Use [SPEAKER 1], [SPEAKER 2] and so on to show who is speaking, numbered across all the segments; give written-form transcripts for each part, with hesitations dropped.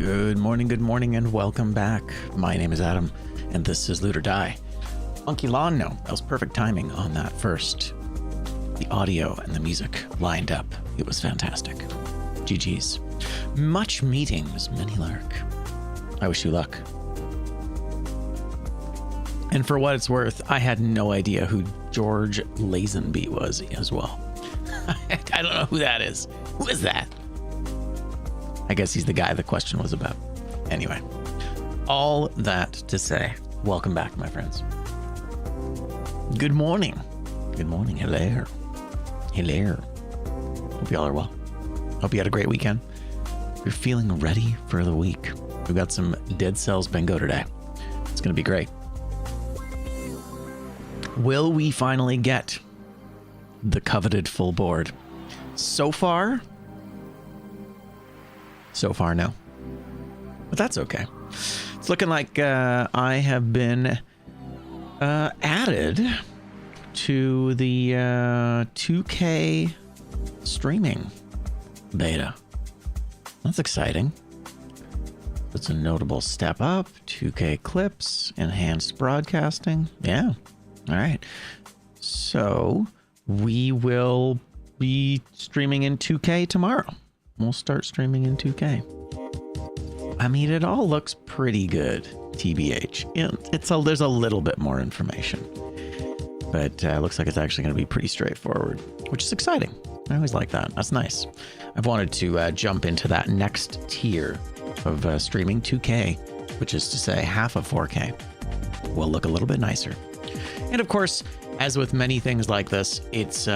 [SPEAKER 1] Good morning, and welcome back. My name is Adam, and this is Loot or Die. Monkey Lawn, no, that was perfect timing on that first. The audio and the music lined up. It was fantastic. GG's. Much meetings, Mini Lark. I wish you luck. And for what it's worth, I had no idea who George Lazenby was as well. I don't know who that is. Who is that? I guess he's the guy the question was about. Anyway, all that to say, welcome back, my friends. Good morning. Good morning. Hello. Hello. Hope y'all are well. Hope you had a great weekend. You're feeling ready for the week. We've got some Dead Cells bingo today. It's going to be great. Will we finally get the coveted full board? So far, no. But that's okay. It's looking like I have been added to the 2K streaming beta. That's exciting. It's a notable step up. 2K clips, enhanced broadcasting. Yeah. All right. So we will be streaming in 2K tomorrow. We'll start streaming in 2K. I mean, it all looks pretty good, TBH. There's a little bit more information, but it looks like it's actually going to be pretty straightforward, which is exciting. I always like that. That's nice. I've wanted to jump into that next tier of streaming 2K, which is to say half of 4K will look a little bit nicer. And of course, as with many things like this, it's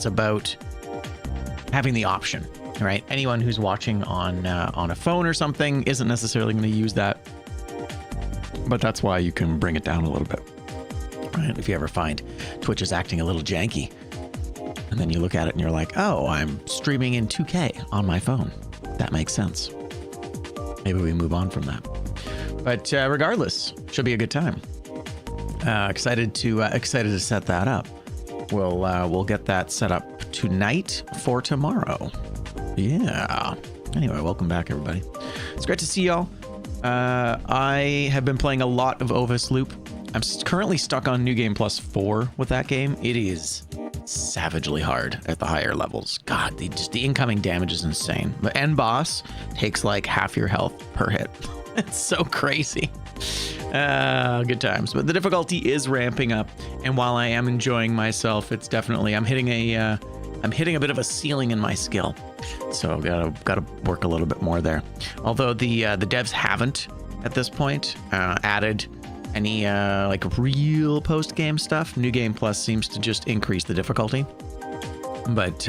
[SPEAKER 1] about having the option. Right? Anyone who's watching on a phone or something isn't necessarily going to use that, but that's why you can bring it down a little bit. Right? If you ever find Twitch is acting a little janky, and then you look at it and you're like, "Oh, I'm streaming in 2K on my phone." That makes sense. Maybe we move on from that. But regardless, should be a good time. Excited to set that up. We'll get that set up tonight for tomorrow. Yeah. Anyway, welcome back, everybody. It's great to see y'all. I have been playing a lot of Ovis Loop. I'm currently stuck on New Game Plus 4 with that game. It is savagely hard at the higher levels. God, the incoming damage is insane. The end boss takes like half your health per hit. It's so crazy. Good times. But the difficulty is ramping up, and while I am enjoying myself, it's definitely I'm hitting a bit of a ceiling in my skill. So gotta work a little bit more there. Although the devs haven't at this point added any like real post-game stuff. New Game Plus seems to just increase the difficulty. But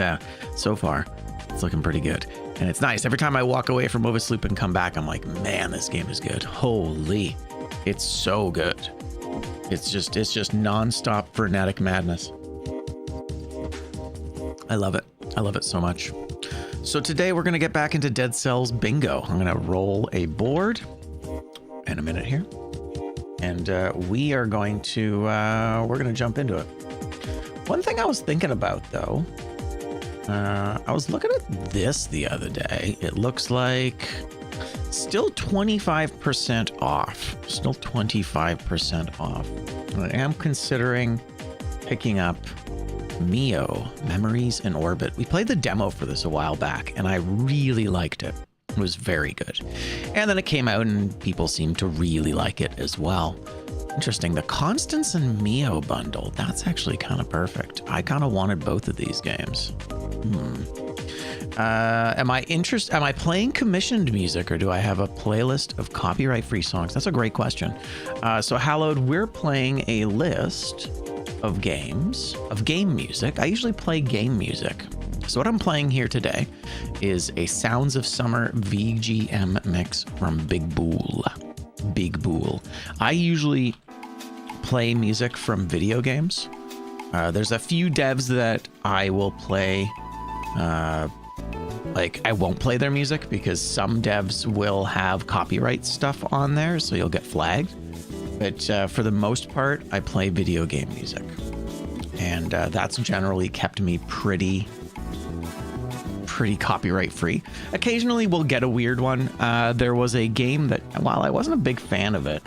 [SPEAKER 1] so far, it's looking pretty good. And it's nice. Every time I walk away from Ovis Loop and come back, I'm like, man, this game is good. Holy, it's so good. It's just nonstop frenetic madness. I love it. I love it so much. So today we're going to get back into Dead Cells bingo. I'm going to roll a board in a minute here. And we are going to, we're going to jump into it. One thing I was thinking about though, I was looking at this the other day. It looks like still 25% off. Still 25% off. I am considering picking up Mio, Memories in Orbit. We played the demo for this a while back, and I really liked it. It was very good. And then it came out, and people seemed to really like it as well. Interesting. The Constance and Mio bundle, that's actually kind of perfect. I kind of wanted both of these games. Am I playing commissioned music, or do I have a playlist of copyright-free songs? That's a great question. So Hallowed, we're playing a list of game music. I usually play game music. So what I'm playing here today is a Sounds of Summer VGM mix from Big Bool. Big Bool. I usually play music from video games. There's a few devs that I will play. Like I won't play their music because some devs will have copyright stuff on there, so you'll get flagged. But for the most part, I play video game music, and that's generally kept me pretty pretty copyright free. Occasionally we'll get a weird one. There was a game that, while I wasn't a big fan of it,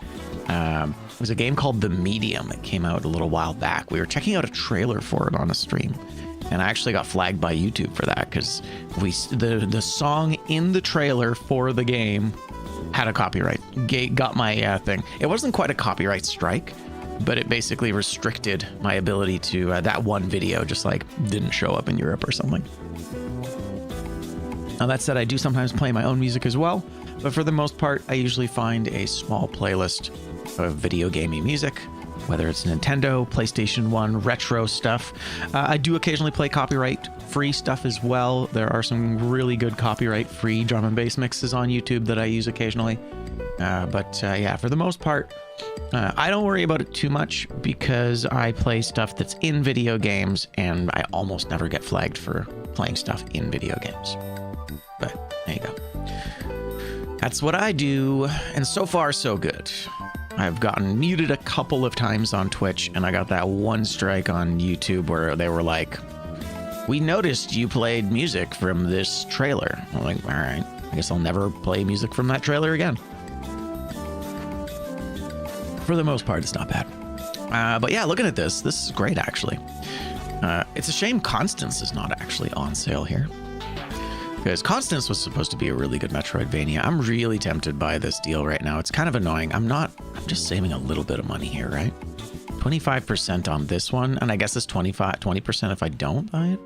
[SPEAKER 1] it was a game called The Medium. It came out a little while back. We were checking out a trailer for it on a stream, and I actually got flagged by YouTube for that because the song in the trailer for the game had a copyright. Got my thing. It wasn't quite a copyright strike, but it basically restricted my ability to that one video just like didn't show up in Europe or something. Now that said, I do sometimes play my own music as well, but for the most part, I usually find a small playlist of video gaming music, whether it's Nintendo, PlayStation 1, retro stuff. I do occasionally play copyright-free stuff as well. There are some really good copyright-free drum and bass mixes on YouTube that I use occasionally. But yeah, for the most part, I don't worry about it too much because I play stuff that's in video games, and I almost never get flagged for playing stuff in video games. But there you go. That's what I do, and so far so good. I've gotten muted a couple of times on Twitch, and I got that one strike on YouTube where they were like, "We noticed you played music from this trailer." I'm like, all right, I guess I'll never play music from that trailer again. For the most part, it's not bad. But yeah, looking at this is great, actually. It's a shame Constance is not actually on sale here, because Constance was supposed to be a really good Metroidvania. I'm really tempted by this deal right now. It's kind of annoying. I'm just saving a little bit of money here, right? 25% on this one, and I guess it's 20% if I don't buy it.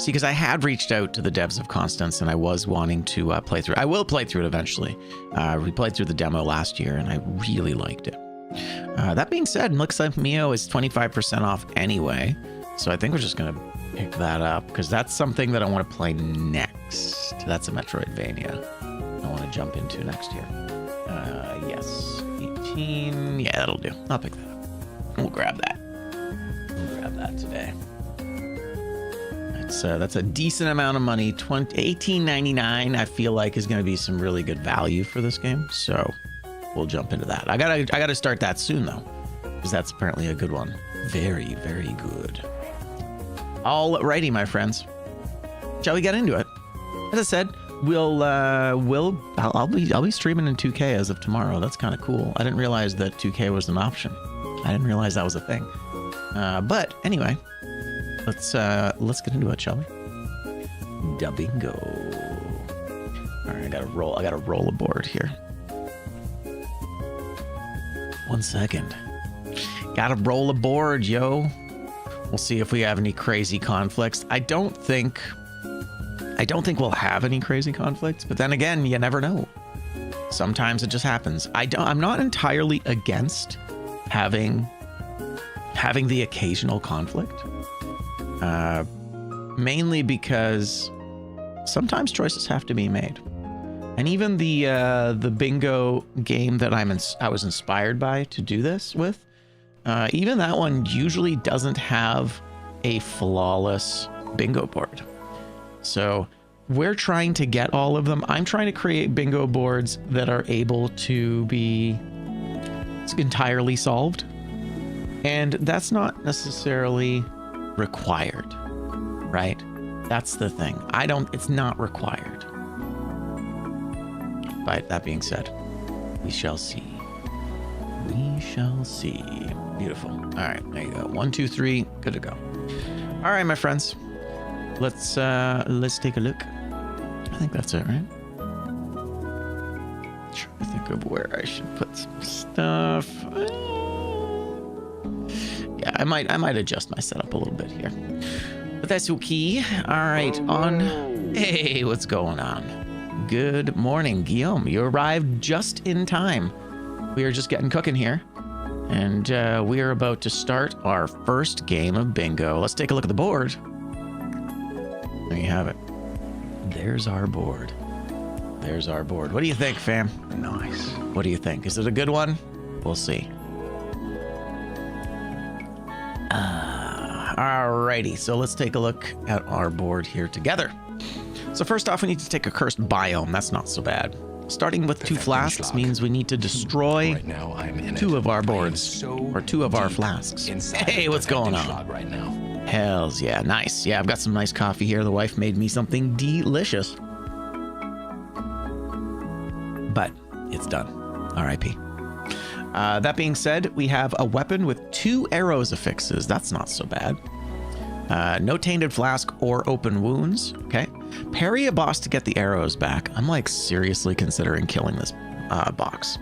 [SPEAKER 1] See, because I had reached out to the devs of Constance, and I was wanting to play through. I will play through it eventually. We played through the demo last year, and I really liked it. That being said, it looks like Mio is 25% off anyway, so I think we're just gonna pick that up because that's something that I want to play next. That's a Metroidvania I want to jump into next year. Yes, 18. Yeah, that'll do. I'll pick that up. We'll grab that. We'll grab that today. That's a decent amount of money. $18.99 I feel like is going to be some really good value for this game, so we'll jump into that. I gotta start that soon though, because that's apparently a good one. Very, very good. Alrighty, my friends, shall we get into it? As I said, I'll be streaming in 2K as of tomorrow. That's kind of cool. I didn't realize that 2K was an option. I didn't realize that was a thing. But anyway. Let's get into it, shall we? Bingo. All right, I gotta roll a board here. 1 second. Gotta roll a board, yo. We'll see if we have any crazy conflicts. I don't think we'll have any crazy conflicts, but then again, you never know. Sometimes it just happens. I'm not entirely against having the occasional conflict. Mainly because sometimes choices have to be made, and even the bingo game that I was inspired by to do this with, even that one usually doesn't have a flawless bingo board. So we're trying to get all of them. I'm trying to create bingo boards that are able to be entirely solved, and that's not necessarily required, right? That's the thing. It's not required. But that being said, we shall see. We shall see. Beautiful. All right, there you go. 1, 2, 3, good to go. All right, my friends, let's take a look. I think that's it, right? Trying to think of where I should put some stuff. Yeah, I might adjust my setup a little bit here, but that's okay. All right, Hey, what's going on? Good morning, Guillaume. You arrived just in time. We are just getting cooking here, and we are about to start our first game of bingo. Let's take a look at the board. There you have it. There's our board. There's our board. What do you think, fam?
[SPEAKER 2] Nice.
[SPEAKER 1] What do you think? Is it a good one? We'll see. Alrighty, so let's take a look at our board here together. So first off, we need to take a cursed biome. That's not so bad. Starting with 2 flasks means we need to destroy
[SPEAKER 2] right now, I'm in
[SPEAKER 1] 2
[SPEAKER 2] it.
[SPEAKER 1] of our boards, or 2 of our flasks. Hey, what's going on?
[SPEAKER 2] Right now.
[SPEAKER 1] Hells yeah, nice. Yeah, I've got some nice coffee here. The wife made me something delicious. But it's done. R.I.P. That being said, we have a weapon with 2 arrows affixes. That's not so bad. No tainted flask or open wounds. Okay. Parry a boss to get the arrows back. I'm like seriously considering killing this box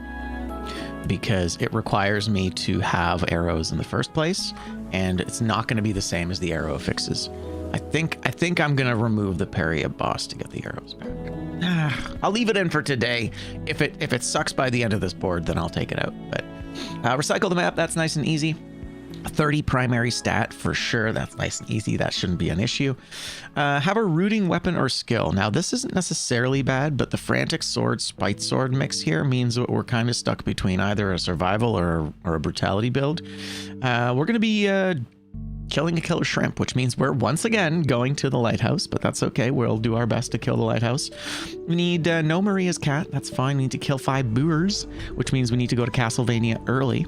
[SPEAKER 1] because it requires me to have arrows in the first place, and it's not going to be the same as the arrow affixes. I think I'm going to remove the parry a boss to get the arrows back. I'll leave it in for today. If it sucks by the end of this board, then I'll take it out. But recycle the map. That's nice and easy. 30 primary stat for sure. That's nice and easy. That shouldn't be an issue. Have a rooting weapon or skill. Now, this isn't necessarily bad, but the frantic sword, spite sword mix here means that we're kind of stuck between either a survival or a brutality build. We're going to be killing a killer shrimp, which means we're once again going to the lighthouse, but that's okay. We'll do our best to kill the lighthouse. We need no Maria's cat. That's fine. We need to kill 5 boers, which means we need to go to Castlevania early.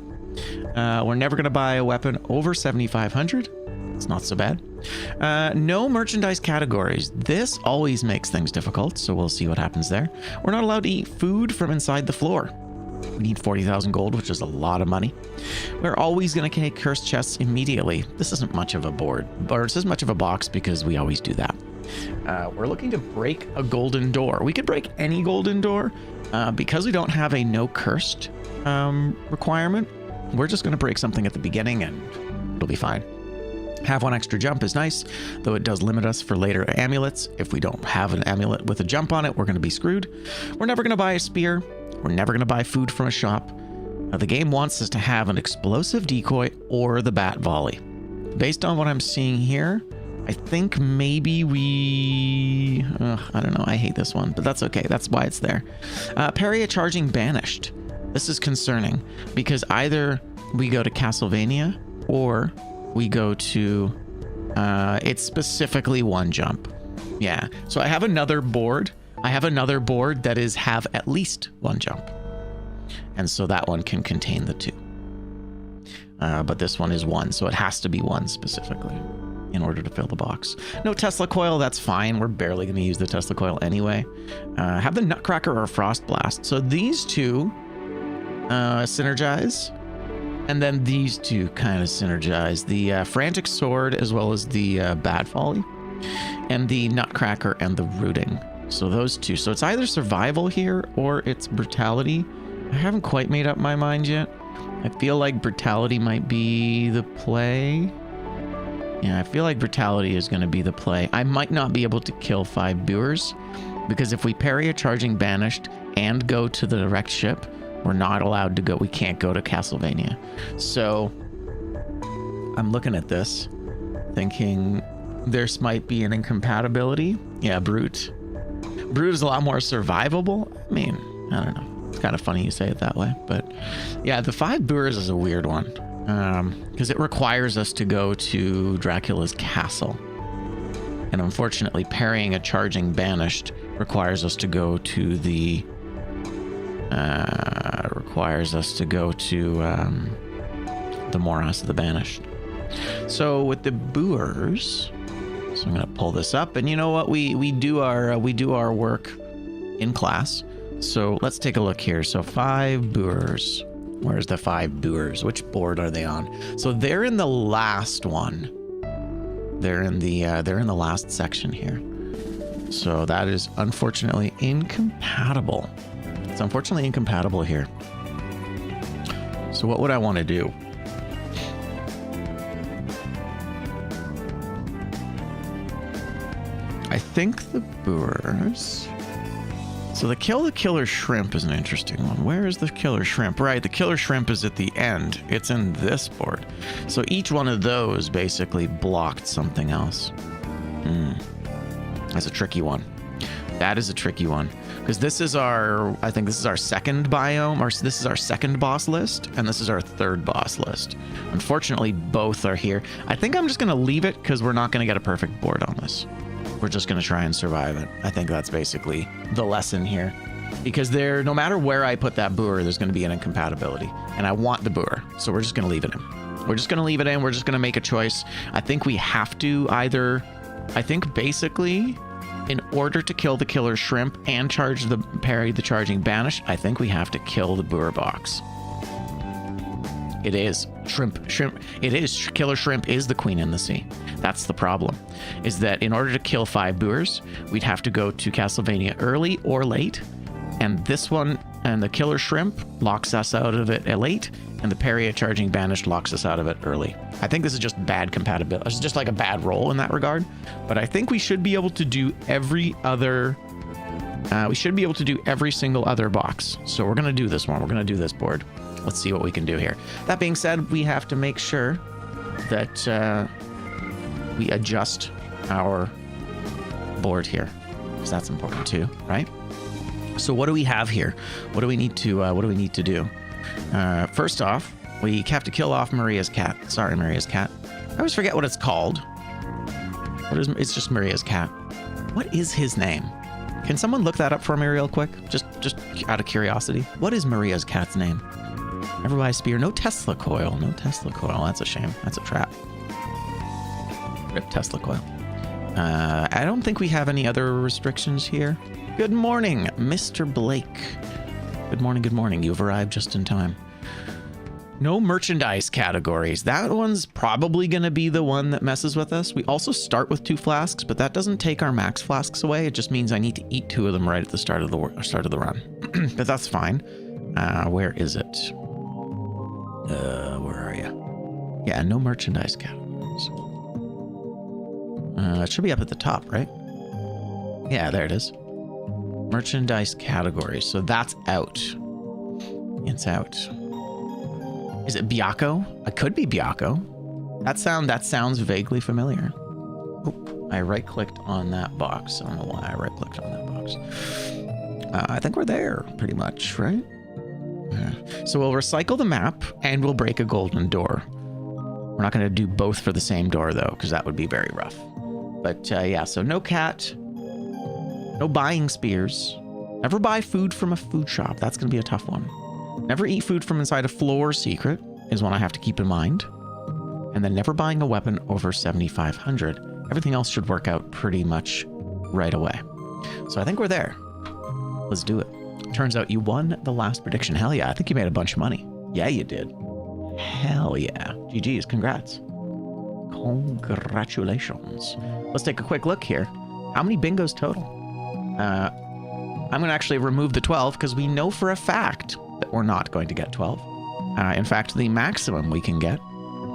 [SPEAKER 1] We're never going to buy a weapon over 7,500. It's not so bad. No merchandise categories. This always makes things difficult, so we'll see what happens there. We're not allowed to eat food from inside the floor. We need 40,000 gold, which is a lot of money. We're always going to take cursed chests immediately. This isn't much of a board, or this isn't much of a box because we always do that. We're looking to break a golden door. We could break any golden door. Because we don't have a no cursed requirement, we're just going to break something at the beginning and it'll be fine. Have 1 extra jump is nice, though it does limit us for later amulets. If we don't have an amulet with a jump on it, we're going to be screwed. We're never going to buy a spear. We're never going to buy food from a shop. The game wants us to have an explosive decoy or the bat volley. Based on what I'm seeing here, I think maybe we... I don't know. I hate this one, but that's okay. That's why it's there. Parry a charging banished. This is concerning because either we go to Castlevania or we go to... it's specifically 1 jump. Yeah. So I have another board. I have another board that is have at least 1 jump. And so that one can contain the 2. But this one is 1, so it has to be 1 specifically in order to fill the box. No Tesla coil, that's fine. We're barely going to use the Tesla coil anyway. Have the Nutcracker or Frost Blast. So these 2 synergize. And then these 2 kind of synergize. The Frantic Sword as well as the Bat Volley. And the Nutcracker and the Rooting. So those 2. So it's either survival here or it's brutality. I haven't quite made up my mind yet. I feel like brutality might be the play. Yeah, I feel like brutality is going to be the play. I might not be able to kill 5 boers because if we parry a charging banished and go to the wrecked ship, we're not allowed to go. We can't go to Castlevania. So I'm looking at this thinking this might be an incompatibility. Yeah, Brute. Brute is a lot more survivable. I mean, I don't know. It's kind of funny you say it that way, but yeah, the 5 boers is a weird one because it requires us to go to Dracula's castle, and unfortunately, parrying a charging banished requires us to go to the Morass of the Banished. So with the boers, so I'm gonna pull this up, and you know what? We do our work in class. So let's take a look here. So 5 boers. Where's the 5 boers? Which board are they on? So they're in the last one. They're in the last section here. So that is unfortunately incompatible. It's unfortunately incompatible here. So what would I want to do? I think the boers. So the kill the killer shrimp is an interesting one. Where is the killer shrimp? Right, the killer shrimp is at the end. It's in this board. So each one of those basically blocked something else. That's a tricky one. That is a tricky one. Because this is I think this is our second biome, or this is our second boss list, and this is our 3rd boss list. Unfortunately, both are here. I think I'm just going to leave it because we're not going to get a perfect board on this. We're just going to try and survive it. I think that's basically the lesson here. Because no matter where I put that boer, there's going to be an incompatibility. And I want the boer, so we're just going to leave it in. We're just going to leave it in. We're just going to make a choice. I think we have to either... I think basically, in order to kill the killer shrimp and charge the parry the charging banish, I think we have to kill the boer box. It is. Shrimp. It is. Killer shrimp is the queen in the sea. That's the problem. Is that in order to kill 5 boers, we'd have to go to Castlevania early or late. And this one, and the killer shrimp locks us out of it late. And the parry charging banish locks us out of it early. I think this is just bad compatibility. It's just like a bad roll in that regard. But I think we should be able to do every other... we should be able to do every single other box. So we're going to do this one. We're going to do this board. Let's see what we can do here. That being said, we have to make sure that we adjust our board here, because that's important too, right? So what do we have here? What do we need to do? First off, we have to kill off Maria's cat. Sorry, Maria's cat. I always forget what it's called. It's just Maria's cat. What is his name? Can someone look that up for me real quick? Just out of curiosity. What is Maria's cat's name? Never buy a spear. No Tesla coil. No Tesla coil. That's a shame. That's a trap. Rip Tesla coil. I don't think we have any other restrictions here. Good morning, Mr. Blake. Good morning, good morning. You've arrived just in time. No merchandise categories. That one's probably going to be the one that messes with us. We also start with 2 flasks, but that doesn't take our max flasks away. It just means I need to eat 2 of them right at the start of the run. But that's fine. Where is it? Where are you? Yeah, no merchandise categories. It should be up at the top, right? Yeah, there it is. Merchandise categories. So that's out. It's out. Is it Byakko? It could be Byakko. That sounds vaguely familiar. Oh, I right-clicked on that box. I don't know why I right-clicked on that box. I think we're there, pretty much, right? Yeah. So we'll recycle the map, and we'll break a golden door. We're not going to do both for the same door, though, because that would be very rough. But, yeah, so no cat. No buying spears. Never buy food from a food shop. That's going to be a tough one. Never eat food from inside a floor secret is one I have to keep in mind. And then never buying a weapon over 7,500. Everything else should work out pretty much right away. So I think we're there. Let's do it. Turns out you won the last prediction. Hell yeah. I think you made a bunch of money. Yeah, you did. Hell yeah. GG's. Congrats. Congratulations. Let's take a quick look here. How many bingos total? I'm going to actually remove the 12 because we know for a fact that we're not going to get 12. In fact, the maximum we can get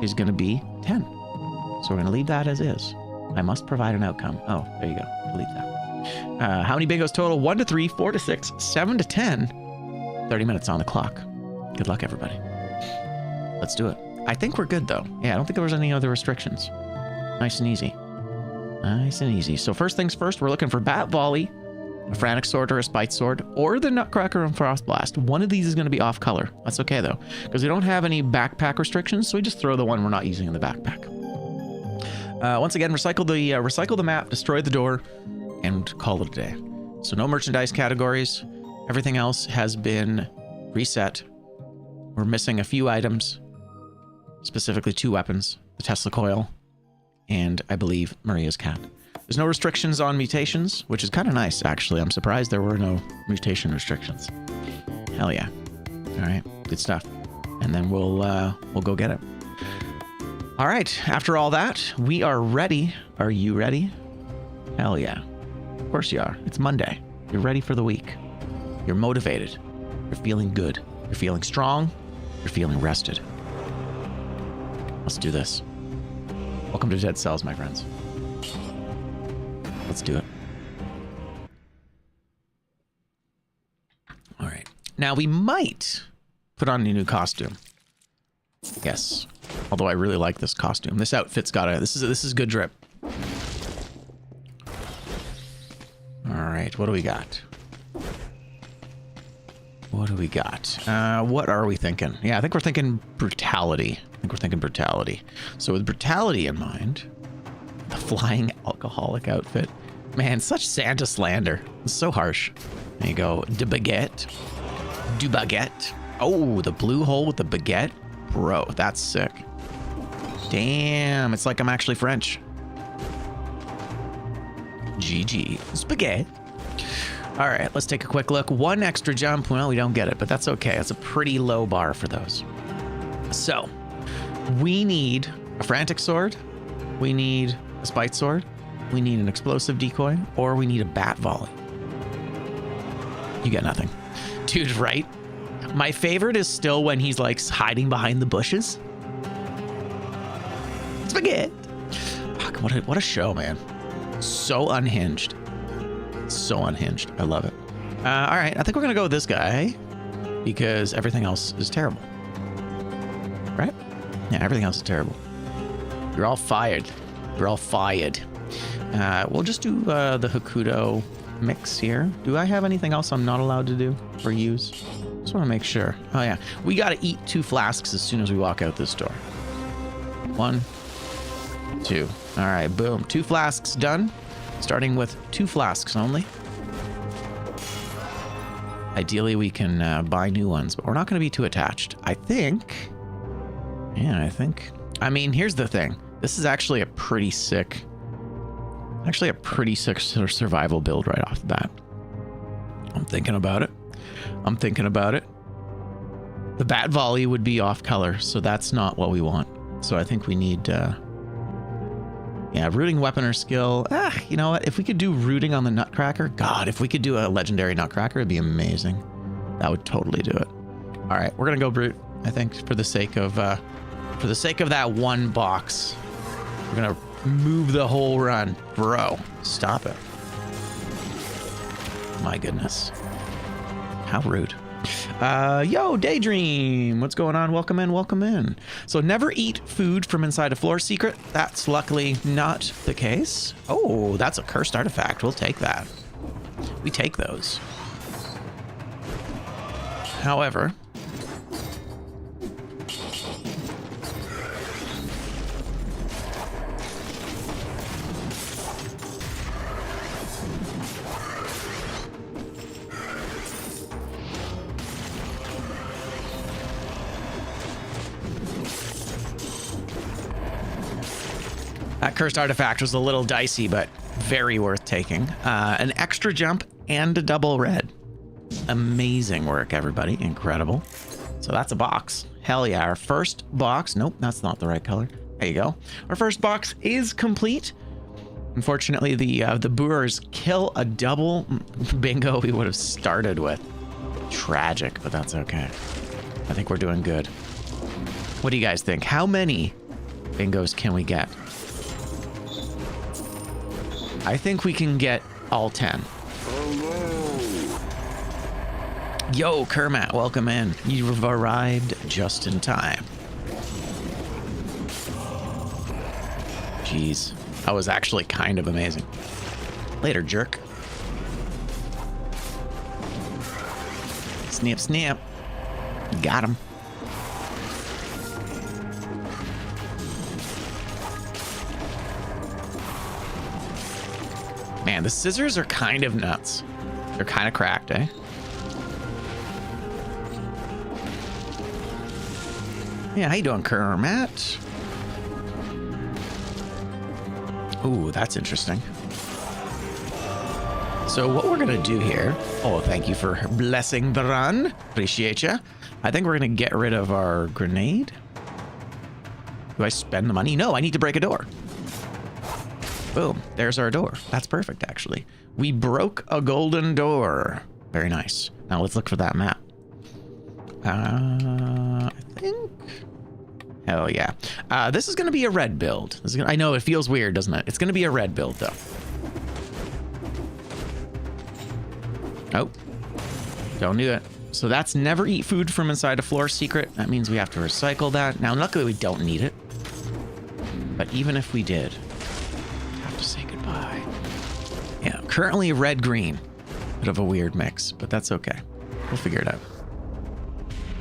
[SPEAKER 1] is going to be 10. So we're going to leave that as is. I must provide an outcome. Oh, there you go. Delete that. How many bingos total? 1 to 3, 4 to 6, 7 to 10. 30 minutes on the clock. Good luck, everybody. Let's do it. I think we're good, though. Yeah, I don't think there was any other restrictions. Nice and easy. Nice and easy. So first things first, we're looking for Bat Volley, a Frantic Sword or a Spite Sword, or the Nutcracker and Frost Blast. One of these is going to be off color. That's okay, though, because we don't have any backpack restrictions, so we just throw the one we're not using in the backpack. Once again, recycle the map, destroy the door, and call it a day. So no merchandise categories. Everything else has been reset. We're missing a few items, specifically 2 weapons, the Tesla coil, and I believe Maria's cat. There's no restrictions on mutations, which is kind of nice, actually. I'm surprised there were no mutation restrictions. Hell yeah. All right, good stuff. And then we'll go get it. All right, after all that, we are ready. Are you ready? Hell yeah. Of course you are. It's Monday. You're ready for the week. You're motivated. You're feeling good. You're feeling strong. You're feeling rested. Let's do this. Welcome to Dead Cells, my friends. Let's do it. All right. Now we might put on a new costume. Yes. Although I really like this costume. This outfit's got a... This is good drip. All right. What do we got? What do we got? What are we thinking? Yeah, I think we're thinking brutality. So with brutality in mind, the flying alcoholic outfit. Man, such Santa slander. It's so harsh. There you go. Du baguette. Oh, the blue hole with the baguette. Bro, that's sick. Damn, it's like I'm actually French. GG. Spaghetti. All right, let's take a quick look. One extra jump. Well, we don't get it, but that's okay. That's a pretty low bar for those. So we need a frantic sword. We need a spite sword. We need an explosive decoy, or we need a bat volley. You get nothing. Dude, right? My favorite is still when he's like hiding behind the bushes. Spaghetti. Fuck, what a show, man. So unhinged. So unhinged. I love it. All right, I think we're gonna go with this guy because everything else is terrible. Right? Yeah, everything else is terrible. You're all fired. You're all fired. We'll just do the Hakuto mix here. Do I have anything else I'm not allowed to do or use? Just want to make sure. Oh yeah, we got to eat 2 flasks as soon as we walk out this door. 1, 2. All right, boom. 2 flasks done. Starting with 2 flasks only. Ideally, we can buy new ones, but we're not going to be too attached. I think. Yeah, I think. I mean, here's the thing. This is actually a pretty sick sort of survival build right off the bat. I'm thinking about it. The bat volley would be off color, so that's not what we want. So I think we need, yeah, rooting weapon or skill. You know what? If we could do rooting on the Nutcracker, God, if we could do a legendary Nutcracker, it'd be amazing. That would totally do it. All right, we're gonna go brute. I think for the sake of that one box, we're gonna move the whole run. Bro, stop it. My goodness. How rude. Yo, Daydream. What's going on? Welcome in, welcome in. So never eat food from inside a floor secret. That's luckily not the case. Oh, that's a cursed artifact. We'll take that. We take those. However, that cursed artifact was a little dicey, but very worth taking. An extra jump and a double red. Amazing work, everybody. Incredible. So that's a box. Hell yeah. Our first box. Nope, that's not the right color. There you go. Our first box is complete. Unfortunately, the Boers kill a double bingo we would have started with. Tragic, but that's okay. I think we're doing good. What do you guys think? How many bingos can we get? I think we can get all 10. Yo, Kermit, welcome in. You've arrived just in time. Jeez, that was actually kind of amazing. Later, jerk. Snip, snip. Got him. Man, the scissors are kind of nuts. They're kind of cracked, eh? Yeah, how you doing, Kermit? Ooh, that's interesting. So what we're gonna do here... Oh, thank you for blessing the run. Appreciate ya. I think we're gonna get rid of our grenade. Do I spend the money? No, I need to break a door. Boom, there's our door. That's perfect, actually. We broke a golden door. Very nice. Now let's look for that map. I think... Hell yeah. This is going to be a red build. I know it feels weird, doesn't it? It's going to be a red build, though. Oh. Don't do it. So that's never eat food from inside a floor secret. That means we have to recycle that. Now, luckily, we don't need it. But even if we did... to say goodbye. Yeah, currently red-green. Bit of a weird mix, but that's okay. We'll figure it out.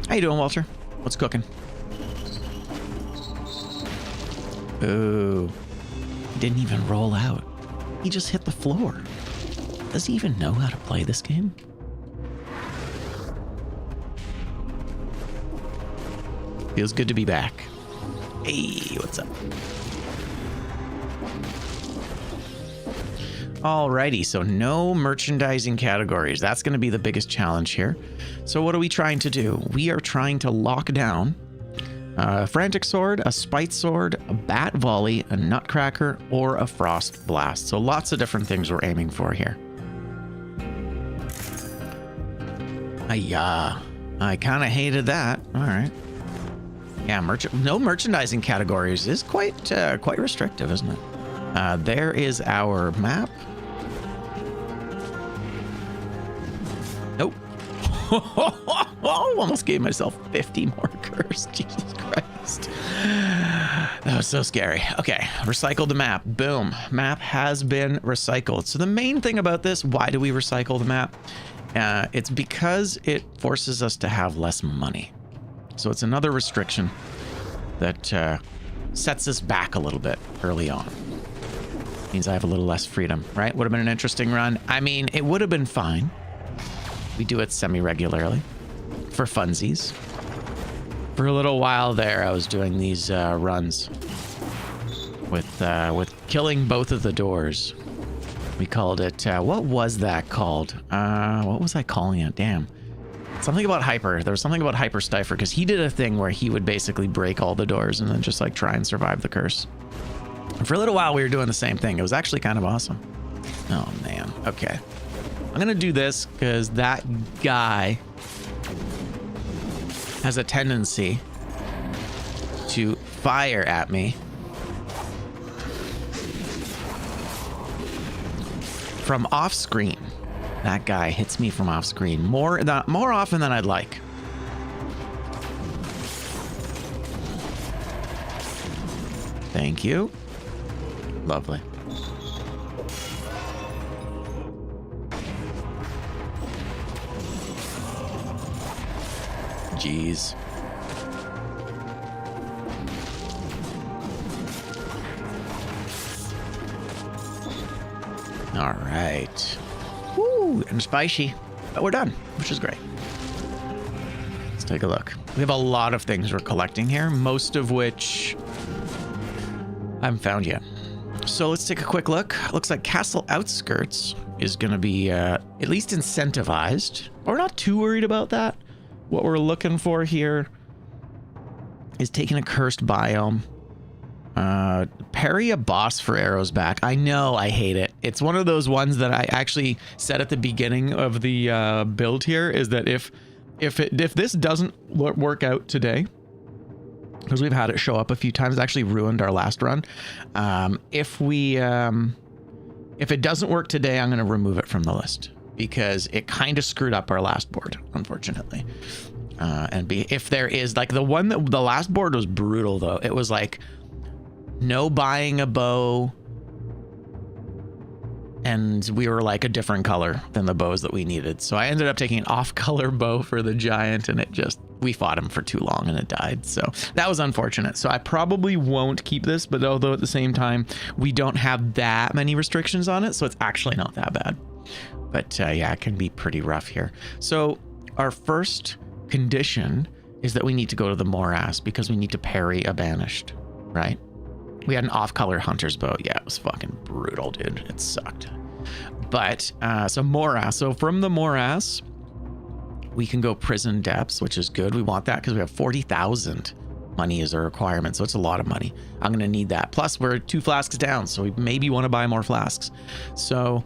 [SPEAKER 1] How you doing, Walter? What's cooking? Ooh. He didn't even roll out. He just hit the floor. Does he even know how to play this game? Feels good to be back. Hey, what's up? Alrighty, so no merchandising categories. That's going to be the biggest challenge here. So what are we trying to do? We are trying to lock down a frantic sword, a spite sword, a bat volley, a nutcracker, or a frost blast. So lots of different things we're aiming for here. I kind of hated that. All right. Yeah, no merchandising categories is quite restrictive, isn't it? There is our map. Nope. Almost gave myself 50 more curse. Jesus Christ. That was so scary. Okay, recycle the map. Boom. Map has been recycled. So the main thing about this, why do we recycle the map? It's because it forces us to have less money. So it's another restriction that sets us back a little bit early on. Means I have a little less freedom, right? Would have been an interesting run. I mean, it would have been fine. We do it semi-regularly for funsies. For a little while there, I was doing these runs with killing both of the doors. We called it, what was that called? What was I calling it? Damn. Something about Hyper. There was something about Hyper Stifer, because he did a thing where he would basically break all the doors and then just like try and survive the curse. And for a little while, we were doing the same thing. It was actually kind of awesome. Oh, man. Okay. I'm going to do this because that guy has a tendency to fire at me from off screen. That guy hits me from off screen more often than I'd like. Thank you. Lovely. Jeez. All right. Woo, and spicy. But we're done, which is great. Let's take a look. We have a lot of things we're collecting here, most of which I haven't found yet. So let's take a quick look. Looks like Castle Outskirts is going to be at least incentivized. We're not too worried about that. What we're looking for here is taking a cursed biome. Parry a boss for arrows back. I know, I hate it. It's one of those ones that I actually said at the beginning of the build here, is that if this doesn't work out today, because we've had it show up a few times, it actually ruined our last run. If it doesn't work today, I'm going to remove it from the list because it kind of screwed up our last board, unfortunately. If there is like the last board was brutal though. It was like no buying a bow, and we were like a different color than the bows that we needed. So I ended up taking an off-color bow for the giant, and we fought him for too long and it died. So that was unfortunate. So I probably won't keep this, but although at the same time, we don't have that many restrictions on it, so it's actually not that bad. But yeah, it can be pretty rough here. So our first condition is that we need to go to the morass because we need to parry a banished, right? We had an off-color hunter's bow. Yeah, it was fucking brutal, dude. It sucked. But so morass. So from the morass, we can go prison depths, which is good. We want that because we have 40,000 money is a requirement. So it's a lot of money. I'm going to need that. Plus we're 2 flasks down. So we maybe want to buy more flasks. So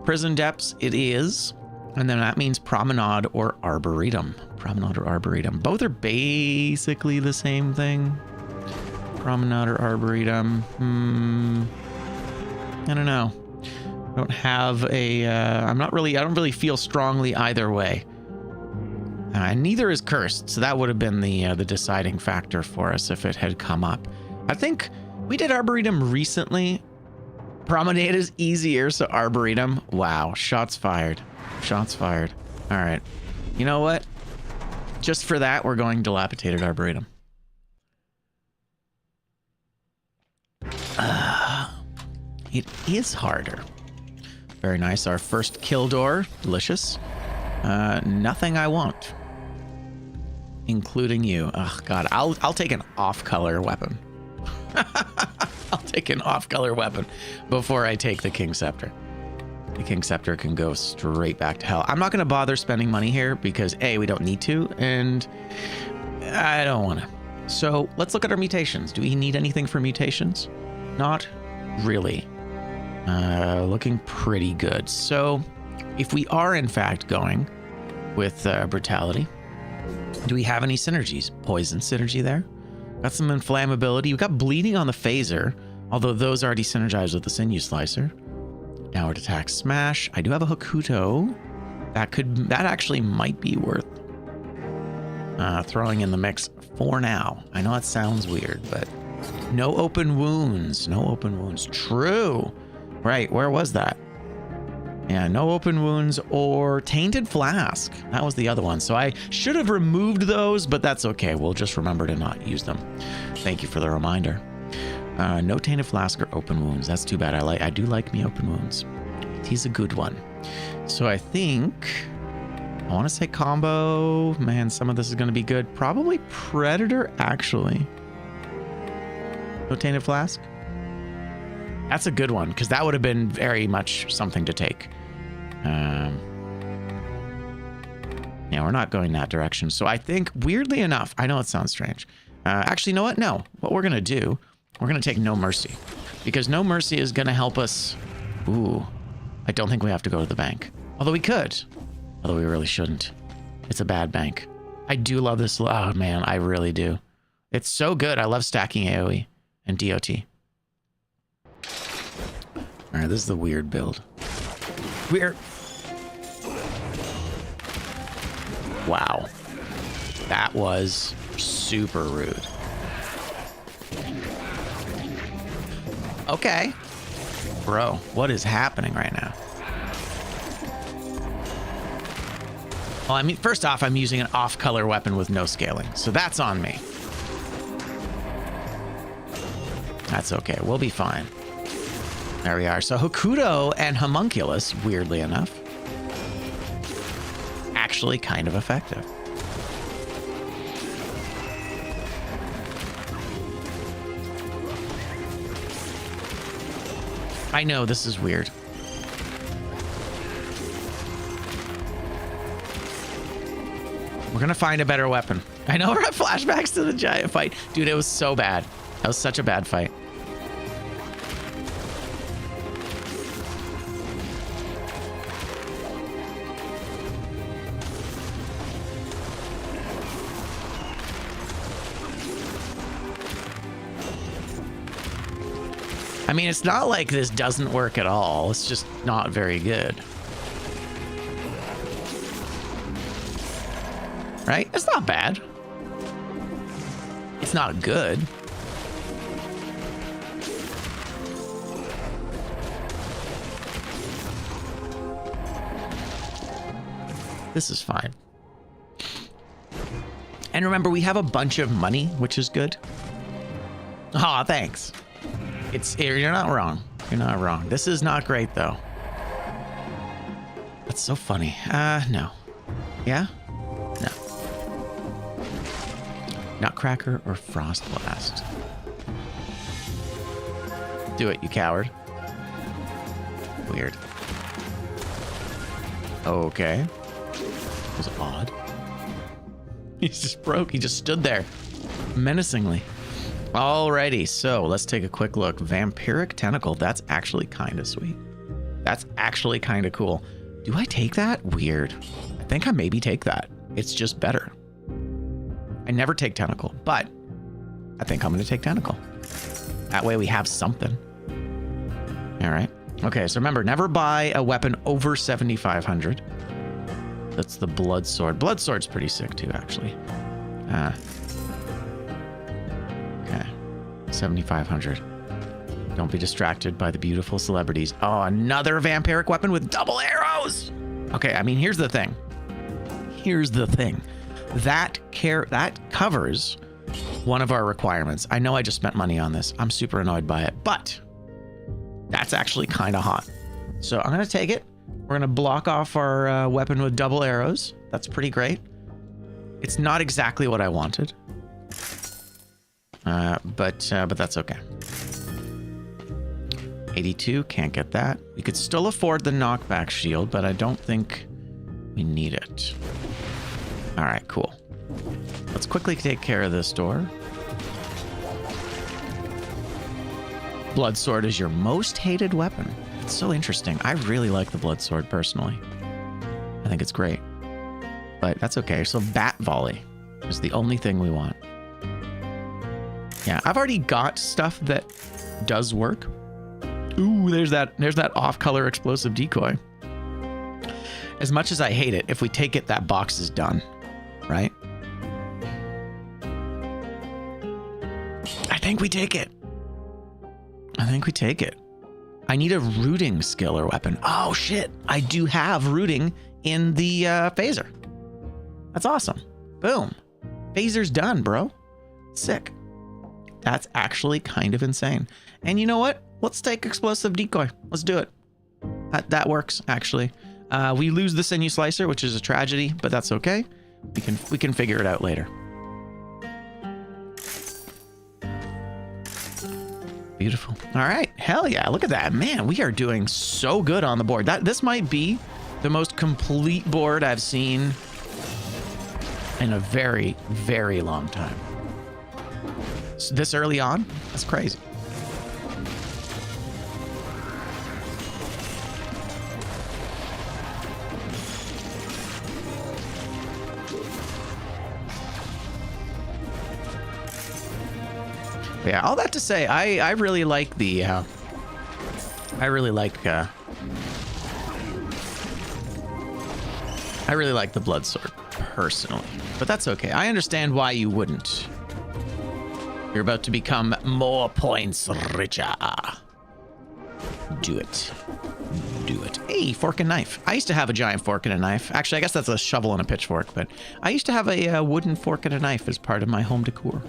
[SPEAKER 1] prison depths it is. And then that means promenade or arboretum. Promenade or arboretum. Both are basically the same thing. Promenade or arboretum. I don't know. I don't have a, I don't really feel strongly either way. Neither is cursed, so that would have been the deciding factor for us if it had come up. I think we did arboretum recently. Promenade is easier, so arboretum. Wow, shots fired. Shots fired. All right. You know what? Just for that, we're going dilapidated arboretum. It is harder. Very nice. Our first kill door. Delicious. Nothing I want. Including you. Oh, God. I'll take an off-color weapon. I'll take an off-color weapon before I take the King Scepter. The King Scepter can go straight back to hell. I'm not going to bother spending money here because A, we don't need to, and I don't want to. So let's look at our mutations. Do we need anything for mutations? Not really. Looking pretty good. So if we are in fact going with brutality, do we have any synergies? Poison synergy there. Got some inflammability. We got bleeding on the phaser, although those already synergize with the sinew slicer. Downward attack smash. I do have a Hokuto. That actually might be worth throwing in the mix for now. I know that sounds weird, but no open wounds. No open wounds. True. Right, where was that? Yeah, no open wounds or tainted flask. That was the other one. So I should have removed those, but that's okay. We'll just remember to not use them. Thank you for the reminder. No tainted flask or open wounds. That's too bad. I do like me open wounds. He's a good one. So I think I want to say combo. Man, some of this is going to be good. Probably Predator, actually. No tainted flask. That's a good one, because that would have been very much something to take. Yeah, we're not going that direction. So I think, weirdly enough, I know it sounds strange. Actually, you know what? No. What we're going to do, we're going to take No Mercy. Because No Mercy is going to help us. Ooh. I don't think we have to go to the bank. Although we could. Although we really shouldn't. It's a bad bank. I do love this. Oh, man, I really do. It's so good. I love stacking AoE and DOT. All right, this is the weird build. Wow. That was super rude. Okay. Bro, what is happening right now? Well, I mean, first off, I'm using an off-color weapon with no scaling, so that's on me. That's okay. We'll be fine. There we are. So Hokuto and Homunculus, weirdly enough, actually kind of effective. I know this is weird. We're gonna find a better weapon. I know we're at flashbacks to the giant fight. Dude, it was so bad. That was such a bad fight. I mean, it's not like this doesn't work at all. It's just not very good. Right? It's not bad. It's not good. This is fine. And remember, we have a bunch of money, which is good. Aw, thanks. You're not wrong. You're not wrong. This is not great, though. That's so funny. No. Yeah? No. Nutcracker or Frost Blast? Do it, you coward. Weird. Okay. That was odd. He just broke. He just stood there menacingly. Alrighty, so let's take a quick look. Vampiric Tentacle. That's actually kind of sweet. That's actually kind of cool. Do I take that? Weird. I think I maybe take that. It's just better. I never take Tentacle, but I think I'm going to take Tentacle. That way we have something. All right. Okay, so remember, never buy a weapon over 7,500. That's the Blood Sword. Blood Sword's pretty sick too, actually. Okay, 7,500. Don't be distracted by the beautiful celebrities. Oh, another vampiric weapon with double arrows. Okay, I mean, here's the thing. Here's the thing. That covers one of our requirements. I know I just spent money on this. I'm super annoyed by it, but that's actually kind of hot. So I'm going to take it. We're going to block off our weapon with double arrows. That's pretty great. It's not exactly what I wanted. But that's okay. 82, can't get that. We could still afford the knockback shield, but I don't think we need it. All right, cool. Let's quickly take care of this door. Blood sword is your most hated weapon. It's so interesting. I really like the blood sword personally. I think it's great. But that's okay. So bat volley is the only thing we want. Yeah, I've already got stuff that does work. Ooh, there's that off-color explosive decoy. As much as I hate it, if we take it, that box is done, right? I think we take it. I need a rooting skill or weapon. Oh shit, I do have rooting in the phaser. That's awesome. Boom. Phaser's done, bro. Sick. That's actually kind of insane. And you know what? Let's take explosive decoy. Let's do it. That works, actually. We lose the sinew slicer, which is a tragedy, but that's okay. We can figure it out later. Beautiful. All right. Hell yeah. Look at that. Man, we are doing so good on the board. This might be the most complete board I've seen in a very, very long time. So this early on? That's crazy. Yeah, all that to say, I really like the I really like the blood sword personally, but that's okay. I understand why you wouldn't. You're about to become more points richer. Do it. Hey, fork and knife. I used to have a giant fork and a knife. Actually, I guess that's a shovel and a pitchfork, but I used to have a wooden fork and a knife as part of my home decor.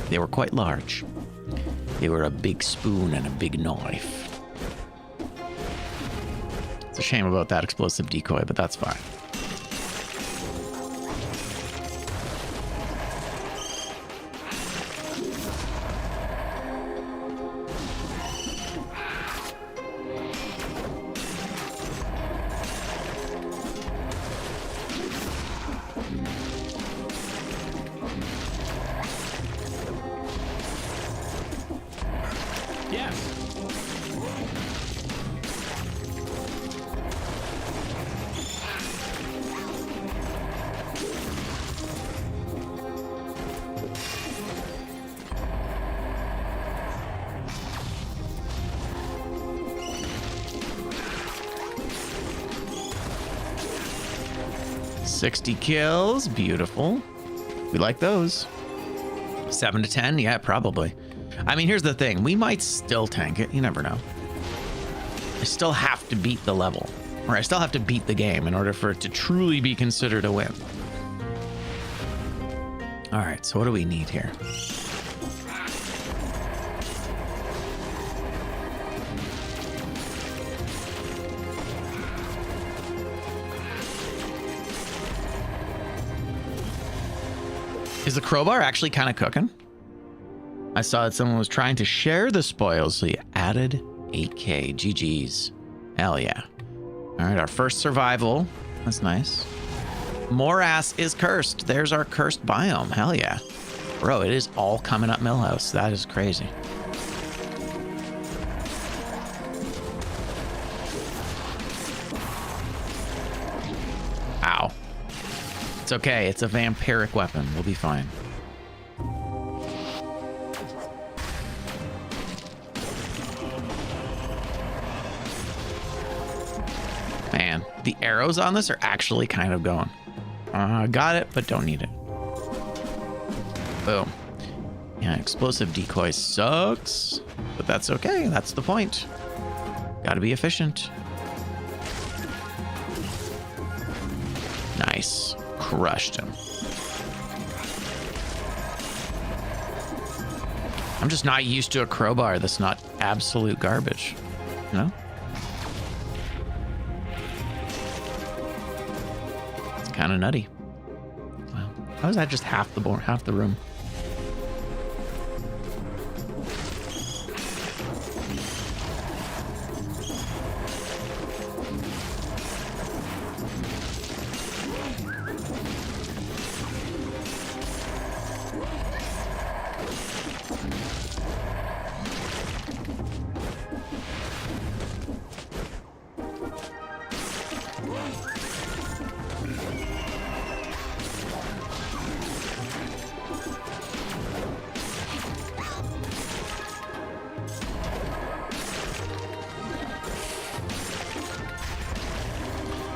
[SPEAKER 1] They were quite large. They were a big spoon and a big knife. It's a shame about that explosive decoy, but that's fine. $60 kills. Beautiful. We like those. 7 to 10. Yeah, probably. I mean, here's the thing. We might still tank it. You never know. I still have to beat the level, or I still have to beat the game in order for it to truly be considered a win. All right. So what do we need here? Is the crowbar actually kind of cooking? I saw that someone was trying to share the spoils, so you added 8K. GG's. Hell yeah. All right, our first survival. That's nice. Morass is cursed. There's our cursed biome. Hell yeah. Bro, it is all coming up Millhouse. That is crazy. Ow. It's okay. It's a vampiric weapon. We'll be fine. Man, the arrows on this are actually kind of going. Got it, but don't need it. Boom. Yeah, explosive decoy sucks, but that's okay. That's the point. Gotta be efficient. Nice. Crushed him. I'm just not used to a crowbar that's not absolute garbage. No? It's kind of nutty. Wow. How is that just half the room?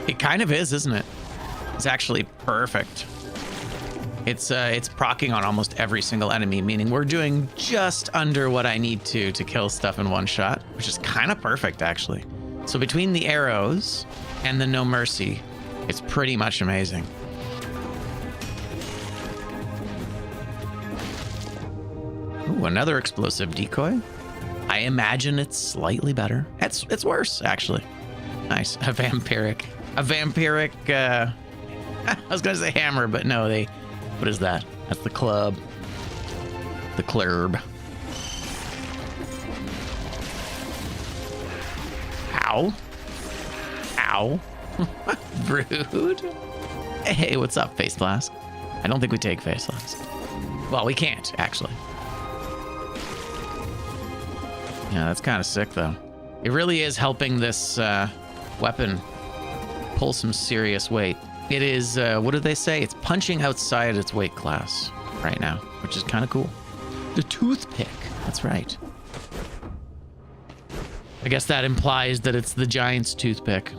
[SPEAKER 1] It kind of is, isn't it? It's actually perfect. It's proccing on almost every single enemy, meaning we're doing just under what I need to kill stuff in one shot, which is kind of perfect, actually. So between the arrows and the no mercy, it's pretty much amazing. Ooh, another explosive decoy. I imagine it's slightly better. It's worse, actually. Nice. A vampiric, I was gonna say hammer, but no, what is that? That's the club. The club. Ow. Ow. Rude. Hey, what's up, Face Flask? I don't think we take Face Flask. Well, we can't, actually. Yeah, that's kind of sick, though. It really is helping this weapon pull some serious weight. It is, what do they say? It's punching outside its weight class right now, which is kind of cool. The toothpick. That's right. I guess that implies that it's the giant's toothpick.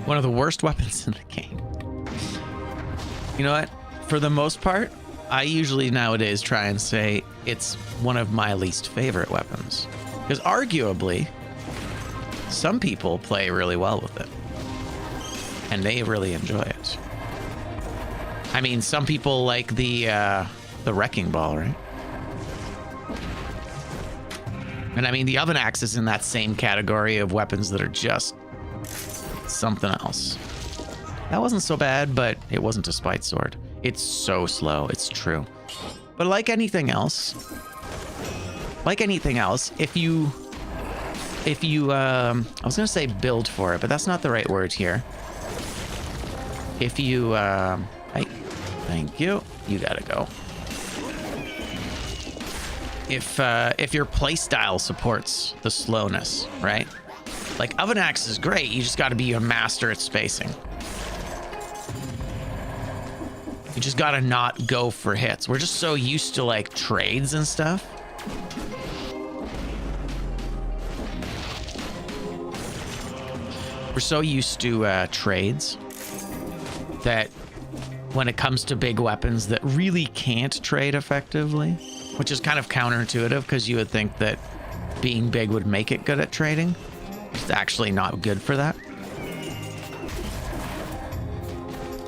[SPEAKER 1] One of the worst weapons in the game. You know what? For the most part, I usually nowadays try and say it's one of my least favorite weapons. Because arguably, some people play really well with it. And they really enjoy it. I mean, some people like the wrecking ball, right? And I mean, the oven axe is in that same category of weapons that are just something else. That wasn't so bad, but it wasn't a spite sword. It's so slow. It's true. But like anything else, if you I was gonna say build for it, but that's not the right word here. If you hey, thank you. You gotta go. If your playstyle supports the slowness, right? Like, oven axe is great. You just got to be a master at spacing. You just got to not go for hits. We're just so used to, like, trades and stuff. We're so used to trades that when it comes to big weapons that really can't trade effectively, which is kind of counterintuitive because you would think that being big would make it good at trading. It's actually not good for that.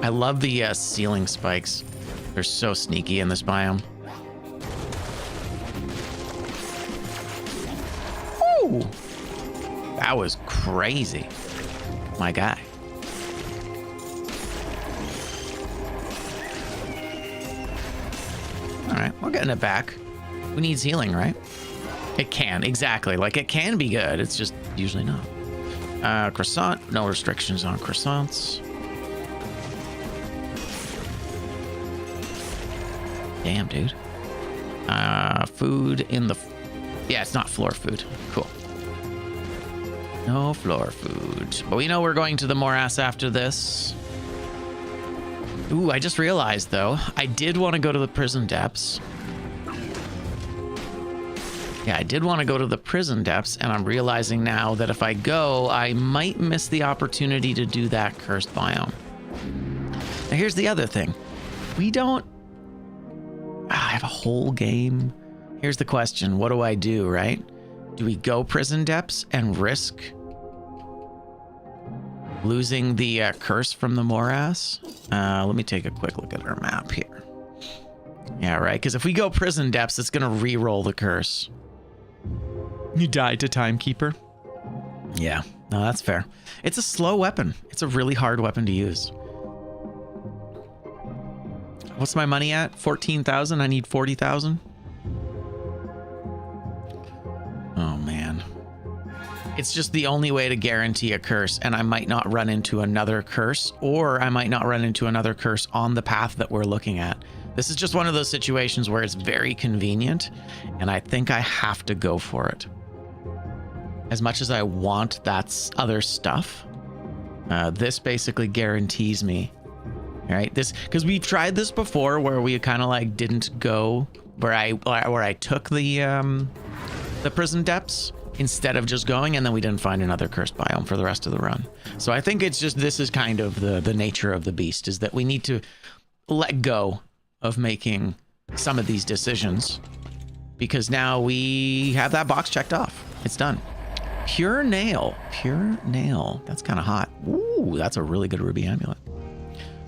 [SPEAKER 1] I love the ceiling spikes. They're so sneaky in this biome. Ooh, that was crazy. My guy. All right, we're getting it back. Who needs healing, right? It can, exactly. Like, it can be good. It's just usually not. Croissant, no restrictions on croissants. Damn, dude. Food in the... Yeah, it's not floor food. Cool. No floor food. But we know we're going to the morass after this. Ooh, I just realized, though, I did want to go to the prison depths. Yeah, I did want to go to the prison depths, and I'm realizing now that if I go, I might miss the opportunity to do that cursed biome. Now, here's the other thing. We don't... I have a whole game. Here's the question. What do I do, right? Do we go prison depths and risk losing the curse from the morass? Let me take a quick look at our map here. Yeah, right, because if we go prison depths, it's going to re-roll the curse. You died to Timekeeper. Yeah, no, that's fair. It's a slow weapon. It's a really hard weapon to use. What's my money at? 14,000. I need 40,000. Oh, man. It's just the only way to guarantee a curse, and I might not run into another curse, or I might not run into another curse on the path that we're looking at. This is just one of those situations where it's very convenient, and I think I have to go for it. As much as I want that other stuff, this basically guarantees me, right? This, because we've tried this before where we kind of like didn't go where I took the prison depths instead of just going, and then we didn't find another cursed biome for the rest of the run. So I think it's just, this is kind of the nature of the beast, is that we need to let go of making some of these decisions, because now we have that box checked off. It's done. Pure nail. That's kind of hot. Ooh, that's a really good ruby amulet.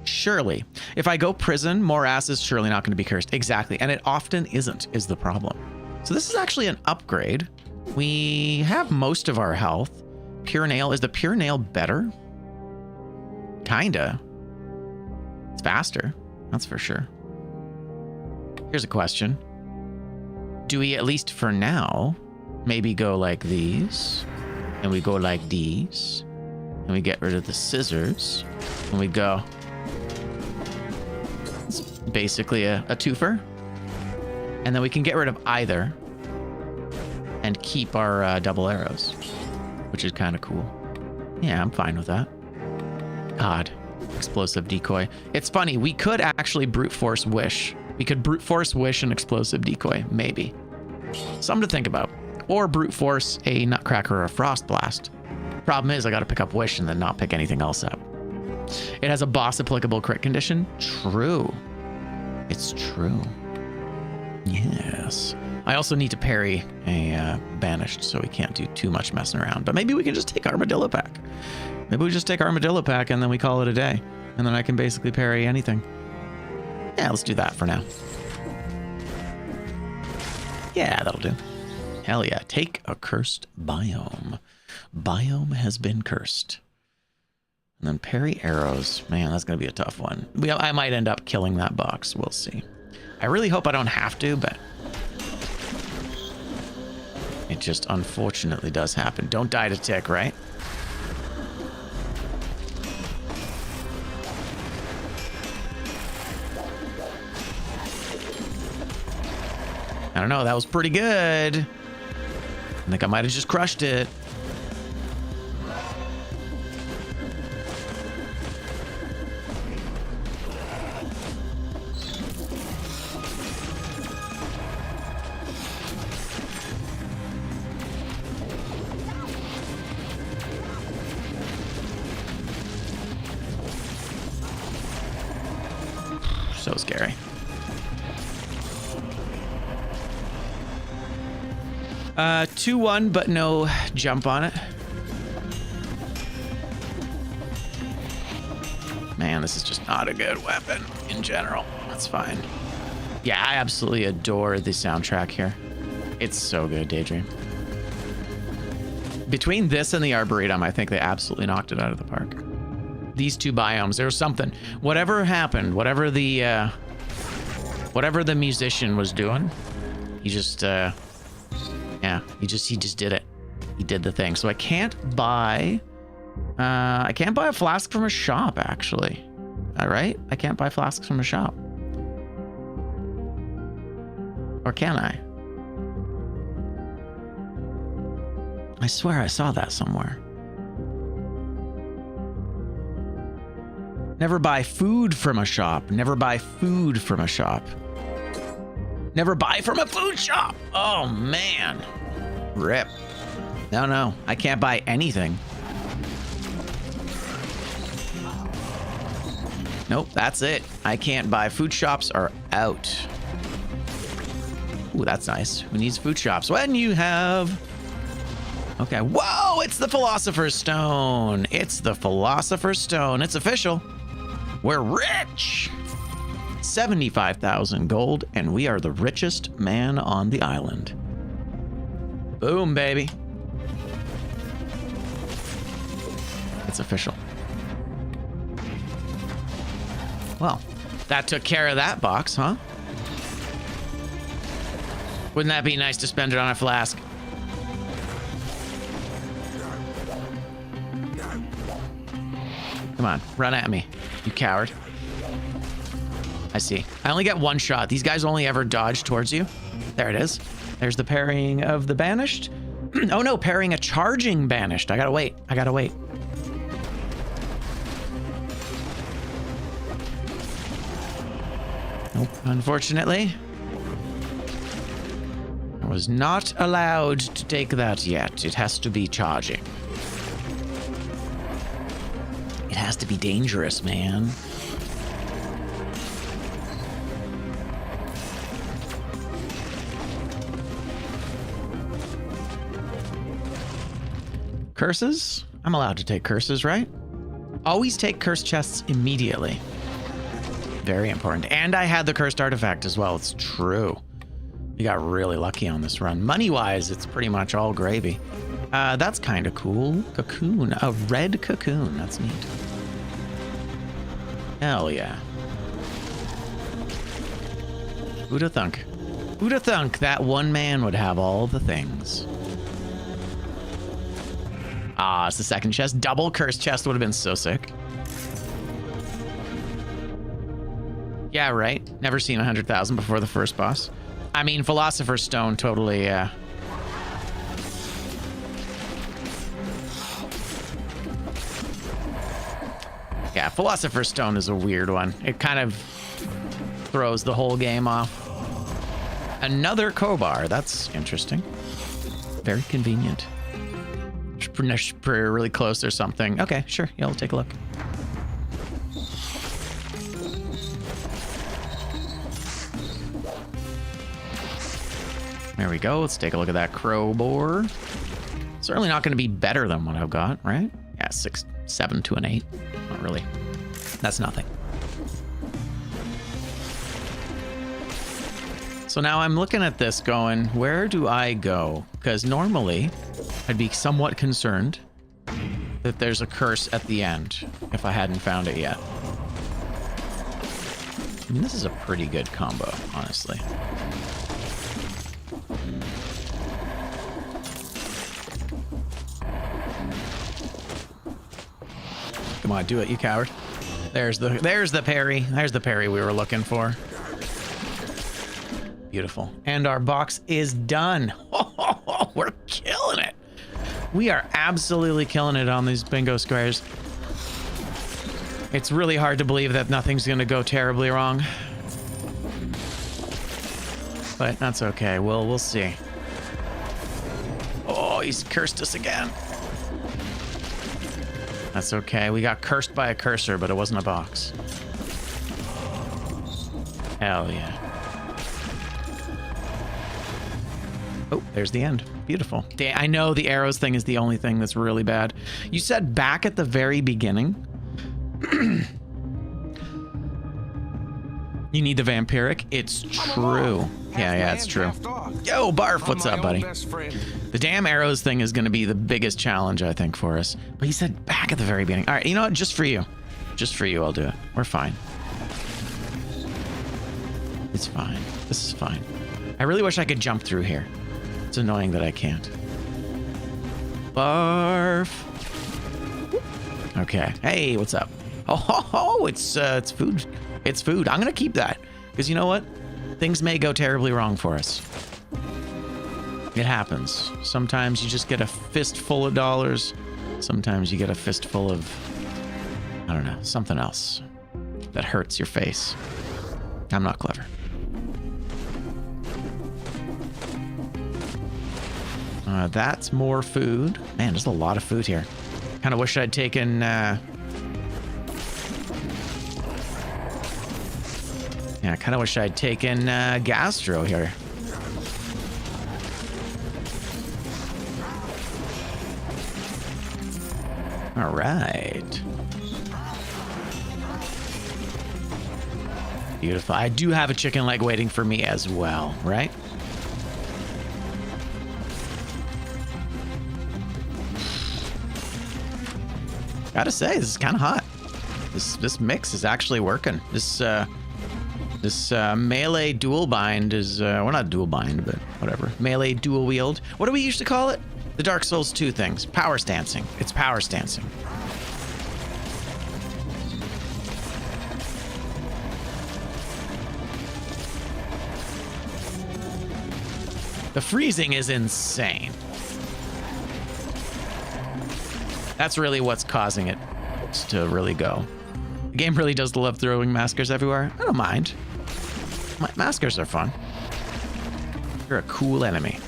[SPEAKER 1] Surely, if I go prison, Morass is surely not going to be cursed. Exactly, and it often isn't, is the problem. So this is actually an upgrade. We have most of our health. Pure nail. Is the pure nail better? Kinda. It's faster. That's for sure. Here's a question. Do we, at least for now, maybe go like these, and we go like these, and we get rid of the scissors, and we go. It's basically a twofer. And then we can get rid of either and keep our double arrows, which is kind of cool. Yeah, I'm fine with that. God, explosive decoy. It's funny, we could actually brute force wish. We could brute force wish an explosive decoy, maybe. Something to think about. Or brute force a nutcracker or a frost blast. Problem is, I got to pick up wish and then not pick anything else up. It has a boss applicable crit condition. True. It's true. Yes. I also need to parry a banished, so we can't do too much messing around. But maybe we can just take Armadillo Pack. Maybe we just take Armadillo Pack and then we call it a day. And then I can basically parry anything. Yeah, let's do that for now. Yeah, that'll do. Hell yeah. Take a cursed biome. Biome has been cursed. And then parry arrows. Man, that's going to be a tough one. I might end up killing that box. We'll see. I really hope I don't have to, but it just unfortunately does happen. Don't die to tick, right? I don't know. That was pretty good. I think I might have just crushed it. So scary. Uh, 2-1, but no jump on it. Man, this is just not a good weapon in general. That's fine. Yeah, I absolutely adore the soundtrack here. It's so good, Daydream. Between this and the Arboretum, I think they absolutely knocked it out of the park. These two biomes, there was something. Whatever happened, whatever the musician was doing, he just, yeah, he just did it. He did the thing. So I can't buy a flask from a shop, actually. All right, I can't buy flasks from a shop. Or can I? I swear I saw that somewhere. Never buy food from a shop. Never buy food from a shop. Never buy from a food shop. Oh, man. Rip. No, I can't buy anything. Nope, that's it. I can't buy. Food shops are out. Ooh, that's nice. Who needs food shops? When you have... Okay, whoa, it's the Philosopher's Stone. It's the Philosopher's Stone. It's official. We're rich. 75,000 gold, and we are the richest man on the island. Boom, baby. It's official. Well, That took care of that box, huh? Wouldn't that be nice to spend it on a flask? Come on, run at me, you coward. I see. I only get one shot. These guys only ever dodge towards you. There it is. There's the parrying of the banished. Oh no, parrying a charging banished. I gotta wait. I gotta wait. Nope, unfortunately. I was not allowed to take that yet. It has to be charging. It has to be dangerous, man. Curses? I'm allowed to take curses, right? Always take cursed chests immediately. Very important. And I had the cursed artifact as well. It's true. We got really lucky on this run. Money-wise, it's pretty much all gravy. That's kind of cool. Cocoon. A red cocoon. That's neat. Hell yeah. Who'da thunk? Who'da thunk that one man would have all the things? Ah, it's the second chest. Double cursed chest would have been so sick. Yeah, right. Never seen 100,000 before the first boss. I mean, Philosopher's Stone totally, Yeah, Philosopher's Stone is a weird one. It kind of throws the whole game off. Another crowbar. That's interesting. Very convenient. Really close or something. Okay, sure. Yeah, we'll take a look. There we go. Let's take a look at that crowbar. Certainly not going to be better than what I've got, right? Yeah, 6, 7 to an 8. Not really. That's nothing. So now I'm looking at this going, where do I go? Because normally I'd be somewhat concerned that there's a curse at the end if I hadn't found it yet. I mean, this is a pretty good combo, honestly. Come on, do it, you coward. There's the parry. There's the parry we were looking for. Beautiful. And our box is done. We're killing it. We are absolutely killing it on these bingo squares. It's really hard to believe that nothing's going to go terribly wrong. But that's okay. We'll see. Oh, he's cursed us again. That's okay. We got cursed by a cursor, but it wasn't a box. Hell yeah. Oh, there's the end. Beautiful. I know the arrows thing is the only thing that's really bad. You said back at the very beginning. You need the vampiric. It's true. Yeah, it's true. Yo, Barf, what's up, buddy? The damn arrows thing is going to be the biggest challenge, I think, for us. But he said back at the very beginning. All right, you know what? Just for you. Just for you, I'll do it. We're fine. It's fine. This is fine. I really wish I could jump through here. It's annoying that I can't. Barf. Okay. Hey, what's up? Oh, it's food. It's food. I'm going to keep that. Because you know what? Things may go terribly wrong for us. It happens. Sometimes you just get a fistful of dollars. Sometimes you get a fistful of, I don't know, something else that hurts your face. I'm not clever. That's more food. Man, there's a lot of food here. Kind of wish I'd taken... Yeah, I kind of wish I'd taken Gastro here. All right. Beautiful. I do have a chicken leg waiting for me as well, right? Gotta say, this is kind of hot. This mix is actually working. This This melee dual bind is, well, not dual bind, but whatever. Melee dual wield. What do we used to call it? The Dark Souls 2 things. Power stancing. It's power stancing. The freezing is insane. That's really what's causing it to really go. The game really does love throwing maskers everywhere. I don't mind. Maskers are fun. You're a cool enemy.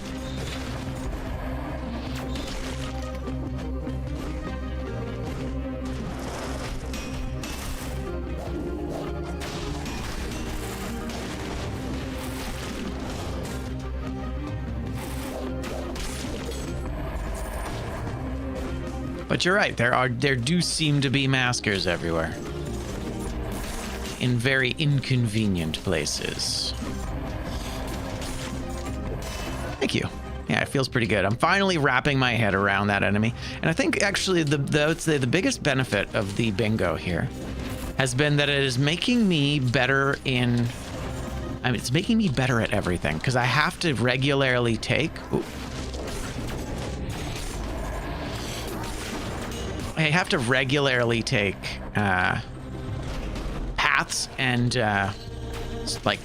[SPEAKER 1] But you're right, there do seem to be maskers everywhere. In very inconvenient places. Thank you. Yeah, it feels pretty good. I'm finally wrapping my head around that enemy. And I think actually I would say the biggest benefit of the bingo here has been that it is making me better in, I mean, it's making me better at everything because I have to regularly take, I have to regularly take paths and like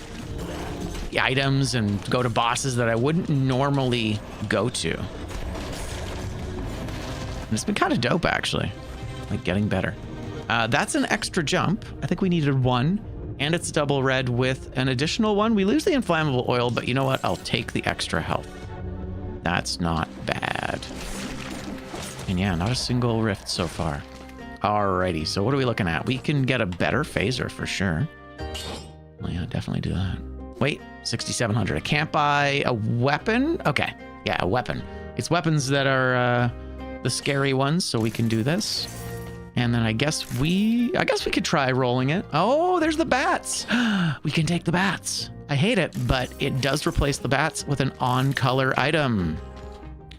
[SPEAKER 1] items and go to bosses that I wouldn't normally go to. And it's been kind of dope, actually. Like getting better. That's an extra jump. I think we needed one, and it's double red with an additional one. We lose the inflammable oil, but you know what? I'll take the extra health. That's not bad. And yeah, not a single rift so far. Alrighty, so what are we looking at? We can get a better phaser for sure. Well, yeah, definitely do that. Wait, 6,700. I can't buy a weapon? Okay, yeah, a weapon. It's weapons that are the scary ones, so we can do this. And then I guess we could try rolling it. Oh, there's the bats. We can take the bats. I hate it, but it does replace the bats with an on-color item.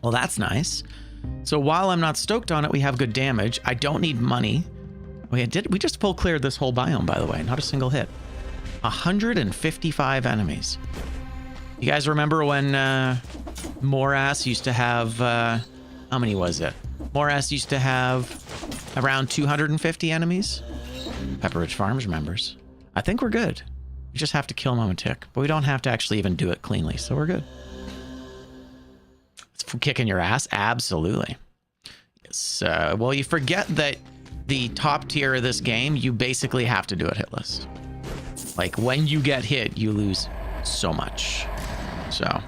[SPEAKER 1] Well, that's nice. So while I'm not stoked on it, we have good damage. I don't need money. We just full cleared this whole biome, by the way. Not a single hit. 155 enemies. You guys remember when Morass used to have, how many was it? Morass used to have around 250 enemies. Pepperidge Farms remembers. I think we're good. We just have to kill him on a tick, but we don't have to actually even do it cleanly, so we're good. It's kicking your ass? Absolutely. Yes. Well, you forget that the top tier of this game, you basically have to do it hitless. Like, when you get hit, you lose so much. So.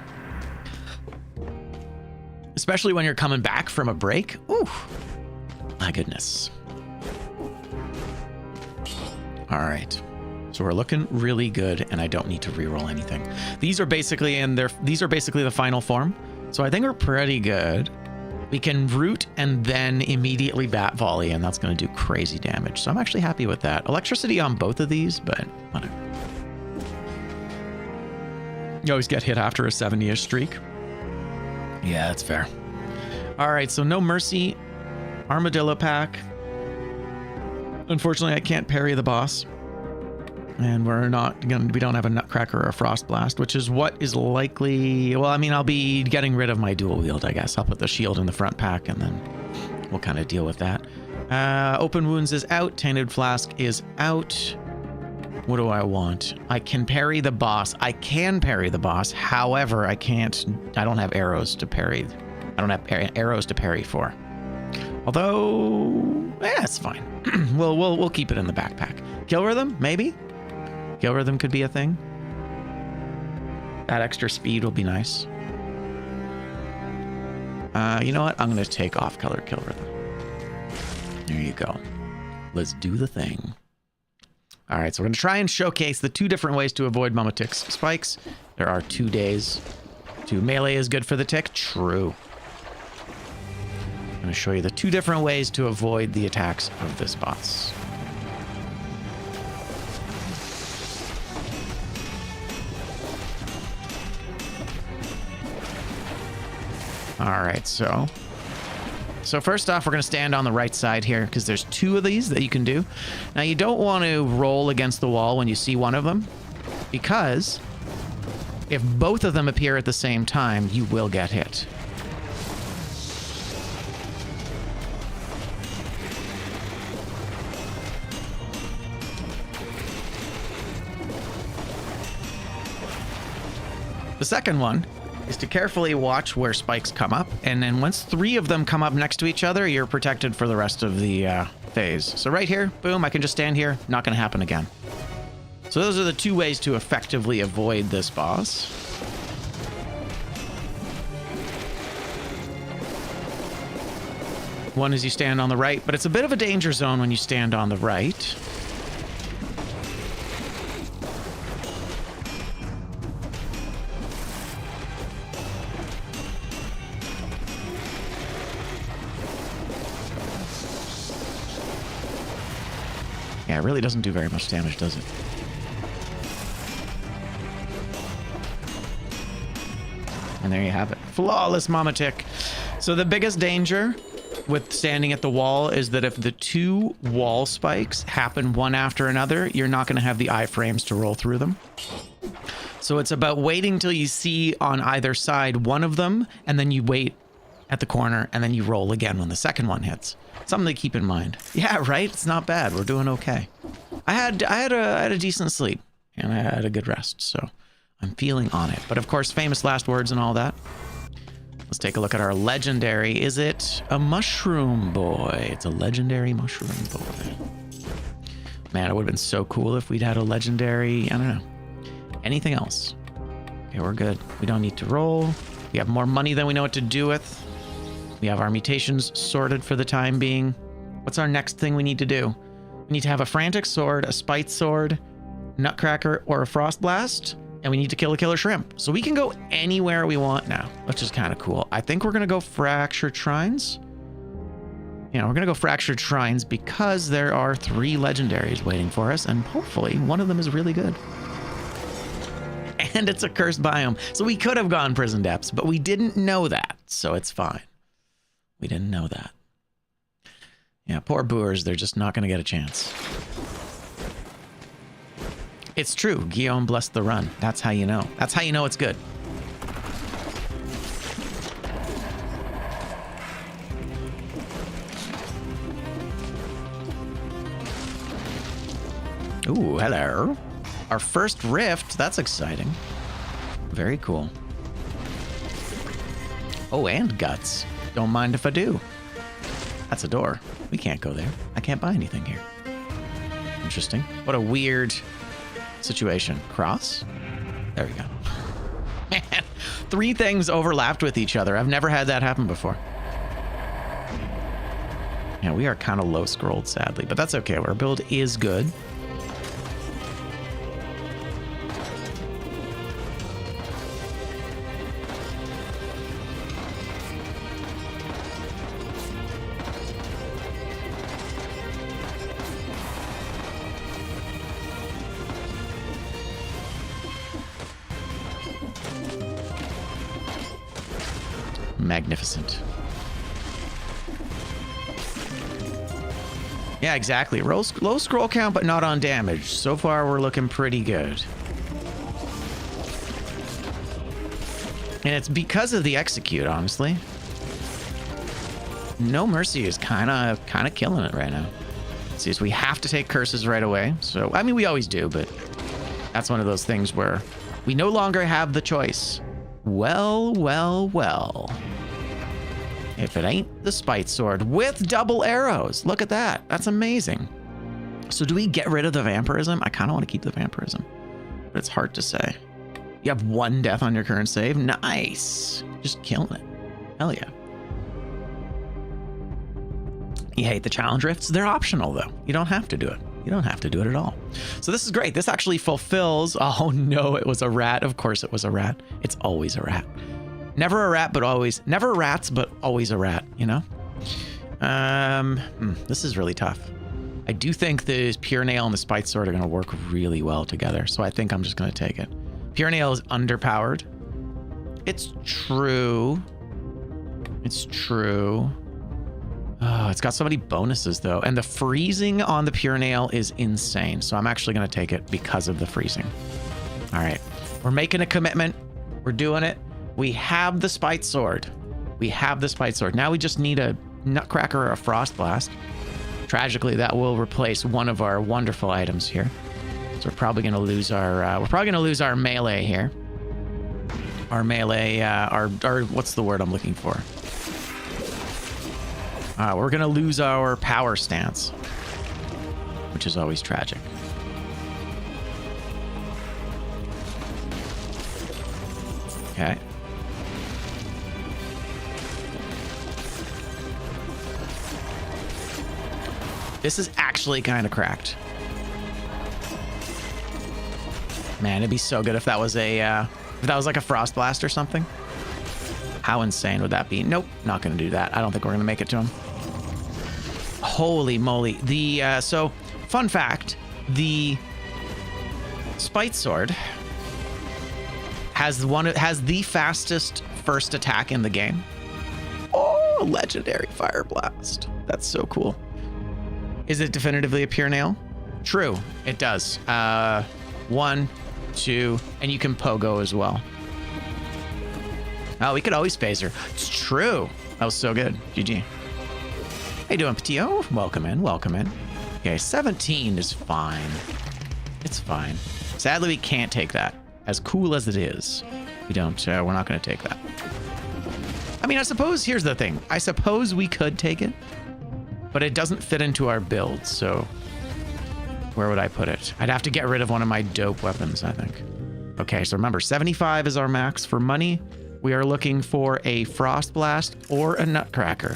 [SPEAKER 1] Especially when you're coming back from a break. Ooh. My goodness. All right. So we're looking really good, and I don't need to reroll anything. These are basically the final form. So I think we're pretty good. We can root and then immediately bat volley, and that's going to do crazy damage. So I'm actually happy with that. Electricity on both of these, but whatever. You always get hit after a 70-ish streak. Yeah, that's fair. All right, so no mercy. Armadillo pack. Unfortunately, I can't parry the boss. And we don't have a Nutcracker or a Frost Blast, which is what is likely, well, I mean, I'll be getting rid of my dual wield, I guess. I'll put the shield in the front pack and then we'll kind of deal with that. Open Wounds is out. Tainted Flask is out. What do I want? I can parry the boss. I can parry the boss. However, I don't have arrows to parry. I don't have arrows to parry for. Although, it's fine. We'll keep it in the backpack. Kill Rhythm, maybe? Kill Rhythm could be a thing. That extra speed will be nice. You know what? I'm going to take off-color Kill Rhythm. There you go. Let's do the thing. All right, so we're going to try and showcase the two different ways to avoid Mama Tick's spikes. There are 2 days. Melee is good for the tick. True. I'm going to show you the 2 different ways to avoid the attacks of this boss. All right, so first off, we're going to stand on the right side here because there's 2 of these that you can do. Now, you don't want to roll against the wall when you see one of them. because if both of them appear at the same time, you will get hit. The second one is to carefully watch where spikes come up, and then once 3 of them come up next to each other, you're protected for the rest of the phase. So right here, boom, I can just stand here, not gonna happen again. So those are the 2 ways to effectively avoid this boss. One is you stand on the right, but it's a bit of a danger zone when you stand on the right. Yeah, it really doesn't do very much damage, does it? And there you have it. Flawless Mama Tick. So the biggest danger with standing at the wall is that if the 2 wall spikes happen one after another, you're not going to have the iframes to roll through them. So it's about waiting till you see on either side one of them, and then you wait at the corner, and then you roll again when the second one hits. Something to keep in mind. Yeah, right? It's not bad. We're doing okay. I had a decent sleep, and I had a good rest, so I'm feeling on it. But of course, famous last words and all that. Let's take a look at our legendary. Is it a mushroom boy? It's a legendary mushroom boy. Man, it would have been so cool if we'd had a legendary, I don't know, anything else. Okay, we're good. We don't need to roll. We have more money than we know what to do with. We have our mutations sorted for the time being. What's our next thing we need to do? We need to have a frantic sword, a spite sword, nutcracker, or a frost blast. And we need to kill a killer shrimp. So we can go anywhere we want now, which is kind of cool. I think we're going to go fractured shrines. Yeah, we're going to go fractured shrines because there are 3 legendaries waiting for us. And hopefully one of them is really good. And it's a cursed biome. So we could have gone prison depths, but we didn't know that. So it's fine. We didn't know that. Yeah, poor boers. They're just not going to get a chance. It's true. Guillaume blessed the run. That's how you know. That's how you know it's good. Ooh, hello. Our first rift. That's exciting. Very cool. Oh, and guts. Don't mind if I do. That's a door. We can't go there. I can't buy anything here. Interesting. What a weird situation. Cross? There we go. Man, 3 things overlapped with each other. I've never had that happen before. Yeah, we are kind of low scrolled, sadly, but that's okay. Our build is good. Magnificent. Yeah, exactly. Low scroll count, but not on damage. So far, we're looking pretty good. And it's because of the execute, honestly. No Mercy is kind of killing it right now. See, we have to take curses right away. So, I mean, we always do, but that's one of those things where we no longer have the choice. Well, well, well. If it ain't the spite sword with double arrows. Look at that. That's amazing. So do we get rid of the vampirism? I kind of want to keep the vampirism, but it's hard to say. You have 1 death on your current save. Nice. Just killing it. Hell yeah. You hate the challenge rifts? They're optional though. You don't have to do it. You don't have to do it at all. So this is great. This actually fulfills. Oh no, it was a rat. Of course it was a rat. It's always a rat. Never a rat, but always. Never rats, but always a rat, you know? This is really tough. I do think the Pure Nail and the Spite Sword are going to work really well together. So I think I'm just going to take it. Pure Nail is underpowered. It's true. It's true. Oh, it's got so many bonuses though. And the freezing on the Pure Nail is insane. So I'm actually going to take it because of the freezing. All right. We're making a commitment. We're doing it. We have the spite sword. We have the spite sword. Now we just need a nutcracker or a frost blast. Tragically, that will replace one of our wonderful items here. So we're probably going to lose our melee here. Our melee, our what's the word I'm looking for? We're going to lose our power stance, which is always tragic. Okay. This is actually kind of cracked. Man, it'd be so good if that was like a frost blast or something. How insane would that be? Nope, not gonna do that. I don't think we're gonna make it to him. Holy moly. So fun fact, the spite sword has the fastest first attack in the game. Oh, legendary fire blast. That's so cool. Is it definitively a pure nail? True, it does. 1, 2, and you can pogo as well. Oh, we could always phaser. It's true. That was so good. GG. How you doing, Patio? Welcome in, welcome in. Okay, 17 is fine. It's fine. Sadly, we can't take that. As cool as it is, we're not going to take that. I mean, I suppose, here's the thing. I suppose we could take it, but it doesn't fit into our build, so where would I put it? I'd have to get rid of one of my dope weapons, I think. Okay, so remember, 75 is our max for money. We are looking for a Frost Blast or a Nutcracker.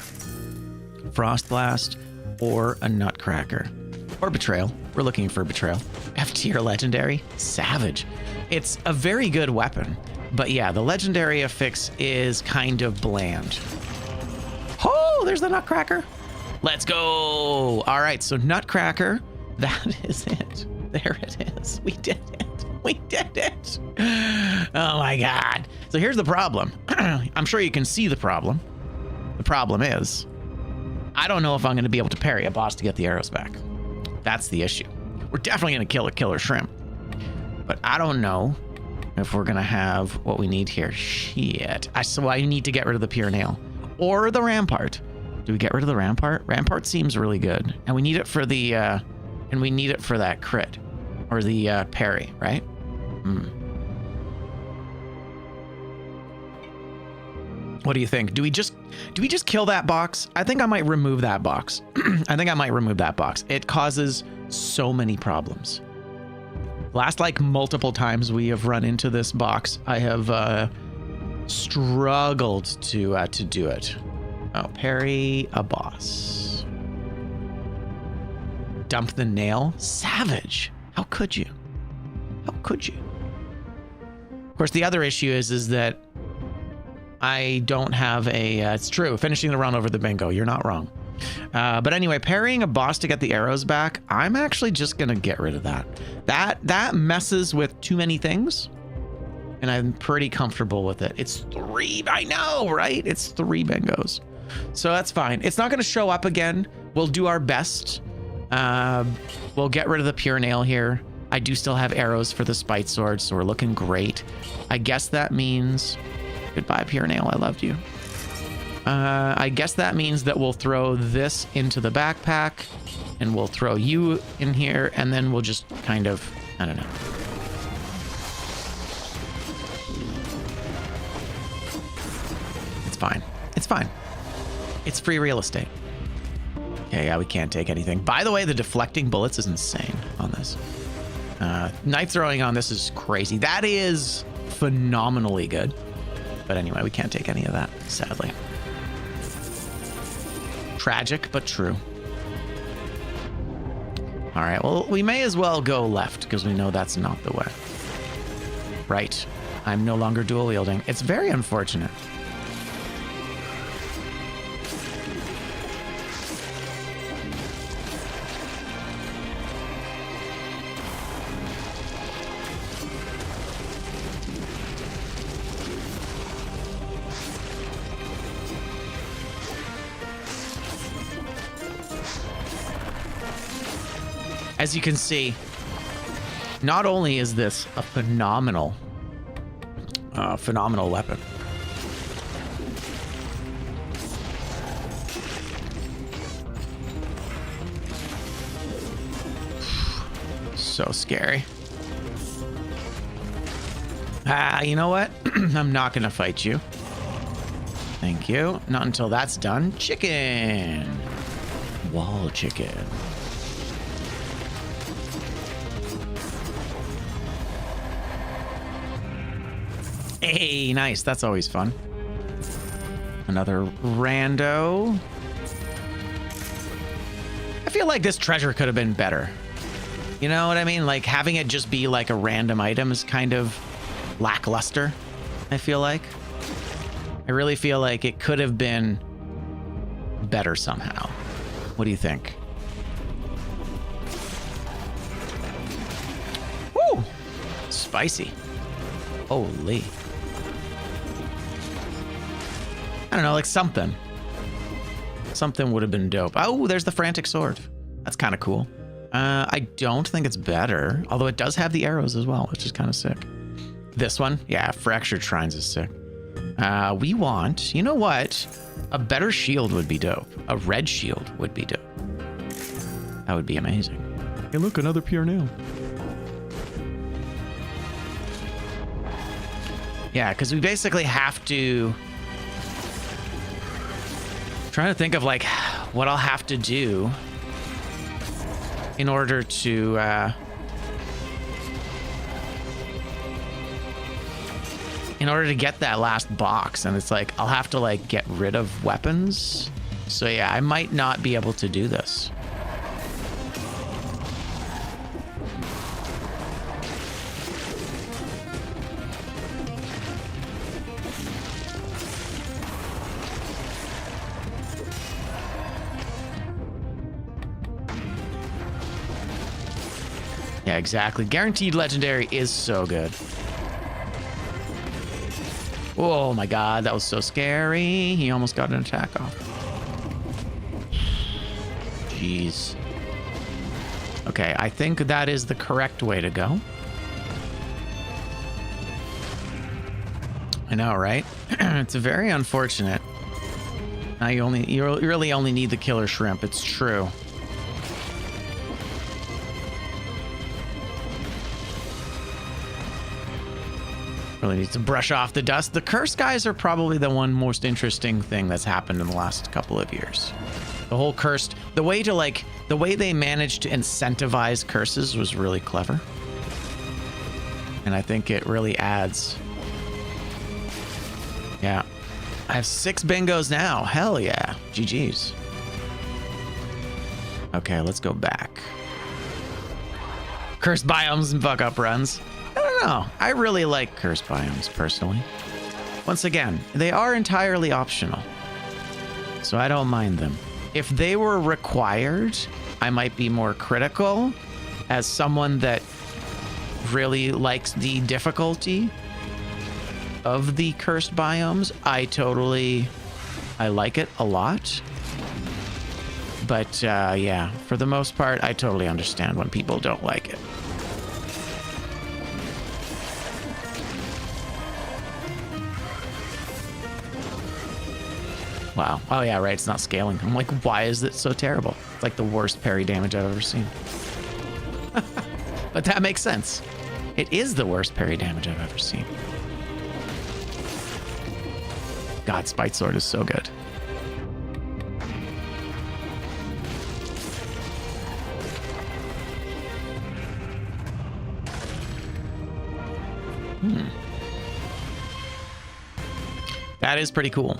[SPEAKER 1] Frost Blast or a Nutcracker. Or Betrayal. We're looking for Betrayal. F tier Legendary. Savage. It's a very good weapon. But yeah, the Legendary affix is kind of bland. Oh, there's the Nutcracker. Let's go. All right, so Nutcracker. That is it. There it is. We did it. We did it. Oh my God. So here's the problem. I'm sure you can see the problem. The problem is, I don't know if I'm going to be able to parry a boss to get the arrows back. That's the issue. We're definitely going to kill a killer shrimp. But I don't know if we're going to have what we need here. Shit. So I need to get rid of the pure nail. Or the rampart. Do we get rid of the rampart? Rampart seems really good. And we need it for the... and we need it for that crit. Or the parry, right? What do you think? Do we just kill that box? I think I might remove that box. I think I might remove that box. It causes so many problems. Last like multiple times we have run into this box, I have struggled to do it. Oh, parry a boss. Dump the nail? Savage. How could you? How could you? Of course, the other issue is that I don't have a... it's true, finishing the run over the bingo. You're not wrong. But anyway, parrying a boss to get the arrows back, I'm actually just going to get rid of that. That messes with too many things, and I'm pretty comfortable with it. It's 3, I know, right? It's 3 bingos. So that's fine. It's not going to show up again. We'll do our best. We'll get rid of the pure nail here. I do still have arrows for the spite sword, so we're looking great. I guess that means... Goodbye, pure nail. I loved you. I guess that means that we'll throw this into the backpack, and we'll throw you in here, and then we'll just kind of... I don't know. It's fine. It's fine. It's free real estate. Okay, yeah, we can't take anything. By the way, the deflecting bullets is insane on this. Knife throwing on this is crazy. That is phenomenally good. But anyway, we can't take any of that, sadly. Tragic, but true. All right, well, we may as well go left because we know that's not the way. Right. I'm no longer dual wielding. It's very unfortunate. As you can see, Not only is this a phenomenal weapon, so scary. You know what? I'm not gonna fight you. Thank you. Not until that's done. Chicken. Wall chicken. Hey, nice. That's always fun. Another rando. I feel like this treasure could have been better. You know what I mean? Like having it just be like a random item is kind of lackluster, I feel like. I really feel like it could have been better somehow. What do you think? Woo! Spicy. Holy. I don't know, like something. Something would have been dope. Oh, there's the frantic sword. That's kind of cool. I don't think it's better, although it does have the arrows as well, which is kind of sick. This one, yeah, fractured shrines is sick. We want, you know what? A better shield would be dope. A red shield would be dope. That would be amazing. Hey, look, another pure nail. Yeah, because we basically have to... trying to think of like what I'll have to do in order to get that last box, and it's like I'll have to like get rid of weapons. So yeah, I might not be able to do this. Yeah, exactly. Guaranteed legendary is so good. Oh my god, that was so scary. He almost got an attack off. Jeez. Okay, I think that is the correct way to go. I know, right? It's very unfortunate. Now you really only need the killer shrimp. It's true. Really needs to brush off the dust. The curse guys are probably the one most interesting thing that's happened in the last couple of years. The whole cursed, the way they managed to incentivize curses was really clever. And I think it really adds. Yeah. I have 6 bingos now. Hell yeah. GG's. Okay, let's go back. Cursed biomes and fuck up runs. I don't know. I really like cursed biomes personally. Once again, they are entirely optional, so I don't mind them. If they were required, I might be more critical. As someone that really likes the difficulty of the cursed biomes, I like it a lot. But yeah, for the most part, I totally understand when people don't like it. Wow. Oh yeah, right. It's not scaling. I'm like, why is it so terrible? It's like the worst parry damage I've ever seen. But that makes sense. It is the worst parry damage I've ever seen. God, Spite Sword is so good. That is pretty cool.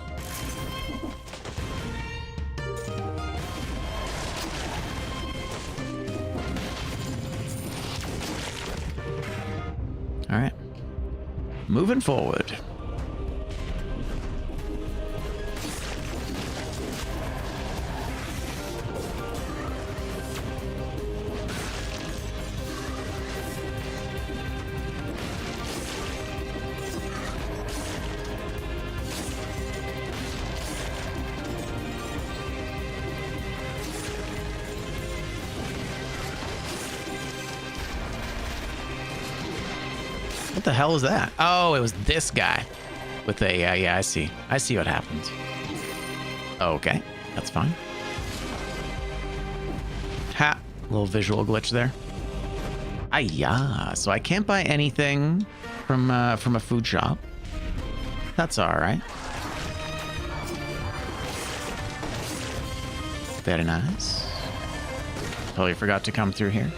[SPEAKER 1] All right. Moving forward. What the hell is that? Oh, it was this guy with a, yeah, I see. I see what happens. Okay, that's fine. Ha, little visual glitch there. Ah, so I can't buy anything from a food shop. That's all right. Very nice. Totally forgot to come through here.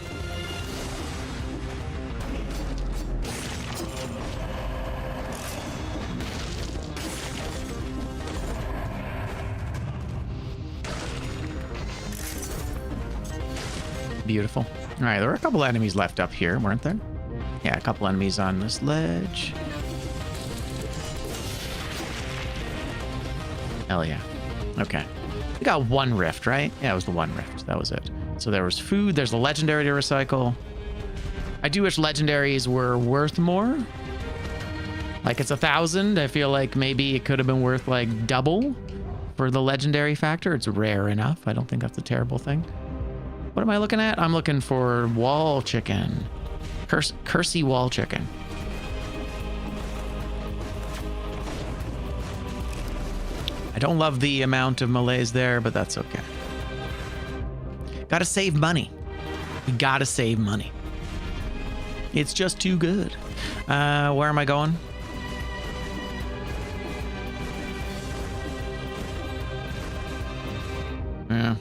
[SPEAKER 1] Beautiful. All right, there were a couple enemies left up here, weren't there? Yeah, a couple enemies on this ledge. Hell yeah. Okay. We got one rift, right? Yeah, it was the one rift. That was it. So there was food. There's a legendary to recycle. I do wish legendaries were worth more. Like it's 1,000. I feel like maybe it could have been worth like double for the legendary factor. It's rare enough. I don't think that's a terrible thing. What am I looking at? I'm looking for wall chicken. Cursey wall chicken. I don't love the amount of malaise there, but that's okay. Gotta save money. You gotta save money. It's just too good. Where am I going? Yeah.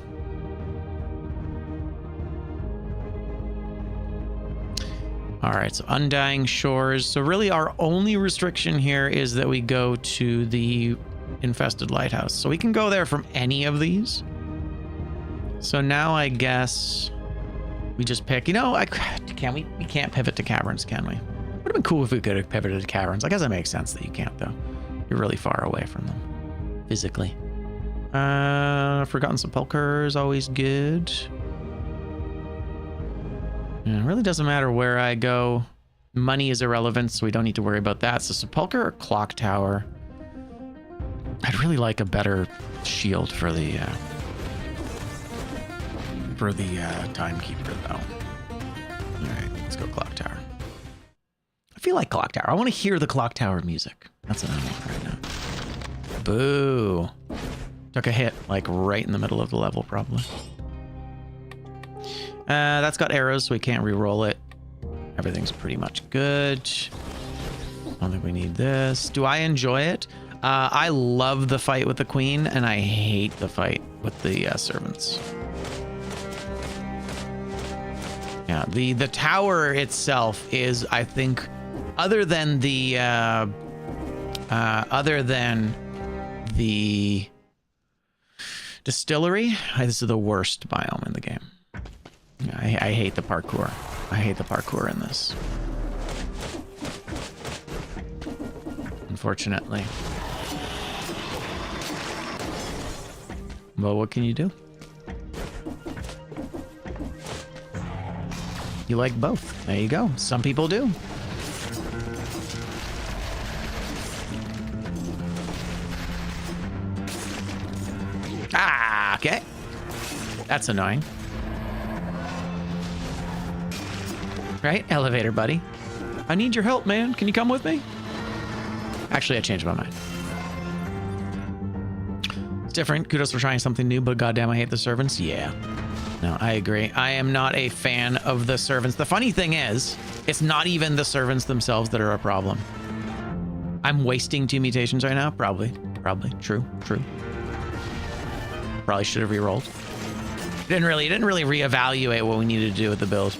[SPEAKER 1] All right, so Undying Shores. So really our only restriction here is that we go to the infested lighthouse. So we can go there from any of these. So now I guess we just pick, you know, we can't pivot to caverns, can we? Would have been cool if we could have pivoted to caverns. I guess that makes sense that you can't though. You're really far away from them physically. Forgotten Sepulchre is always good. Yeah, it really doesn't matter where I go. Money is irrelevant, so we don't need to worry about that. So Sepulchre or Clock Tower? I'd really like a better shield for the Timekeeper, though. All right, let's go Clock Tower. I feel like Clock Tower. I want to hear the Clock Tower music. That's what I want right now. Boo. Took a hit, like right in the middle of the level, probably. That's got arrows, so we can't re-roll it. Everything's pretty much good. I don't think we need this. Do I enjoy it? I love the fight with the queen, and I hate the fight with the servants. Yeah, the tower itself is, I think, other than the distillery, this is the worst biome in the game. I hate the parkour. I hate the parkour in this. Unfortunately. Well, what can you do? You like both. There you go. Some people do. Ah, okay. That's annoying. Right? Elevator, buddy. I need your help, man. Can you come with me? Actually, I changed my mind. It's different. Kudos for trying something new, but goddamn, I hate the servants. Yeah. No, I agree. I am not a fan of the servants. The funny thing is, it's not even the servants themselves that are a problem. I'm wasting 2 mutations right now? Probably. True. Probably should have re-rolled. Didn't really reevaluate what we needed to do with the build.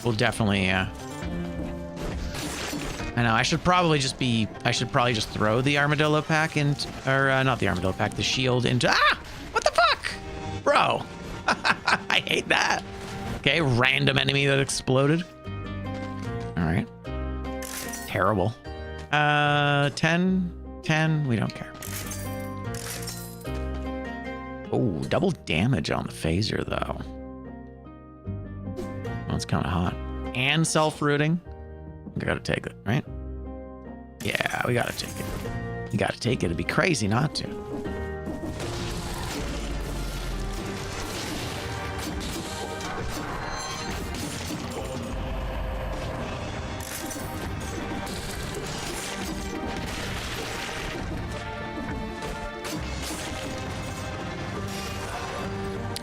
[SPEAKER 1] We'll definitely, I know, I should probably just throw the armadillo pack not the armadillo pack, the shield into, what the fuck? Bro, I hate that. Okay, random enemy that exploded. All right. Terrible. 10, we don't care. Oh, double damage on the phaser though. That's kind of hot. And self-rooting. We gotta take it, right? Yeah, we gotta take it. You gotta take it. It'd be crazy not to.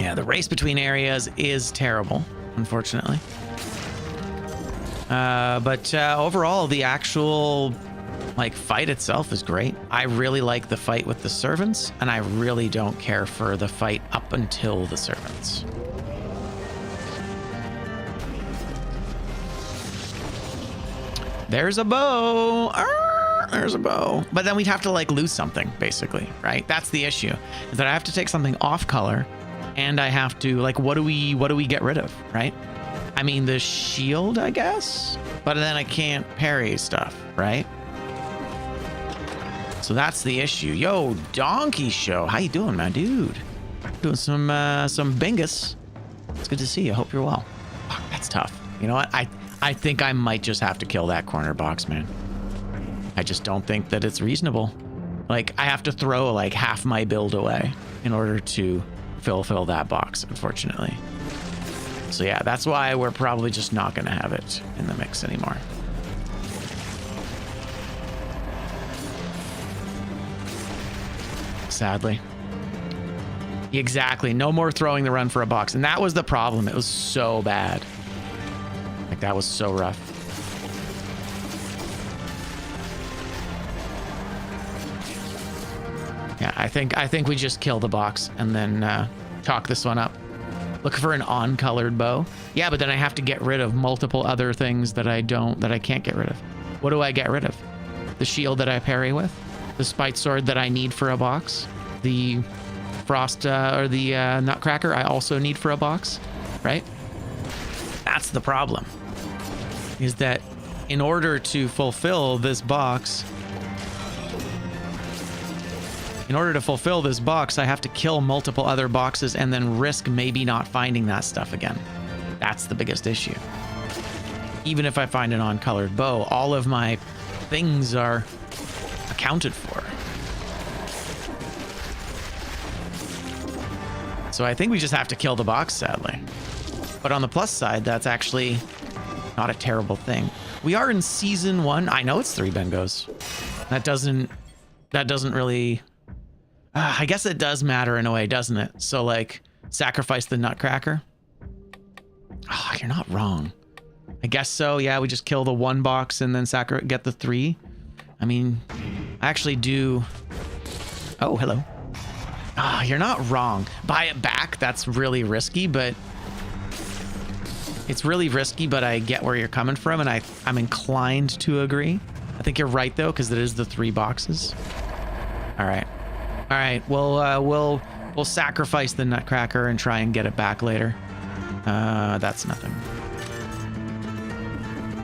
[SPEAKER 1] Yeah, the race between areas is terrible, unfortunately. But overall, the actual like fight itself is great. I really like the fight with the servants, and I really don't care for the fight up until the servants. There's a bow. There's a bow. But then we'd have to like lose something, basically, right? That's the issue, is that I have to take something off color, and I have to like, what do we get rid of, right? I mean, the shield, I guess, but then I can't parry stuff, right? So that's the issue. Yo, Donkey Show, how you doing, man, dude? Doing some bingus. It's good to see you. Hope you're well. Fuck, that's tough. You know what? I think I might just have to kill that corner box, man. I just don't think that it's reasonable. Like, I have to throw like half my build away in order to fulfill that box, unfortunately. So yeah, that's why we're probably just not going to have it in the mix anymore. Sadly. Exactly. No more throwing the run for a box. And that was the problem. It was so bad. Like, that was so rough. Yeah, I think we just kill the box and then chalk this one up. Looking for an on-colored bow. Yeah, but then I have to get rid of multiple other things that I can't get rid of. What do I get rid of? The shield that I parry with? The spite sword that I need for a box? The frost or the nutcracker I also need for a box, right? That's the problem. Is that in order to fulfill this box, I have to kill multiple other boxes and then risk maybe not finding that stuff again. That's the biggest issue. Even if I find an on-colored bow, all of my things are accounted for. So I think we just have to kill the box, sadly. But on the plus side, that's actually not a terrible thing. We are in season 1. I know it's 3 bingos. That doesn't really... I guess it does matter in a way, doesn't it? So, like, sacrifice the nutcracker. Oh, you're not wrong. I guess so. Yeah, we just kill the 1 box and then get the 3. I mean, I actually do... Oh, hello. Ah, you're not wrong. Buy it back. That's really risky, but... It's really risky, but I get where you're coming from, and I'm inclined to agree. I think you're right, though, because it is the 3 boxes. All right. All right, we'll sacrifice the nutcracker and try and get it back later. That's nothing.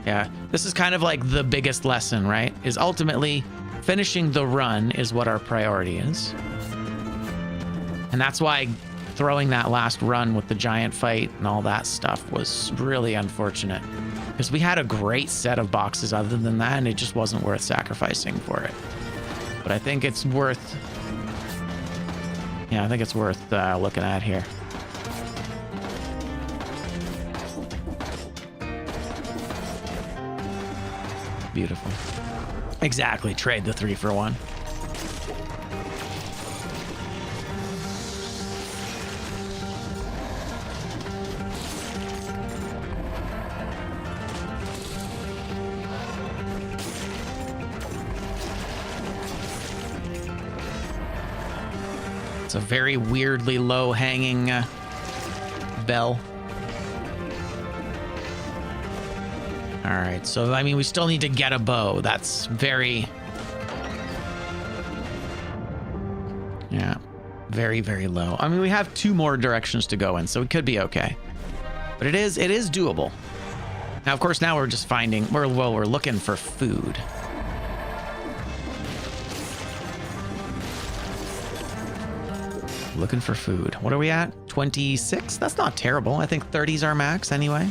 [SPEAKER 1] Yeah, this is kind of like the biggest lesson, right? Is ultimately finishing the run is what our priority is. And that's why throwing that last run with the giant fight and all that stuff was really unfortunate. Because we had a great set of boxes other than that, and it just wasn't worth sacrificing for it. But I think it's worth... Yeah, I think it's worth looking at here. Beautiful. Exactly. Trade the 3 for 1. It's a very weirdly low-hanging bell. All right, so I mean, we still need to get a bow. That's very, yeah, very, very low. I mean, we have 2 more directions to go in, so it could be okay. But it is doable. Now, of course, now we're just finding, we're looking for food. Looking for food. What are we at? 26? That's not terrible. I think 30's our max anyway.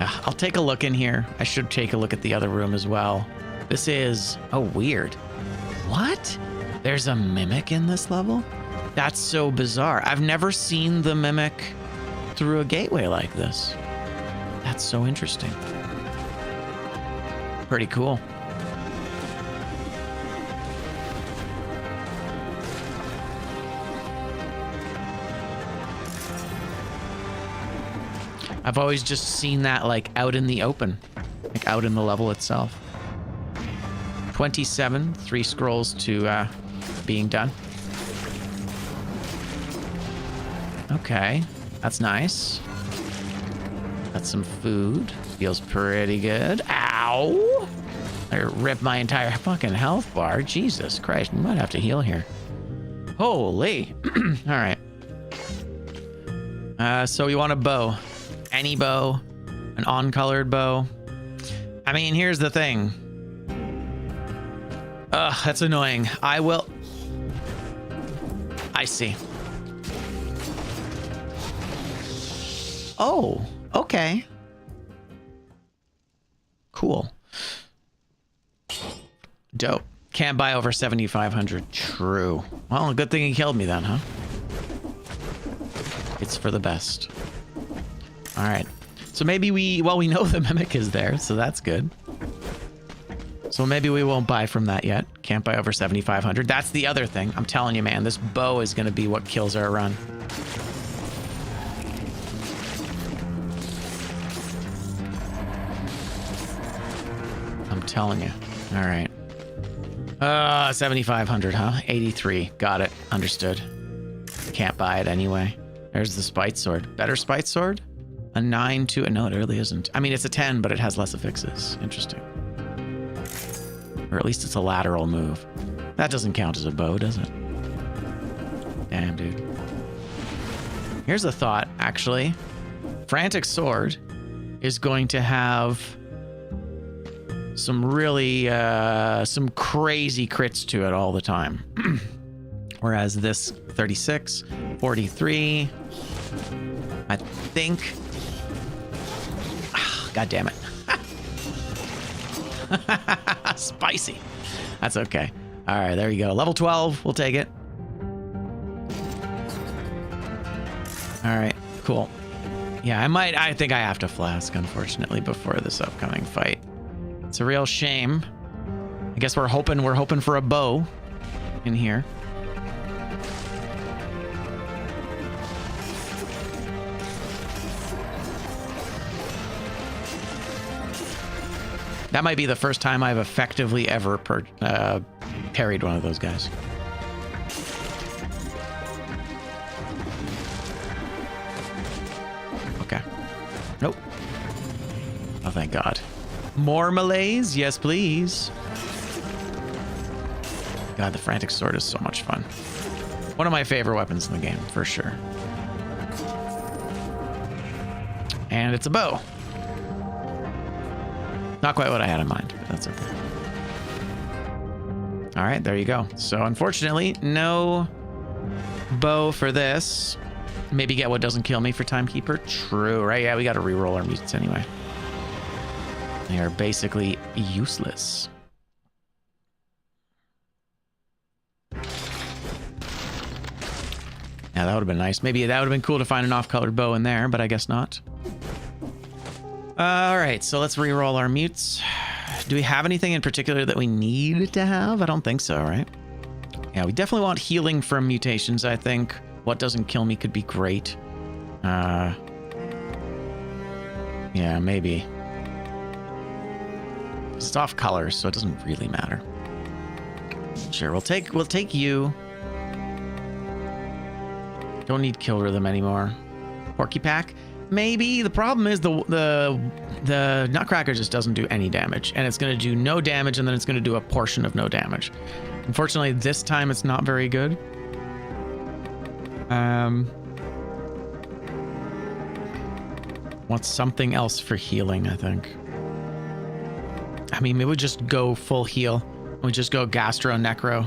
[SPEAKER 1] I'll take a look in here. I should take a look at the other room as well. This is... Oh, weird. What? There's a mimic in this level? That's so bizarre. I've never seen the mimic through a gateway like this. That's so interesting. Pretty cool. I've always just seen that like out in the open, like out in the level itself. 27, 3 scrolls to being done. Okay, that's nice. That's some food. Feels pretty good. Ow! I ripped my entire fucking health bar. Jesus Christ, we might have to heal here. Holy. All right. So we want a bow. Any bow. An on-colored bow. I mean, here's the thing. Ugh, that's annoying. I see. Oh, okay. Cool. Dope. Can't buy over 7,500. True. Well, a good thing he killed me then, huh? It's for the best. All right. So maybe we know the mimic is there, so that's good. So maybe we won't buy from that yet. Can't buy over 7,500. That's the other thing. I'm telling you, man, this bow is going to be what kills our run. I'm telling you. All right. 7,500, huh? 83. Got it. Understood. Can't buy it anyway. There's the spite sword. Better spite sword? A 9 to... No, it really isn't. I mean, it's a 10, but it has less affixes. Interesting. Or at least it's a lateral move. That doesn't count as a bow, does it? Damn, dude. Here's a thought, actually. Frantic Sword is going to have some really, some crazy crits to it all the time. Whereas this 36, 43, I think... God damn it. Spicy. That's okay. All right, there you go. Level 12. We'll take it. All right, cool. Yeah, I think I have to flask, unfortunately, before this upcoming fight. It's a real shame. I guess we're hoping for a bow in here. That might be the first time I've effectively ever parried one of those guys. Okay. Nope. Oh, thank God. More melees? Yes, please. God, the Frantic Sword is so much fun. One of my favorite weapons in the game, for sure. And it's a bow. Not quite what I had in mind, but that's okay. All right, there you go. So unfortunately, no bow for this. Maybe get what doesn't kill me for Timekeeper. True, right? Yeah, we got to reroll our mutants anyway. They are basically useless. Yeah, that would have been nice. Maybe that would have been cool to find an off-colored bow in there, but I guess not. All right, so let's re-roll our mutes. Do we have anything in particular that we need to have? I don't think so, right? Yeah, we definitely want healing from mutations, I think. What doesn't kill me could be great. Yeah, maybe. It's off color, so it doesn't really matter. Sure, we'll take you. Don't need kill rhythm anymore. Porky Pack? Maybe. The problem is the Nutcracker just doesn't do any damage, and it's going to do no damage, and then it's going to do a portion of no damage. Unfortunately, this time it's not very good. Want something else for healing, I think. I mean, maybe we just go full heal. We just go Gastro Necro.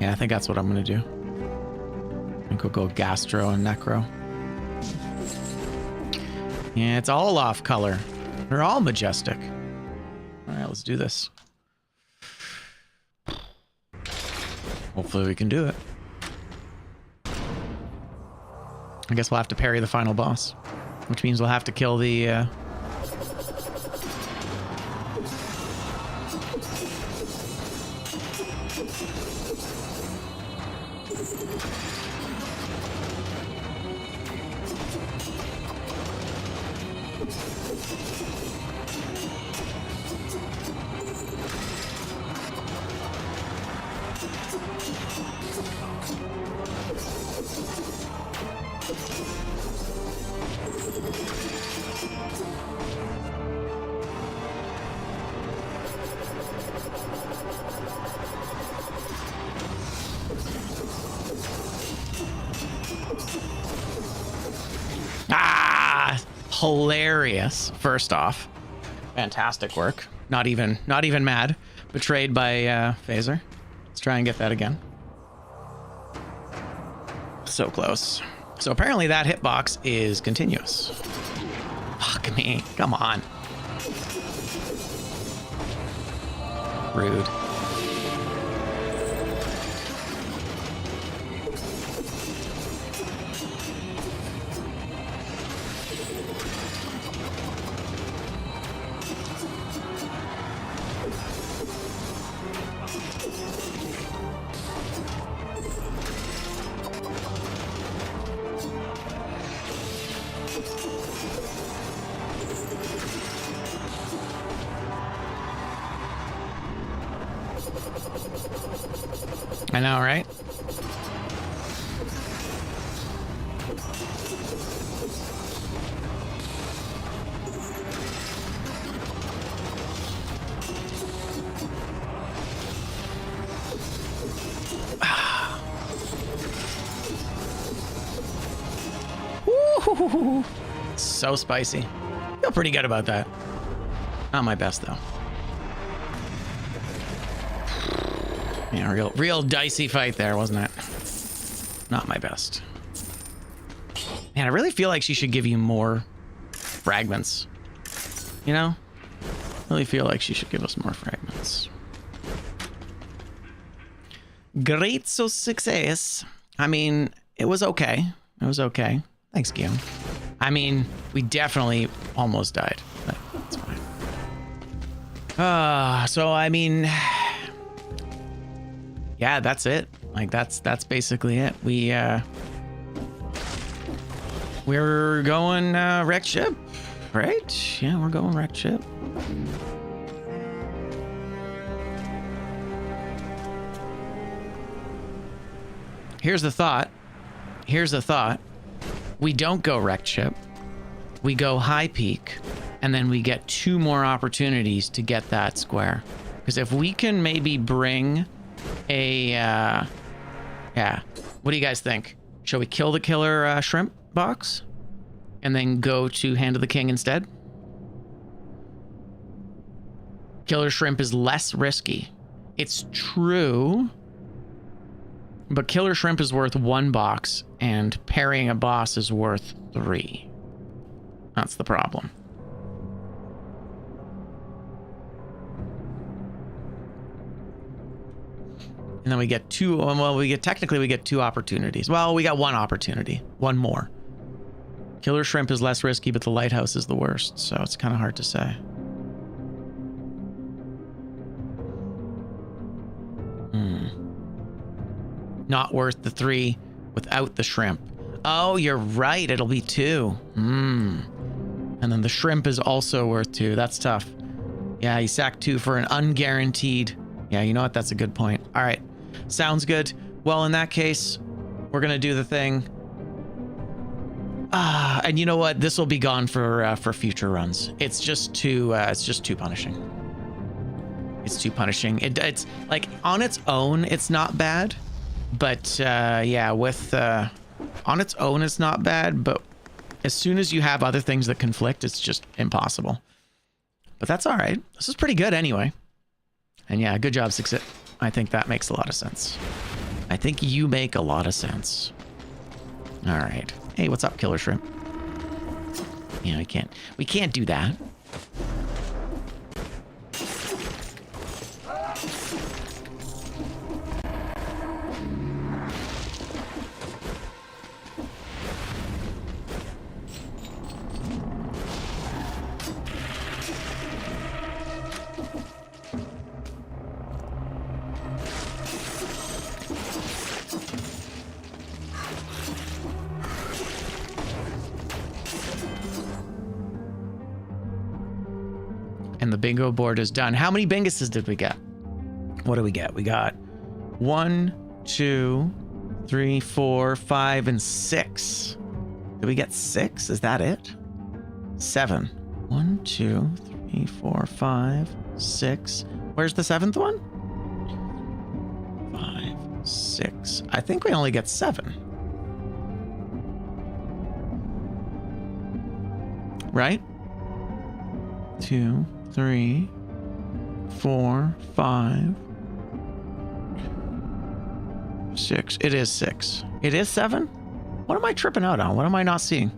[SPEAKER 1] Yeah, I think that's what I'm going to do. I think we'll go Gastro and Necro. Yeah, it's all off color. They're all majestic. All right, let's do this. Hopefully we can do it. I guess we'll have to parry the final boss, which means we'll have to kill the... Hilarious. First off, fantastic work. Not even mad. Betrayed by Phaser. Let's try and get that again. So close. So apparently that hitbox is continuous. Fuck me. Come on. Rude. I know, right? Woo-hoo-hoo-hoo. So spicy. Feel pretty good about that. Not my best though. Yeah, real dicey fight there, wasn't it? Not my best. Man, I really feel like she should give you more fragments. You know? Really feel like she should give us more fragments. Great success. I mean, it was okay. It was okay. Thanks, Guillaume. I mean, we definitely almost died, but that's fine. So I mean, yeah, that's it. Like that's basically it. We're going wrecked ship, right? Yeah, we're going wrecked ship. Here's the thought. We don't go wrecked ship. We go high peak, and then we get 2 more opportunities to get that square. Because if we can maybe bring a, yeah, what do you guys think? Shall we kill the killer shrimp box and then go to Hand of the King instead? Killer shrimp is less risky. It's true, but killer shrimp is worth 1 box and parrying a boss is worth 3. That's the problem. And then we get 2, well, technically we get 2 opportunities. Well, we got 1 opportunity, 1 more. Killer shrimp is less risky, but the lighthouse is the worst, so it's kind of hard to say. Not worth the 3 without the shrimp. Oh, you're right, it'll be 2. And then the shrimp is also worth 2. That's tough. Yeah, you sack 2 for an unguaranteed. Yeah, you know what? That's a good point. All right. Sounds good. Well, in that case, we're going to do the thing. And you know what? This will be gone for future runs. It's just too punishing. It's too punishing. It's like on its own, it's not bad. But yeah, with on its own, it's not bad. But as soon as you have other things that conflict, it's just impossible. But that's all right. This is pretty good anyway. And yeah, good job, Sixit. I think that makes a lot of sense. I think you make a lot of sense. All right. Hey, what's up, Killer Shrimp? Yeah, we can't do that. the bingo board is done. How many binguses did we get? What do we get? We got 1, 2, 3, 4, 5, and 6. Did we get 6? Is that it? 7. 1, 2, 3, 4, 5, 6. Where's the 7th one? 5, 6. I think we only get 7. Right? 2, 3, 4, 5, 6. It is 6. It is 7? What am I tripping out on? What am I not seeing?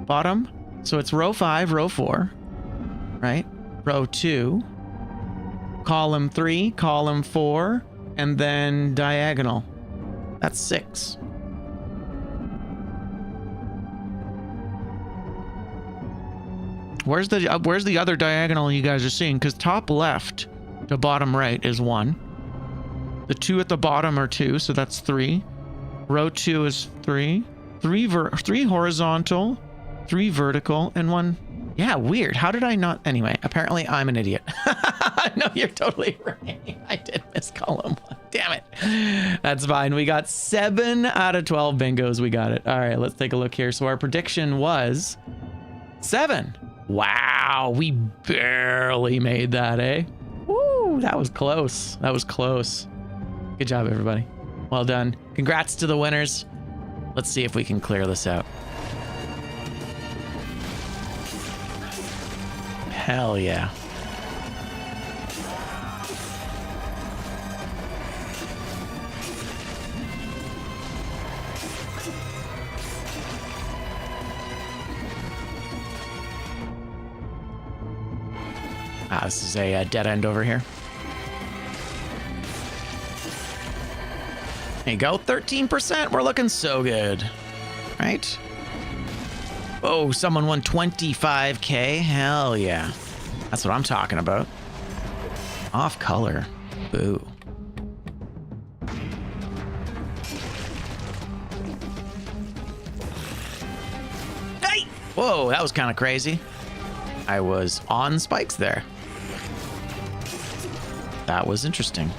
[SPEAKER 1] Bottom. So it's row 5, row 4, right? Row 2, column 3, column 4, and then diagonal. That's 6. Where's the other diagonal you guys are seeing? Because top left to bottom right is 1. The 2 at the bottom are 2, so that's 3. Row 2 is 3. 3 horizontal, 3 vertical, and 1. Yeah, weird. How did I not? Anyway, apparently I'm an idiot. No, you're totally right. I did miss column 1. Damn it. That's fine. We got 7 out of 12 bingos. We got it. All right, let's take a look here. So our prediction was 7. Wow, we barely made that, eh? Woo, that was close. That was close. Good job, everybody. Well done. Congrats to the winners. Let's see if we can clear this out. Hell yeah. This is a dead end over here. There you go, 13%. We're looking so good, right? Oh, someone won 25K. Hell yeah. That's what I'm talking about. Off color. Boo. Hey! Whoa, that was kind of crazy. I was on spikes there. That was interesting.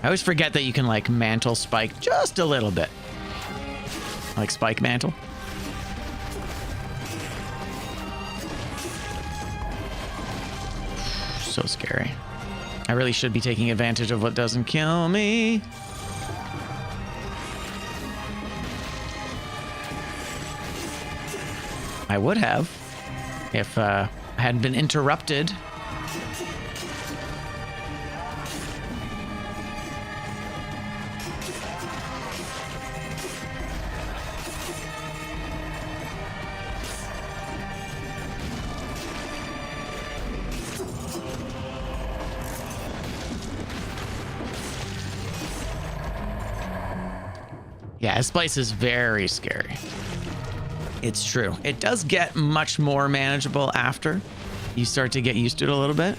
[SPEAKER 1] I always forget that you can like mantle spike just a little bit. Like spike mantle. So scary. I really should be taking advantage of what doesn't kill me. I would have if I hadn't been interrupted. Yeah, this place is very scary. It's true. It does get much more manageable after you start to get used to it a little bit.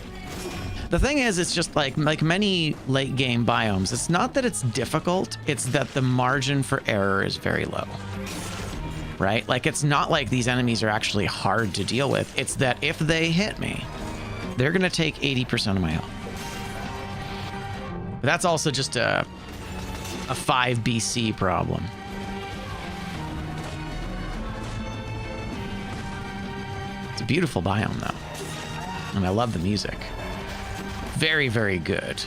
[SPEAKER 1] The thing is, it's just like many late game biomes, it's not that it's difficult, it's that the margin for error is very low. Right? Like, it's not like these enemies are actually hard to deal with. It's that if they hit me, they're going to take 80% of my health. But that's also just a 5 BC problem. It's a beautiful biome, though. And I love the music. Very, very good.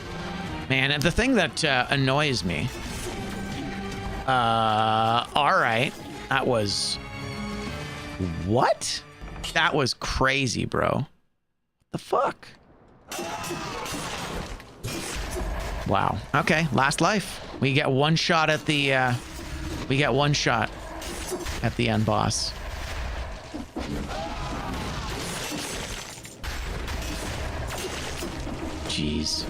[SPEAKER 1] Man, and the thing that annoys me... alright. That was... What? That was crazy, bro. What the fuck? Wow. Okay, last life. We get one shot at the... we get one shot at the end boss. Jeez.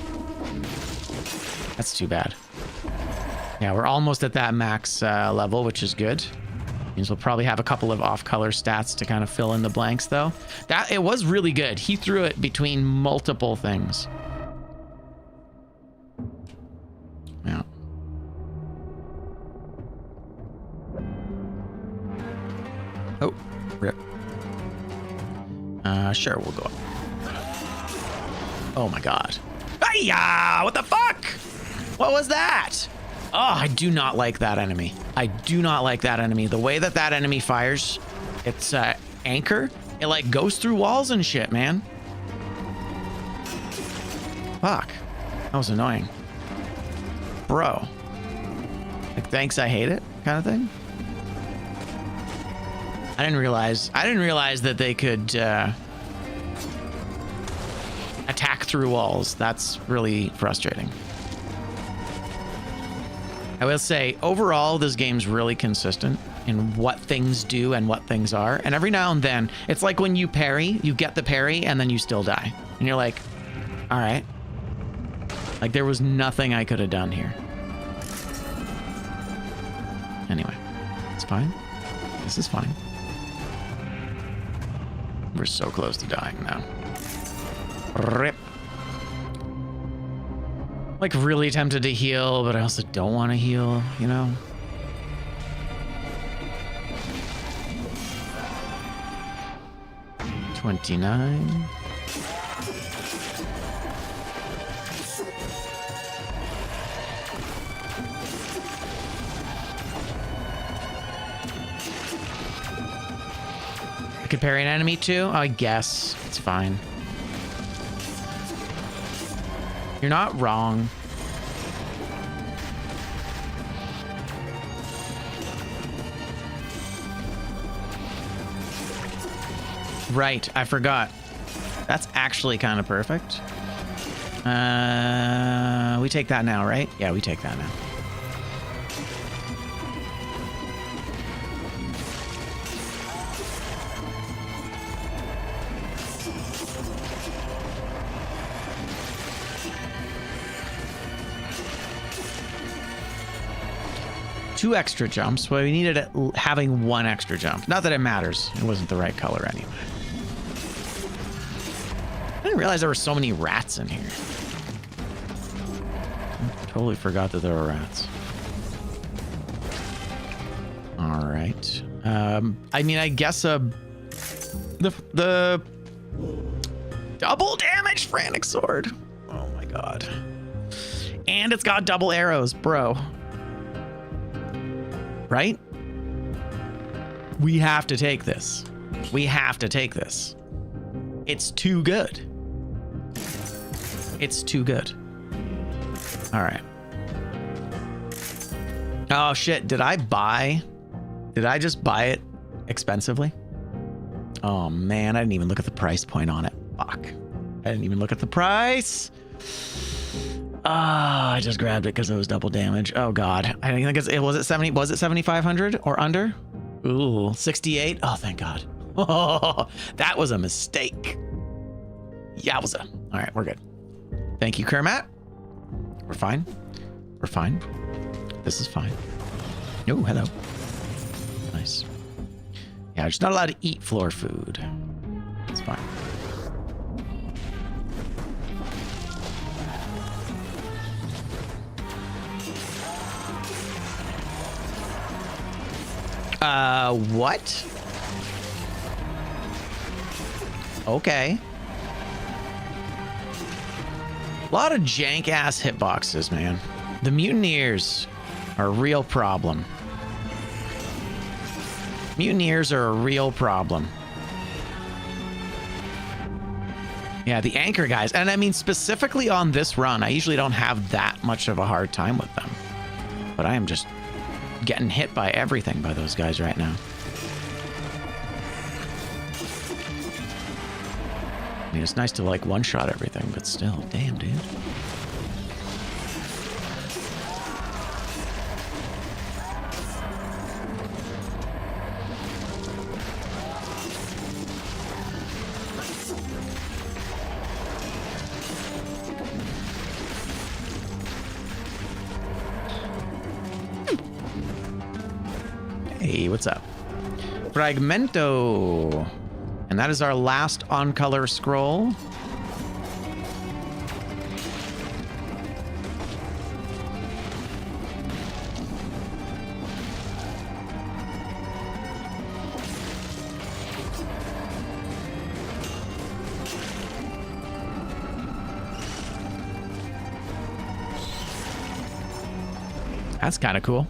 [SPEAKER 1] That's too bad. Yeah, we're almost at that max level, which is good. Means we'll probably have a couple of off-color stats to kind of fill in the blanks, though. That it was really good. He threw it between multiple things. Yeah. Oh, rip. Sure, we'll go up. Oh my god. Hiya! What the fuck? What was that? Oh, I do not like that enemy. I do not like that enemy. The way that that enemy fires, its anchor, it like goes through walls and shit, man. Fuck. That was annoying. Bro. Like, thanks, I hate it kind of thing. I didn't realize that they could attack through walls. That's really frustrating. I will say, overall, this game's really consistent in what things do and what things are. And every now and then, it's like when you parry, you get the parry, and then you still die. And you're like, all right. Like, there was nothing I could have done here. Anyway, it's fine. This is fine. We're so close to dying now. Rip. Like, really tempted to heal, but I also don't want to heal, you know? $29. I could parry an enemy too? I guess. It's fine. You're not wrong. Right, I forgot. That's actually kind of perfect. We take that now, right? Yeah, we take that now. Two extra jumps. Well, we needed having one extra jump. Not that it matters. It wasn't the right color anyway. I didn't realize there were so many rats in here. I totally forgot that there were rats. All right. I mean, I guess the double damage frantic sword. Oh my god. And it's got double arrows, bro. Right? We have to take this. We have to take this. It's too good. It's too good. All right. Oh shit, did I just buy it expensively? Oh man, I didn't even look at the price point on it. Fuck. I didn't even look at the price. I just grabbed it because it was double damage. Oh god. I think was it 7,500 or under? Ooh, 68. Oh, thank god. Oh, that was a mistake. Yowza. All right, we're good. Thank you, Kermit. We're fine. We're fine. This is fine. Oh, hello. Nice. Yeah, I'm just not allowed to eat floor food. It's fine. What? Okay. A lot of jank ass hitboxes, man. The mutineers are a real problem. Mutineers are a real problem. Yeah, the anchor guys. And I mean, specifically on this run, I usually don't have that much of a hard time with them. But I am just getting hit by everything by those guys right now. I mean, it's nice to like one-shot everything, but still, damn, dude. Hey, what's up? Fragmento. And that is our last on-color scroll. That's kind of cool.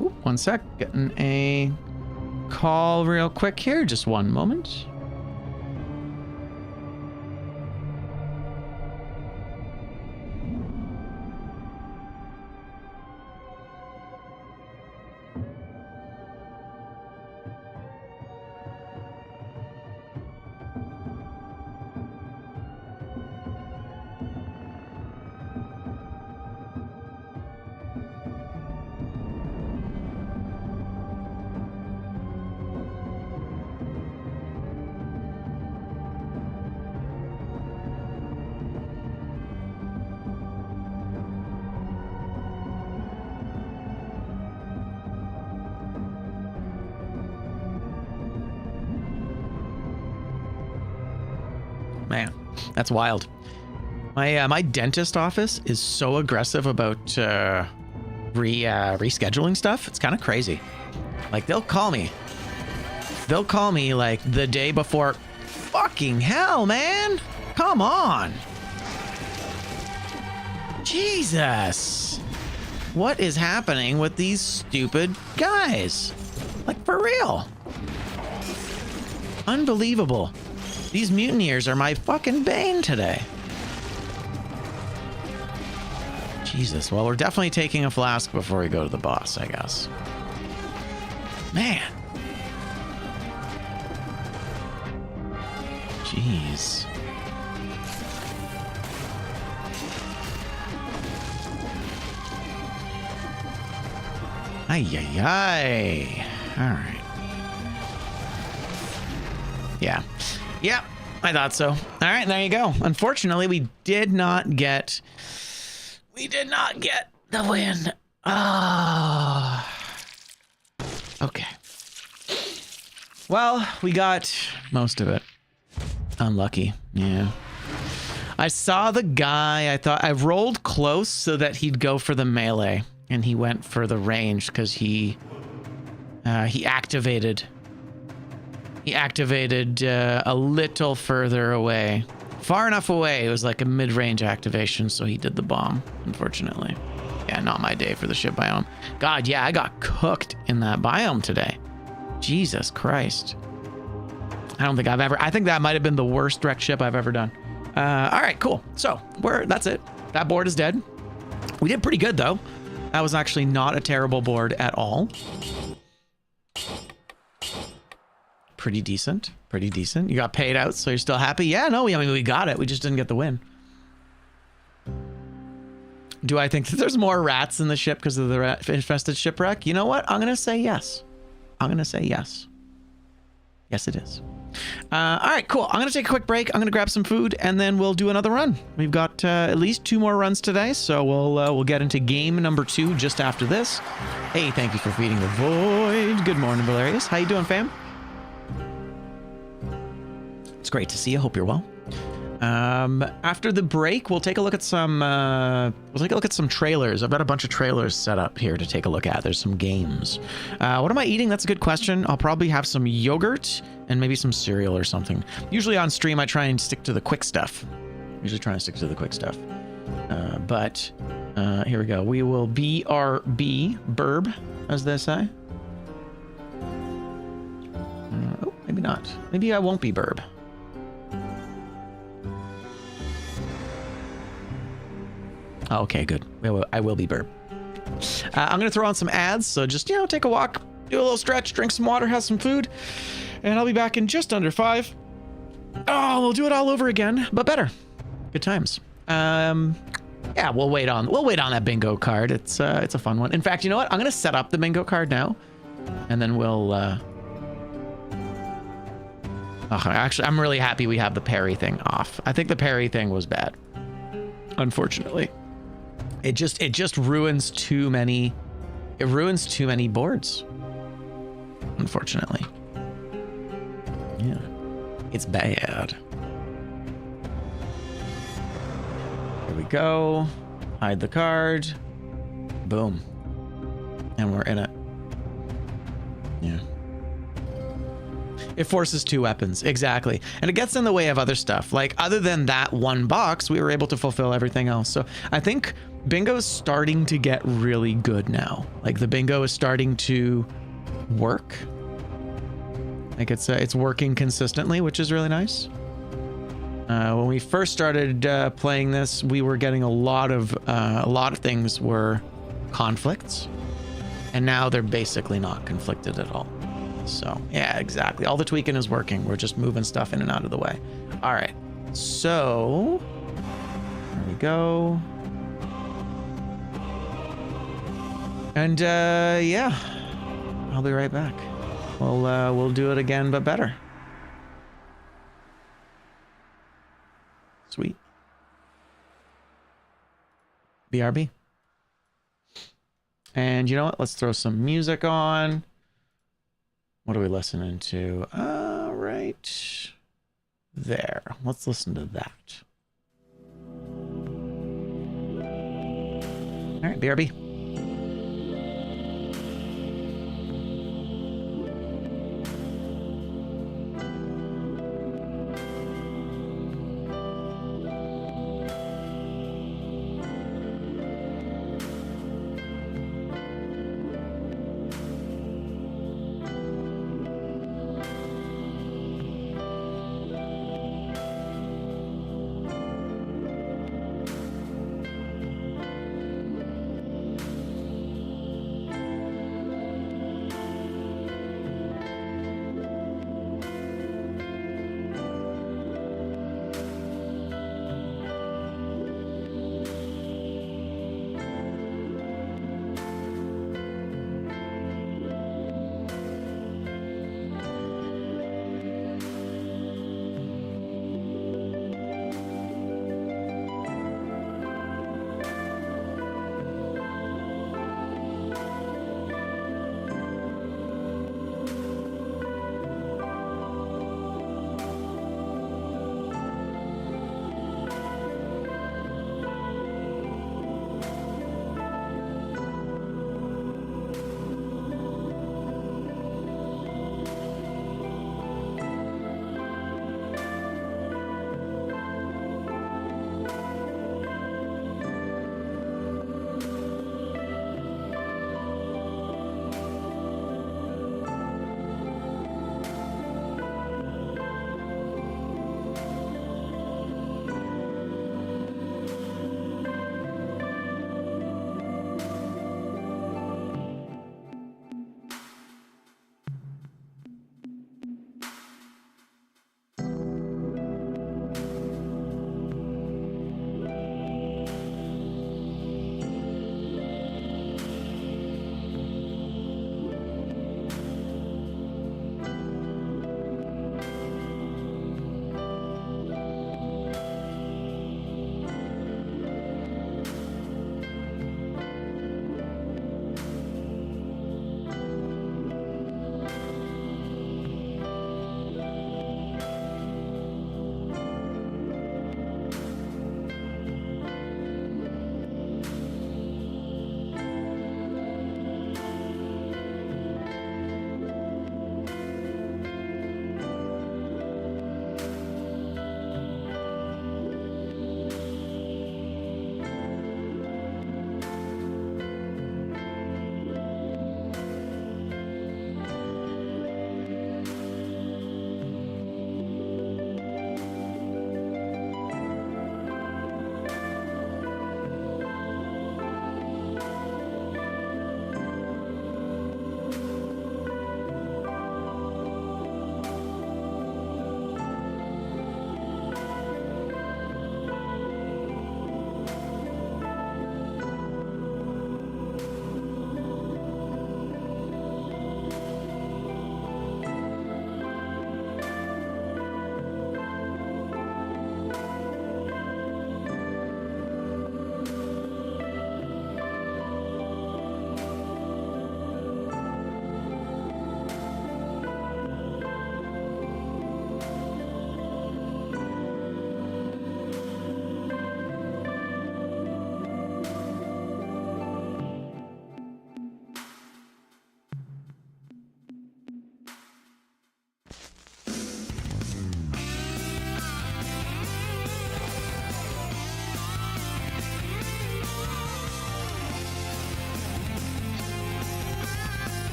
[SPEAKER 1] Ooh, one sec, getting a call real quick here. Just one moment. Man, that's wild. My dentist office is so aggressive about rescheduling stuff. It's kind of crazy. Like they'll call me like the day before. Fucking hell, man. Come on. Jesus. What is happening with these stupid guys? Like for real. Unbelievable. These mutineers are my fucking bane today. Jesus. Well, we're definitely taking a flask before we go to the boss, I guess. Man. Jeez. Ay, ay, ay. All right. Yeah. Yep, I thought so. All right, there you go. Unfortunately, we did not get the win. Ah. Okay. Well, we got most of it. Unlucky. Yeah. I saw the guy. I thought I rolled close so that he'd go for the melee, and he went for the range because he activated. He activated a little further away. Far enough away. It was like a mid-range activation, so he did the bomb, unfortunately. Yeah, not my day for the ship biome. God, yeah, I got cooked in that biome today. Jesus Christ. I think that might have been the worst wrecked ship I've ever done. All right, cool. So, that's it. That board is dead. We did pretty good, though. That was actually not a terrible board at all. Pretty decent. Pretty decent. You got paid out, so you're still happy? Yeah, no, I mean, we got it. We just didn't get the win. Do I think that there's more rats in the ship because of the infested shipwreck? You know what? I'm going to say yes. I'm going to say yes. Yes, it is. All right, cool. I'm going to take a quick break. I'm going to grab some food, and then we'll do another run. We've got at least 2 more runs today, so we'll get into game number 2 just after this. Hey, thank you for feeding the void. Good morning, Valerius. How you doing, fam? It's great to see you. Hope you're well. After the break, we'll take a look at some trailers. I've got a bunch of trailers set up here to take a look at. There's some games. What am I eating? That's a good question. I'll probably have some yogurt and maybe some cereal or something. Usually on stream, I try and stick to the quick stuff. But here we go. We will BRB, burb, as they say. Oh, maybe not. Maybe I won't be burb. Oh, okay, good. I will be burp. I'm going to throw on some ads, so just, take a walk, do a little stretch, drink some water, have some food, and I'll be back in just under 5. Oh, we'll do it all over again, but better. Good times. Yeah, we'll wait on that bingo card. It's a fun one. In fact, you know what? I'm going to set up the bingo card now, and then we'll... actually, I'm really happy we have the parry thing off. I think the parry thing was bad, unfortunately. It just ruins too many. It ruins too many boards. Unfortunately. Yeah. It's bad. go. Hide the card. Boom. And we're in it. Yeah. It forces 2 weapons. Exactly. And it gets in the way of other stuff. Like, other than that one box, we were able to fulfill everything else. So I think bingo's starting to get really good now. Like, the bingo is starting to work. Like, it's working consistently, which is really nice. When we first started playing this, we were getting a lot of things were conflicts, and now they're basically not conflicted at all. So yeah, exactly. All the tweaking is working. We're just moving stuff in and out of the way. All right, so there we go. And yeah, I'll be right back. We'll do it again, but better. Sweet. BRB. And you know what? Let's throw some music on. What are we listening to? Right there. Let's listen to that. All right, BRB.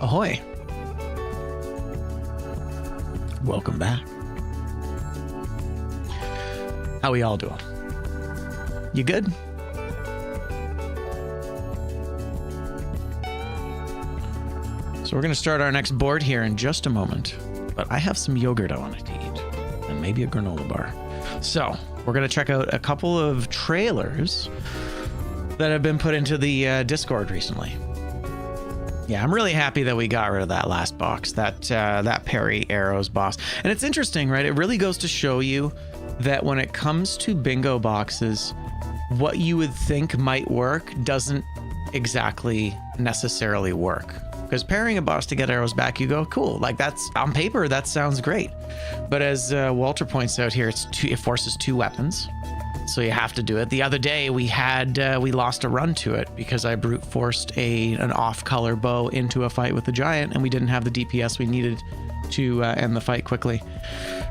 [SPEAKER 1] Ahoy. Welcome back. How we all doing? You good? So we're going to start our next board here in just a moment, but I have some yogurt I wanted to eat and maybe a granola bar. So we're going to check out a couple of trailers that have been put into the Discord recently. Yeah, I'm really happy that we got rid of that last box, that Parry Arrows boss. And it's interesting, right? It really goes to show you that when it comes to bingo boxes, what you would think might work doesn't exactly necessarily work. Because parrying a boss to get arrows back, you go, cool. Like, that's on paper, that sounds great. But as Walter points out here, it forces 2 weapons. So you have to do it. The other day we lost a run to it because I brute forced an off-color bow into a fight with the giant, and we didn't have the DPS we needed to end the fight quickly.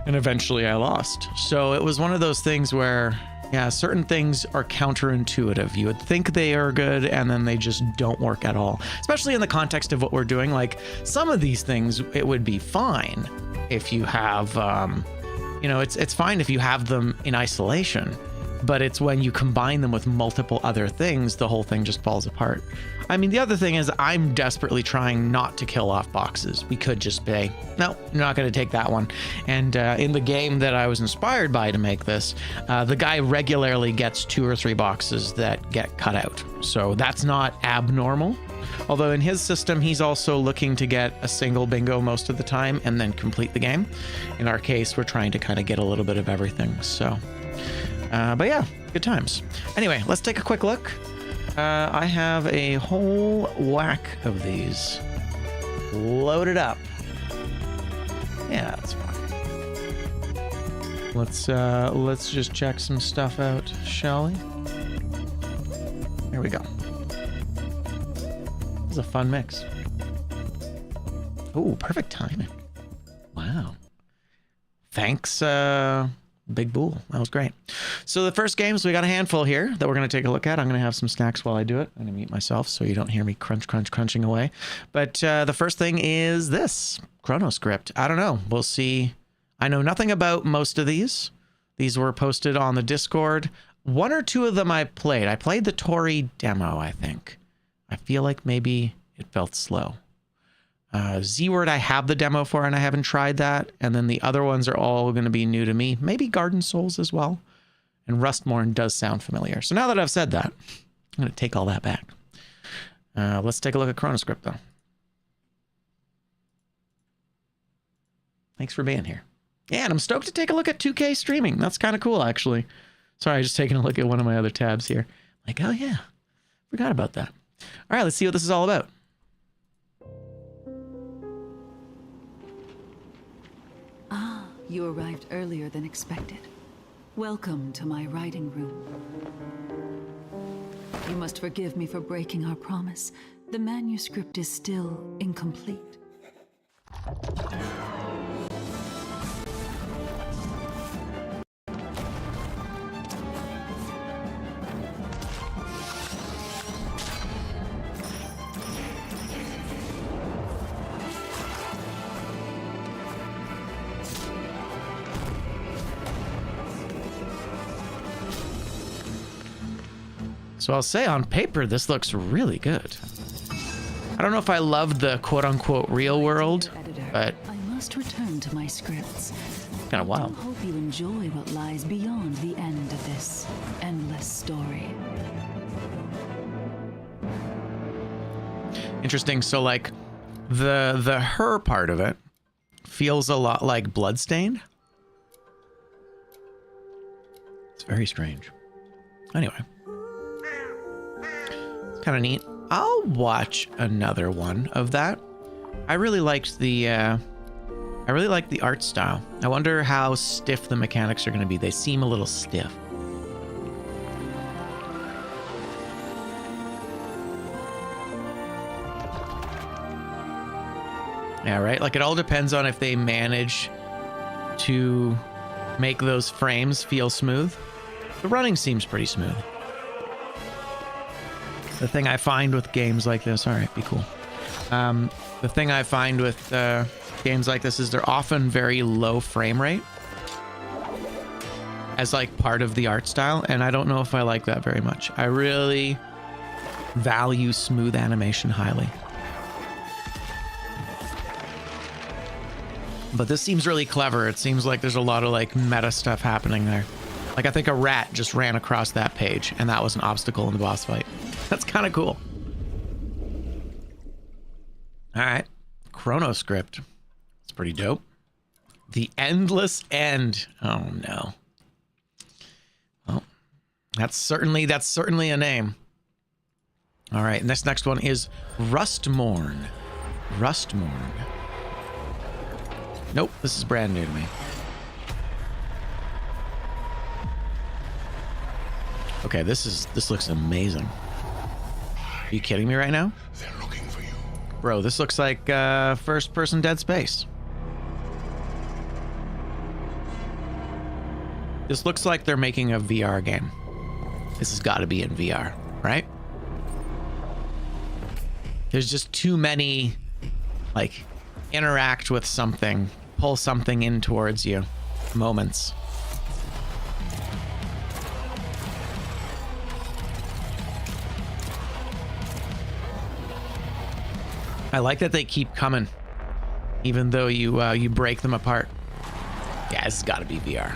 [SPEAKER 1] And eventually I lost. So it was one of those things where, yeah, certain things are counterintuitive. You would think they are good, and then they just don't work at all. Especially in the context of what we're doing. Like, some of these things, it would be fine if you have, it's fine if you have them in isolation. But it's when you combine them with multiple other things, the whole thing just falls apart. I mean, the other thing is I'm desperately trying not to kill off boxes. We could just say, no, you're not going to take that one. And in the game that I was inspired by to make this, the guy regularly gets 2 or 3 boxes that get cut out. So that's not abnormal. Although in his system, he's also looking to get a single bingo most of the time and then complete the game. In our case, we're trying to kind of get a little bit of everything. So... but yeah, good times. Anyway, let's take a quick look. I have a whole whack of these loaded up. Yeah, that's fine. Let's just check some stuff out, shall we? Here we go. This is a fun mix. Oh, perfect timing. Wow. Thanks, Big Bull. That was great. So the first games, we got a handful here that we're going to take a look at. I'm going to have some snacks while I do it. I'm going to mute myself so you don't hear me crunching away. But the first thing is this Chronoscript. I don't know. We'll see. I know nothing about most of these. These were posted on the Discord. 1 or 2 of them I played. I played the Tori demo, I think. I feel like maybe it felt slow. Z-Word I have the demo for, and I haven't tried that. And then the other ones are all going to be new to me. Maybe Garden Souls as well. And Rustmorn does sound familiar. So now that I've said that, I'm going to take all that back. Let's take a look at Chronoscript, though. Thanks for being here. Yeah, and I'm stoked to take a look at 2K streaming. That's kind of cool, actually. Sorry, I was just taking a look at one of my other tabs here. Like, oh yeah, forgot about that. All right, let's see what this is all about.
[SPEAKER 2] You arrived earlier than expected. Welcome to my writing room. You must forgive me for breaking our promise. The manuscript is still incomplete.
[SPEAKER 1] So I'll say on paper, this looks really good. I don't know if I love the quote-unquote real world, but
[SPEAKER 2] I must return to my scripts.
[SPEAKER 1] kind of wild.
[SPEAKER 2] I hope you enjoy what lies beyond the end of this endless story.
[SPEAKER 1] Interesting. So like the her part of it feels a lot like Bloodstained. It's very strange. Anyway. Kind of neat. I'll watch another one of that. I really liked the art style. I wonder how stiff the mechanics are going to be. They seem a little stiff. Yeah, right? Like, it all depends on if they manage to make those frames feel smooth. The running seems pretty smooth. The thing I find with games like this, all right, be cool. The thing I find with games like this is they're often very low frame rate as like part of the art style, and I don't know if I like that very much. I really value smooth animation highly. But this seems really clever. It seems like there's a lot of like meta stuff happening there. Like I think a rat just ran across that page and that was an obstacle in the boss fight. That's kind of cool. All right, Chronoscript. It's pretty dope. The Endless End. Oh no. Well, that's certainly a name. All right, and this next one is Rustmorn. Rustmorn. Nope, this is brand new to me. Okay, this looks amazing. Are you kidding me right now?
[SPEAKER 3] They're looking for you.
[SPEAKER 1] Bro, this looks like first-person Dead Space. This looks like they're making a VR game. This has got to be in VR, right? There's just too many, like, interact with something, pull something in towards you moments. I like that they keep coming, even though you break them apart. Yeah, this has got to be VR.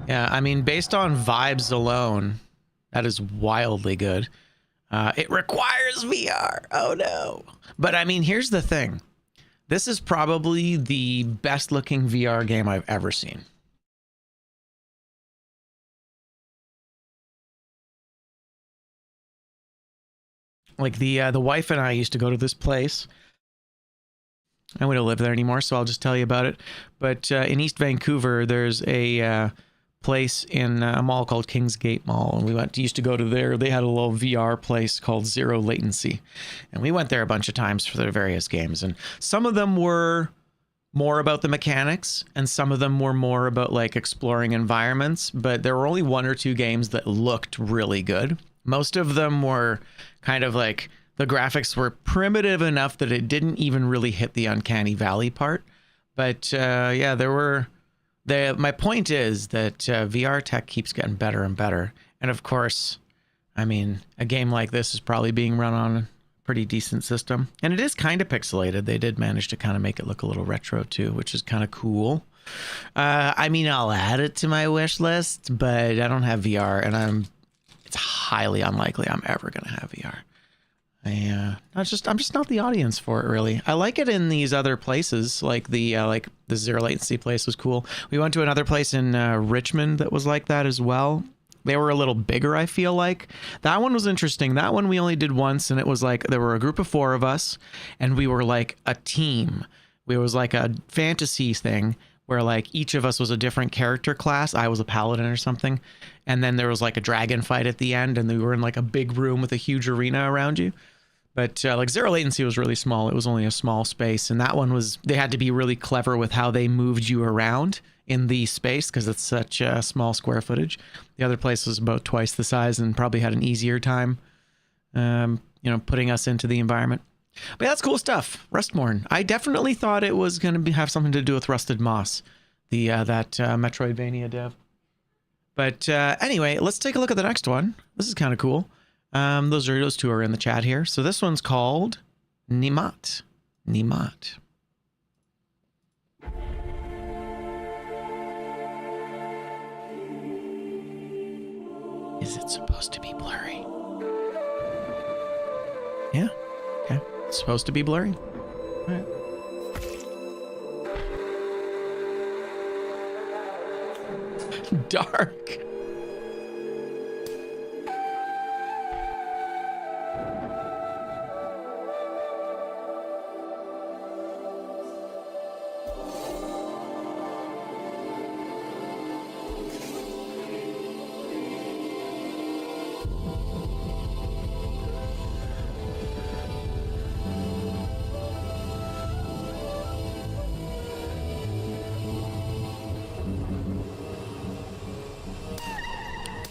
[SPEAKER 1] Yeah, I mean, based on vibes alone, that is wildly good. It requires VR. Oh no. But I mean, here's the thing. This is probably the best looking VR game I've ever seen. Like the wife and I used to go to this place. I don't live there anymore, so I'll just tell you about it. But in East Vancouver, there's a place in a mall called Kingsgate Mall, and we used to go to there. They had a little VR place called Zero Latency, and we went there a bunch of times for their various games, and some of them were more about the mechanics and some of them were more about like exploring environments, but there were only one or two games that looked really good. Most of them were kind of like the graphics were primitive enough that it didn't even really hit the uncanny valley part. But yeah, there were my point is that VR tech keeps getting better and better. And of course, I mean, a game like this is probably being run on a pretty decent system. And it is kind of pixelated. They did manage to kind of make it look a little retro too, which is kind of cool. I mean, I'll add it to my wish list, but I don't have VR, and it's highly unlikely I'm ever going to have VR. I'm just not the audience for it, really. I like it in these other places, like the Zero Latency place was cool. We went to another place in Richmond that was like that as well. They were a little bigger, I feel like. That one was interesting. That one we only did once, and it was like there were a group of 4 of us, and we were like a team. It was like a fantasy thing where like each of us was a different character class. I was a paladin or something, and then there was like a dragon fight at the end, and we were in like a big room with a huge arena around you. But like Zero Latency was really small. It was only a small space, and that one was, they had to be really clever with how they moved you around in the space because it's such a small square footage. The other place was about twice the size and probably had an easier time, putting us into the environment. But yeah, that's cool stuff. Rustmorn. I definitely thought it was going to have something to do with Rusted Moss, that Metroidvania dev. But anyway, let's take a look at the next one. This is kind of cool. Those two are in the chat here. So this one's called Nimat. Nimat. Is it supposed to be blurry? Yeah. Okay. It's supposed to be blurry. All right. Dark.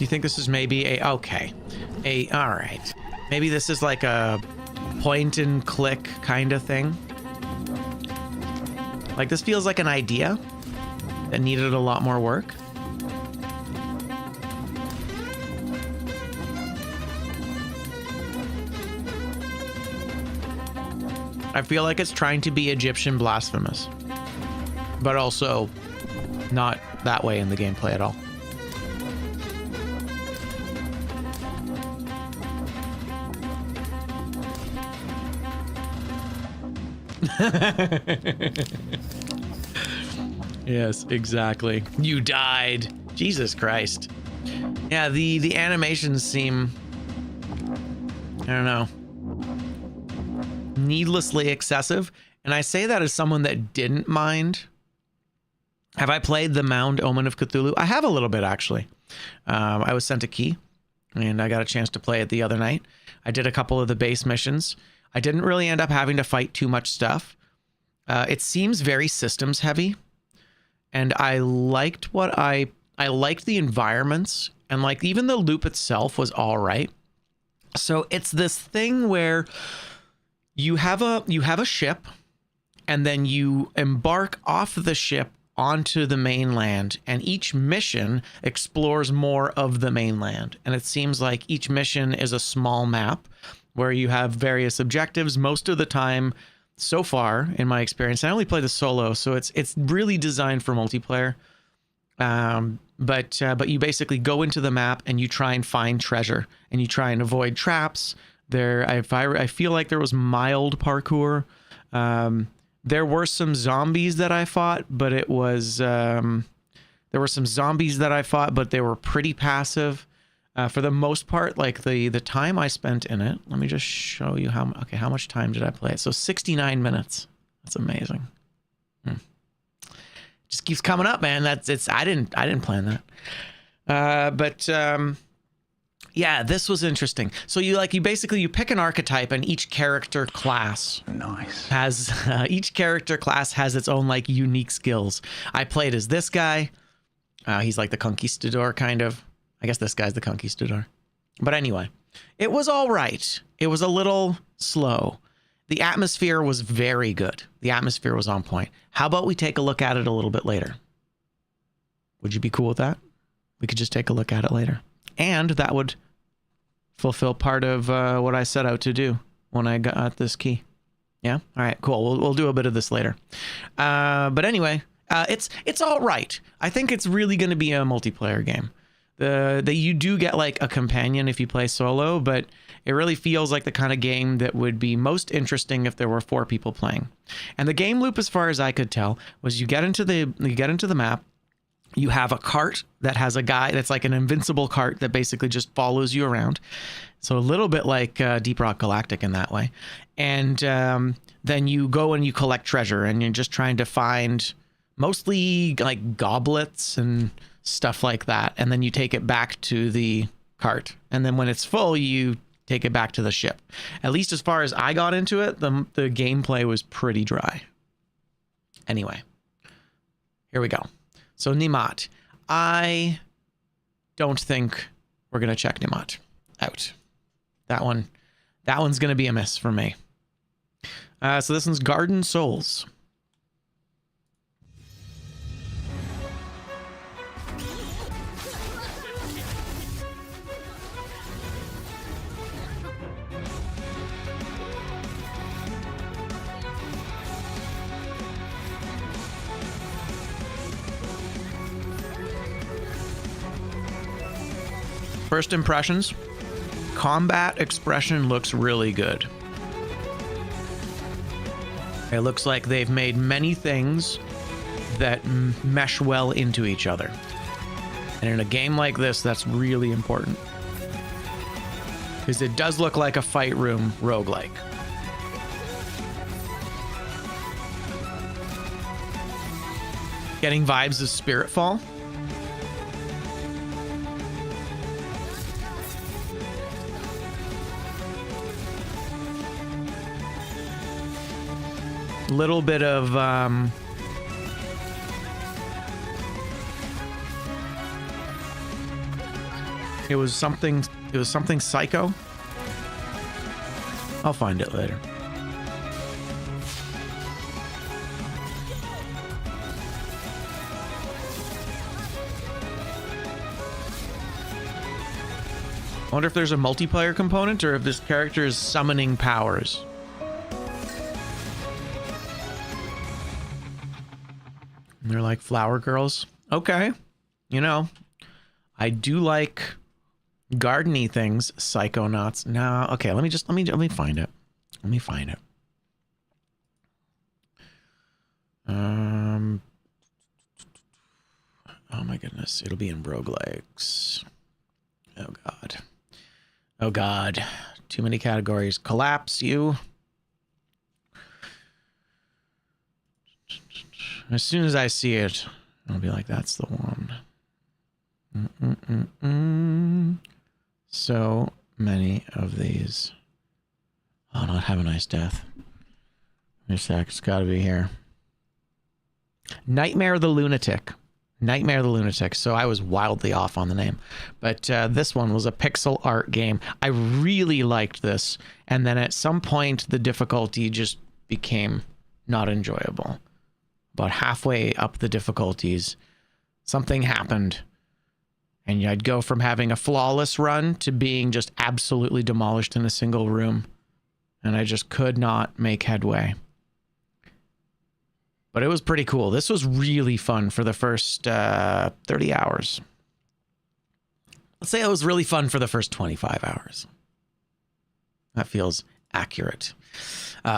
[SPEAKER 1] You think this is maybe a... Okay. All right. Maybe this is like a point and click kind of thing. Like, this feels like an idea that needed a lot more work. I feel like it's trying to be Egyptian blasphemous, but also not that way in the gameplay at all. Yes, exactly. You died. Jesus Christ. Yeah, the animations seem, I don't know, needlessly excessive. And I say that as someone that didn't mind. Have I played the Mound Omen of Cthulhu? I have a little bit, actually. I was sent a key and I got a chance to play it the other night. I did a couple of the base missions. I didn't really end up having to fight too much stuff. It seems very systems heavy, and I liked what I liked the environments, and like even the loop itself was all right. So it's this thing where you have a ship, and then you embark off the ship onto the mainland, and each mission explores more of the mainland. And it seems like each mission is a small map where you have various objectives. Most of the time, so far in my experience, I only play the solo, so it's really designed for multiplayer. But you basically go into the map and you try and find treasure, and you try and avoid traps. I feel like there was mild parkour. There were some zombies that I fought, but it was there were some zombies that I fought, but they were pretty passive. For the most part, like the time I spent in it, let me just show you how much time did I play it? So 69 minutes. That's amazing. Just keeps coming up, man. I didn't plan that. Yeah, this was interesting. So you basically pick an archetype, and each character class has each character class has its own like unique skills. I played as this guy. He's like the conquistador kind of. I guess this guy's the conquistador. But anyway, it was all right. It was a little slow. The atmosphere was very good. The atmosphere was on point. How about we take a look at it a little bit later? Would you be cool with that? We could just take a look at it later. And that would fulfill part of what I set out to do when I got this key. Yeah? All right, cool. We'll do a bit of this later. But anyway, it's all right. I think it's really going to be a multiplayer game. That you do get like a companion if you play solo, but it really feels like the kind of game that would be most interesting if there were 4 people playing. And the game loop, as far as I could tell, was you get into the map, you have a cart that has a guy that's like an invincible cart that basically just follows you around. So a little bit like Deep Rock Galactic in that way. And then you go and you collect treasure, and you're just trying to find mostly like goblets and stuff like that, and then you take it back to the cart, and then when it's full you take it back to the ship. At least as far as I got into it, the gameplay was pretty dry. Anyway, here we go. So Nimat, I don't think we're gonna check Nimat out. That one's gonna be a miss for me. So this one's Garden Souls. First impressions, combat expression looks really good. It looks like they've made many things that mesh well into each other. And in a game like this, that's really important. Because it does look like a fight room roguelike. Getting vibes of Spiritfall. Little bit of It was something psycho. I'll find it later. I wonder if there's a multiplayer component or if this character is summoning powers. And they're like flower girls. Okay. You know, I do like garden-y things, psychonauts. No, okay, let me find it. Let me find it. Oh my goodness, it'll be in roguelikes. Oh god. Oh god. Too many categories. Collapse you. As soon as I see it, I'll be like, that's the one. So many of these. Oh, not have a nice death. Wait a sec, it's gotta be here. Nightmare the Lunatic. Nightmare the Lunatic. So I was wildly off on the name. But this one was a pixel art game. I really liked this. And then at some point, the difficulty just became not enjoyable. About halfway up the difficulties, something happened. And I'd go from having a flawless run to being just absolutely demolished in a single room. And I just could not make headway. But it was pretty cool. This was really fun for the first 30 hours. Let's say it was really fun for the first 25 hours. That feels accurate.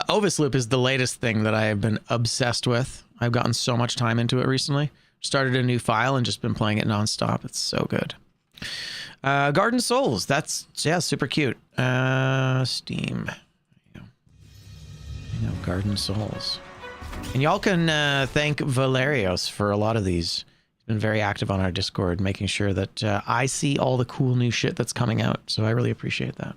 [SPEAKER 1] Ovis Loop is the latest thing that I have been obsessed with. I've gotten so much time into it recently. Started a new file and just been playing it nonstop. It's so good. Garden Souls. That's, yeah, super cute. Steam. There you go. You know, Garden Souls. And y'all can thank Valerios for a lot of these. He's been very active on our Discord, making sure that I see all the cool new shit that's coming out. So I really appreciate that.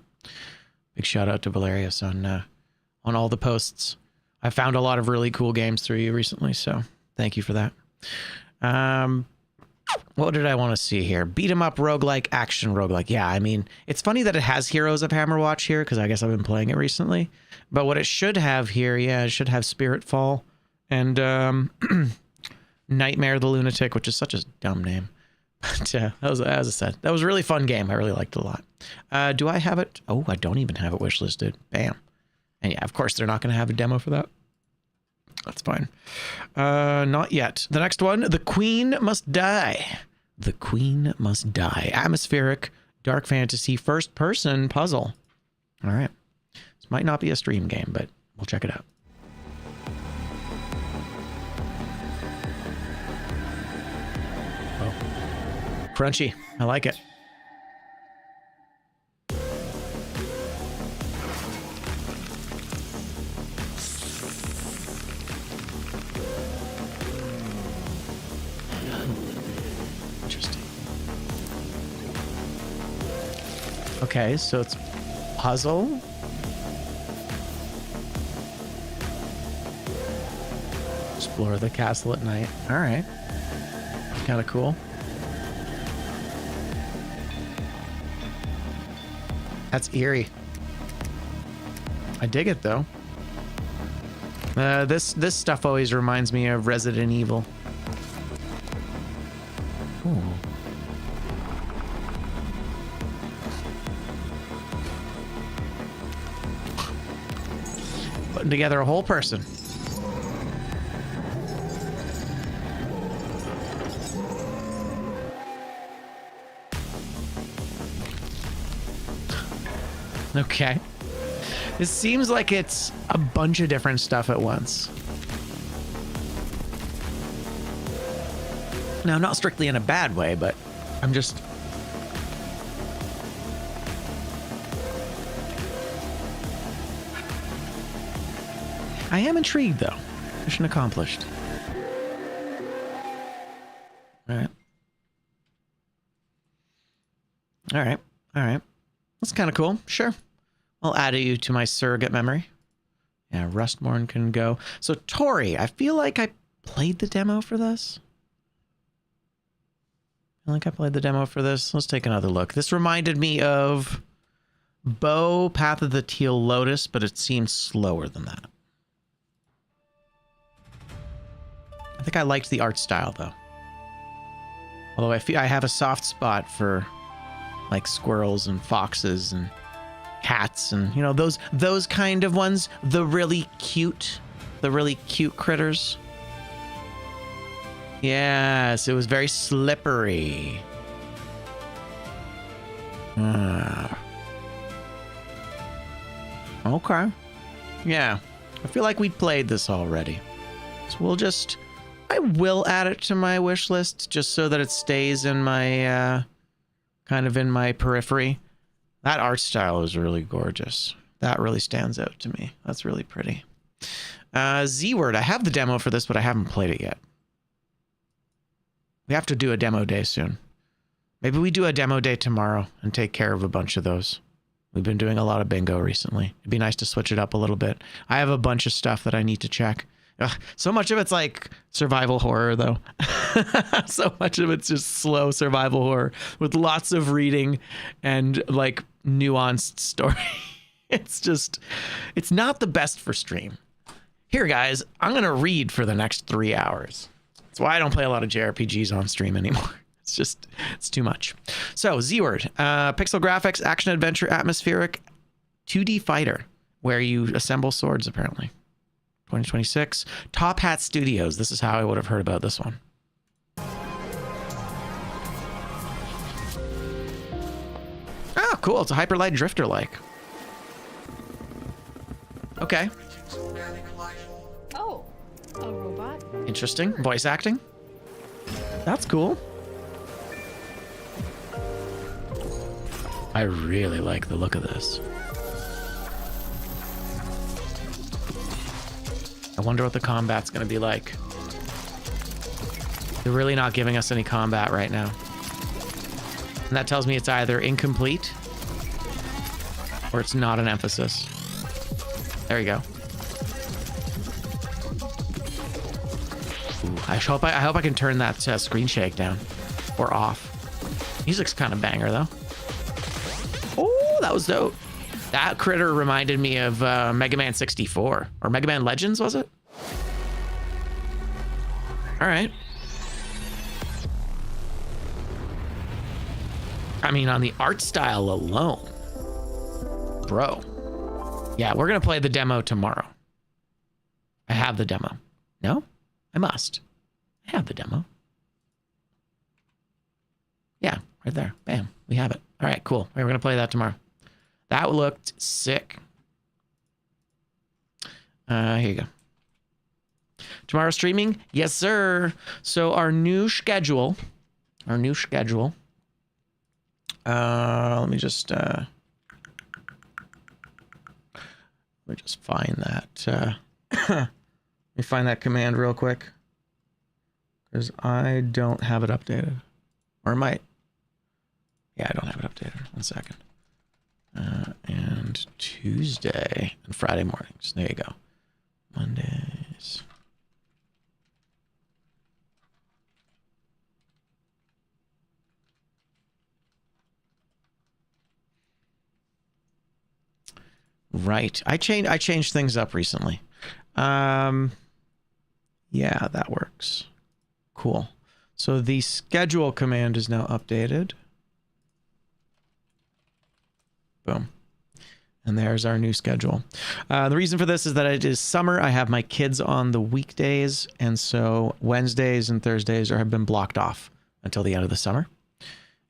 [SPEAKER 1] Big shout out to Valerios on all the posts. I found a lot of really cool games through you recently, so thank you for that. What did I want to see here? Beat 'em up roguelike, action roguelike. Yeah, I mean, it's funny that it has Heroes of Hammerwatch here, because I guess I've been playing it recently. But what it should have here, yeah, it should have Spiritfall and Nightmare the Lunatic, which is such a dumb name. But that was, as I said, that was a really fun game. I really liked it a lot. Do I have it? Oh, I don't even have it wishlisted. Bam. And yeah, of course, they're not going to have a demo for that. That's fine. Not yet. The next one, The Queen Must Die. The Queen Must Die. Atmospheric, dark fantasy, first-person puzzle. All right. This might not be a stream game, but we'll check it out. Oh. Crunchy. I like it. Okay, so it's puzzle. Explore the castle at night. All right. Kind of cool. That's eerie. I dig it though. This stuff always reminds me of Resident Evil. Ooh. Putting together a whole person. Okay. It seems like it's a bunch of different stuff at once. Now, not strictly in a bad way, but I'm just... I am intrigued, though. Mission accomplished. All right. All right. All right. That's kind of cool. Sure. I'll add you to my surrogate memory. Yeah, Rustmorn can go. So, Tori, I feel like I played the demo for this. I think I played the demo for this. Let's take another look. This reminded me of Bow Path of the Teal Lotus, but it seems slower than that. I think I liked the art style, though. Although I have a soft spot for like squirrels and foxes and cats and, you know, those kind of ones. The really cute critters. Yes, it was very slippery. Okay. Yeah, I feel like we'd played this already. So I will add it to my wish list just so that it stays in my, kind of in my periphery. That art style is really gorgeous. That really stands out to me. That's really pretty. Z-Word, I have the demo for this, but I haven't played it yet. We have to do a demo day soon. Maybe we do a demo day tomorrow and take care of a bunch of those. We've been doing a lot of bingo recently. It'd be nice to switch it up a little bit. I have a bunch of stuff that I need to check. Ugh, so much of it's like survival horror, though. So much of it's just slow survival horror with lots of reading and like nuanced story. It's not the best for stream. Here, guys, I'm going to read for the next 3 hours. That's why I don't play a lot of JRPGs on stream anymore. It's too much. So, Z-Word, pixel graphics, action adventure, atmospheric, 2D fighter, where you assemble swords, apparently. 2026. Top Hat Studios. This is how I would have heard about this one. Oh, cool. It's a Hyperlight Drifter-like. Okay.
[SPEAKER 3] Oh, a robot?
[SPEAKER 1] Interesting. Voice acting. That's cool. I really like the look of this. I wonder what the combat's going to be like. They're really not giving us any combat right now. And that tells me it's either incomplete or it's not an emphasis. There you go. Ooh, I hope I can turn that screen shake down or off. Music's kind of banger though. Oh, that was dope. That critter reminded me of Mega Man 64 or Mega Man Legends, was it? All right. I mean, on the art style alone, bro. Yeah, we're gonna play the demo tomorrow. I have the demo. No, I must. I have the demo. Yeah, right there. Bam, we have it. All right, cool. We're gonna play that tomorrow. That looked sick. Here you go. Tomorrow streaming? Yes, sir. So our new schedule. Let me just find that. Let me find that command real quick. Because I don't have it updated. Or I might. Yeah, I don't have it updated. 1 second. And Tuesday and Friday mornings. There you go. Mondays. Right. I changed things up recently. Yeah, that works. Cool. So the schedule command is now updated. Boom. And there's our new schedule. The reason for this is that it is summer. I have my kids on the weekdays, and so Wednesdays and Thursdays have been blocked off until the end of the summer.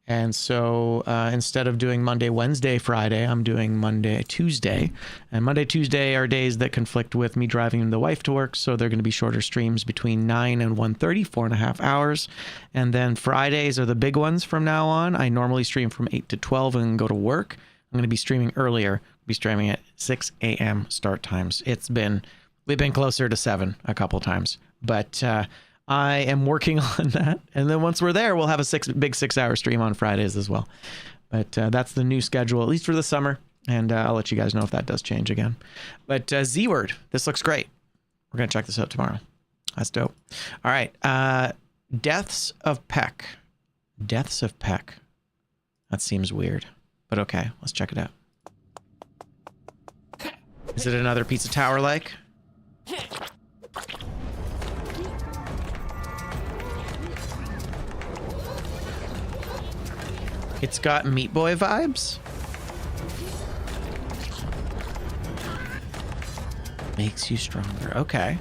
[SPEAKER 1] And so instead of doing Monday, Wednesday, Friday, I'm doing Monday, Tuesday. And Monday, Tuesday are days that conflict with me driving the wife to work. So they're going to be shorter streams between 9 and 1:30, 4.5 hours. And then Fridays are the big ones from now on. I normally stream from 8 to 12 and go to work. I'm going to be streaming earlier. Be streaming at 6 a.m. start times. We've been closer to 7 a couple times, but I am working on that. And then once we're there, we'll have a big 6-hour stream on Fridays as well. But that's the new schedule, at least for the summer. And I'll let you guys know if that does change again. But Z-Word, this looks great. We're going to check this out tomorrow. That's dope. All right. Deaths of Peck. Deaths of Peck. That seems weird, but okay, let's check it out. Is it another pizza tower like? It's got Meat Boy vibes. Makes you stronger. Okay.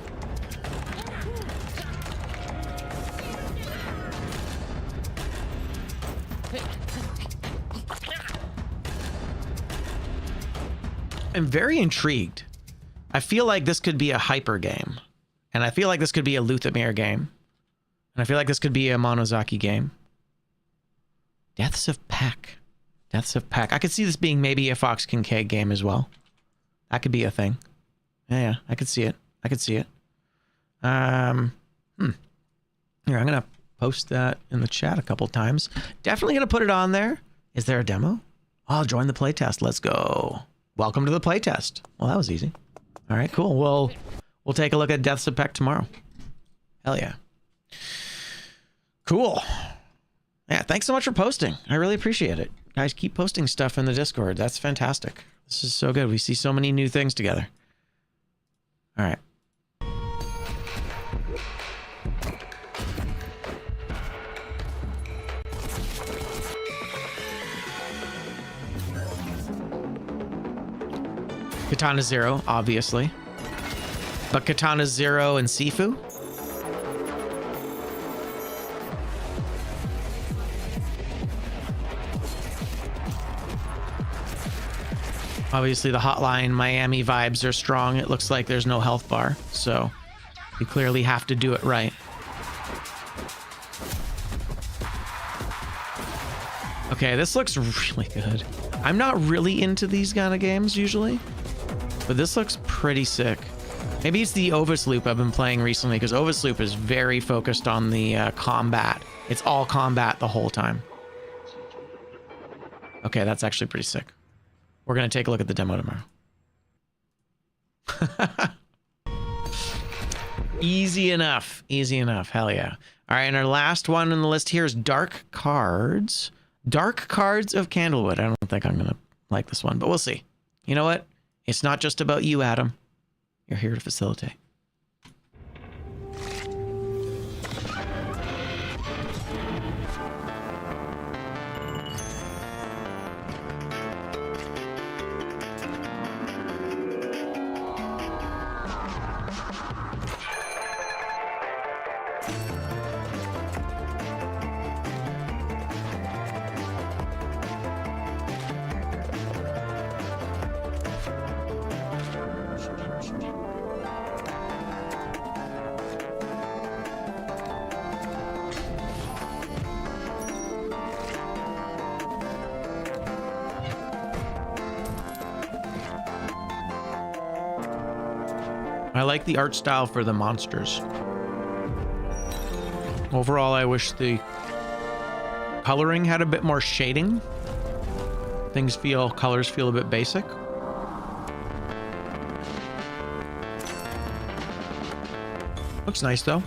[SPEAKER 1] I'm very intrigued. I feel like this could be a hyper game. And I feel like this could be a Luthimir game. And I feel like this could be a Monozaki game. Deaths of Peck. Deaths of Peck. I could see this being maybe a Fox Kincaid game as well. That could be a thing. Yeah, I could see it. I could see it. Here, I'm gonna post that in the chat a couple times. Definitely gonna put it on there. Is there a demo? I'll join the playtest. Let's go. Welcome to the playtest. Well, that was easy. All right, cool. We'll take a look at Deaths of Peck tomorrow. Hell yeah. Cool. Yeah, thanks so much for posting. I really appreciate it. Guys, keep posting stuff in the Discord. That's fantastic. This is so good. We see so many new things together. All right. Katana Zero, obviously. But Katana Zero and Sifu? Obviously, the Hotline Miami vibes are strong. It looks like there's no health bar, so you clearly have to do it right. Okay, this looks really good. I'm not really into these kind of games usually, but this looks pretty sick. Maybe it's the Ovis Loop I've been playing recently, because Ovis Loop is very focused on the combat. It's all combat the whole time. Okay, that's actually pretty sick. We're going to take a look at the demo tomorrow. Easy enough. Easy enough. Hell yeah. All right, and our last one on the list here is Dark Cards. Dark Cards of Candlewood. I don't think I'm going to like this one, but we'll see. You know what? It's not just about you, Adam. You're here to facilitate. I like the art style for the monsters. Overall, I wish the coloring had a bit more shading. Colors feel a bit basic. Looks nice though.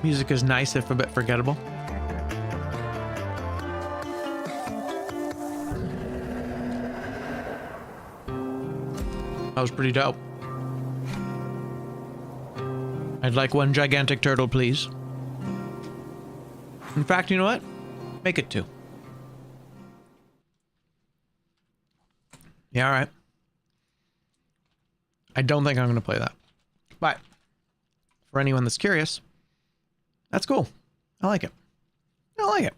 [SPEAKER 1] Music is nice, if a bit forgettable. That was pretty dope. I'd like one gigantic turtle, please. In fact, you know what? Make it two. Yeah, all right. I don't think I'm going to play that. But for anyone that's curious, that's cool. I like it. I like it.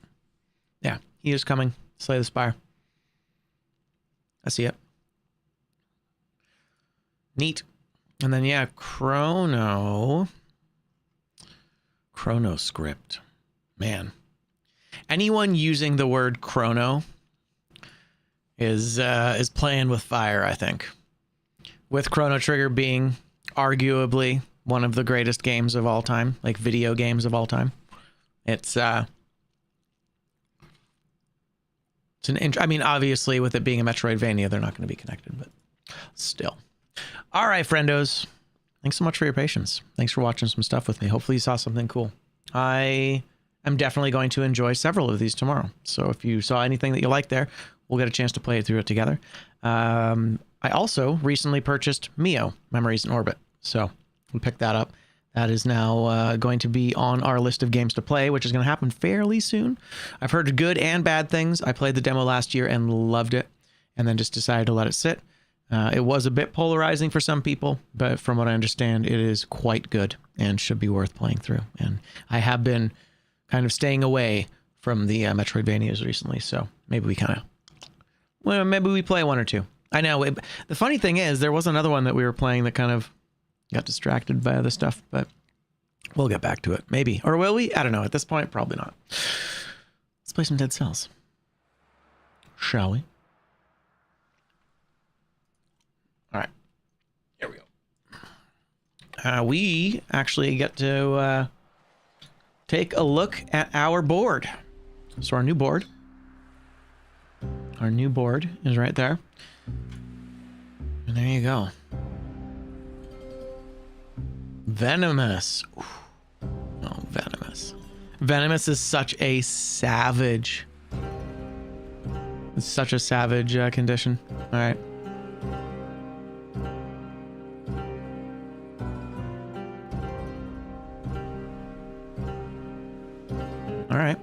[SPEAKER 1] Yeah, he is coming. Slay the Spire. I see it. Neat. And then, yeah, Chrono script. Man. Anyone using the word Chrono is playing with fire, I think. With Chrono Trigger being arguably one of the greatest games of all time, like video games of all time. It's I mean, obviously with it being a Metroidvania, they're not going to be connected, but still. All right, friendos. Thanks so much for your patience. Thanks for watching some stuff with me. Hopefully you saw something cool. I am definitely going to enjoy several of these tomorrow. So if you saw anything that you liked there, we'll get a chance to play it through it together. I also recently purchased Mio, Memories in Orbit. So we'll pick that up. That is now going to be on our list of games to play, which is going to happen fairly soon. I've heard good and bad things. I played the demo last year and loved it, and then just decided to let it sit. It was a bit polarizing for some people, but from what I understand, it is quite good and should be worth playing through. And I have been kind of staying away from the Metroidvanias recently, so maybe we maybe we play one or two. I know. The funny thing is, there was another one that we were playing that kind of got distracted by other stuff, but we'll get back to it. Maybe. Or will we? I don't know. At this point, probably not. Let's play some Dead Cells. Shall we? All right. Here we go. We actually get to take a look at our board. So our new board. Our new board is right there. And there you go. Venomous. Ooh. Oh, Venomous. Venomous is such a savage. It's such a savage condition. All right. All right.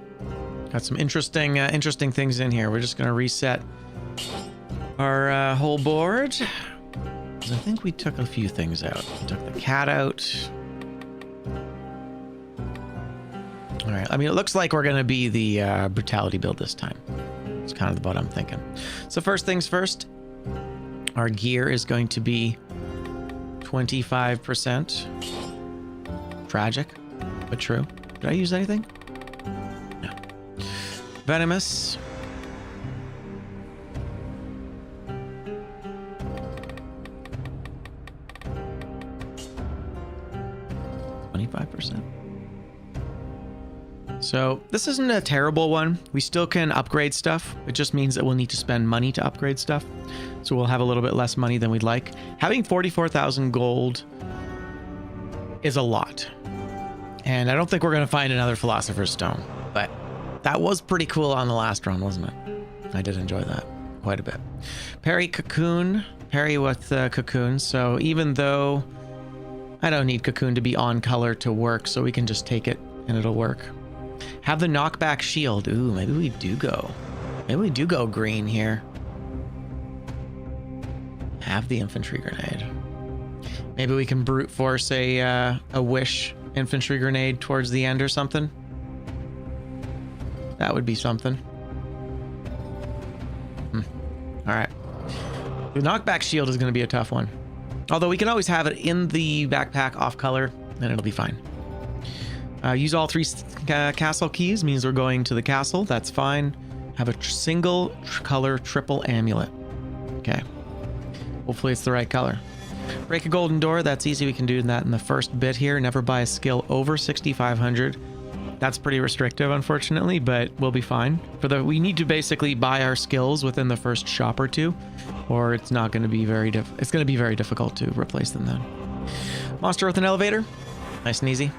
[SPEAKER 1] Got some interesting things in here. We're just going to reset our whole board. I think we took a few things out. We took the cat out. All right. I mean, it looks like we're going to be the brutality build this time. It's kind of what I'm thinking. So first things first, our gear is going to be 25% tragic, but true. Did I use anything? No. Venomous. 25%. So this isn't a terrible one. We still can upgrade stuff. It just means that we'll need to spend money to upgrade stuff. So we'll have a little bit less money than we'd like. Having 44,000 gold is a lot. And I don't think we're going to find another Philosopher's Stone. But that was pretty cool on the last run, wasn't it? I did enjoy that quite a bit. Parry Cocoon. Parry with Cocoon. So even though I don't need Cocoon to be on color to work, so we can just take it and it'll work. Have the knockback shield. Ooh, maybe we do go. Maybe we do go green here. Have the infantry grenade. Maybe we can brute force a wish infantry grenade towards the end or something. That would be something. All right. The knockback shield is going to be a tough one. Although we can always have it in the backpack off color, and it'll be fine. Use all three castle keys means we're going to the castle. That's fine. Have a single color triple amulet. Okay. Hopefully it's the right color. Break a golden door. That's easy. We can do that in the first bit here. Never buy a skill over 6,500. That's pretty restrictive, unfortunately, but we'll be fine. We need to basically buy our skills within the first shop or two, or it's not going to be very it's going to be very difficult to replace them then. Monster with an elevator. Nice and easy.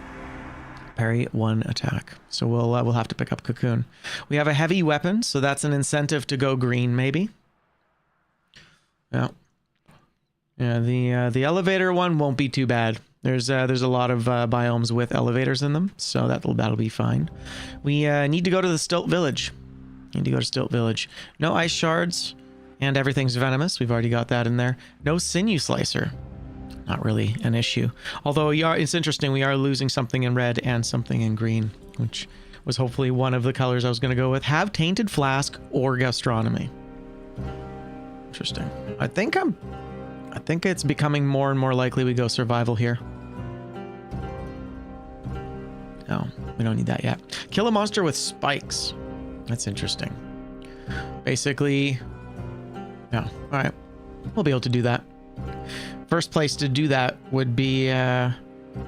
[SPEAKER 1] Parry one attack. So we'll have to pick up Cocoon. We have a heavy weapon, so that's an incentive to go green, maybe. Yeah. Yeah, the elevator one won't be too bad. There's a lot of biomes with elevators in them, so that'll be fine. We need to go to the Stilt Village. No ice shards, and everything's venomous. We've already got that in there. No sinew slicer. Not really an issue. Although it's interesting, we are losing something in red and something in green, which was hopefully one of the colors I was going to go with. Have tainted flask or gastronomy. Interesting. I think it's becoming more and more likely we go survival here. No, we don't need that yet. Kill a monster with spikes. That's interesting. Basically, no. All right. We'll be able to do that. First place to do that would be the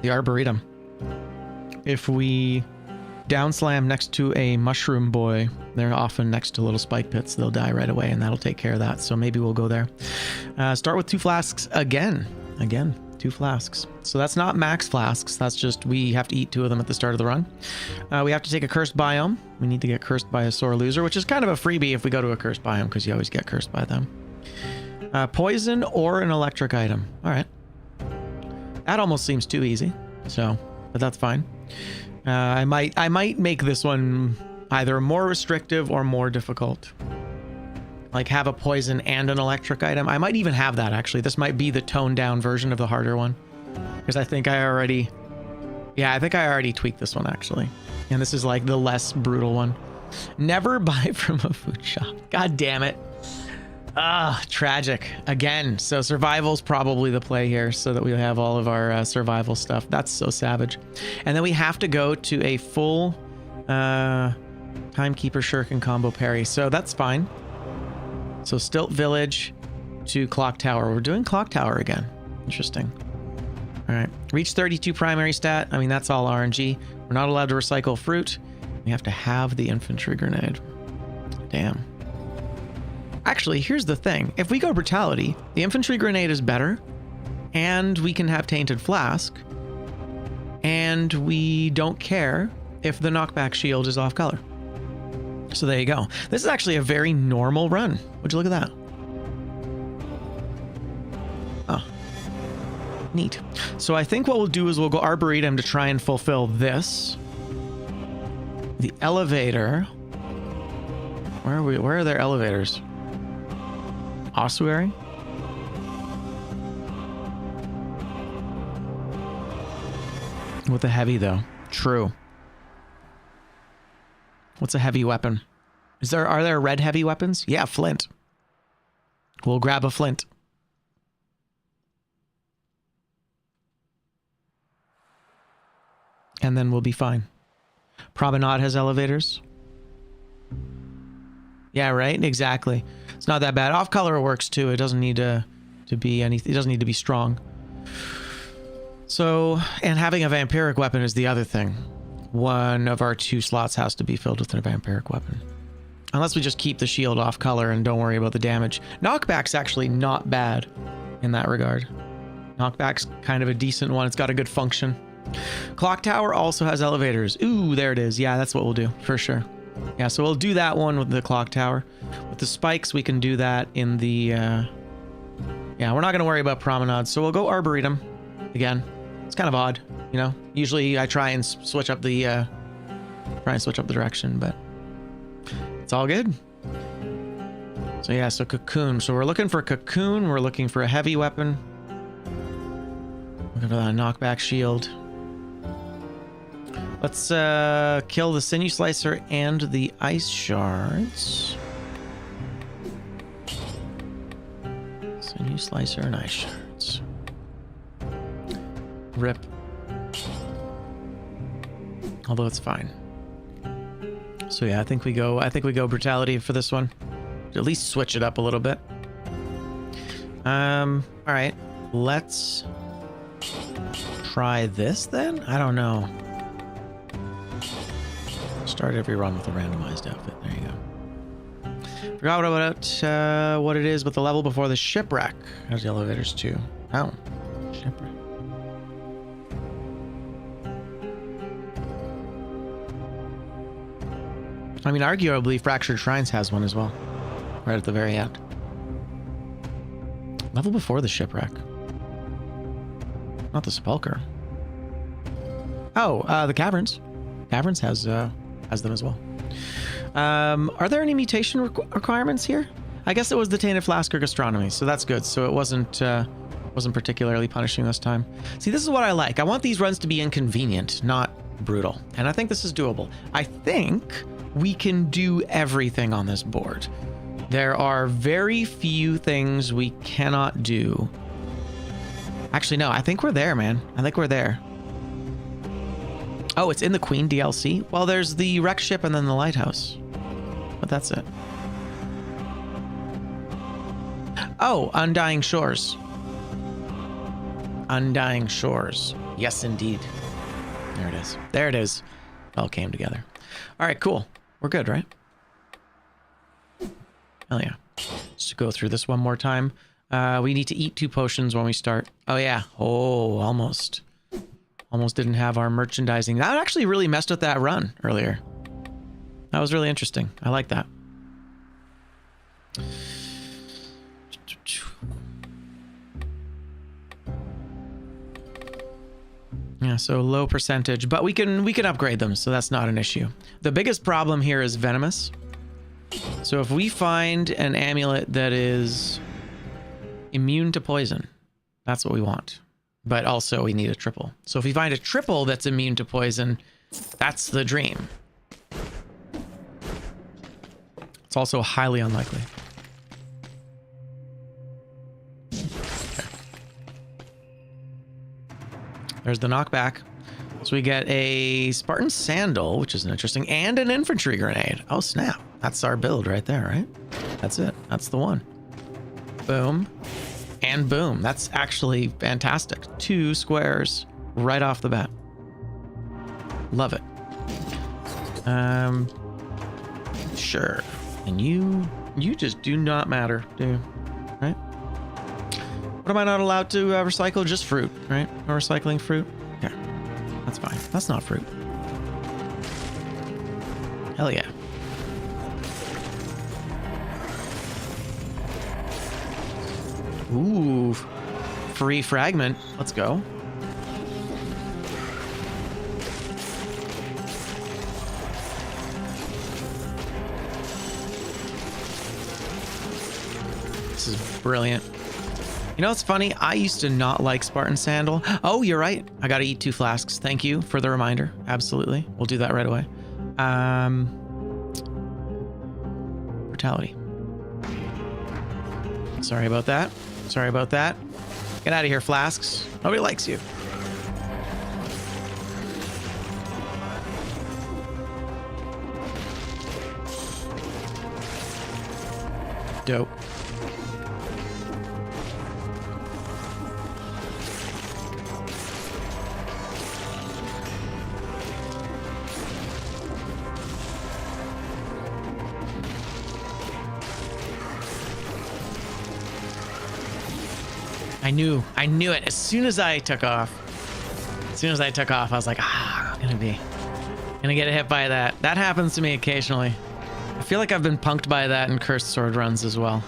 [SPEAKER 1] Arboretum. If we down slam next to a mushroom boy. They're often next to little spike pits. They'll die right away, and that'll take care of that. So maybe we'll go there. Start with 2 flasks again. Again, 2 flasks. So that's not max flasks. That's just we have to eat 2 of them at the start of the run. We have to take a cursed biome. We need to get cursed by a sore loser, which is kind of a freebie if we go to a cursed biome, because you always get cursed by them. Poison or an electric item. All right. That almost seems too easy. So, but that's fine. I might make this one either more restrictive or more difficult. Like have a poison and an electric item. I might even have that actually. This might be the toned down version of the harder one. Because I think I already tweaked this one actually. And this is like the less brutal one. Never buy from a food shop. God damn it. Ah, tragic. Again, so survival's probably the play here so that we have all of our survival stuff. That's so savage. And then we have to go to a full Timekeeper Shuriken combo parry. So that's fine. So Stilt Village to Clock Tower. We're doing Clock Tower again. Interesting. All right. Reach 32 primary stat. I mean, that's all RNG. We're not allowed to recycle fruit. We have to have the infantry grenade. Damn. Actually, here's the thing. If we go brutality, the infantry grenade is better, and we can have tainted flask, and we don't care if the knockback shield is off color. So there you go. This is actually a very normal run. Would you look at that? Oh, neat. So I think what we'll do is we'll go Arboretum to try and fulfill this. The elevator. Where are we? Where are their elevators? Ossuary? With a heavy though. True. What's a heavy weapon? Are there red heavy weapons? Yeah, flint. We'll grab a flint. And then we'll be fine. Promenade has elevators. Yeah, right? Exactly. It's not that bad. Off color works too. It doesn't need to be anything. It doesn't need to be strong. So, and having a vampiric weapon is the other thing. One of our 2 slots has to be filled with a vampiric weapon. Unless we just keep the shield off color and don't worry about the damage. Knockback's actually not bad in that regard. Knockback's kind of a decent one. It's got a good function. Clock Tower also has elevators. Ooh, there it is. Yeah, that's what we'll do for sure. Yeah, so we'll do that one with the Clock Tower. With the spikes, we can do that in the... yeah, we're not going to worry about Promenade, so we'll go Arboretum again. It's kind of odd, you know? Usually I try and switch up the... direction, but... it's all good. So yeah, so Cocoon. So we're looking for Cocoon. We're looking for a heavy weapon. Looking for that knockback shield. Let's kill the Sinew Slicer and the Ice Shards. Sinew Slicer and Ice Shards. Rip. Although it's fine. So yeah, I think we go brutality for this one. At least switch it up a little bit. All right. Let's try this then? I don't know. Start every run with a randomized outfit. There you go. Forgot about what it is, but the level before the shipwreck has the elevators too. Oh, shipwreck. I mean, arguably, Fractured Shrines has one as well. Right at the very end. Level before the shipwreck. Not the Sepulcher. Oh, the Caverns. Caverns has them as well. Are there any mutation requirements here? I guess it was the Tainted Flask or Gastronomy, so that's good. So it wasn't particularly punishing this time. See, this is what I like. I want these runs to be inconvenient, not brutal. And I think this is doable. I think we can do everything on this board. There are very few things we cannot do. Actually, no, I think we're there, man. I think we're there. Oh, it's in the Queen DLC? Well, there's the wreck ship and then the lighthouse. But that's it. Oh, Undying Shores. Undying Shores. Yes, indeed. There it is. There it is. all came together. All right, cool. We're good, right? Hell yeah. Just go through this one more time. We need to eat 2 potions when we start. Oh yeah. Oh, almost. Almost didn't have our merchandising. That actually really messed with that run earlier. That was really interesting. I like that. Yeah, so low percentage, but we can upgrade them, so that's not an issue. The biggest problem here is venomous. So if we find an amulet that is immune to poison, that's what we want. But also we need a triple. So if we find a triple that's immune to poison, that's the dream. It's also highly unlikely. Okay. There's the knockback. So we get a Spartan sandal, which is interesting, and an infantry grenade. Oh, snap. That's our build right there, right? That's it. That's the one. Boom. And boom. That's actually fantastic. 2 squares right off the bat. Love it. Sure. And you just do not matter, do you? Right? What am I not allowed to recycle? Just fruit, right? No recycling fruit? Yeah. That's fine. That's not fruit. Hell yeah. Ooh. Free fragment. Let's go. This is brilliant. You know what's funny? I used to not like Spartan Sandal. Oh, you're right. I gotta eat 2 flasks. Thank you for the reminder. Absolutely. We'll do that right away. Brutality. Sorry about that. Sorry about that. Get out of here, flasks. Nobody likes you. Dope. I knew it. As soon as I took off, I was like, I'm gonna get hit by that. That happens to me occasionally. I feel like I've been punked by that in Cursed Sword runs as well.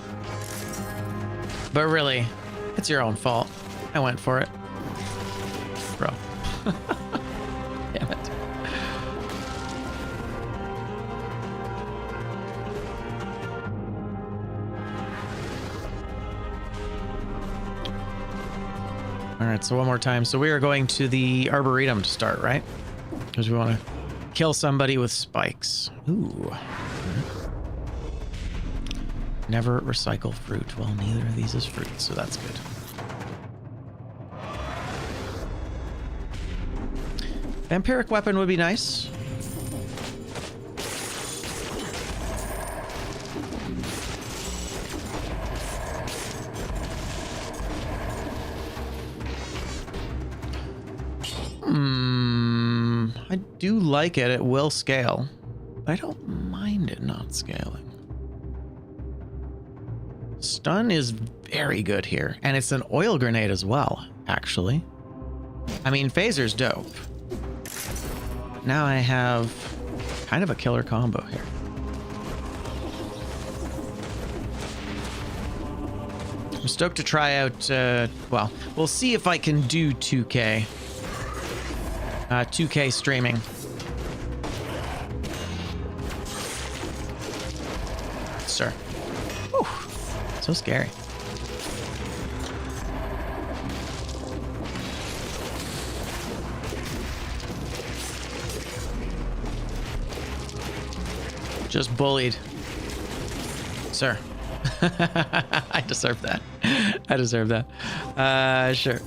[SPEAKER 1] But really, it's your own fault. I went for it. Bro. Damn it. All right, so one more time. So we are going to the Arboretum to start, right? Because we want to kill somebody with spikes. Ooh. Never recycle fruit. Well, neither of these is fruit, so that's good. Vampiric weapon would be nice. I do like it. It will scale. I don't mind it not scaling. Stun is very good here. And it's an oil grenade as well, actually. I mean, phaser's dope. Now I have kind of a killer combo here. I'm stoked to try out, well, we'll see if I can do 2K. 2K streaming. Sir. Whew. So scary. Just bullied. Sir. I deserve that. I deserve that. Sure.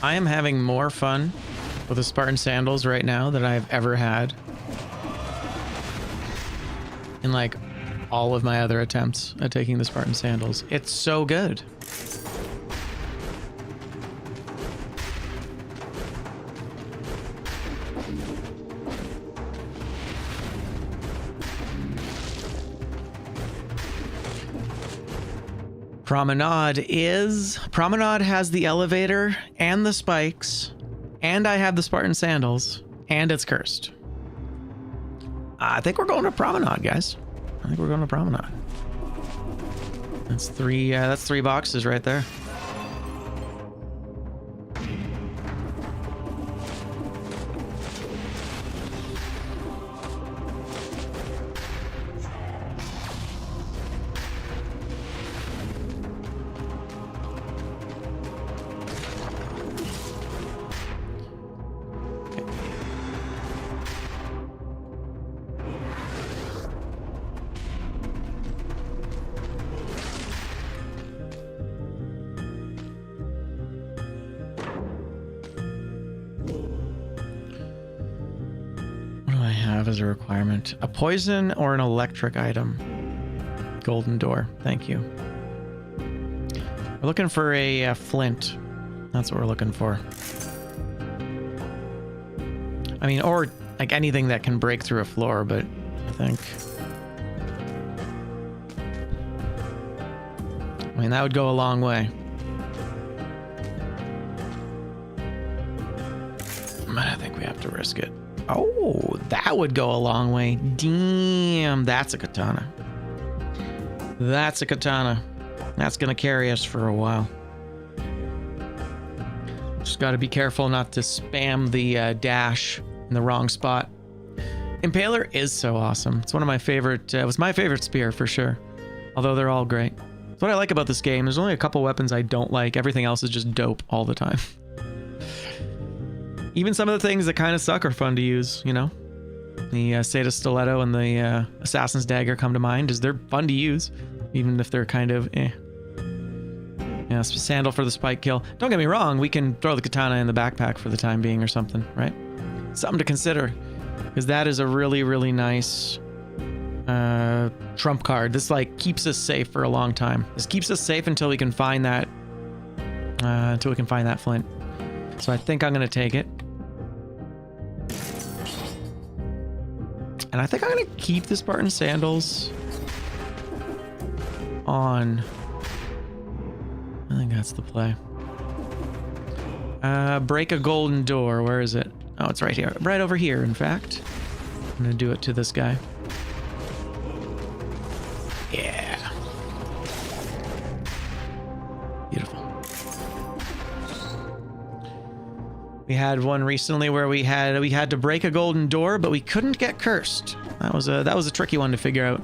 [SPEAKER 1] I am having more fun with the Spartan sandals right now than I've ever had in like all of my other attempts at taking the Spartan sandals. It's so good. Promenade has the elevator and the spikes, and I have the Spartan sandals, and it's cursed. I think we're going to Promenade, guys. I think we're going to Promenade. That's three boxes right there. As a requirement, a poison or an electric item. Golden door, thank you. We're looking for a flint. That's what we're looking for. I mean, or like anything that can break through a floor, but I think, I mean, that would go a long way. But I think we have to risk it. Oh, that would go a long way. Damn, that's a katana. That's a katana. That's gonna carry us for a while. Just gotta be careful not to spam the dash in the wrong spot. Impaler is so awesome. It's one of my favorite, it was my favorite spear for sure. Although they're all great. That's what I like about this game. There's only a couple weapons I don't like. Everything else is just dope all the time. Even some of the things that kind of suck are fun to use, you know? The Seta Stiletto and the Assassin's Dagger come to mind, as they're fun to use, even if they're kind of eh. Yeah, sandal for the spike kill. Don't get me wrong, we can throw the katana in the backpack for the time being or something, right? Something to consider, because that is a really, really nice trump card. This like keeps us safe for a long time. This keeps us safe until we can find that flint. So I think I'm gonna take it. And I think I'm gonna keep the Spartan sandals on. I think that's the play. Break a golden door. Where is it? Oh, it's right here. Right over here, in fact. I'm gonna do it to this guy. Yeah. Beautiful. We had one recently where we had to break a golden door, but we couldn't get cursed. That was a tricky one to figure out.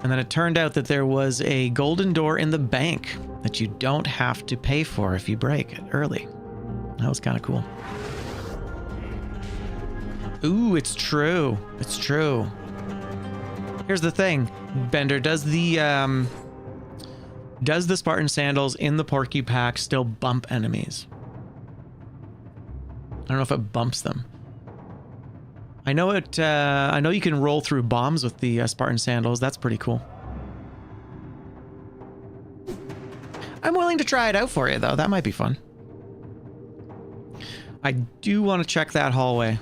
[SPEAKER 1] And then it turned out that there was a golden door in the bank that you don't have to pay for if you break it early. That was kind of cool. Ooh, it's true. It's true. Here's the thing, Bender, does the Spartan sandals in the Porky pack still bump enemies? I don't know if it bumps them. I know it. I know you can roll through bombs with the Spartan sandals. That's pretty cool. I'm willing to try it out for you, though. That might be fun. I do want to check that hallway.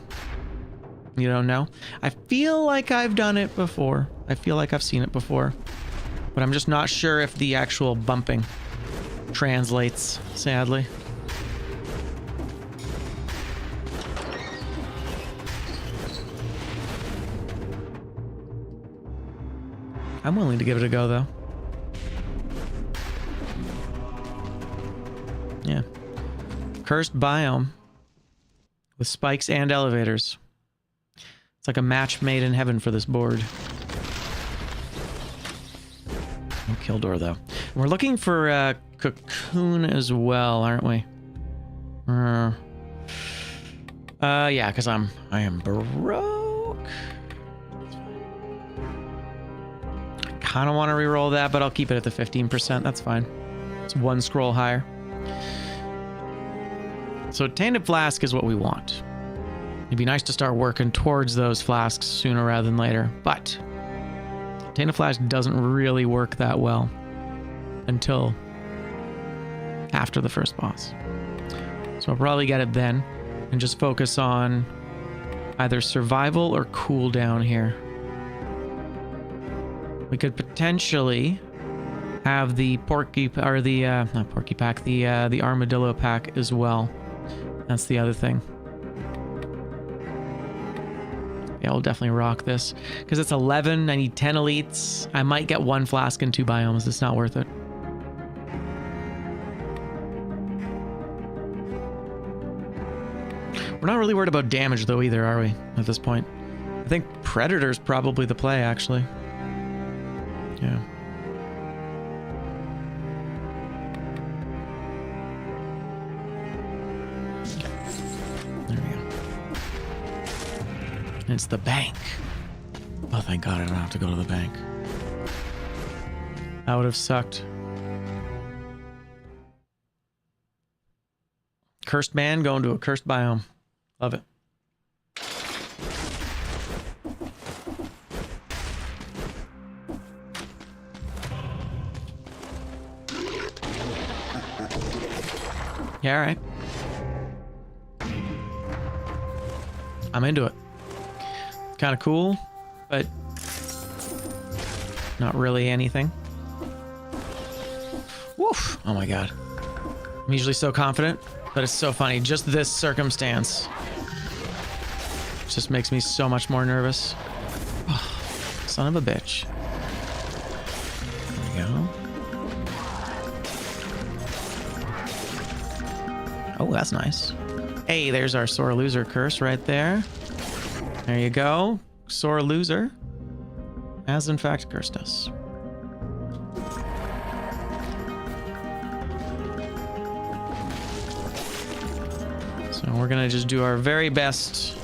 [SPEAKER 1] You don't know? I feel like I've done it before. I feel like I've seen it before. But I'm just not sure if the actual bumping translates, sadly. I'm willing to give it a go, though. Yeah. Cursed biome with spikes and elevators. It's like a match made in heaven for this board. No kill door, though. And we're looking for a cocoon as well, aren't we? Yeah, because I am broke. Kind of want to re-roll that, but I'll keep it at the 15%. That's fine. It's one scroll higher. So tainted flask is what we want. It'd be nice to start working towards those flasks sooner rather than later, but tainted flask doesn't really work that well until after the first boss. So I'll probably get it then and just focus on either survival or cooldown here. We could potentially have the not porky pack, the armadillo pack as well. That's the other thing. Yeah, we'll definitely rock this because it's 11. I need 10 elites. I might get 1 flask and 2 biomes. It's not worth it. We're not really worried about damage though either, are we? At this point, I think Predator's probably the play actually. Yeah. There we go. It's the bank. Oh, thank God I don't have to go to the bank. That would have sucked. Cursed man going to a cursed biome. Love it. Yeah, all right. I'm into it. Kind of cool, but not really anything. Woof! Oh my God. I'm usually so confident, but it's so funny. Just this circumstance just makes me so much more nervous. Oh, son of a bitch. There we go. Oh, that's nice. Hey, there's our sore loser curse right there. There you go. Sore loser has in fact cursed us. So we're gonna just do our very best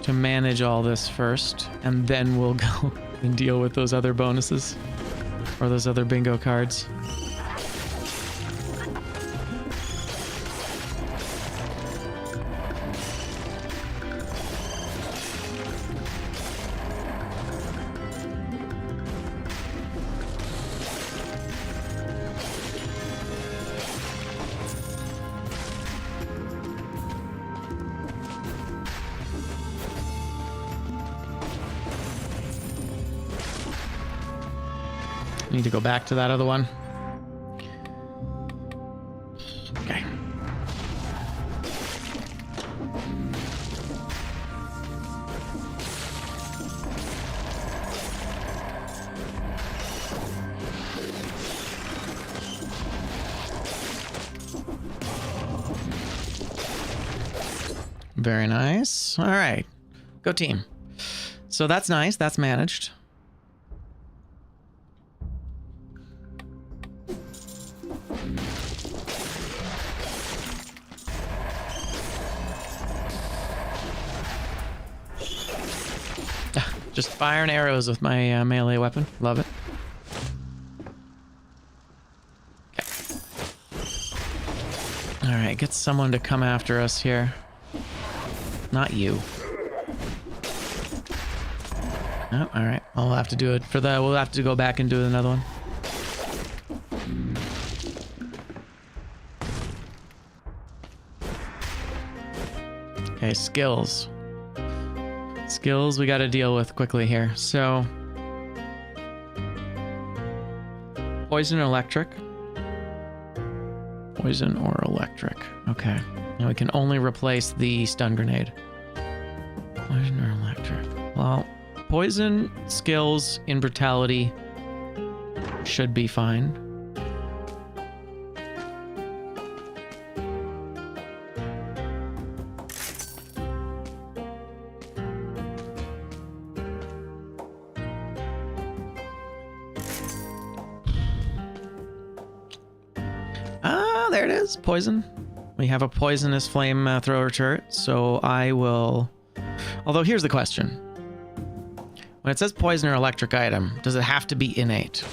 [SPEAKER 1] to manage all this first, and then we'll go and deal with those other bonuses or those other bingo cards. Need to go back to that other one. Okay. Very nice. All right. Go team. So that's nice. That's managed. Just firing arrows with my melee weapon. Love it. Okay. All right, get someone to come after us here. Not you. Oh, all right. I'll have to do it for that. We'll have to go back and do another one. Okay, skills. Skills we got to deal with quickly here. So, poison or electric? Poison or electric. Okay. Now we can only replace the stun grenade. Poison or electric? Well, poison skills in brutality should be fine. There it is, poison. We have a poisonous flamethrower turret, so I will... Although here's the question. When it says poison or electric item, does it have to be innate?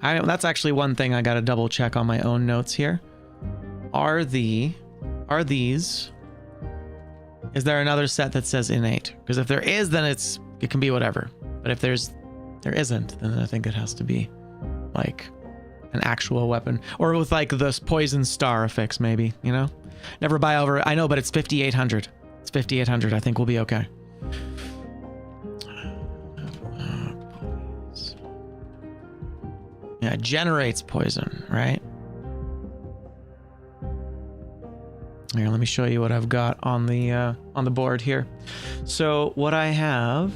[SPEAKER 1] That's actually one thing I gotta double check on my own notes here. are these... Is there another set that says innate? Because if there is, then it can be whatever. But if there isn't, then I think it has to be like an actual weapon, or with like this poison star affix, maybe, you know? Never buy over. I know, but it's 5,800. It's 5,800. I think we'll be okay. Yeah, it generates poison, right? Here, let me show you what I've got on the board here. So what I have,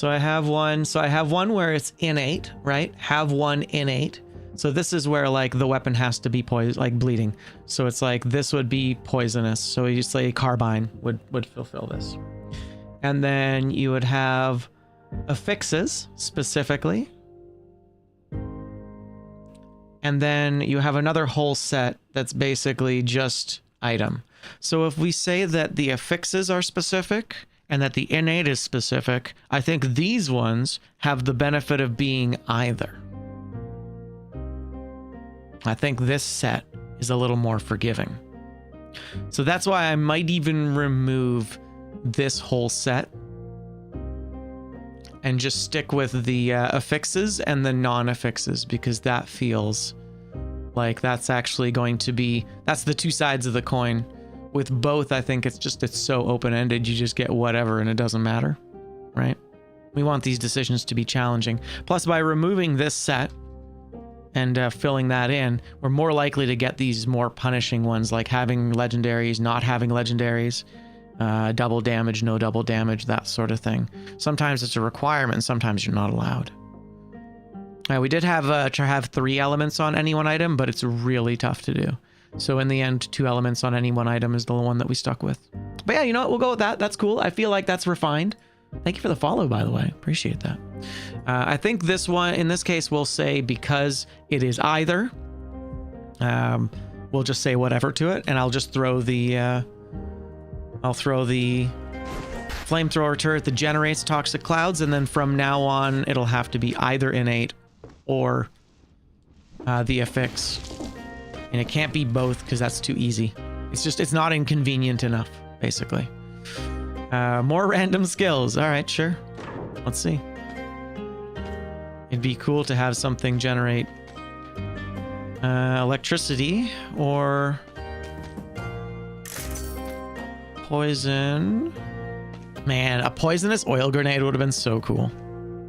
[SPEAKER 1] I have one where it's innate, right? Have one innate. So this is where like the weapon has to be poison, like bleeding. So it's like this would be poisonous. So you say carbine would fulfill this. And then you would have affixes specifically. And then you have another whole set that's basically just item. So if we say that the affixes are specific and that the innate is specific, I think these ones have the benefit of being either. I think this set is a little more forgiving. So that's why I might even remove this whole set and just stick with the affixes and the non-affixes, because that feels like that's actually going to be, that's the two sides of the coin. With both, I think it's so open-ended, you just get whatever and it doesn't matter, right? We want these decisions to be challenging. Plus, by removing this set and filling that in, we're more likely to get these more punishing ones, like having legendaries, not having legendaries, double damage, no double damage, that sort of thing. Sometimes it's a requirement, sometimes you're not allowed. We did have to have 3 elements on any one item, but it's really tough to do. So in the end, 2 elements on any one item is the one that we stuck with. But yeah, you know what? We'll go with that. That's cool. I feel like that's refined. Thank you for the follow, by the way. Appreciate that. I think this one, in this case, we'll say because it is either. We'll just say whatever to it, and I'll just throw the... I'll throw the flamethrower turret that generates toxic clouds, and then from now on, it'll have to be either innate or the affix. And it can't be both because that's too easy. It's not inconvenient enough, basically. More random skills. All right, sure. Let's see. It'd be cool to have something generate electricity or poison. Man, a poisonous oil grenade would have been so cool.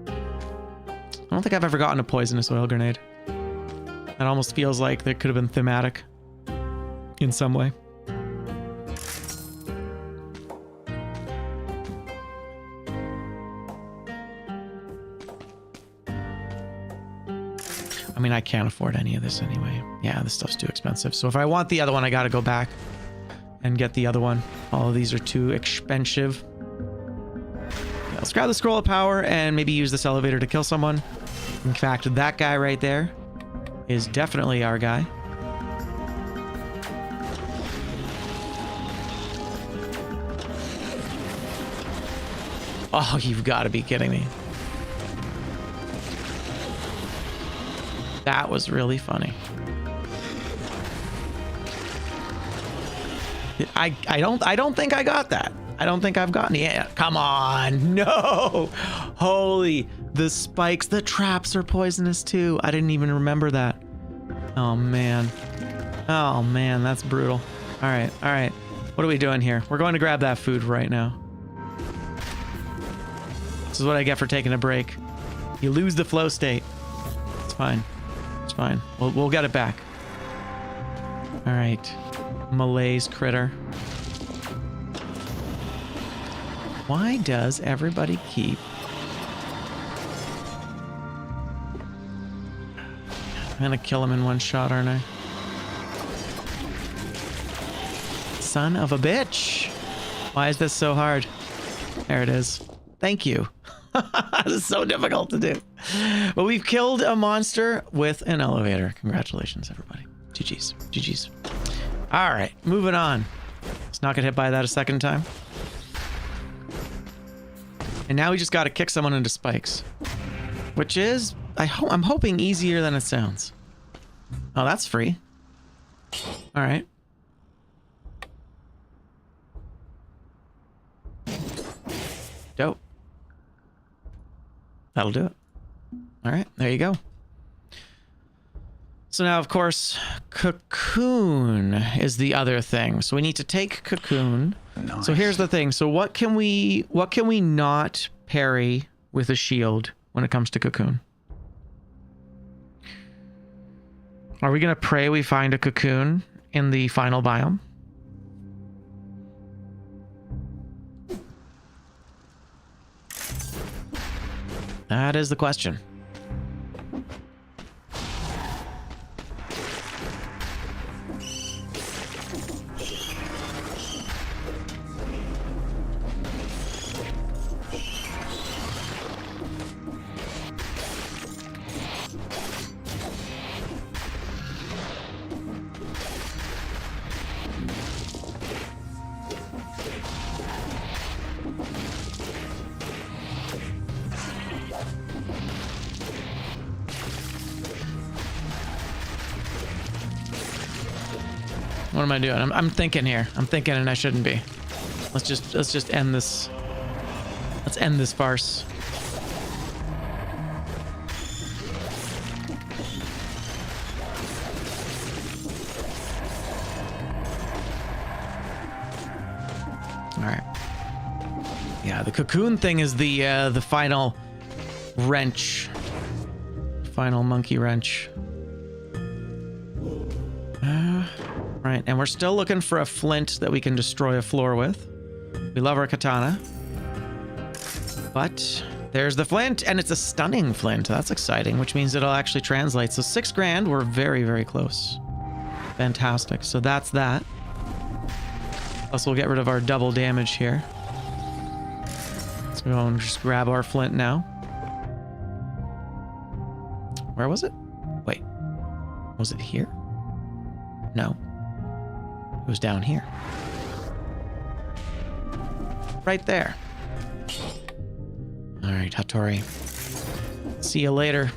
[SPEAKER 1] I don't think I've ever gotten a poisonous oil grenade. That almost feels like there could have been thematic in some way. I mean, I can't afford any of this anyway. Yeah, this stuff's too expensive. So if I want the other one, I gotta go back and get the other one. All of these are too expensive. Yeah, let's grab the scroll of power and maybe use this elevator to kill someone. In fact, that guy right there is definitely our guy. Oh, you've got to be kidding me. That was really funny. I don't think I got that. I don't think I've gotten it. Come on. No. Holy, the spikes, the traps are poisonous too. I didn't even remember that. Oh man. Oh man, that's brutal. All right. All right. What are we doing here? We're going to grab that food right now. This is what I get for taking a break. You lose the flow state. It's fine. It's fine. We'll get it back. All right. Malaise critter. Why does everybody keep... I'm gonna kill him in one shot, aren't I? Son of a bitch! Why is this so hard? There it is. Thank you. This is so difficult to do. But we've killed a monster with an elevator. Congratulations, everybody. GG's. GG's. All right, moving on. Let's not get hit by that a second time. And now we just got to kick someone into spikes, which is, I'm hoping, easier than it sounds. Oh, that's free. All right. That'll do it. All right, there you go. So now, of course, cocoon is the other thing. So we need to take cocoon.
[SPEAKER 3] Nice.
[SPEAKER 1] So here's the thing. So what can we not parry with a shield when it comes to cocoon? Are we going to pray we find a cocoon in the final biome? That is the question. What am I doing? I'm thinking here. I'm thinking and I shouldn't be. Let's just end this. Let's end this farce. All right. Yeah, the cocoon thing is the final wrench. Final monkey wrench. Right, and we're still looking for a flint that we can destroy a floor with. We love our katana. But there's the flint, and it's a stunning flint. That's exciting, which means it'll actually translate. So 6 grand, we're very, very close. Fantastic. So that's that. Plus, we'll get rid of our double damage here. Let's go and just grab our flint now. Where was it? Wait. Was it here? No. It was down here. Right there. All right, Hattori. See you later.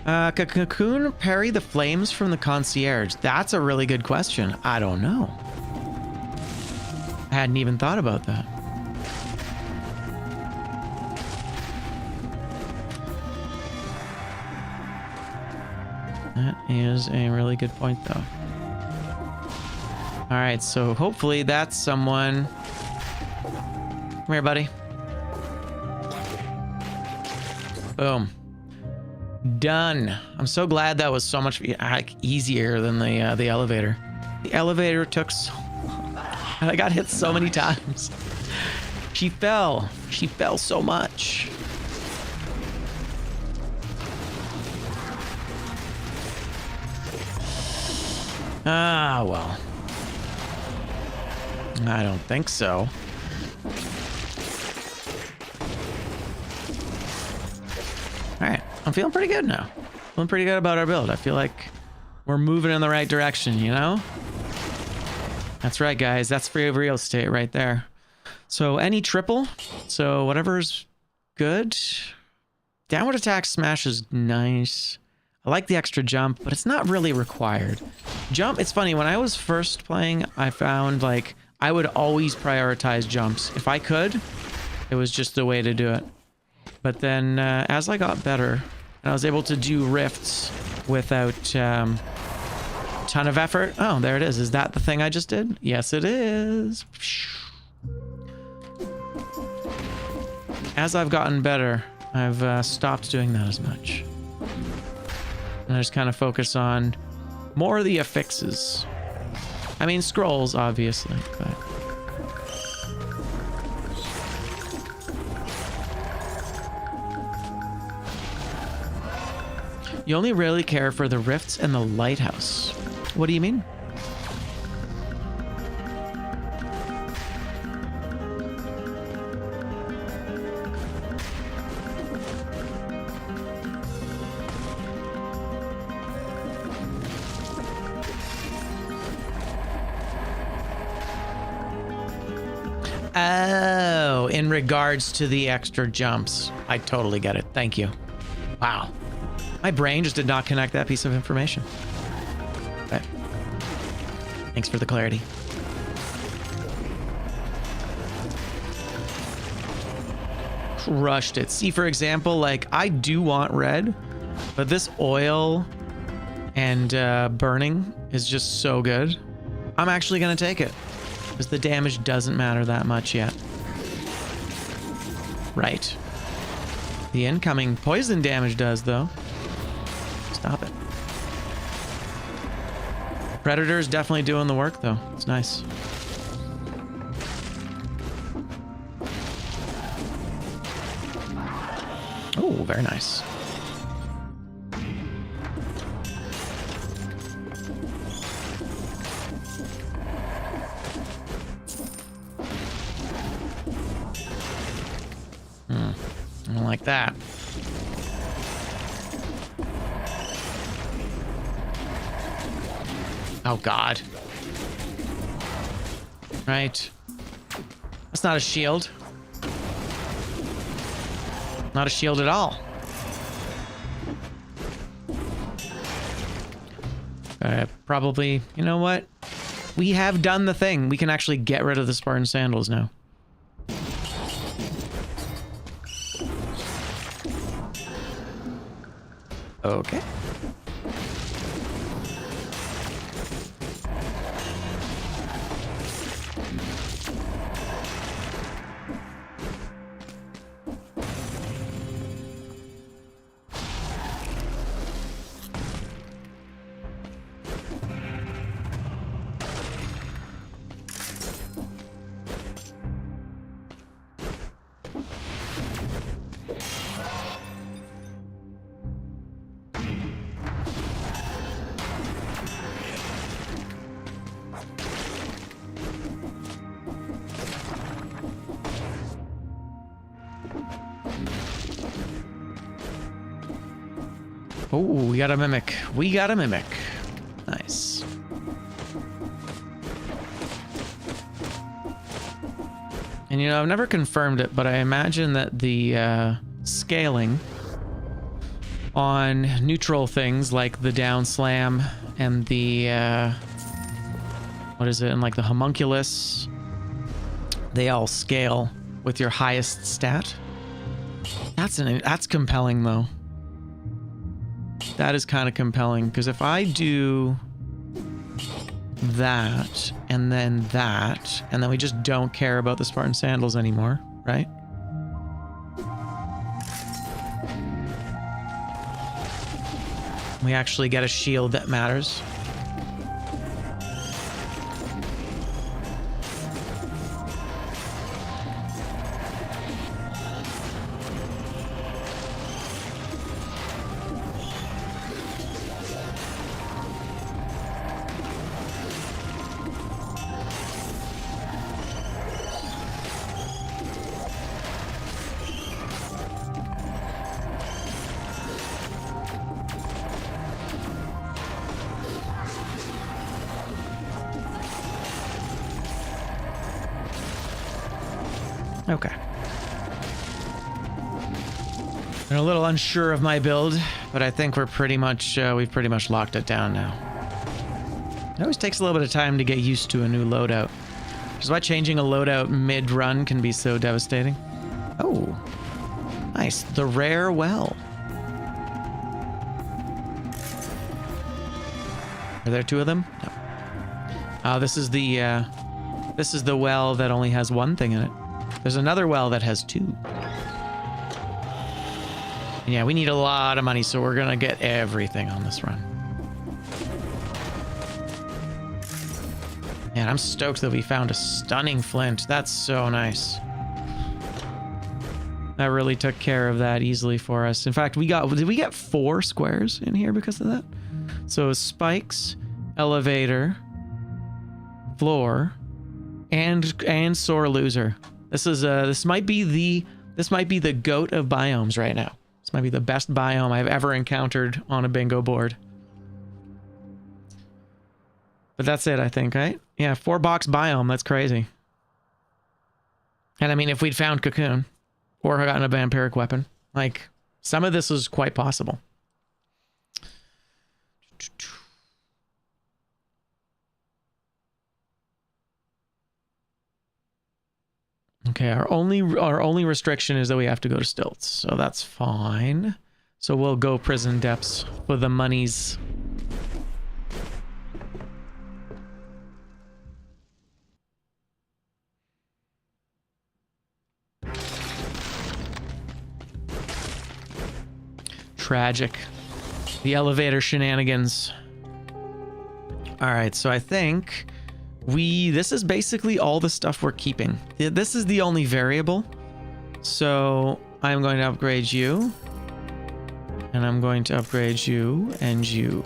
[SPEAKER 1] Cocoon parry the flames from the concierge. That's a really good question. I don't know. I hadn't even thought about that. That is a really good point, though. All right, so hopefully that's someone. Come here, buddy. Boom. Done. I'm so glad that was so much easier than the elevator. The elevator took so long. I got hit so many times. She fell. She fell so much. Ah, well. I don't think so. Alright, I'm feeling pretty good now. Feeling pretty good about our build. I feel like we're moving in the right direction, you know? That's right, guys. That's free of real estate right there. So any triple. So whatever's good. Downward attack smash is nice. I like the extra jump, but it's not really required. Jump, it's funny, when I was first playing, I found like I would always prioritize jumps. If I could, it was just the way to do it. But then as I got better, and I was able to do rifts without ton of effort. Oh, there it is. Is that the thing I just did? Yes, it is. As I've gotten better, I've stopped doing that as much. And I just kind of focus on more of the affixes. I mean, scrolls, obviously, but... You only really care for the rifts and the lighthouse. What do you mean? Oh, in regards to the extra jumps. I totally get it. Thank you. Wow. My brain just did not connect that piece of information. Okay. Thanks for the clarity. rushed it. See, for example, like I do want red, but this oil and burning is just so good. I'm actually gonna take it because the damage doesn't matter that much yet. Right. The incoming poison damage does, though. Stop it. Predator's definitely doing the work, though. It's nice. Oh, very nice. I don't like that. Oh, God. Right. That's not a shield. Not a shield at all. Probably, you know what? We have done the thing. We can actually get rid of the Spartan sandals now. Okay. Oh, we got a mimic. We got a mimic. Nice. And you know, I've never confirmed it, but I imagine that the scaling on neutral things like the down slam and the what is it, and like the homunculus, they all scale with your highest stat. That's compelling though. That is kind of compelling, because if I do that, and then we just don't care about the Spartan sandals anymore, right? We actually get a shield that matters. Okay. I'm a little unsure of my build, but I think we're pretty much, we've pretty much locked it down now. It always takes a little bit of time to get used to a new loadout, which is why changing a loadout mid-run can be so devastating. Oh, nice. The rare well. Are there two of them? No. This is the well that only has one thing in it. There's another well that has two. And yeah, we need a lot of money, so we're gonna get everything on this run. Man, I'm stoked that we found a stunning flint. That's so nice. That really took care of that easily for us. In fact, did we get 4 squares in here because of that? So spikes, elevator, floor, and sore loser. This might be the goat of biomes right now. This might be the best biome I've ever encountered on a bingo board. But that's it, I think, right? Yeah, 4-box biome. That's crazy. And I mean, if we'd found Cocoon or gotten a vampiric weapon, like, some of this is quite possible. Okay, our only restriction is that we have to go to stilts, so that's fine. So we'll go prison depths for the monies. Tragic. The elevator shenanigans. All right, so I think this is basically all the stuff we're keeping. This is the only variable. So I'm going to upgrade you. And I'm going to upgrade you and you.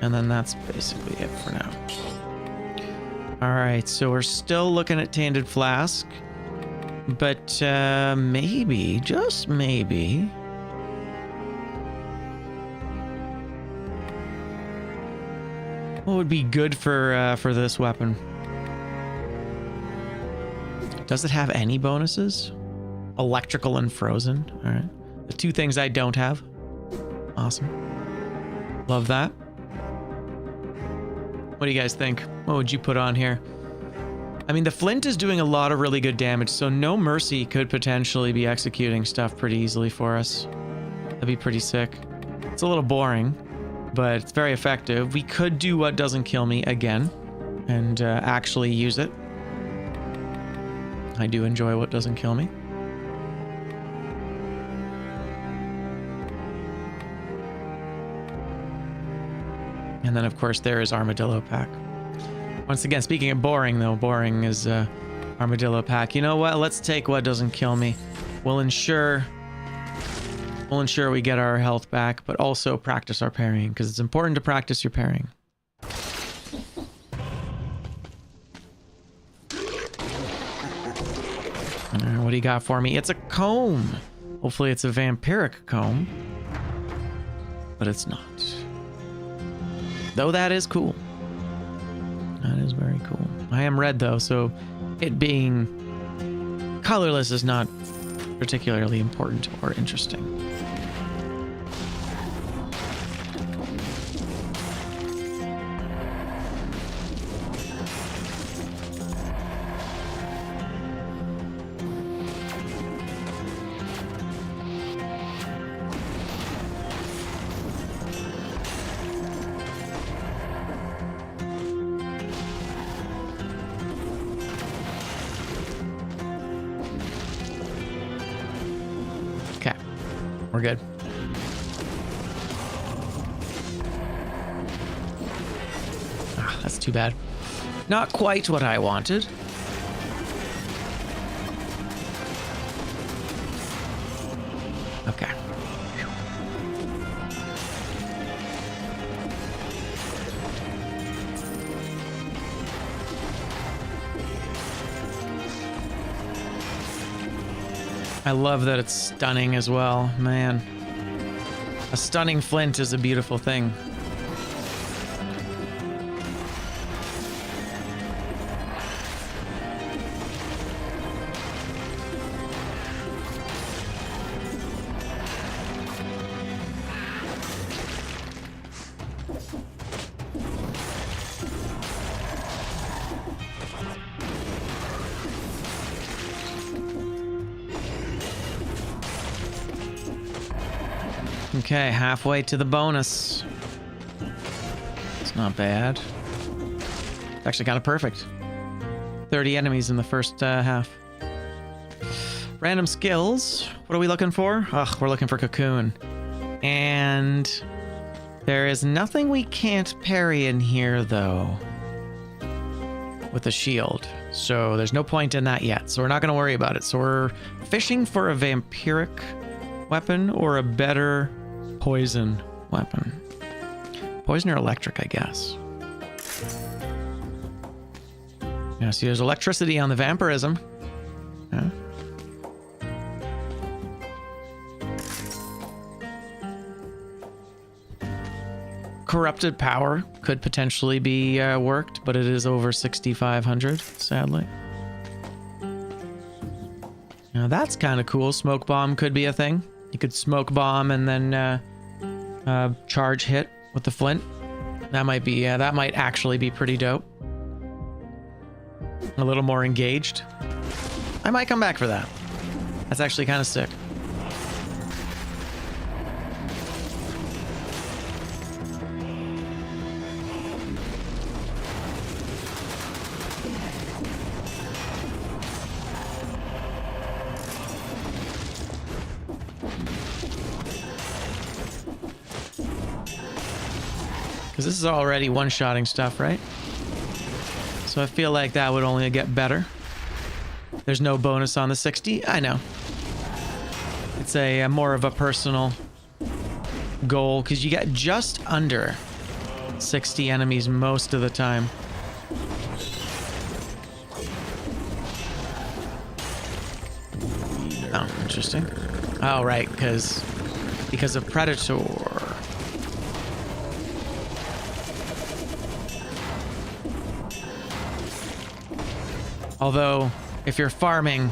[SPEAKER 1] And then that's basically it for now. All right, so we're still looking at Tainted Flask. But maybe, just maybe... what would be good for this weapon? Does it have any bonuses? Electrical and frozen. All right. The two things I don't have. Awesome. Love that. What do you guys think? What would you put on here? I mean, the flint is doing a lot of really good damage, so No Mercy could potentially be executing stuff pretty easily for us. That'd be pretty sick. It's a little boring, but it's very effective. We could do What Doesn't Kill Me again and actually use it. I do enjoy What Doesn't Kill Me. And then, of course, there is Armadillo Pack. Once again, speaking of boring, though, boring is Armadillo Pack. You know what? Let's take What Doesn't Kill Me. We'll ensure we get our health back, but also practice our parrying, because it's important to practice your parrying. What do you got for me? It's a comb. Hopefully it's a vampiric comb, but it's not. Though that is cool. That is very cool. I am red though, so it being colorless is not particularly important or interesting. We're good. Ah, that's too bad. Not quite what I wanted. Okay. I love that it's stunning as well, man. A stunning flint is a beautiful thing. Okay, halfway to the bonus. It's not bad. It's actually kind of perfect. 30 enemies in the first half. Random skills. What are we looking for? Ugh, we're looking for Cocoon. And there is nothing we can't parry in here, though, with a shield. So there's no point in that yet. So we're not going to worry about it. So we're fishing for a vampiric weapon or a better poison weapon. Poison or electric, I guess. Yeah, see, there's electricity on the vampirism. Yeah. Corrupted power could potentially be worked, but it is over 6,500, sadly. Now that's kind of cool. Smoke bomb could be a thing. You could smoke bomb and then charge hit with the flint. That might be, that might actually be pretty dope. A little more engaged. I might come back for that. That's actually kind of sick. Because this is already one-shotting stuff, right? So I feel like that would only get better. There's no bonus on the 60. I know. It's a more of a personal goal because you get just under 60 enemies most of the time. Oh, interesting. Oh, right, because of Predator. Although, if you're farming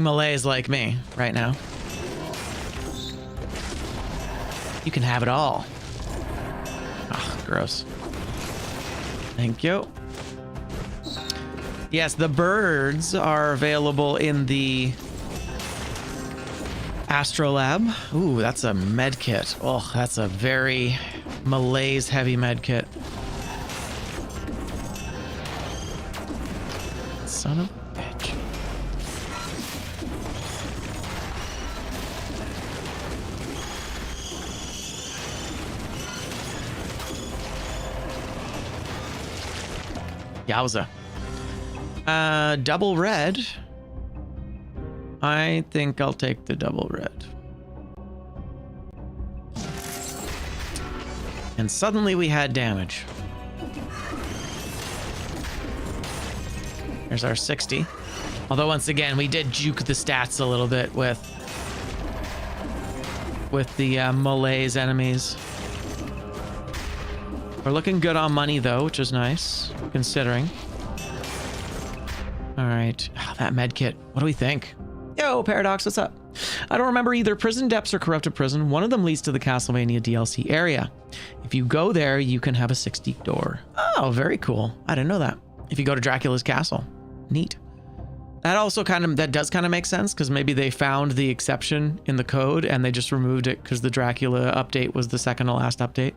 [SPEAKER 1] Malays like me right now, you can have it all. Ugh, gross. Thank you. Yes, the birds are available in the Astrolab. Ooh, that's a med kit. Oh, that's a very Malays heavy med kit. Son of a bitch. Yowza. Double red. I think I'll take the double red. And suddenly we had damage. There's our 60. Although once again, we did juke the stats a little bit with the Malays enemies. We're looking good on money though, which is nice, considering. All right, that med kit. What do we think? Yo, Paradox, what's up? I don't remember either Prison Depths or Corrupted Prison. One of them leads to the Castlevania DLC area. If you go there, you can have a 60 door. Oh, very cool. I didn't know that. If you go to Dracula's Castle. Neat. That also does kind of make sense because maybe they found the exception in the code and they just removed it because the Dracula update was the second to last update.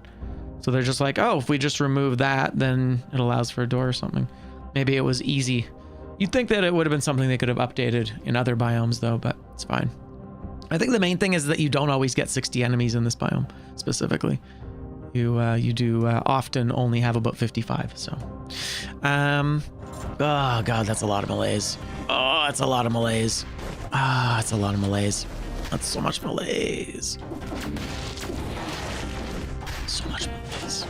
[SPEAKER 1] So they're just like, oh, if we just remove that, then it allows for a door or something. Maybe it was easy. You'd think that it would have been something they could have updated in other biomes though, but it's fine. I think the main thing is that you don't always get 60 enemies in this biome specifically. You do often only have about 55, so. Oh god, that's a lot of Malays. Oh, that's a lot of Malays. Ah, that's a lot of Malays. That's so much Malays. So much Malays.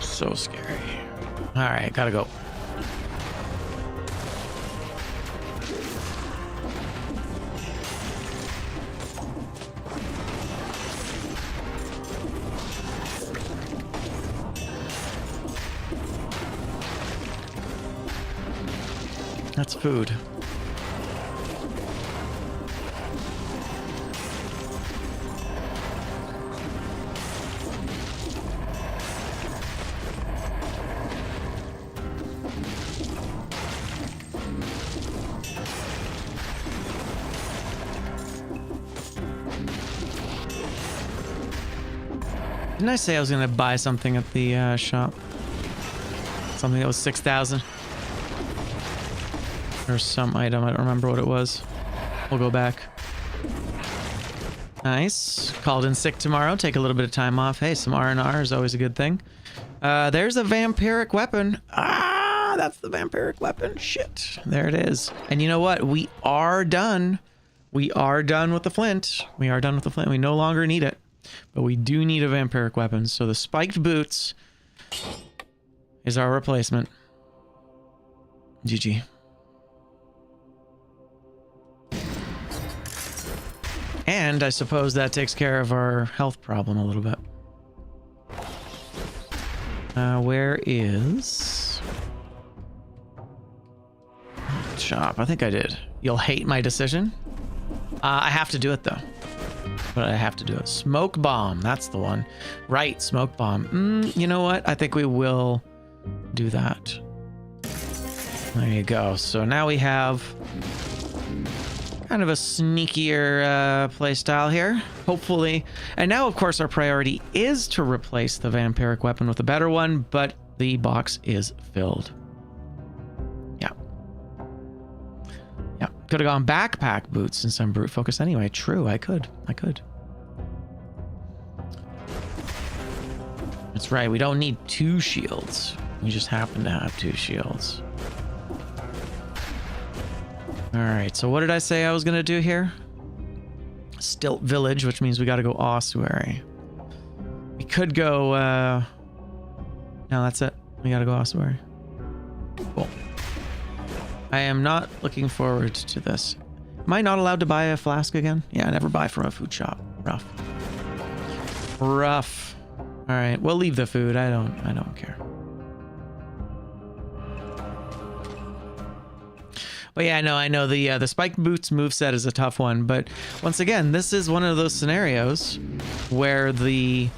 [SPEAKER 1] So scary. All right, gotta go. That's food. Didn't I say I was gonna buy something at the shop? Something that was 6,000? Or some item, I don't remember what it was. We'll go back. Nice. Called in sick tomorrow, take a little bit of time off. Hey, some R&R is always a good thing. There's a vampiric weapon. Ah, that's the vampiric weapon. Shit. There it is. And you know what? We are done. We are done with the flint. We are done with the flint. We no longer need it. But we do need a vampiric weapon. So the spiked boots is our replacement. GG. And I suppose that takes care of our health problem a little bit. Where is shop? I think I did. You'll hate my decision. I have to do it though. But I have to do it. Smoke bomb. That's the one. Right. Smoke bomb. You know what? I think we will do that. There you go. So now we have kind of a sneakier playstyle here, hopefully. And now, of course, our priority is to replace the vampiric weapon with a better one, but the box is filled. Yeah. Yeah. Could have gone backpack boots since I'm brute focused anyway. True, I could. That's right. We don't need 2 shields. We just happen to have 2 shields. All right, so what did I say I was gonna do here? Stilt Village, which means we gotta go ossuary. We could go, no, that's it. We gotta go ossuary. Cool. I am not looking forward to this. Am I not allowed to buy a flask again? Yeah, I never buy from a food shop. Rough. All right, we'll leave the food. I don't care. But yeah, I know the spiked boots moveset is a tough one, but once again, this is one of those scenarios where the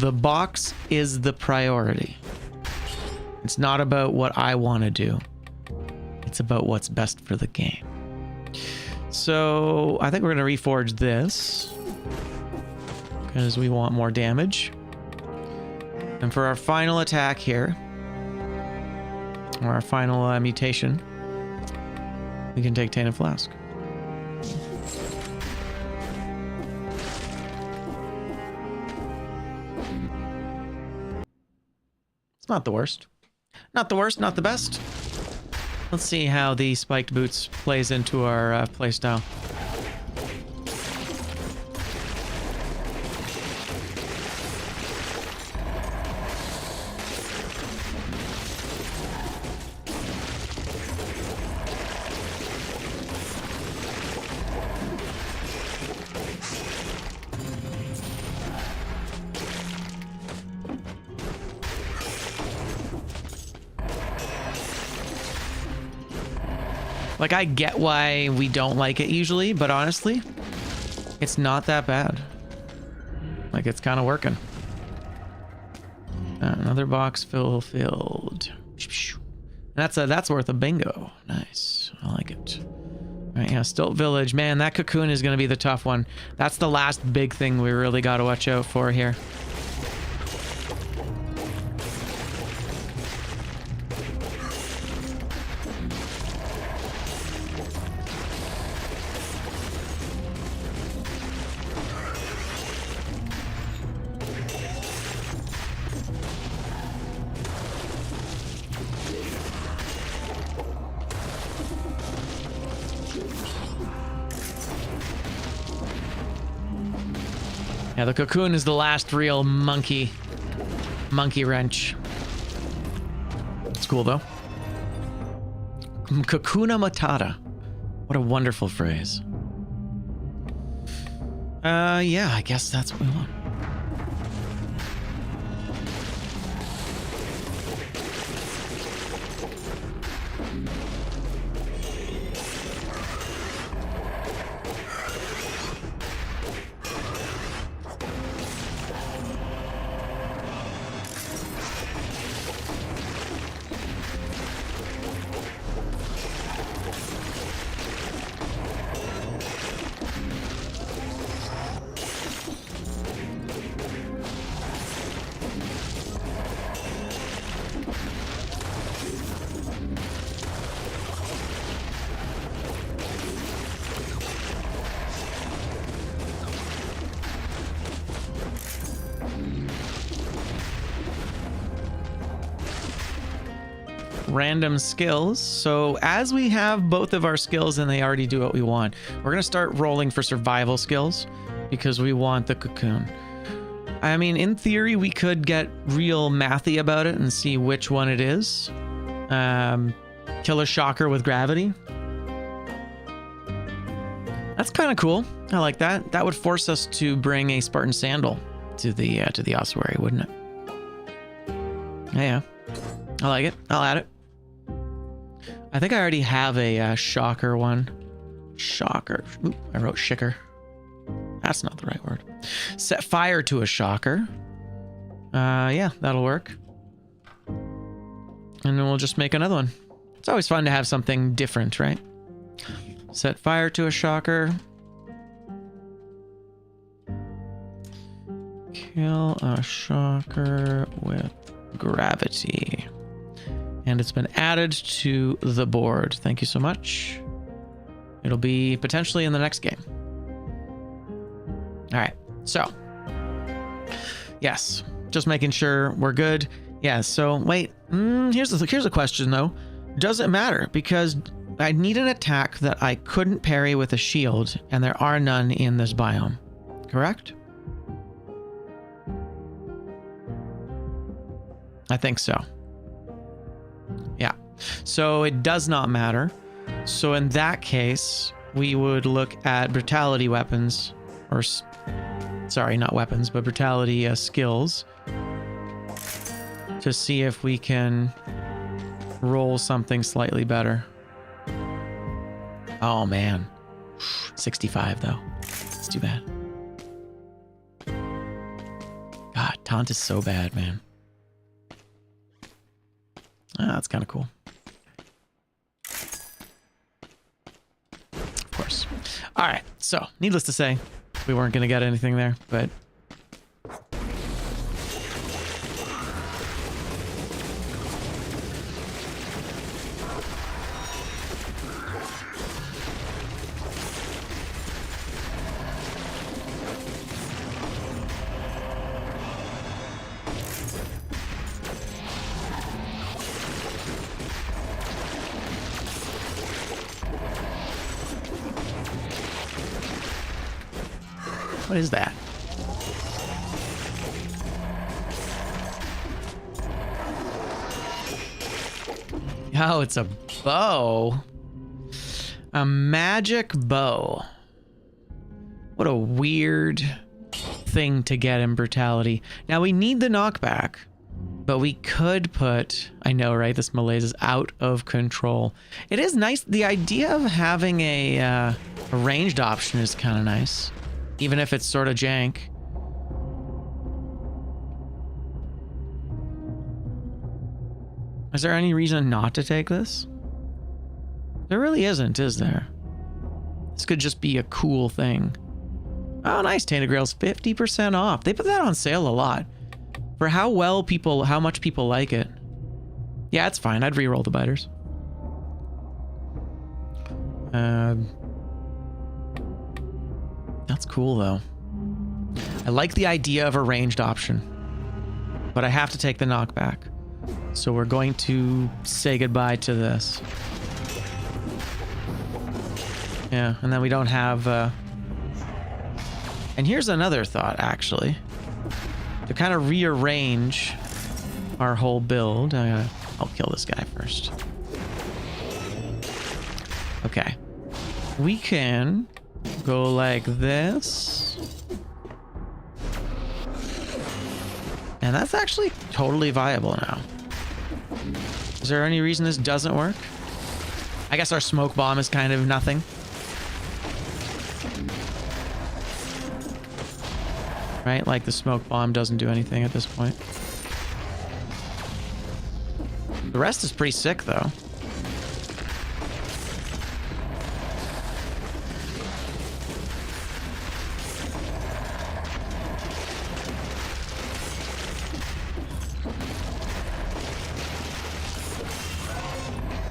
[SPEAKER 1] box is the priority. It's not about what I want to do. It's about what's best for the game. So I think we're going to reforge this because we want more damage. And for our final attack here, or our final mutation, we can take Tainted Flask. It's not the worst. Not the worst, not the best. Let's see how the spiked boots plays into our playstyle. Like, I get why we don't like it usually, but honestly, it's not that bad. Like, it's kind of working. Another box fulfilled. That's worth a bingo. Nice. I like it. All right, yeah, Stilt Village. Man, that cocoon is going to be the tough one. That's the last big thing we really got to watch out for here. Yeah, the cocoon is the last real monkey wrench. It's cool though. Kakuna Matata. What a wonderful phrase. Yeah, I guess that's what we want. Random skills. So as we have both of our skills and they already do what we want, we're going to start rolling for survival skills because we want the cocoon. I mean, in theory, we could get real mathy about it and see which one it is. Killer Shocker with gravity. That's kind of cool. I like that. That would force us to bring a Spartan Sandal to the ossuary, wouldn't it? Yeah. I like it. I'll add it. I think I already have a shocker one. Shocker. Oop, I wrote shicker. That's not the right word. Set fire to a shocker. Yeah, that'll work. And then we'll just make another one. It's always fun to have something different, right? Set fire to a shocker. Kill a shocker with gravity. And it's been added to the board. Thank you so much. It'll be potentially in the next game. All right, so yes, just making sure we're good. Yeah, so wait, here's a question though. Does it matter? Because I need an attack that I couldn't parry with a shield, and there are none in this biome, correct? I think so. Yeah, so it does not matter. So in that case, we would look at brutality weapons, or sorry, not weapons, but brutality skills, to see if we can roll something slightly better. Oh man, 65 though. It's too bad. God, taunt is so bad, man. Ah, that's kind of cool. Of course. All right, so needless to say, we weren't going to get anything there, but what is that? Oh, it's a bow. A magic bow. What a weird thing to get in brutality. Now we need the knockback, but we could put, I know, right? This malaise is out of control. It is nice. The idea of having a ranged option is kind of nice. Even if it's sort of jank. Is there any reason not to take this? There really isn't, is there? This could just be a cool thing. Oh, nice. Tainted Grail's 50% off. They put that on sale a lot. For how much people like it. Yeah, it's fine. I'd re-roll the biters. That's cool, though. I like the idea of a ranged option, but I have to take the knockback. So we're going to say goodbye to this. Yeah, and then we don't have... And here's another thought, actually. To kind of rearrange our whole build. I'll kill this guy first. Okay. We can... go like this. And that's actually totally viable now. Is there any reason this doesn't work? I guess our smoke bomb is kind of nothing. Right? Like the smoke bomb doesn't do anything at this point. The rest is pretty sick though.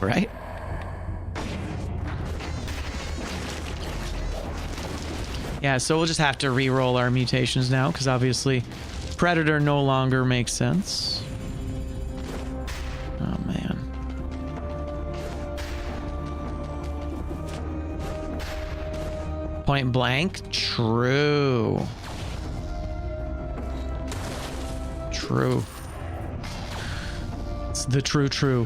[SPEAKER 1] Right? Yeah, so we'll just have to re-roll our mutations now, because obviously Predator no longer makes sense. Oh, man. Point blank? True. True. It's the true.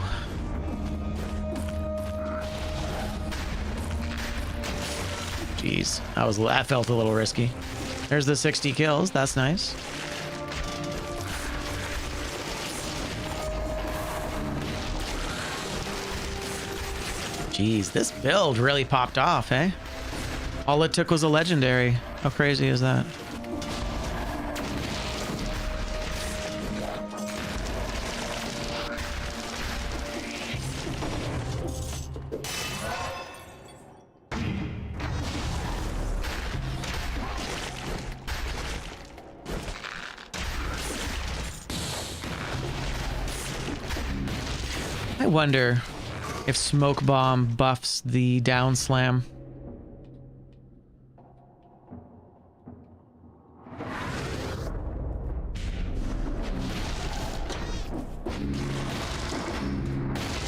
[SPEAKER 1] Jeez, that felt a little risky. There's the 60 kills. That's nice. Jeez, this build really popped off, eh? All it took was a legendary. How crazy is that? I wonder if Smoke Bomb buffs the down slam.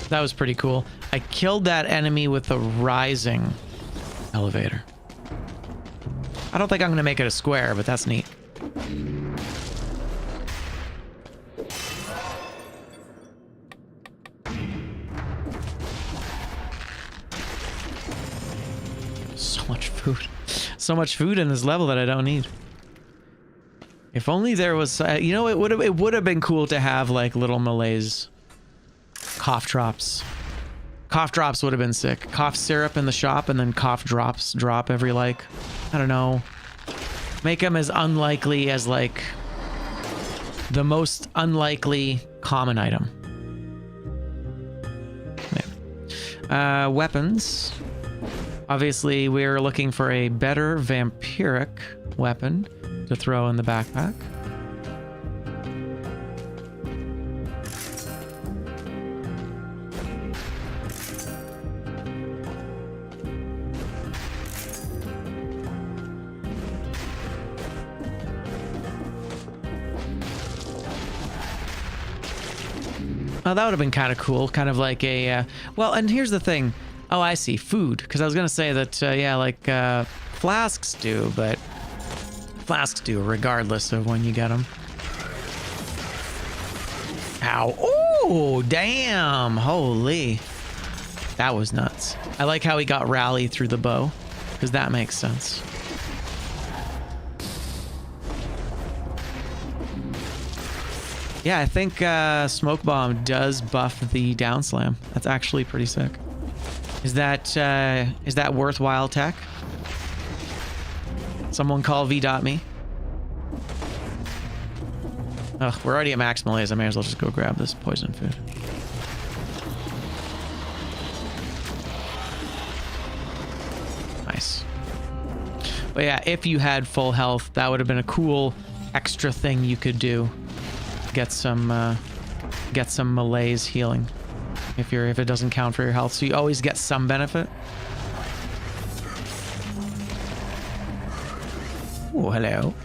[SPEAKER 1] That was pretty cool. I killed that enemy with a rising elevator. I don't think I'm going to make it a square, but that's neat. So much food. So much food in this level that I don't need. If only there was, you know, it would have been cool to have like little malaise cough drops. Cough drops would have been sick. Cough syrup in the shop and then cough drops drop every like, I don't know. Make them as unlikely as like the most unlikely common item. Yeah. Weapons. Obviously, we're looking for a better vampiric weapon to throw in the backpack. Oh, that would have been kind of cool. Kind of like a, well, and here's the thing. Oh, I see. Food. Because I was going to say that, yeah, like, flasks do, but flasks do regardless of when you get them. Ow. Oh, damn. Holy. That was nuts. I like how he got rally through the bow, because that makes sense. Yeah, I think Smoke Bomb does buff the down slam. That's actually pretty sick. Is that worthwhile tech? Someone call v.me. Ugh, we're already at max malaise. I may as well just go grab this poison food. Nice. But yeah, if you had full health, that would have been a cool extra thing you could do. Get some malaise healing if it doesn't count for your health, so you always get some benefit. Oh, hello.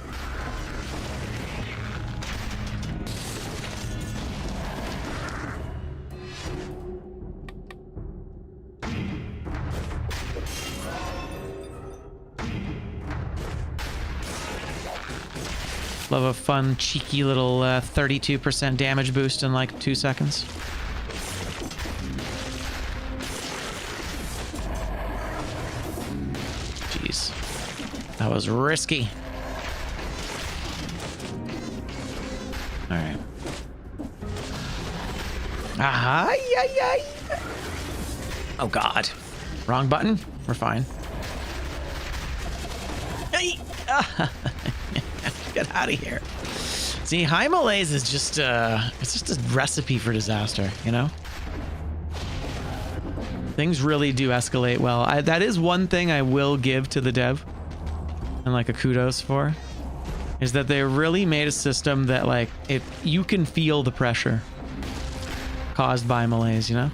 [SPEAKER 1] Love a fun, cheeky little 32% damage boost in like 2 seconds. Jeez. That was risky. Alright. Aha! Yay! Oh god. Wrong button? We're fine. Hey! Get out of here. See, high malaise is just it's just a recipe for disaster, you know? Things really do escalate well. That is one thing I will give to the dev, and like a kudos for, is that they really made a system that like you can feel the pressure caused by malaise, you know?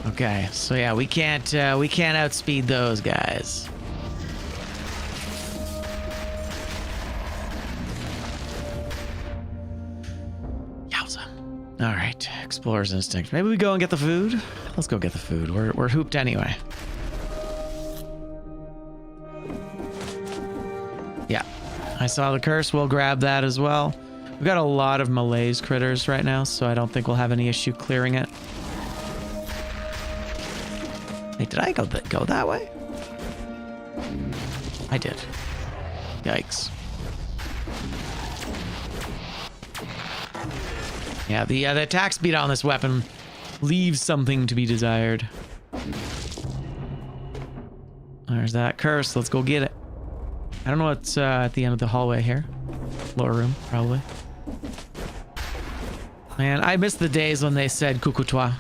[SPEAKER 1] Okay, so yeah, we can't outspeed those guys. Yowza. All right, explorer's instinct. Maybe we go and get the food. Let's go get the food. We're hooped anyway. Yeah, I saw the curse. We'll grab that as well. We've got a lot of malaise critters right now, so I don't think we'll have any issue clearing it. Wait, did I go that way? I did. Yikes. Yeah, the attack speed on this weapon leaves something to be desired. There's that curse. Let's go get it. I don't know what's at the end of the hallway here. Lower room, probably. Man, I miss the days when they said coucou toi.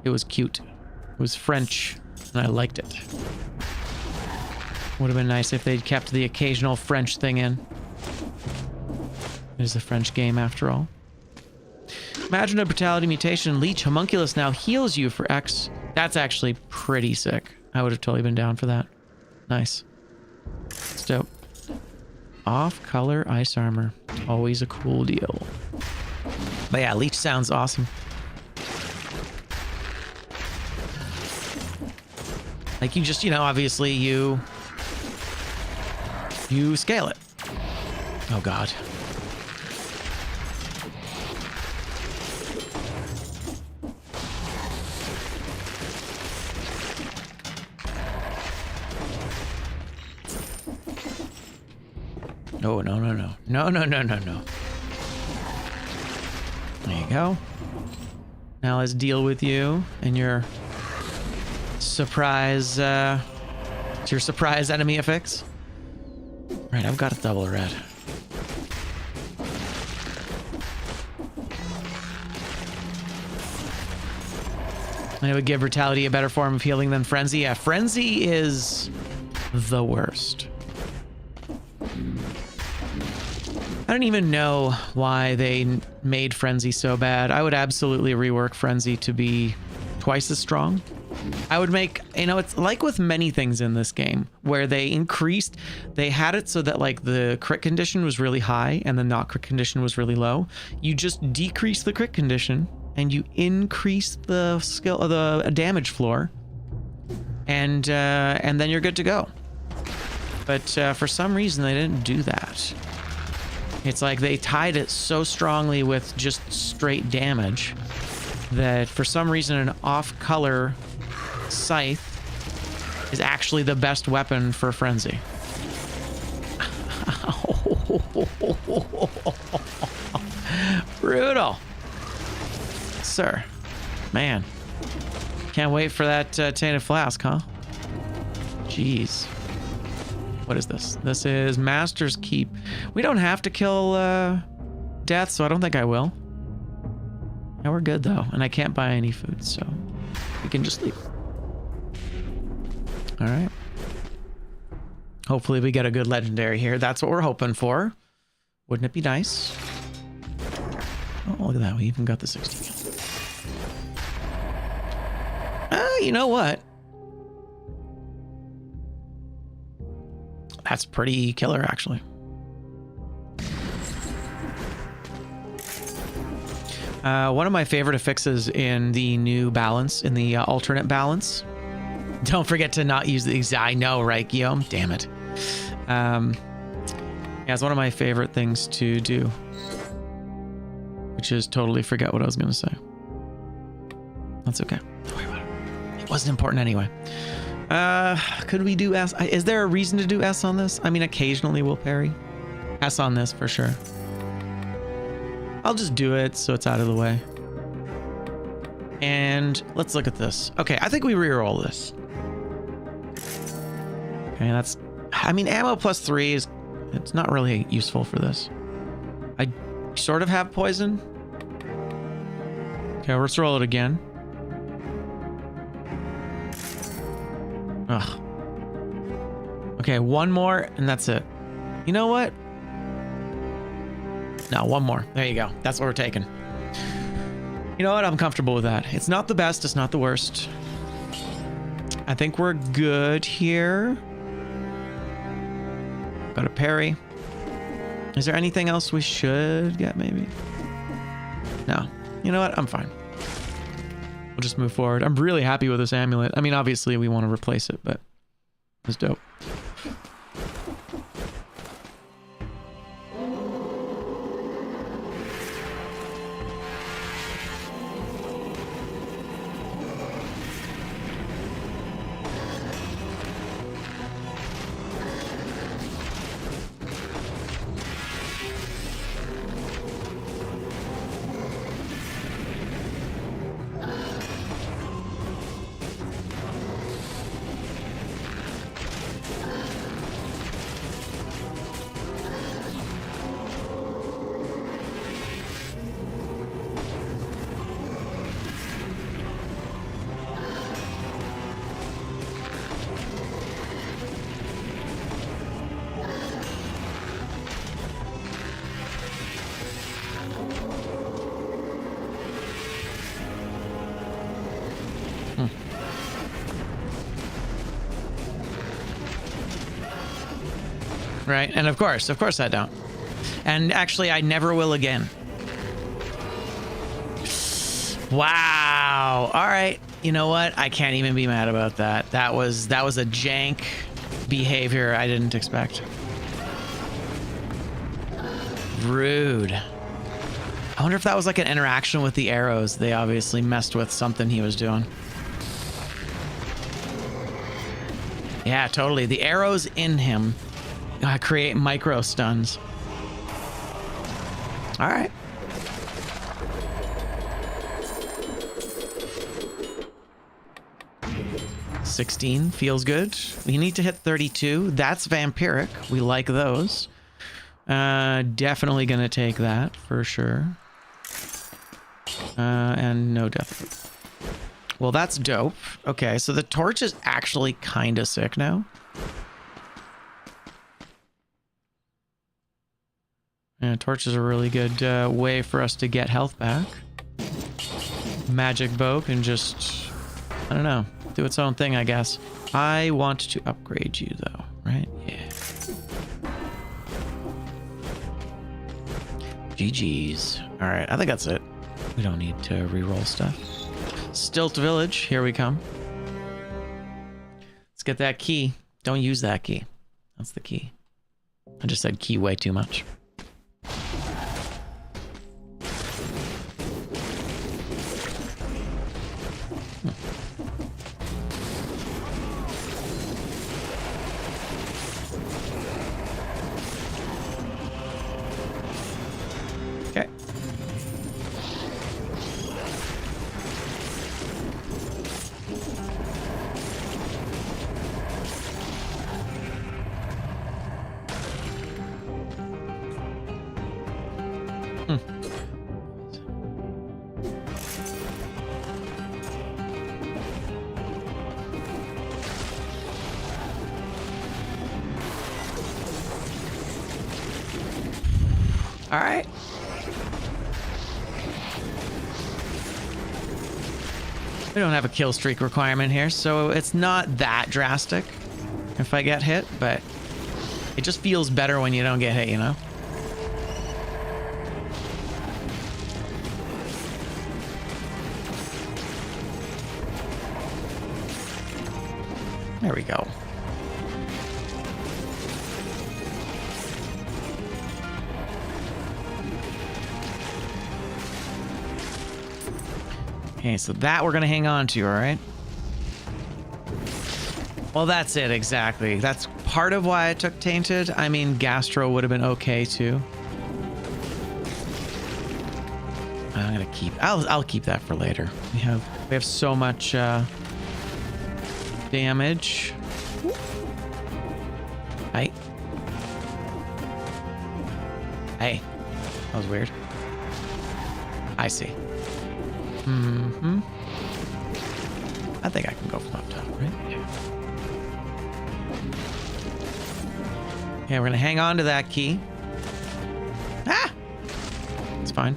[SPEAKER 1] It was cute. It was French, and I liked it. Would have been nice if they'd kept the occasional French thing in. It is a French game, after all. Imagine a brutality mutation. Leech Homunculus now heals you for X. That's actually pretty sick. I would have totally been down for that. Nice. It's dope. Off-color ice armor. Always a cool deal. But yeah, Leech sounds awesome. Like, you just, you know, obviously you scale it. Oh, God. Oh, no, no, no. No, no, no, no, no. There you go. Now let's deal with you and your surprise, it's your surprise enemy affix. Right, I've got a double red. And it would give Brutality a better form of healing than Frenzy. Yeah, Frenzy is the worst. I don't even know why they made Frenzy so bad. I would absolutely rework Frenzy to be twice as strong. I would make, you know, it's like with many things in this game where they had it so that like the crit condition was really high and the not crit condition was really low. You just decrease the crit condition and you increase the skill of the damage floor, and then you're good to go. But for some reason they didn't do that. It's like they tied it so strongly with just straight damage that for some reason an off-color scythe is actually the best weapon for Frenzy. Brutal. Sir. Man. Can't wait for that tainted flask, huh? Jeez. What is this? This is Master's Keep. We don't have to kill Death, so I don't think I will. Yeah, we're good though, and I can't buy any food, so we can just leave. All right. Hopefully we get a good legendary here. That's what we're hoping for. Wouldn't it be nice? Oh, look at that. We even got the 16. You know what? That's pretty killer, actually. One of my favorite affixes in the new balance, in the alternate balance. Don't forget to not use the exact. I know, right, Guillaume? Damn it. Yeah, it's one of my favorite things to do, which is totally forget what I was going to say. That's okay. Don't worry about it. It wasn't important anyway. Could we do S? Is there a reason to do S on this? I mean, occasionally we'll parry. S on this for sure. I'll just do it so it's out of the way. And let's look at this. Okay, I think we reroll this. Okay, that's... I mean, ammo plus 3 is... It's not really useful for this. I sort of have poison. Okay, let's roll it again. Ugh. Okay, one more, and that's it. You know what? No, one more. There you go. That's what we're taking. You know what? I'm comfortable with that. It's not the best. It's not the worst. I think we're good here. Got a parry. Is there anything else we should get, maybe? No. You know what? I'm fine. We'll just move forward. I'm really happy with this amulet. I mean, obviously we want to replace it, but it's dope. Right? And of course I don't. And actually, I never will again. Wow. All right. You know what? I can't even be mad about that. That was a jank behavior I didn't expect. Rude. I wonder if that was like an interaction with the arrows. They obviously messed with something he was doing. Yeah, totally. The arrows in him create micro stuns. All right. $16 feels good. We need to hit 32. That's vampiric. We like those. Definitely gonna take that for sure. And no death. Well, that's dope. Okay, so the torch is actually kind of sick now. Yeah, torch is a really good way for us to get health back. Magic bow can just, I don't know, do its own thing, I guess. I want to upgrade you, though, right? Yeah. GG's. All right, I think that's it. We don't need to re-roll stuff. Stilt Village, here we come. Let's get that key. Don't use that key. That's the key. I just said key way too much. Okay. All right. We don't have a kill streak requirement here, so it's not that drastic if I get hit, but it just feels better when you don't get hit, you know? There we go. Okay, so that we're gonna hang on to, all right? Well, that's it, exactly. That's part of why I took Tainted. I mean, Gastro would have been okay, too. I'm gonna keep... I'll keep that for later. We have so much damage. Hey. Hey. That was weird. I see. Mm-hmm. I think I can go from up top, right? Yeah. Okay, we're gonna hang on to that key. Ah! It's fine.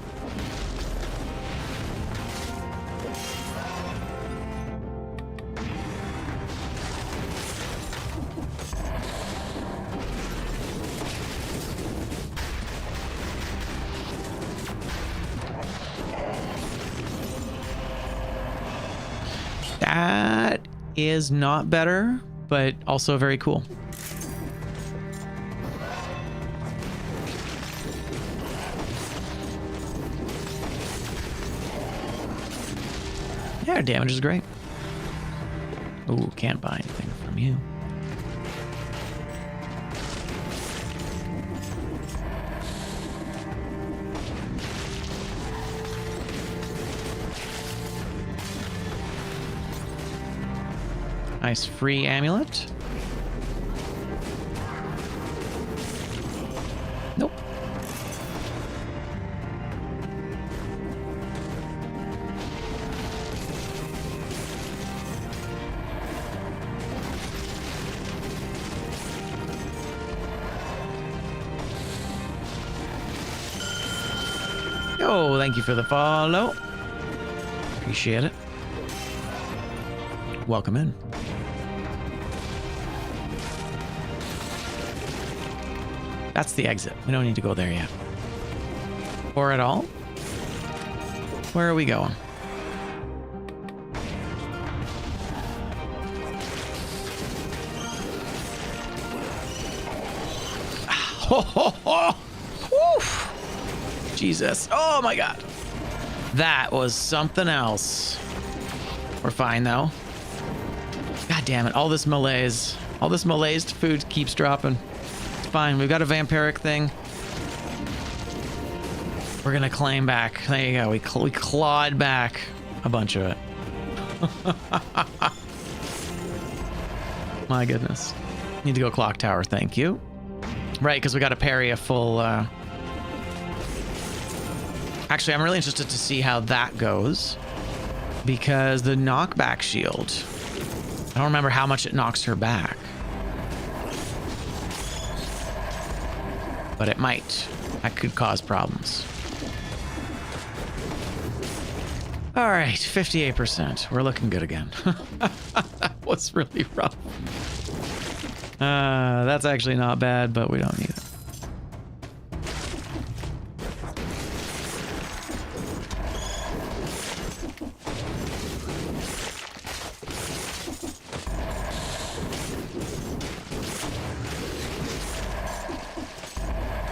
[SPEAKER 1] That is not better, but also very cool. Yeah, damage is great. Ooh, can't buy anything from you. Nice free amulet. Nope. Oh, thank you for the follow. Appreciate it. Welcome in. That's the exit. We don't need to go there yet. Or at all? Where are we going? Ho, ho, ho. Woof. Jesus. Oh my god. That was something else. We're fine though. God damn it. All this malaise. All this malaised food keeps dropping. It's fine. We've got a vampiric thing. We're gonna claim back. There you go. We clawed back a bunch of it. My goodness. Need to go clock tower. Thank you. Right, because we got to parry a full... Actually, I'm really interested to see how that goes. Because the knockback shield... I don't remember how much it knocks her back. But it might. That could cause problems. Alright, 58%. We're looking good again. That was really rough. That's actually not bad, but we don't need it.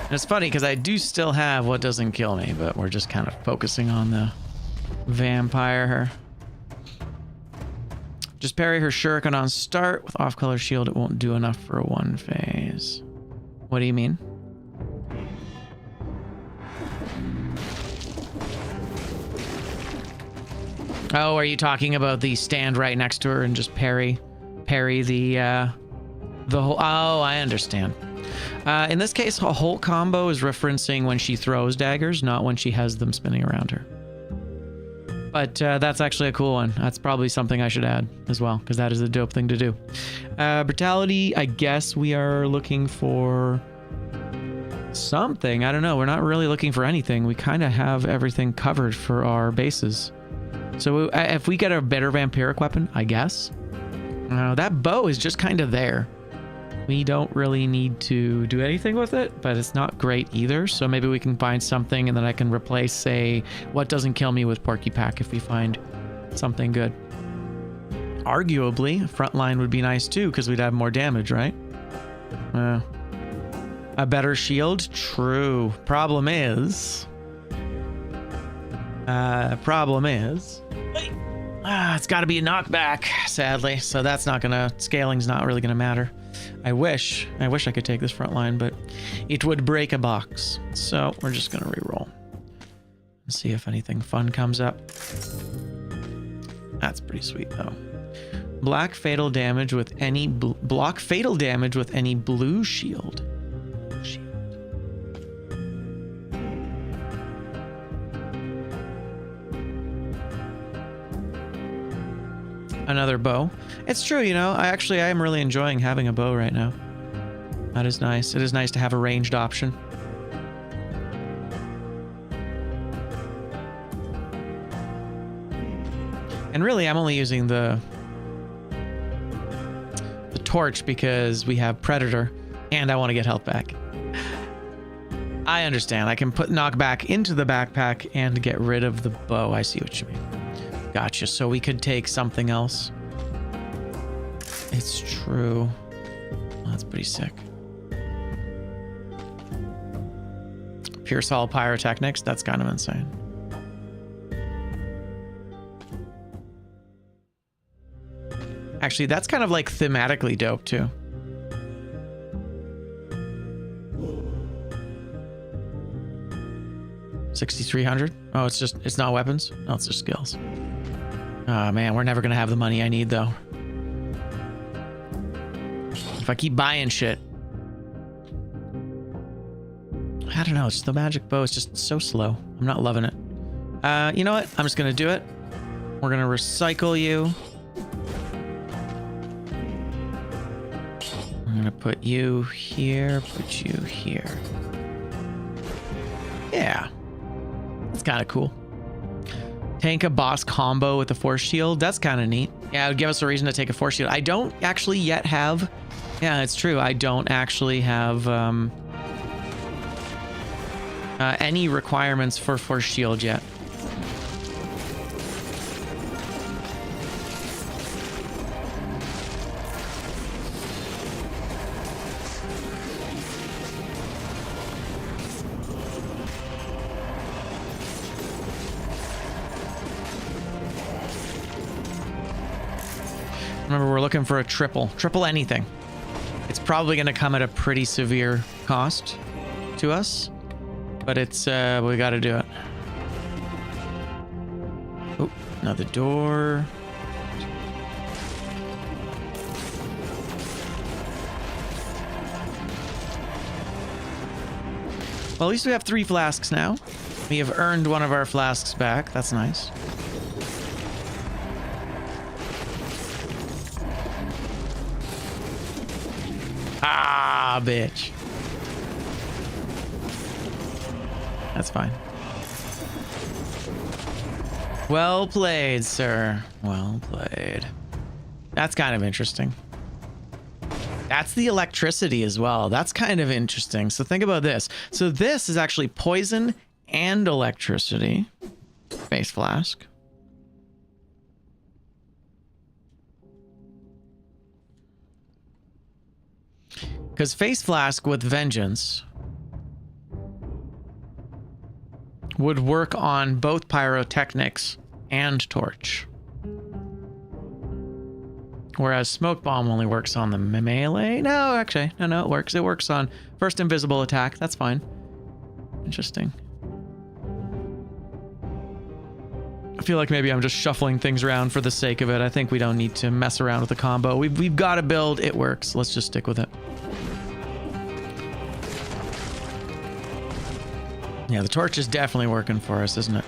[SPEAKER 1] And it's funny because I do still have what doesn't kill me, but we're just kind of focusing on the vampire. Just parry her shuriken on start. With off-color shield, it won't do enough for a one phase. What do you mean? Oh, are you talking about the stand right next to her and just parry the whole... Oh, I understand. In this case, a whole combo is referencing when she throws daggers, not when she has them spinning around her. But that's actually a cool one. That's probably something I should add as well, because that is a dope thing to do. Brutality, I guess we are looking for something. I don't know. We're not really looking for anything. We kind of have everything covered for our bases. So if we get a better vampiric weapon, I guess. That bow is just kind of there. We don't really need to do anything with it, but it's not great either. So maybe we can find something and then I can replace, say, what doesn't kill me with Porky Pack if we find something good. Arguably, frontline would be nice too, because we'd have more damage, right? A better shield? True. Problem is... it's got to be a knockback, sadly. So that's not gonna... Scaling's not really gonna matter. I wish I could take this front line, but it would break a box. So we're just gonna reroll and see if anything fun comes up. That's pretty sweet though. Block fatal damage with any blue shield. Another bow. It's true, you know, I am really enjoying having a bow right now. That is nice. It is nice to have a ranged option. And really, I'm only using the torch because we have Predator and I want to get health back. I understand. I can put knockback into the backpack and get rid of the bow. I see what you mean. Gotcha. So we could take something else. It's true. Oh, that's pretty sick. Pure solid pyrotechnics. That's kind of insane. Actually, that's kind of like thematically dope too. $6,300. Oh, it's not weapons. No, it's just skills. Oh man, we're never gonna have the money I need though. If I keep buying shit. I don't know, it's just the magic bow is just so slow. I'm not loving it. You know what? I'm just gonna do it. We're gonna recycle you. I'm gonna put you here, put you here. Yeah. That's kind of cool. Tank a boss combo with a force shield. That's kind of neat. Yeah, it would give us a reason to take a force shield. I don't actually yet have... Yeah, it's true. I don't actually have any requirements for force shield yet. Remember, we're looking for a triple anything. It's probably going to come at a pretty severe cost to us, but it's we got to do it. Oh, another door. Well, at least we have 3 flasks now. We have earned one of our flasks back. That's nice. Ah, bitch. That's fine. Well played, sir. Well played. That's kind of interesting. That's the electricity as well. That's kind of interesting. So think about this. So this is actually poison and electricity. Face flask. Because Face Flask with Vengeance would work on both pyrotechnics and torch. Whereas Smoke Bomb only works on the melee. No, actually, no, it works. It works on first invisible attack. That's fine. Interesting. I feel like maybe I'm just shuffling things around for the sake of it. I think we don't need to mess around with the combo. We've got a build. It works. Let's just stick with it. Yeah, the torch is definitely working for us, isn't it?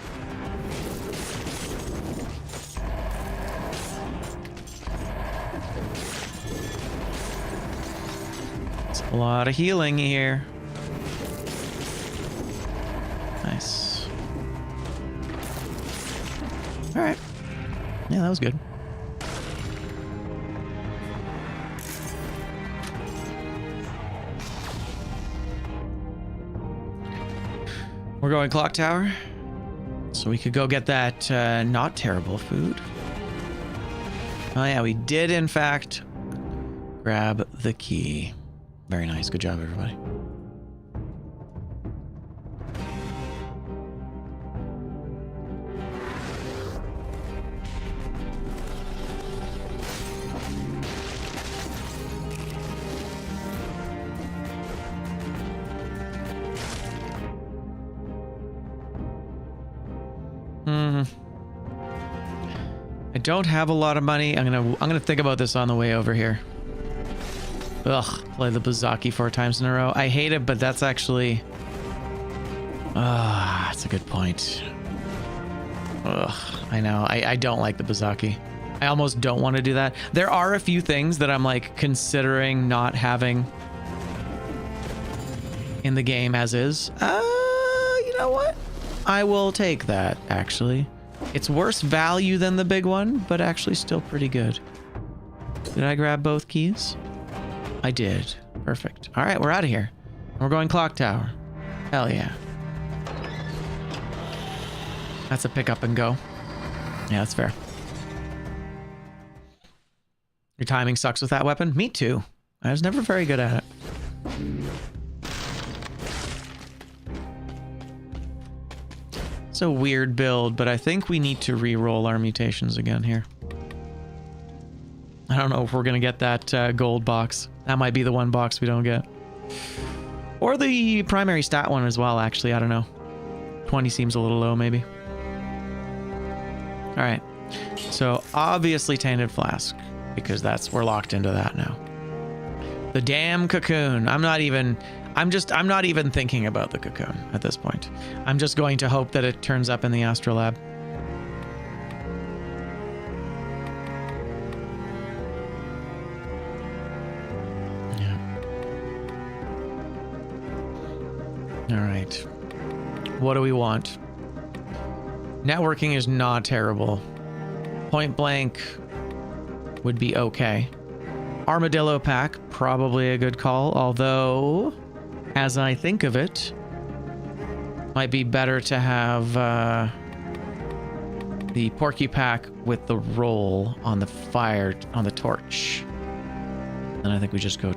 [SPEAKER 1] It's a lot of healing here. Nice. All right. Yeah, that was good. We're going clock tower, so we could go get that not terrible food. Oh yeah, we did in fact grab the key. Very nice. Good job, everybody. I don't have a lot of money. I'm gonna think about this on the way over here. Ugh, play the Bazaki 4 times in a row. I hate it, but that's actually... that's a good point. Ugh, I know. I don't like the Bazaki. I almost don't want to do that. There are a few things that I'm like considering not having in the game as is. You know what? I will take that, actually. It's worse value than the big one, but actually still pretty good. Did I grab both keys? I did. Perfect. All right, we're out of here. We're going clock tower. Hell yeah. That's a pick up and go. Yeah, that's fair. Your timing sucks with that weapon? Me too. I was never very good at it. It's a weird build, but I think we need to re-roll our mutations again here. I don't know if we're going to get that gold box. That might be the one box we don't get. Or the primary stat one as well, actually. I don't know. 20 seems a little low, maybe. All right. So, obviously Tainted Flask, because we're locked into that now. The damn cocoon. I'm not even thinking about the cocoon at this point. I'm just going to hope that it turns up in the Astrolab. All right. What do we want? Networking is not terrible. Point blank would be okay. Armadillo pack, probably a good call. Although, as I think of it, Might be better to have the porcupine with the roll on the fire, on the torch. And I think we just go,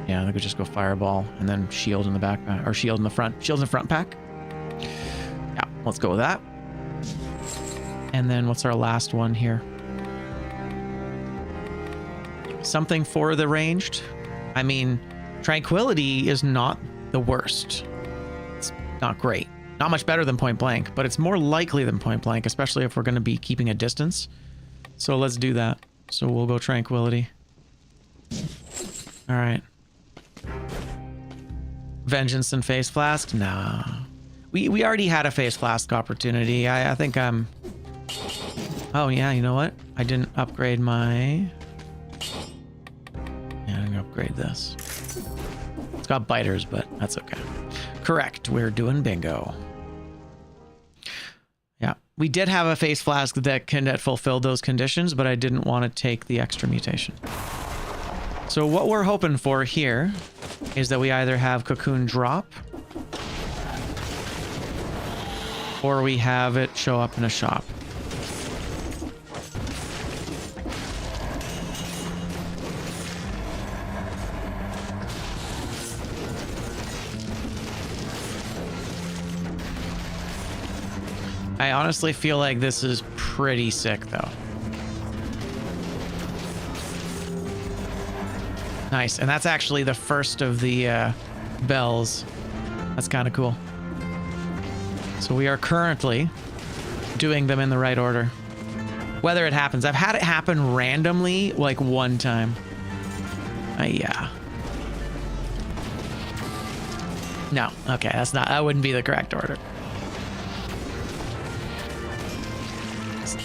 [SPEAKER 1] yeah, I think we just go fireball and then shield in the back, or shield in the front. Shield in the front pack. Yeah, let's go with that. And then what's our last one here? Something for the ranged. I mean, tranquility is not the worst. It's not great. Not much better than point blank, but it's more likely than point blank, especially if we're going to be keeping a distance. So let's do that. So we'll go tranquility. All right. Vengeance and face flask? Nah. We already had a face flask opportunity. I think I'm... Oh yeah, you know what? I didn't upgrade my... Yeah, I'm gonna upgrade this. It's got biters, but that's okay. Correct, we're doing bingo. Yeah, we did have a face flask that fulfilled those conditions, but I didn't want to take the extra mutation. So what we're hoping for here is that we either have cocoon drop or we have it show up in a shop. I honestly feel like this is pretty sick, though. Nice, and that's actually the first of the bells. That's kind of cool. So we are currently doing them in the right order. Whether it happens, I've had it happen randomly, like one time. Yeah. No, okay, that wouldn't be the correct order.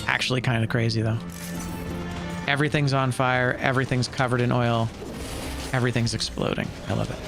[SPEAKER 1] Actually kind of crazy though. Everything's on fire, everything's covered in oil, everything's exploding. I love it.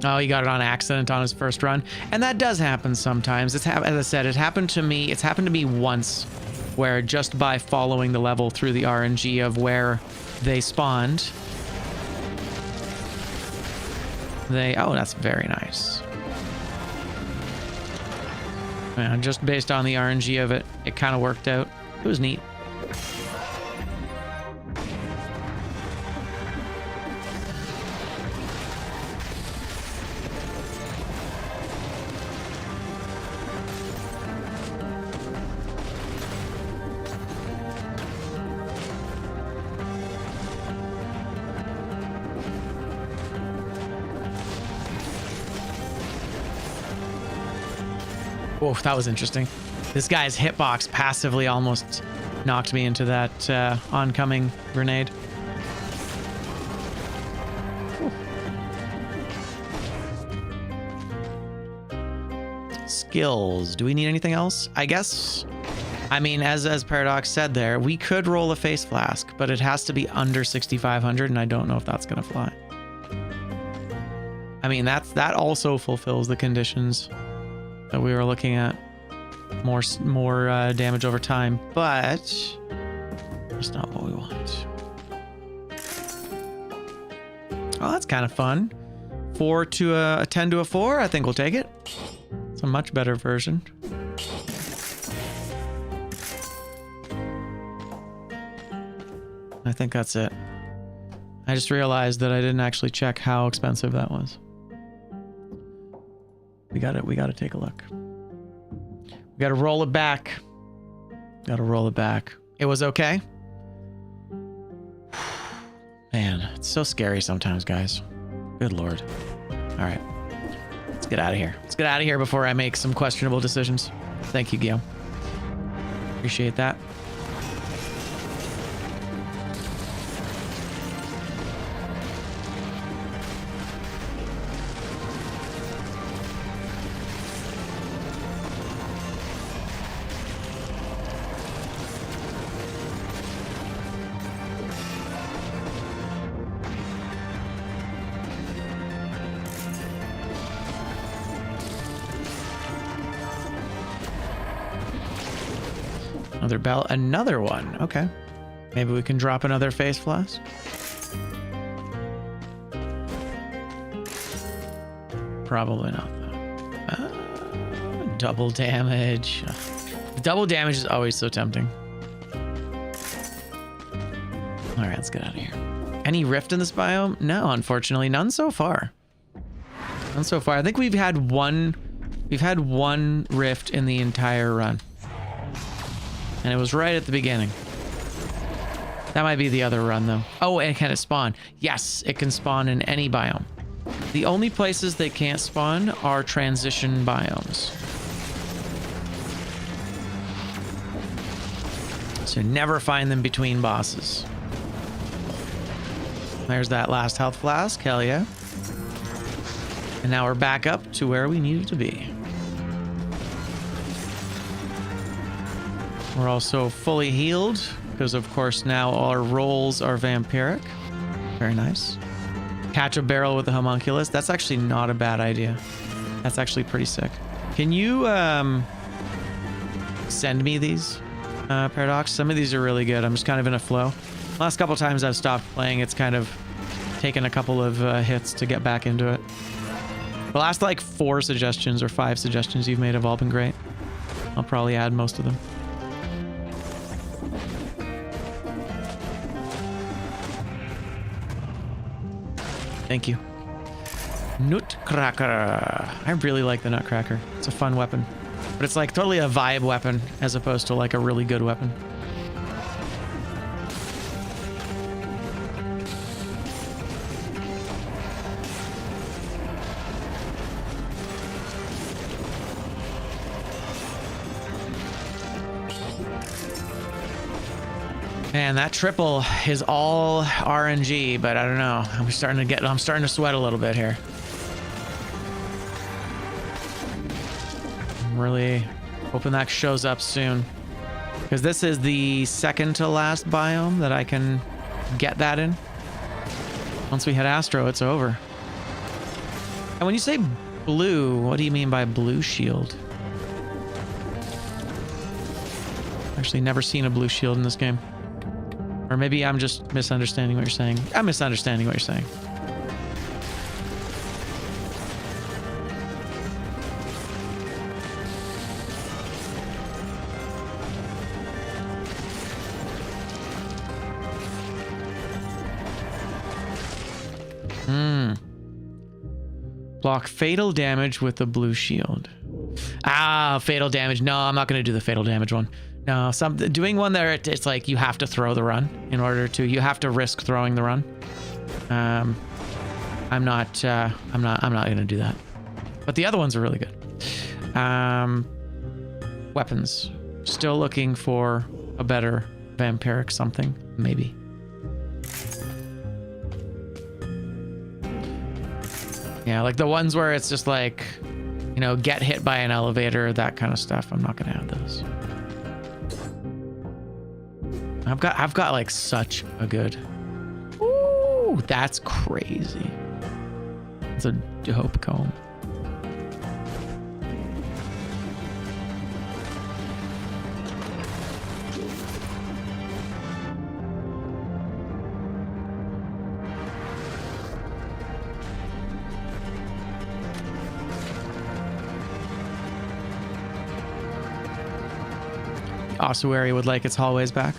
[SPEAKER 1] Oh, he got it on accident on his first run. And that does happen sometimes. As I said, it happened to me. It's happened to me once where just by following the level through the RNG of where they spawned, oh, that's very nice. And just based on the RNG of it, it kind of worked out. It was neat. Oh, that was interesting. This guy's hitbox passively almost knocked me into that oncoming grenade. Ooh. Skills. Do we need anything else? I guess. I mean, as Paradox said there, we could roll a face flask, but it has to be under 6,500, and I don't know if that's gonna fly. I mean, that also fulfills the conditions that we were looking at, more damage over time, but it's not what we want. Oh, that's kind of fun. 4 to a 10 to a 4. I think we'll take it. It's a much better version. I think that's it. I just realized that I didn't actually check how expensive that was. We gotta take a look. We gotta roll it back. Gotta roll it back. It was okay. Man, it's so scary sometimes, guys. Good Lord. All right. Let's get out of here. Let's get out of here before I make some questionable decisions. Thank you, Guillaume. Appreciate that. Another bell. Another one. Okay. Maybe we can drop another face flask. Probably not, though. Double damage. Double damage is always so tempting. All right, let's get out of here. Any rift in this biome? No, unfortunately, none so far. None so far. I think we've had one rift in the entire run. And it was right at the beginning. That might be the other run, though. Oh, and can it spawn? Yes, it can spawn in any biome. The only places they can't spawn are transition biomes. So never find them between bosses. There's that last health flask. Hell yeah. And now we're back up to where we needed to be. We're also fully healed because, of course, now our rolls are vampiric. Very nice. Catch a barrel with a homunculus. That's actually not a bad idea. That's actually pretty sick. Can you send me these, Paradox? Some of these are really good. I'm just kind of in a flow. Last couple times I've stopped playing, it's kind of taken a couple of hits to get back into it. The last like 4 suggestions or 5 suggestions you've made have all been great. I'll probably add most of them. Thank you. Nutcracker. I really like the Nutcracker. It's a fun weapon. But it's like totally a vibe weapon as opposed to like a really good weapon. Man, that triple is all RNG, but I don't know. I'm starting to sweat a little bit here. I'm really hoping that shows up soon. Because this is the second to last biome that I can get that in. Once we hit Astro, it's over. And when you say blue, what do you mean by blue shield? Actually, never seen a blue shield in this game. Or maybe I'm just misunderstanding what you're saying. I'm misunderstanding what you're saying. Block fatal damage with the blue shield. Ah, fatal damage. No, I'm not going to do the fatal damage one. No, doing one there, it's like you have to throw the run in order to. You have to risk throwing the run. I'm not going to do that. But the other ones are really good. Weapons. Still looking for a better vampiric something, maybe. Yeah, like the ones where it's just like, you know, get hit by an elevator, that kind of stuff. I'm not going to have those. I've got like such a good. Ooh, that's crazy. It's a dope comb. Ossuary would like its hallways back.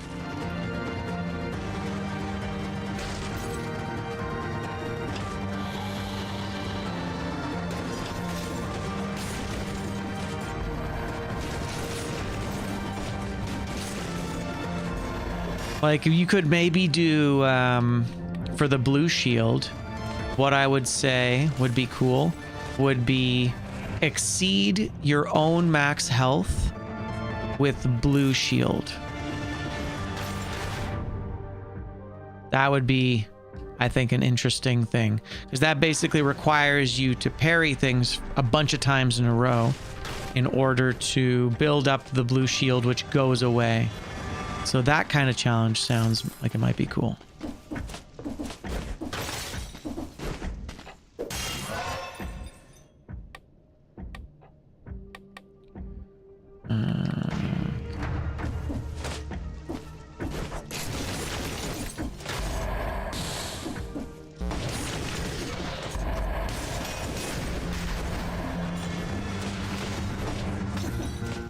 [SPEAKER 1] Like, you could maybe do, for the blue shield, what I would say would be cool would be exceed your own max health with blue shield. That would be, I think, an interesting thing. Because that basically requires you to parry things a bunch of times in a row in order to build up the blue shield, which goes away. So that kind of challenge sounds like it might be cool.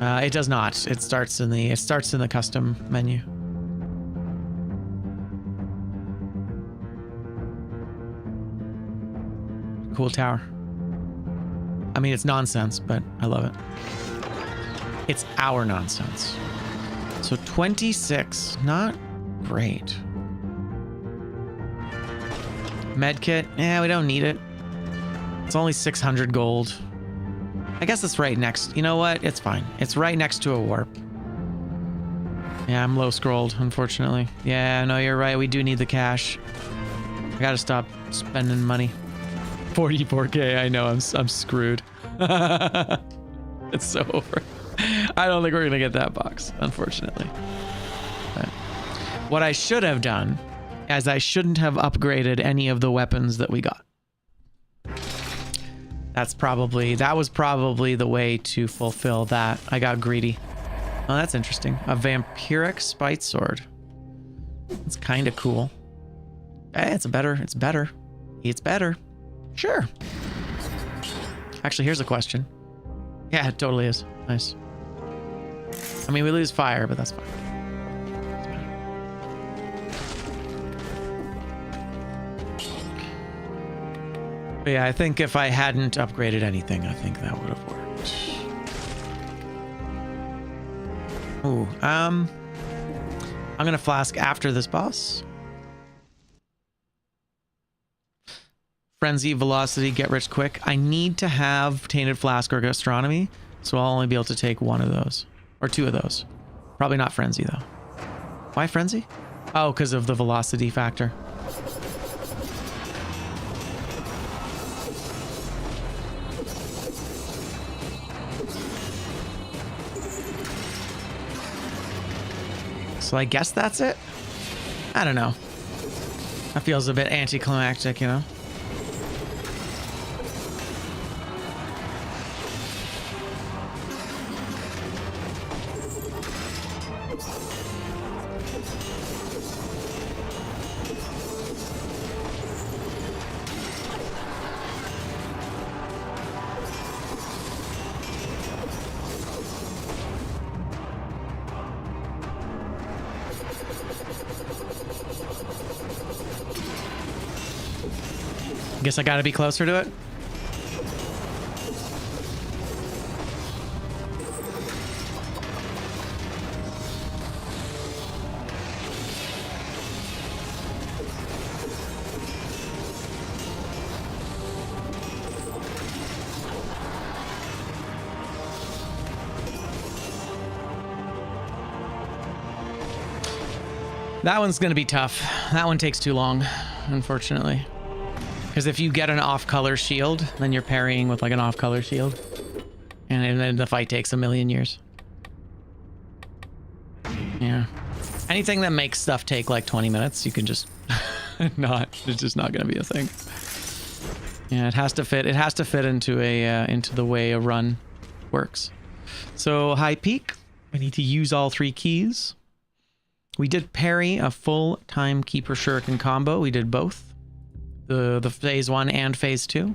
[SPEAKER 1] It does not. It starts in the custom menu. Cool tower. I mean, it's nonsense, but I love it. It's our nonsense. So 26, not great. Medkit, we don't need it. It's only 600 gold. I guess it's right next. You know what? It's fine. It's right next to a warp. Yeah, I'm low scrolled, unfortunately. Yeah, no, you're right. We do need the cash. I gotta stop spending money. 44k. I know. I'm screwed. It's so over. I don't think we're gonna get that box, unfortunately. But what I should have done, as I shouldn't have upgraded any of the weapons that we got. That was probably the way to fulfill that. I got greedy. Oh, that's interesting. A vampiric spite sword. It's kind of cool. Hey, it's better. It's better. Sure. Actually, here's a question. Yeah, it totally is. Nice. I mean, we lose fire, but that's fine. But yeah, I think if I hadn't upgraded anything, I think that would have worked. Ooh, I'm gonna flask after this boss. Frenzy, velocity, get rich quick. I need to have tainted flask or gastronomy, so I'll only be able to take one of those or two of those. Probably not frenzy though. Why frenzy? Oh, because of the velocity factor. So I guess that's it. I don't know. That feels a bit anticlimactic, you know? Guess I gotta be closer to it. That one's gonna be tough. That one takes too long, unfortunately. Because if you get an off-color shield, then you're parrying with like an off-color shield. And then the fight takes a million years. Yeah. Anything that makes stuff take like 20 minutes, you can just it's just not going to be a thing. Yeah, it has to fit into into the way a run works. So high peak, I need to use all three keys. We did parry a full time keeper shuriken combo. We did both. The phase 1 and phase 2.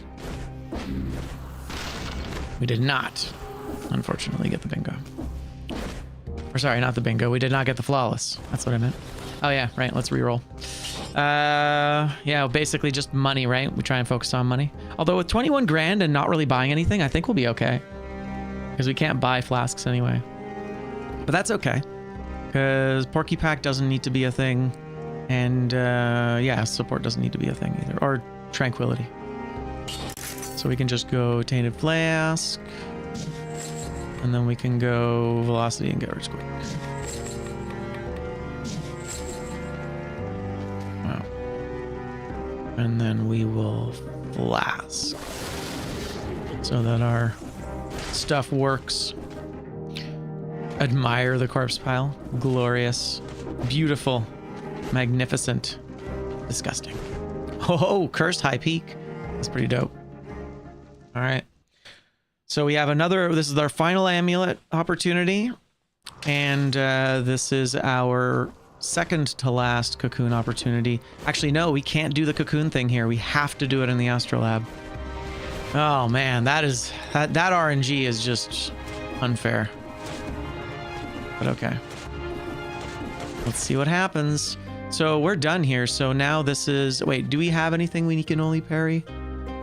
[SPEAKER 1] We did not, unfortunately, get the bingo. Or sorry, not the bingo. We did not get the flawless. That's what I meant. Oh yeah, right. Let's reroll. Yeah, basically just money, right? We try and focus on money. Although with 21 grand and not really buying anything, I think we'll be okay. Because we can't buy flasks anyway. But that's okay. Because Porky Pack doesn't need to be a thing. And yeah, support doesn't need to be a thing either. Or tranquility. So we can just go tainted flask. And then we can go velocity and get rich quick. Wow. And then we will flask. So that our stuff works. Admire the corpse pile. Glorious. Beautiful. Magnificent. Disgusting. Oh, cursed high peak. That's pretty dope. All right. So we have another, this is our final amulet opportunity. And this is our second to last cocoon opportunity. Actually, no, we can't do the cocoon thing here. We have to do it in the Astrolab. Oh man, that RNG is just unfair. but okay. Let's see what happens. So we're done here. So now this is... Wait, do we have anything we can only parry?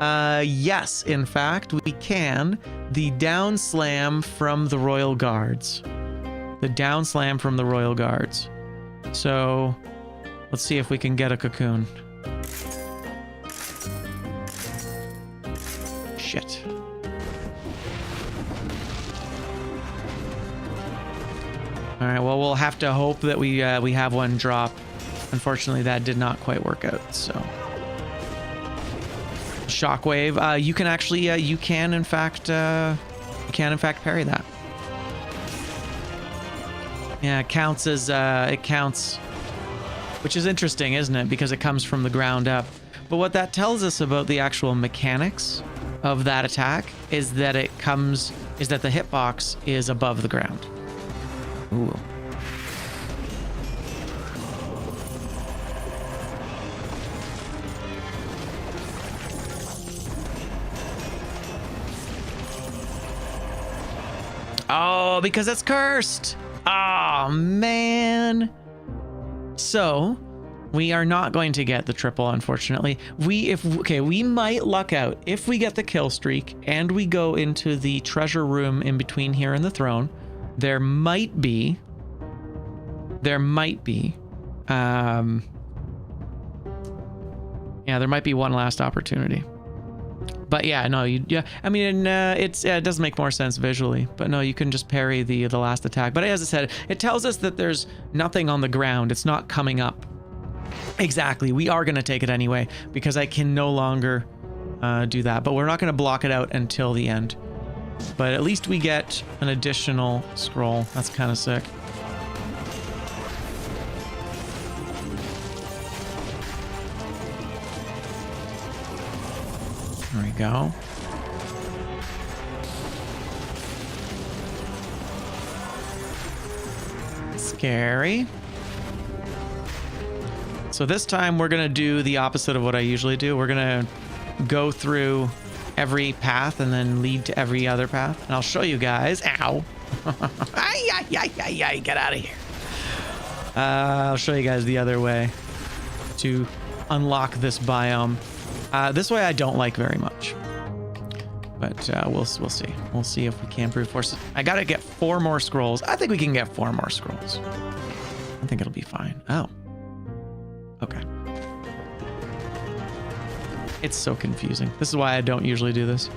[SPEAKER 1] Yes, in fact, we can. The down slam from the Royal Guards. The down slam from the Royal Guards. So let's see if we can get a cocoon. Shit. All right, well, we'll have to hope that we have one drop. Unfortunately, that did not quite work out, so... Shockwave. You can actually, you can in fact parry that. Yeah, it counts as, it counts, which is interesting, isn't it? Because it comes from the ground up. But what that tells us about the actual mechanics of that attack is that the hitbox is above the ground. Ooh. Oh, because it's cursed. Oh, man. So, we are not going to get the triple, unfortunately. We might luck out if we get the kill streak and we go into the treasure room in between here and the throne. There might be, yeah, there might be one last opportunity. But yeah, no, I mean, it does make more sense visually, but no, you can just parry the last attack. But as I said, it tells us that there's nothing on the ground. It's not coming up. Exactly. We are going to take it anyway, because I can no longer do that, but we're not going to block it out until the end. But at least we get an additional scroll. That's kind of sick. There we go. Scary. So this time we're going to do the opposite of what I usually do. We're going to go through every path and then lead to every other path. And I'll show you guys. Ow. Ay, get out of here. I'll show you guys the other way to unlock this biome. This way I don't like very much, but we'll see. We'll see if we can brute force it. I gotta get 4 more scrolls. I think we can get 4 more scrolls. I think it'll be fine. Oh, okay. It's so confusing. This is why I don't usually do this.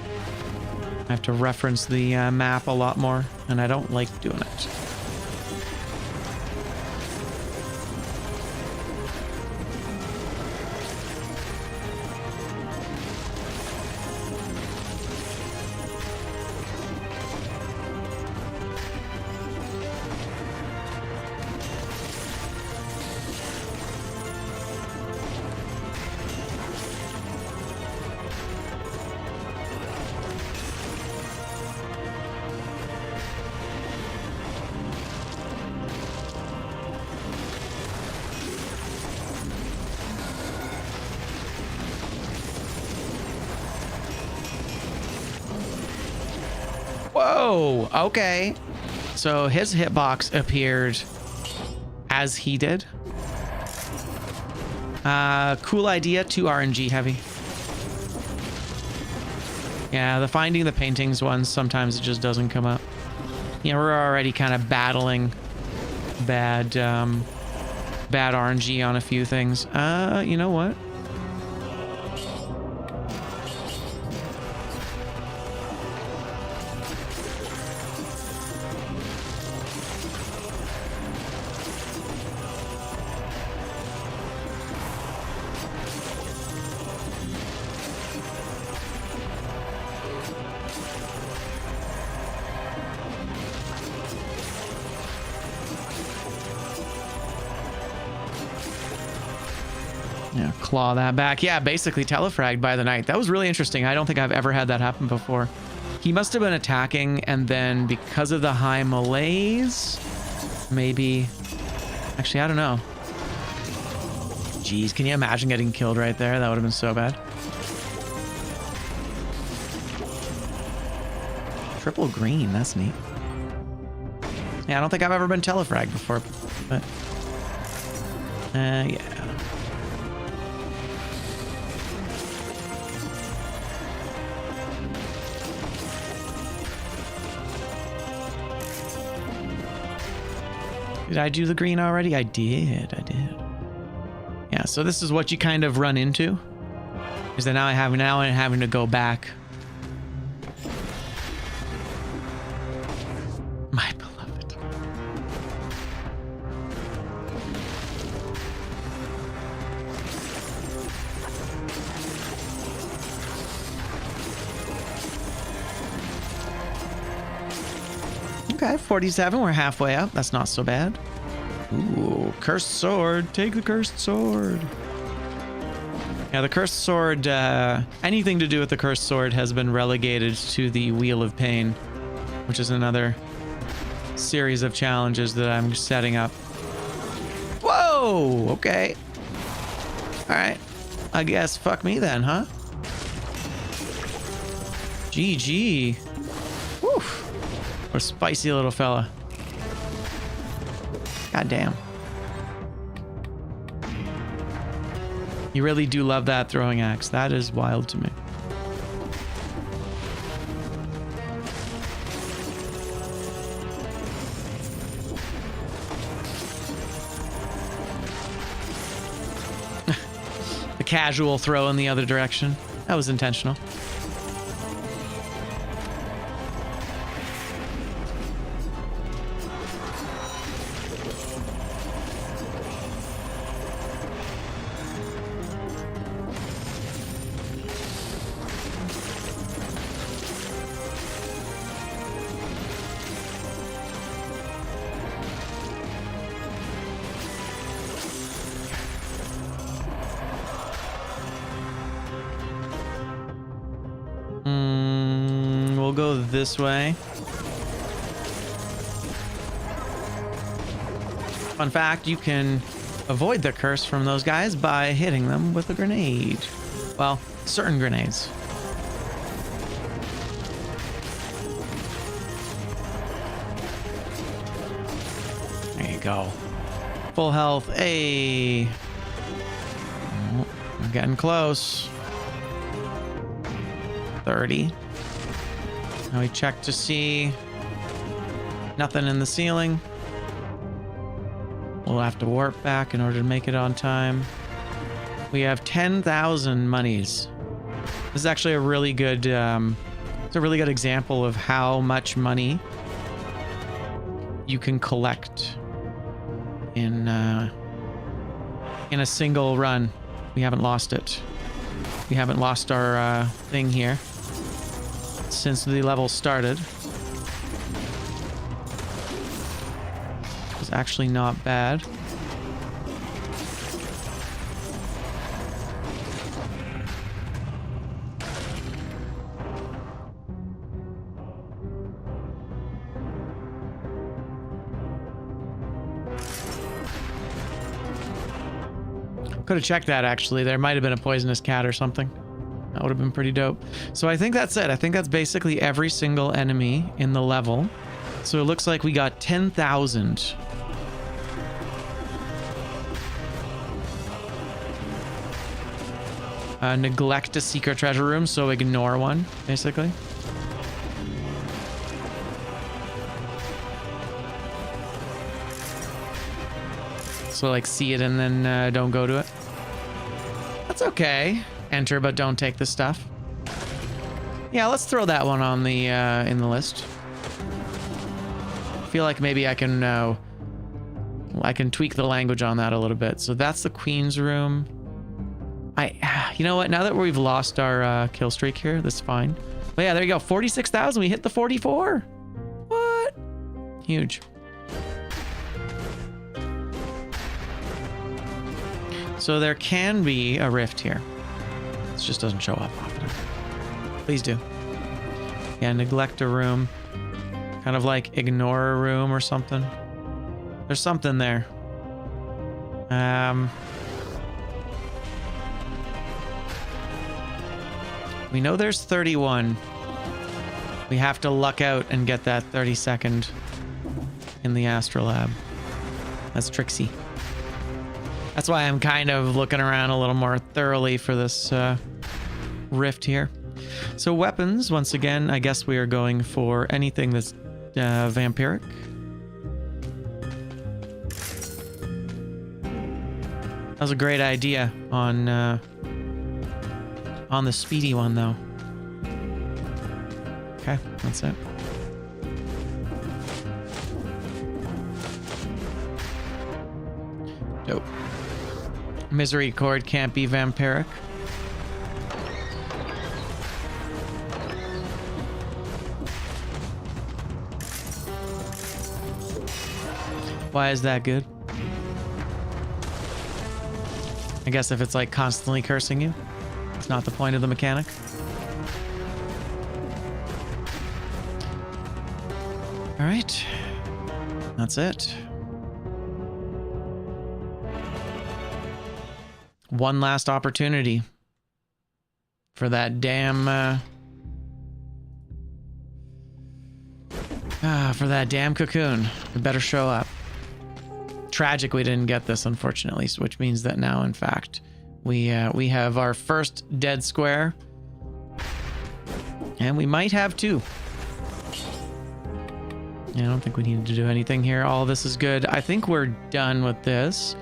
[SPEAKER 1] I have to reference the map a lot more, and I don't like doing it. Whoa, okay. So his hitbox appeared as he did. Cool idea, too RNG heavy. Yeah, the finding the paintings ones, sometimes it just doesn't come up. Yeah, we're already kind of battling bad RNG on a few things. You know what? Yeah, claw that back. Yeah, basically telefragged by the knight. That was really interesting. I don't think I've ever had that happen before. He must have been attacking, and then because of the high melees, maybe... Actually, I don't know. Jeez, can you imagine getting killed right there? That would have been so bad. Triple green, that's neat. Yeah, I don't think I've ever been telefragged before, but yeah. Did I do the green already? I did. Yeah, so this is what you kind of run into. Is that now I'm having to go back. My beloved. Okay, 47. We're halfway up. That's not so bad. Ooh, cursed sword. Take the cursed sword. Yeah, the cursed sword, anything to do with the cursed sword has been relegated to the Wheel of Pain, which is another series of challenges that I'm setting up. Whoa, okay. All right, I guess fuck me then, huh? GG. Woo. What a spicy little fella. God damn. You really do love that throwing axe. That is wild to me. The casual throw in the other direction. That was intentional. We'll go this way. Fun fact, you can avoid the curse from those guys by hitting them with a grenade. Well, certain grenades. There you go. Full health. Hey. Oh, we're getting close. 30. Now we check to see nothing in the ceiling. We'll have to warp back in order to make it on time. We have 10,000 monies. This is actually a really good, it's a really good example of how much money you can collect in a single run. We haven't lost it. We haven't lost our thing here since the level started. It's actually not bad. Could have checked that, actually. There might have been a poisonous cat or something. That would have been pretty dope. So I think that's it. I think that's basically every single enemy in the level. So it looks like we got 10,000. Neglect a secret treasure room, so ignore one, basically. So like see it and then don't go to it. That's okay. Enter but don't take the stuff. Yeah, let's throw that one on the in the list. I feel like maybe I can tweak the language on that a little bit. So that's the Queen's room. You know what? Now that we've lost our kill streak here, that's fine. But yeah, there you go. 46,000. We hit the 44. What? Huge. So there can be a rift here. It just doesn't show up often. Please do. Yeah, neglect a room. Kind of like ignore a room or something. There's something there. We know there's 31. We have to luck out and get that 32nd in the astrolab. That's Trixie. That's why I'm kind of looking around a little more thoroughly for this rift here. So weapons, once again, I guess we are going for anything that's vampiric. That was a great idea on the speedy one, though. Okay, that's it. Dope. Misery Cord can't be vampiric. Why is that good? I guess if it's like constantly cursing you, it's not the point of the mechanic. All right, that's it. One last opportunity for that damn for that damn cocoon. It better show up. Tragic we didn't get this, unfortunately, which means that now, in fact, we have our first dead square, and we might have two. I don't think we need to do anything here. All this is good. I think we're done with this.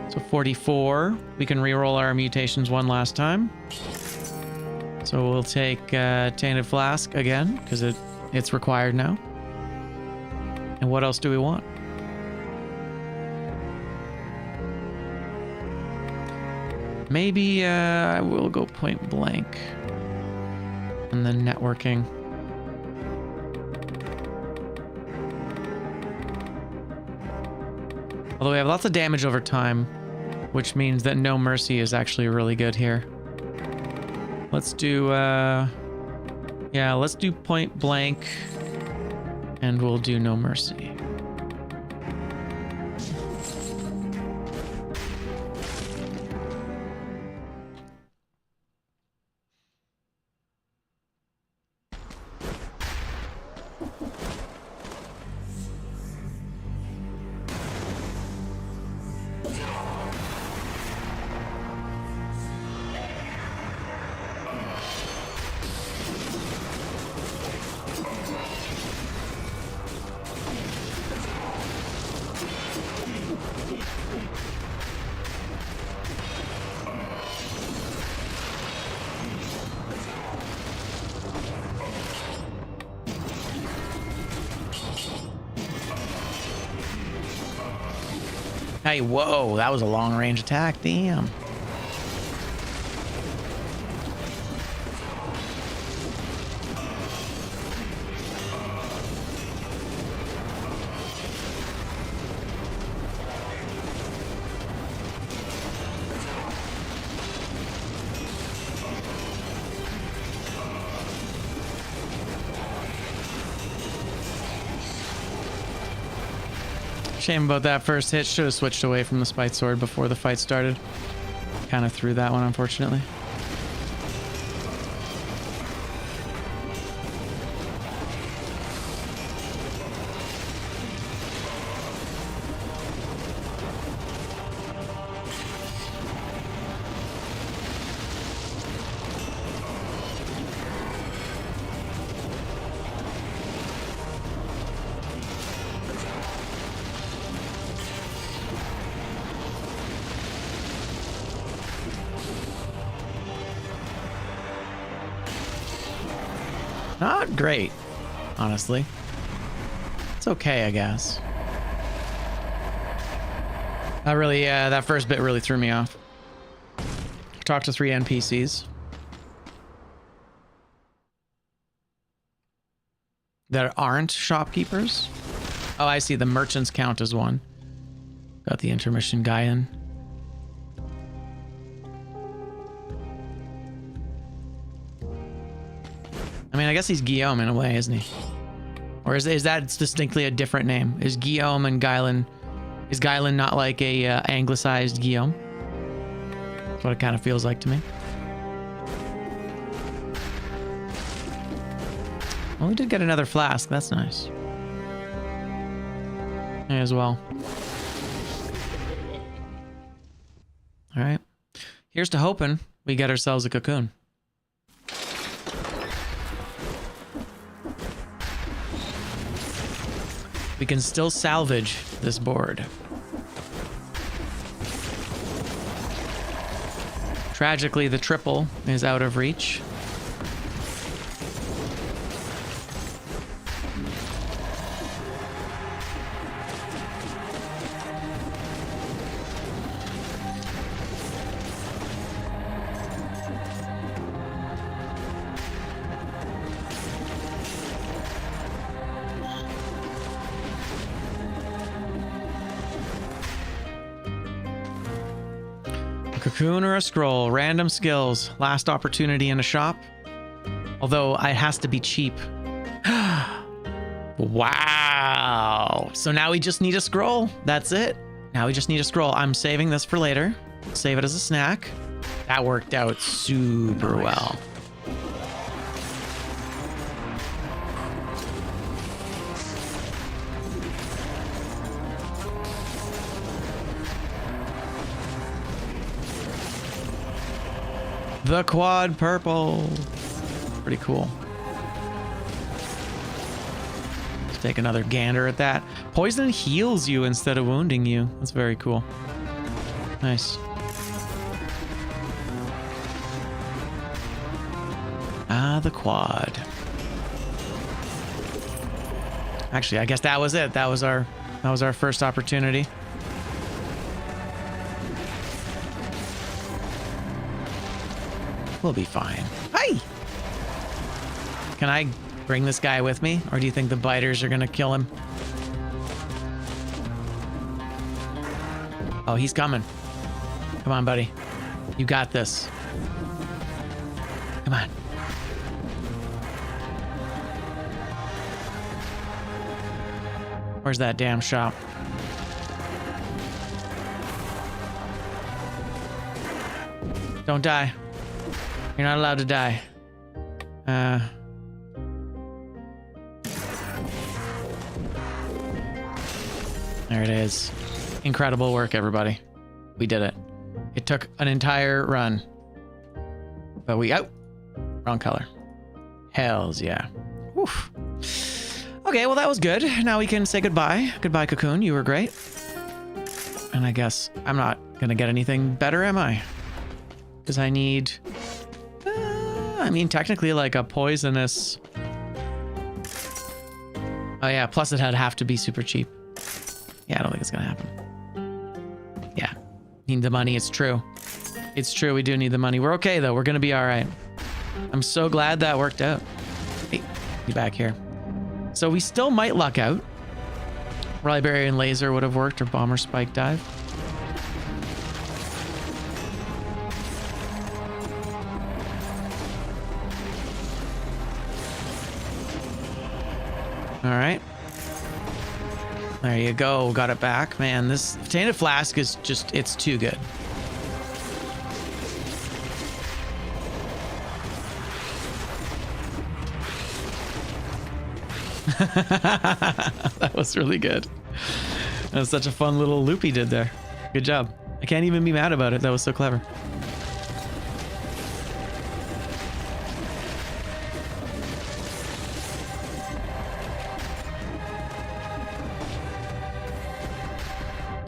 [SPEAKER 1] So 44. We can reroll our mutations one last time. So we'll take Tainted Flask again, because it's required now. And what else do we want? Maybe I will go point blank. And then networking. Although we have lots of damage over time, which means that No Mercy is actually really good here. Let's do, yeah, let's do point blank, and we'll do No Mercy. Hey, whoa, that was a long range attack, damn. Shame about that first hit. Should have switched away from the Spite Sword before the fight started. Kind of threw that one, unfortunately. Not great, honestly. It's okay, I guess. That really, that first bit really threw me off. Talk to 3 NPCs that aren't shopkeepers. Oh, I see. The merchants count as one. Got the intermission guy in. I mean, I guess he's Guillaume in a way, isn't he? Or is that distinctly a different name? Is Guillaume and Guylan... Is Guylan not like a anglicized Guillaume? That's what it kind of feels like to me. Well, we did get another flask. That's nice. May as well. All right. Here's to hoping we get ourselves a cocoon. We can still salvage this board. Tragically, the triple is out of reach. Cocoon or a scroll, random skills, last opportunity in a shop. Although it has to be cheap. Wow. So now we just need a scroll. That's it. Now we just need a scroll. I'm saving this for later. Save it as a snack. That worked out super well. The quad purple. Pretty cool. Let's take another gander at that. Poison heals you instead of wounding you. That's very cool. Nice. Ah, the quad. Actually, I guess that was it. That was our first opportunity. We'll be fine. Hi! Can I bring this guy with me? Or do you think the biters are gonna kill him? Oh, he's coming. Come on, buddy. You got this. Come on. Where's that damn shop? Don't die. You're not allowed to die. There it is. Incredible work, everybody. We did it. It took an entire run. But wrong color. Hells yeah. Oof. Okay, well that was good. Now we can say goodbye. Goodbye, Cocoon. You were great. And I guess I'm not gonna get anything better, am I? Because I need... I mean, technically like a poisonous... Oh yeah, plus it'd have to be super cheap. Yeah, I don't think it's gonna happen. Yeah, need the money, it's true. It's true, we do need the money. We're okay though, we're gonna be all right. I'm so glad that worked out. Hey, be back here. So we still might luck out. Librarian Laser would have worked, or Bomber Spike Dive. All right. There you go. Got it back. Man, this Tainted Flask is just, it's too good. That was really good. That was such a fun little loop he did there. Good job. I can't even be mad about it. That was so clever.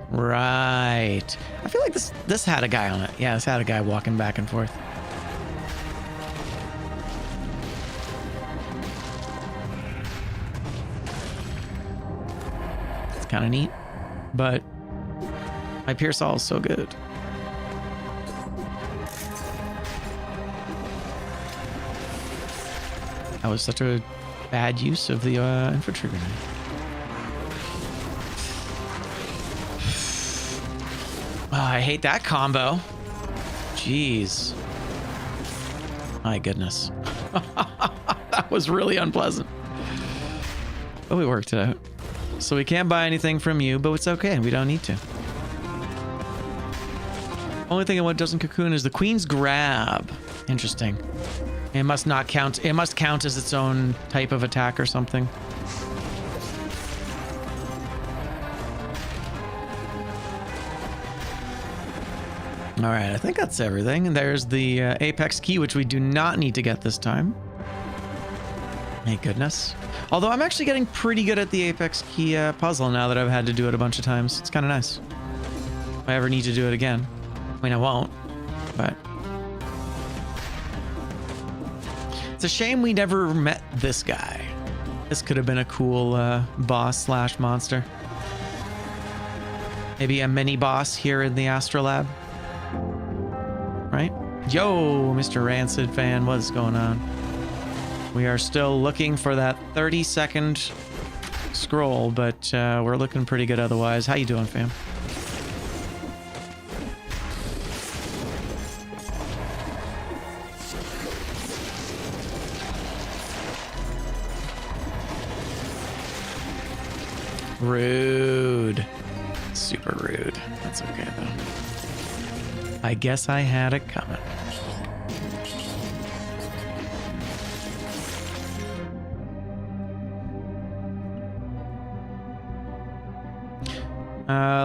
[SPEAKER 1] Right. I feel like this had a guy on it. Yeah, this had a guy walking back and forth. It's kind of neat, but my Pearsall is so good. That was such a bad use of the infantry grenade. Oh, I hate that combo. Jeez. My goodness. That was really unpleasant. But we worked it out. So we can't buy anything from you, but it's okay. We don't need to. Only thing what doesn't cocoon is the Queen's Grab. Interesting. It must not count. It must count as its own type of attack or something. All right, I think that's everything. And there's the Apex key, which we do not need to get this time. Thank goodness. Although I'm actually getting pretty good at the Apex key puzzle now that I've had to do it a bunch of times. It's kind of nice. If I ever need to do it again. I mean, I won't, but... It's a shame we never met this guy. This could have been a cool boss slash monster. Maybe a mini boss here in the Astrolab. Right? Yo, Mr. Rancid fan, what's going on? We are still looking for that 30-second scroll, but we're looking pretty good otherwise. How you doing, fam? Rude. Super rude. That's okay, though. I guess I had it coming.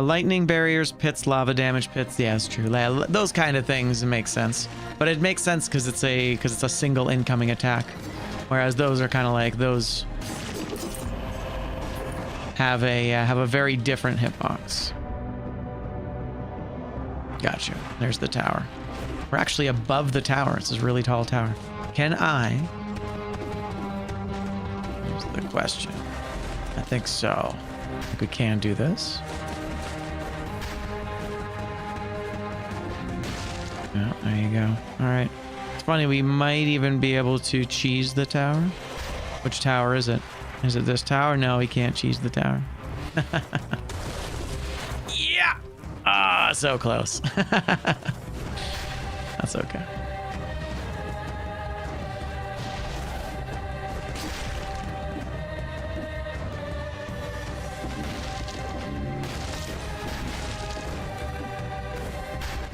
[SPEAKER 1] Lightning barriers, pits, lava damage pits. Yeah, it's true. Those kind of things make sense. But it makes sense because it's a single incoming attack. Whereas those are kind of like those have a very different hitbox. Gotcha. There's the tower. We're actually above the tower. It's this really tall tower. Can I? Here's the question. I think so. I think we can do this. Yeah, there you go. All right. It's funny, we might even be able to cheese the tower. Which tower is it? Is it this tower? No, we can't cheese the tower. Yeah! Ah, so close. That's okay.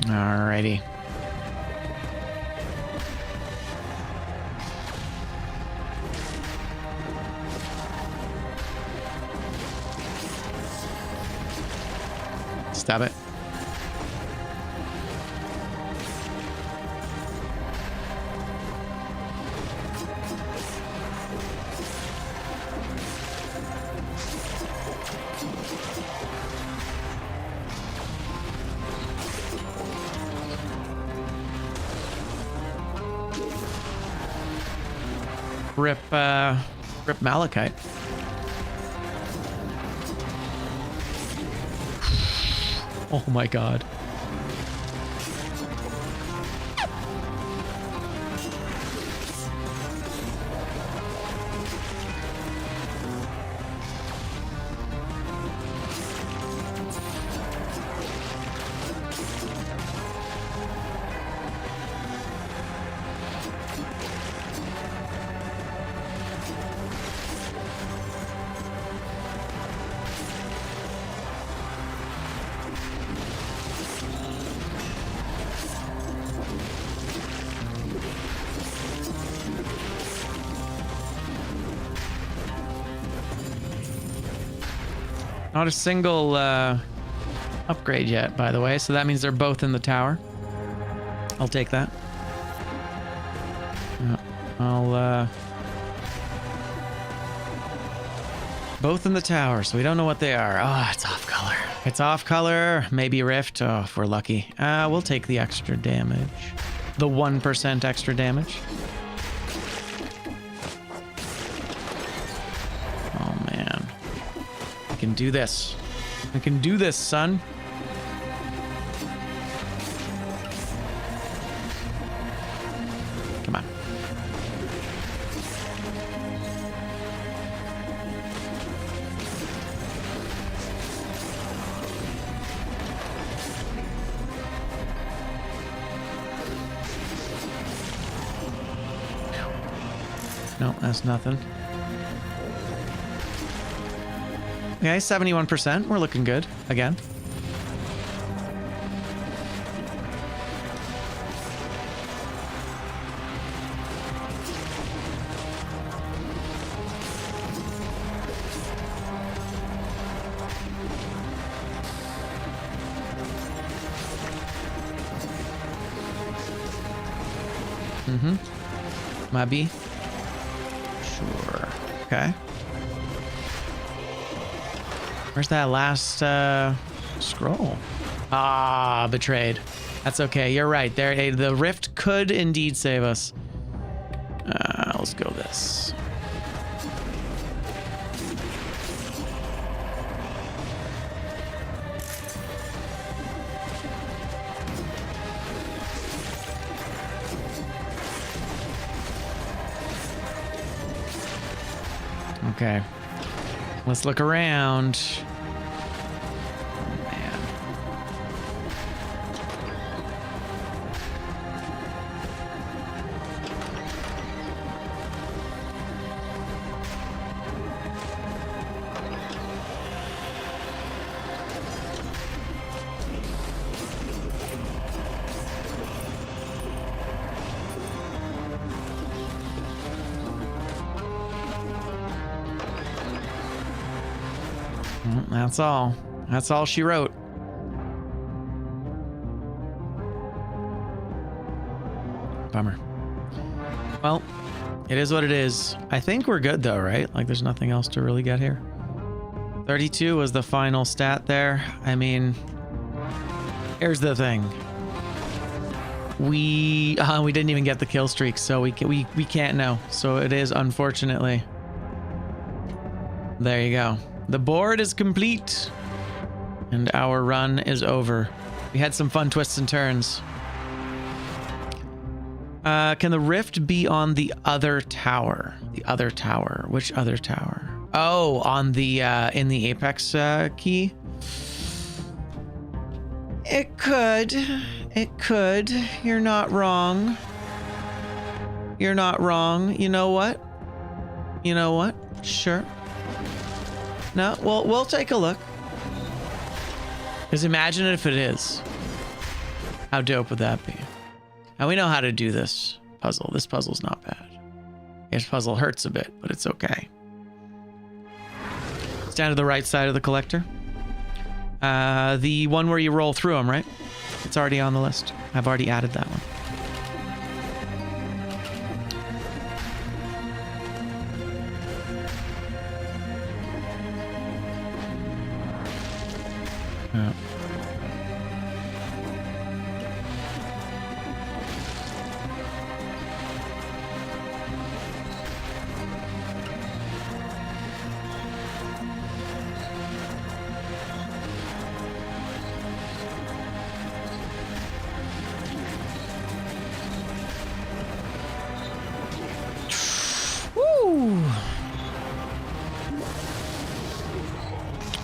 [SPEAKER 1] Alrighty. Stab it. Rip Malachite. Oh my god. Not a single upgrade yet, by the way, so that means they're both in the tower. I'll take that. I'll both in the tower, so we don't know what they are. Oh, it's off color. It's off color. Maybe Rift. Oh, if we're lucky. We'll take the extra damage. The 1% extra damage. I can do this. I can do this, son. Come on. No, that's nothing. Okay, 71%. We're looking good again. Maybe. Sure. Okay. Where's that last scroll? Ah, betrayed. That's okay. You're right. There, the rift could indeed save us. Let's go this. Okay. Let's look around. Man. That's all. That's all she wrote. Bummer. Well, it is what it is. I think we're good though, right? Like there's nothing else to really get here. 32 was the final stat there. I mean, here's the thing. We didn't even get the kill streak, so we can't know. So it is, unfortunately. There you go. The board is complete, and our run is over. We had some fun twists and turns. Can the rift be on the other tower? The other tower. Which other tower? Oh, on the in the apex key. It could. It could. You're not wrong. You're not wrong. You know what? You know what? Sure. No, well, we'll take a look. Because imagine if it is. How dope would that be? And we know how to do this puzzle. This puzzle's not bad. This puzzle hurts a bit, but it's okay. It's down to the right side of the collector. The one where you roll through them, right? It's already on the list. I've already added that one. Yeah. Woo!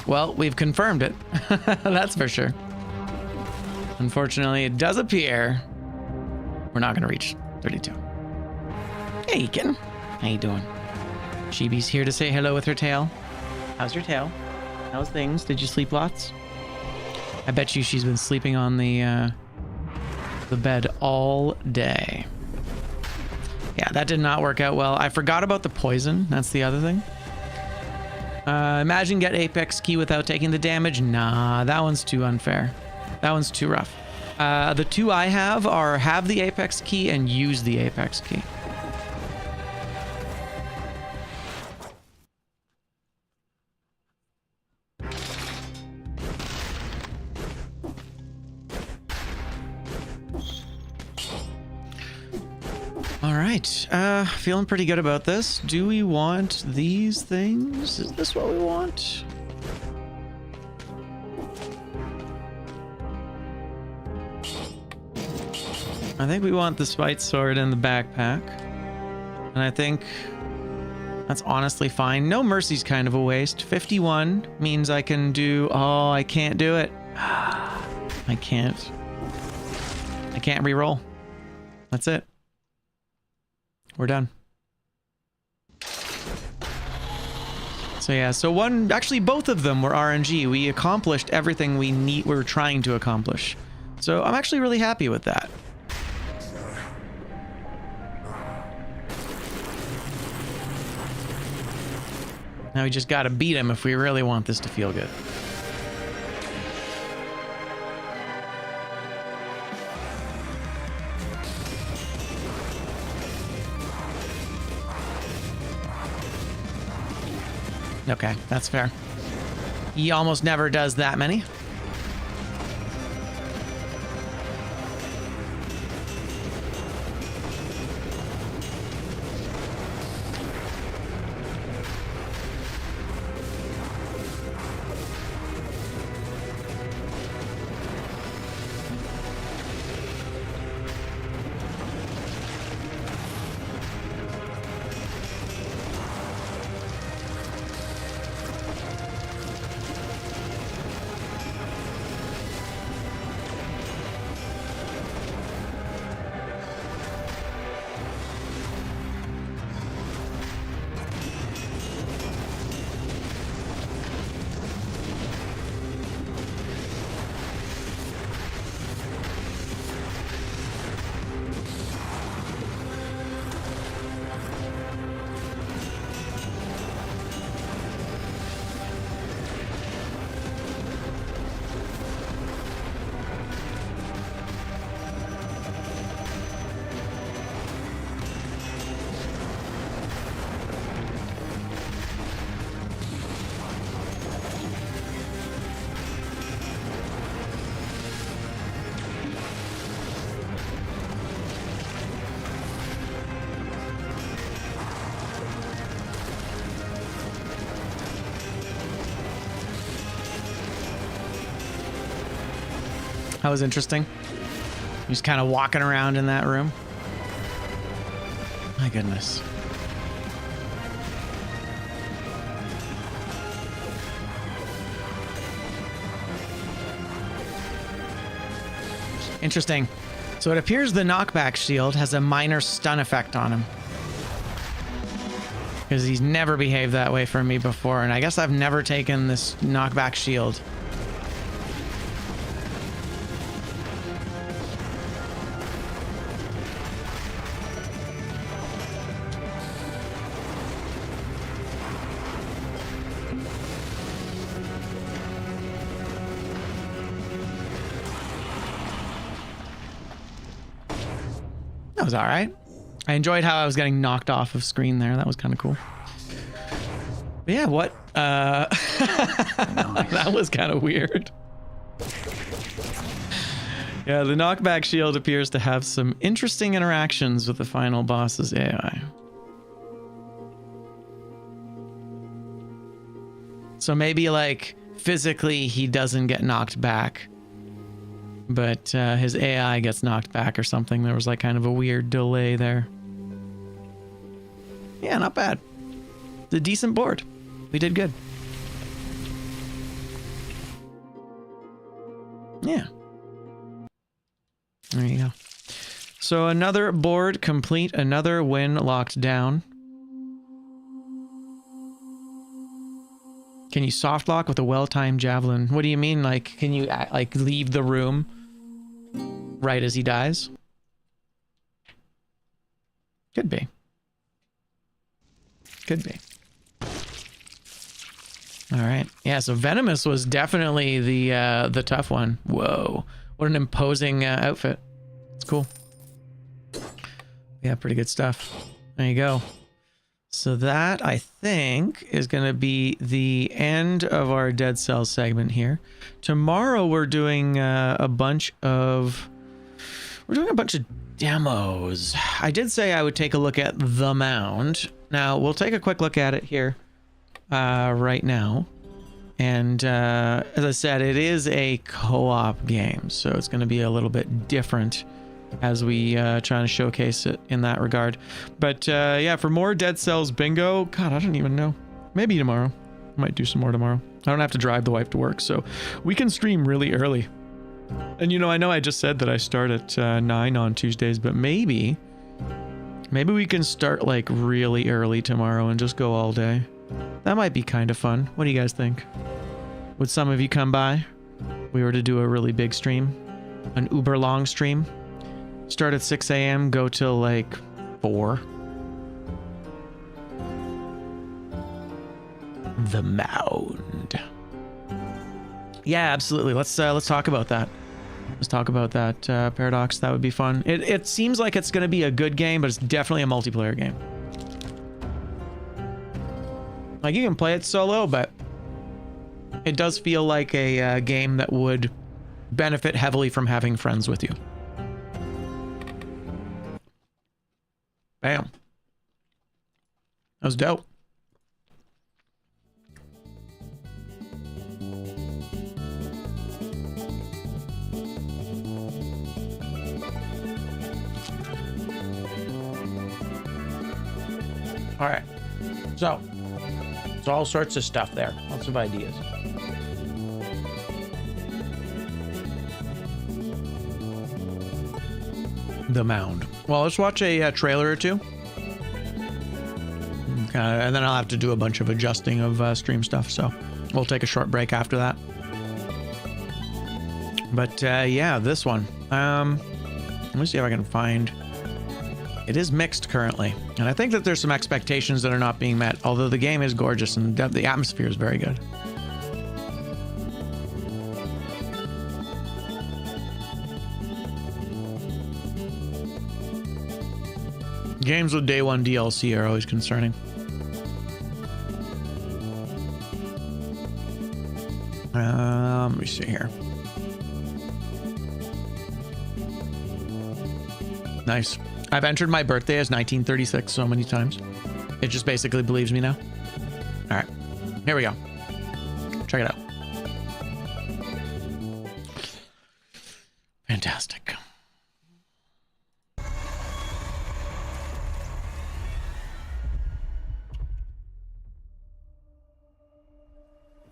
[SPEAKER 1] Well, we've confirmed it. That's for sure. Unfortunately, it does appear we're not going to reach 32. Hey, kitten. How you doing? Chibi's here to say hello with her tail. How's your tail? How's things? Did you sleep lots? I bet you she's been sleeping on the bed all day. Yeah, that did not work out well. I forgot about the poison. That's the other thing. Imagine get Apex key without taking the damage. Nah, that one's too unfair. That one's too rough. The two I have are have the Apex key and use the Apex key. All right, feeling pretty good about this. Do we want these things? Is this what we want? I think we want the spite sword and the backpack. And I think that's honestly fine. No mercy's kind of a waste. 51 means I can do... Oh, I can't do it. I can't. I can't re-roll. That's it. We're done. So yeah, so one, actually both of them were RNG. We accomplished everything we were trying to accomplish. So I'm actually really happy with that. Now we just gotta beat him if we really want this to feel good. Okay, that's fair. He almost never does that many. That was interesting. He's kind of walking around in that room. My goodness. Interesting. So it appears the knockback shield has a minor stun effect on him. Because he's never behaved that way for me before, and I guess I've never taken this knockback shield. That was all right. I enjoyed how I was getting knocked off of screen there. That was kind of cool. But yeah, what? That was kind of weird. Yeah, the knockback shield appears to have some interesting interactions with the final boss's AI. So maybe like physically he doesn't get knocked back, but his AI gets knocked back or something. There was like kind of a weird delay there. Yeah, not bad. It's a decent board. We did good. Yeah. There you go. So another board complete, another win locked down. Can you soft lock with a well-timed javelin? What do you mean? Like, can you like leave the room right as he dies? Could be. Could be. All right. Yeah, so Venomous was definitely the tough one. Whoa. What an imposing outfit. It's cool. Yeah, pretty good stuff. There you go. So that, I think, is going to be the end of our Dead Cells segment here. Tomorrow we're doing a bunch of demos. I did say I would take a look at the Mound. Now, we'll take a quick look at it here right now. And as I said, it is a co-op game, so it's going to be a little bit different as we try to showcase it in that regard. But yeah, for more Dead Cells bingo, God, I don't even know. Maybe tomorrow. I might do some more tomorrow. I don't have to drive the wife to work, so we can stream really early. And you know I just said that I start at 9 on Tuesdays, but maybe we can start like really early tomorrow and just go all day. That might be kind of fun. What do you guys think? Would some of you come by? We were to do a really big stream, an uber long stream. Start at 6 a.m., go till like 4. The Mound. Yeah, absolutely. Let's talk about that. Let's talk about that, Paradox. That would be fun. It seems like it's going to be a good game, but it's definitely a multiplayer game. Like, you can play it solo, but it does feel like a game that would benefit heavily from having friends with you. Bam. That was dope. All right, so it's all sorts of stuff there. Lots of ideas. The Mound. Well, let's watch a trailer or two. And then I'll have to do a bunch of adjusting of stream stuff, so we'll take a short break after that. But yeah, this one. Let me see if I can find... It is mixed currently, and I think that there's some expectations that are not being met, although the game is gorgeous and the atmosphere is very good. Games with day one DLC are always concerning. Let me see here. Nice. I've entered my birthday as 1936 so many times. It just basically believes me now. All right, here we go. Check it out. Fantastic.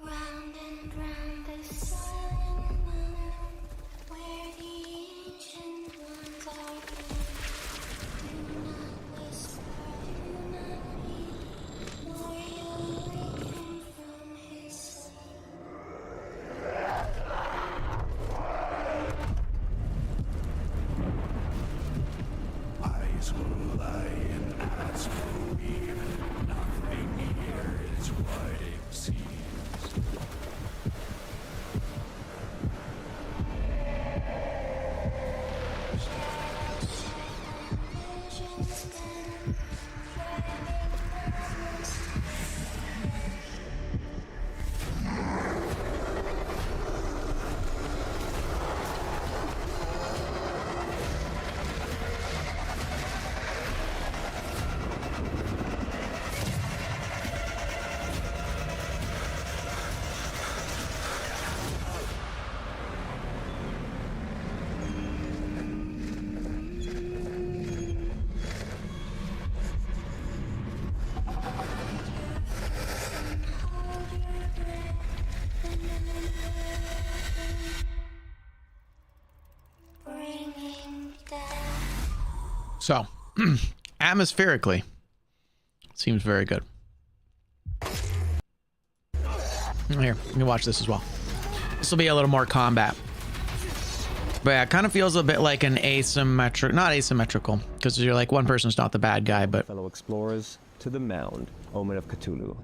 [SPEAKER 3] Round and round the silent moon, where the ancient ones are born. Do not whisper, do not weep, nor you'll awaken from his sleep.
[SPEAKER 4] Eyes will lie and hearts will weep. Nothing here is what it seems.
[SPEAKER 3] Bringing death.
[SPEAKER 1] So, atmospherically, seems very good. Here, you can watch this as well. This will be a little more combat. But yeah, it kind of feels a bit like an asymmetric, not asymmetrical, because you're like, one person's not the bad guy, but
[SPEAKER 5] Fellow explorers, to the Mound, Omen of Cthulhu.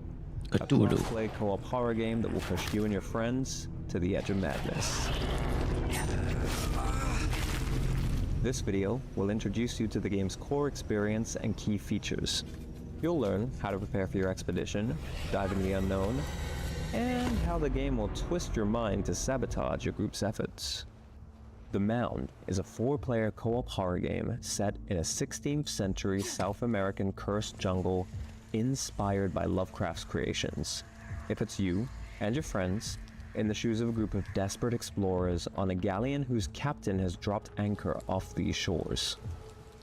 [SPEAKER 1] Cthulhu.
[SPEAKER 5] A cross-play co-op horror game that will push you and your friends to the edge of madness. This video will introduce you to the game's core experience and key features. You'll learn how to prepare for your expedition, dive into the unknown, and how the game will twist your mind to sabotage your group's efforts. The Mound is a 4-player co-op horror game set in a 16th century South American cursed jungle inspired by Lovecraft's creations. It puts you and your friends in the shoes of a group of desperate explorers on a galleon whose captain has dropped anchor off these shores.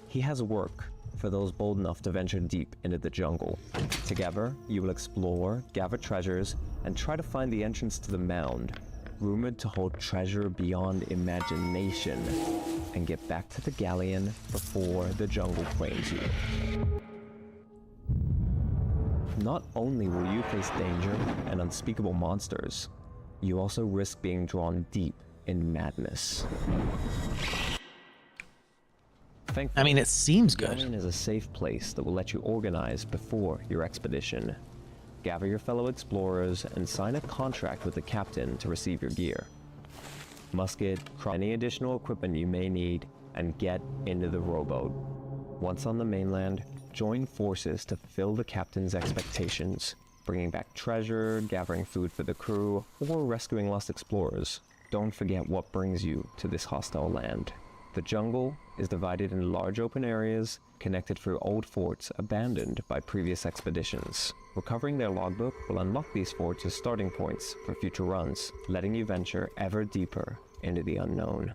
[SPEAKER 5] He has work for those bold enough to venture deep into the jungle. Together, you will explore, gather treasures, and try to find the entrance to the Mound, rumored to hold treasure beyond imagination, and get back to the galleon before the jungle claims you. Not only will you face danger and unspeakable monsters, you also risk being drawn deep in madness.
[SPEAKER 1] I mean, it seems good.
[SPEAKER 5] Galleon is a safe place that will let you organize before your expedition. Gather your fellow explorers and sign a contract with the captain to receive your gear. Musket, any additional equipment you may need, and get into the rowboat. Once on the mainland, join forces to fulfill the captain's expectations, bringing back treasure, gathering food for the crew, or rescuing lost explorers. Don't forget what brings you to this hostile land. The jungle is divided into large open areas, connected through old forts abandoned by previous expeditions. Recovering their logbook will unlock these forts as starting points for future runs, letting you venture ever deeper into the unknown.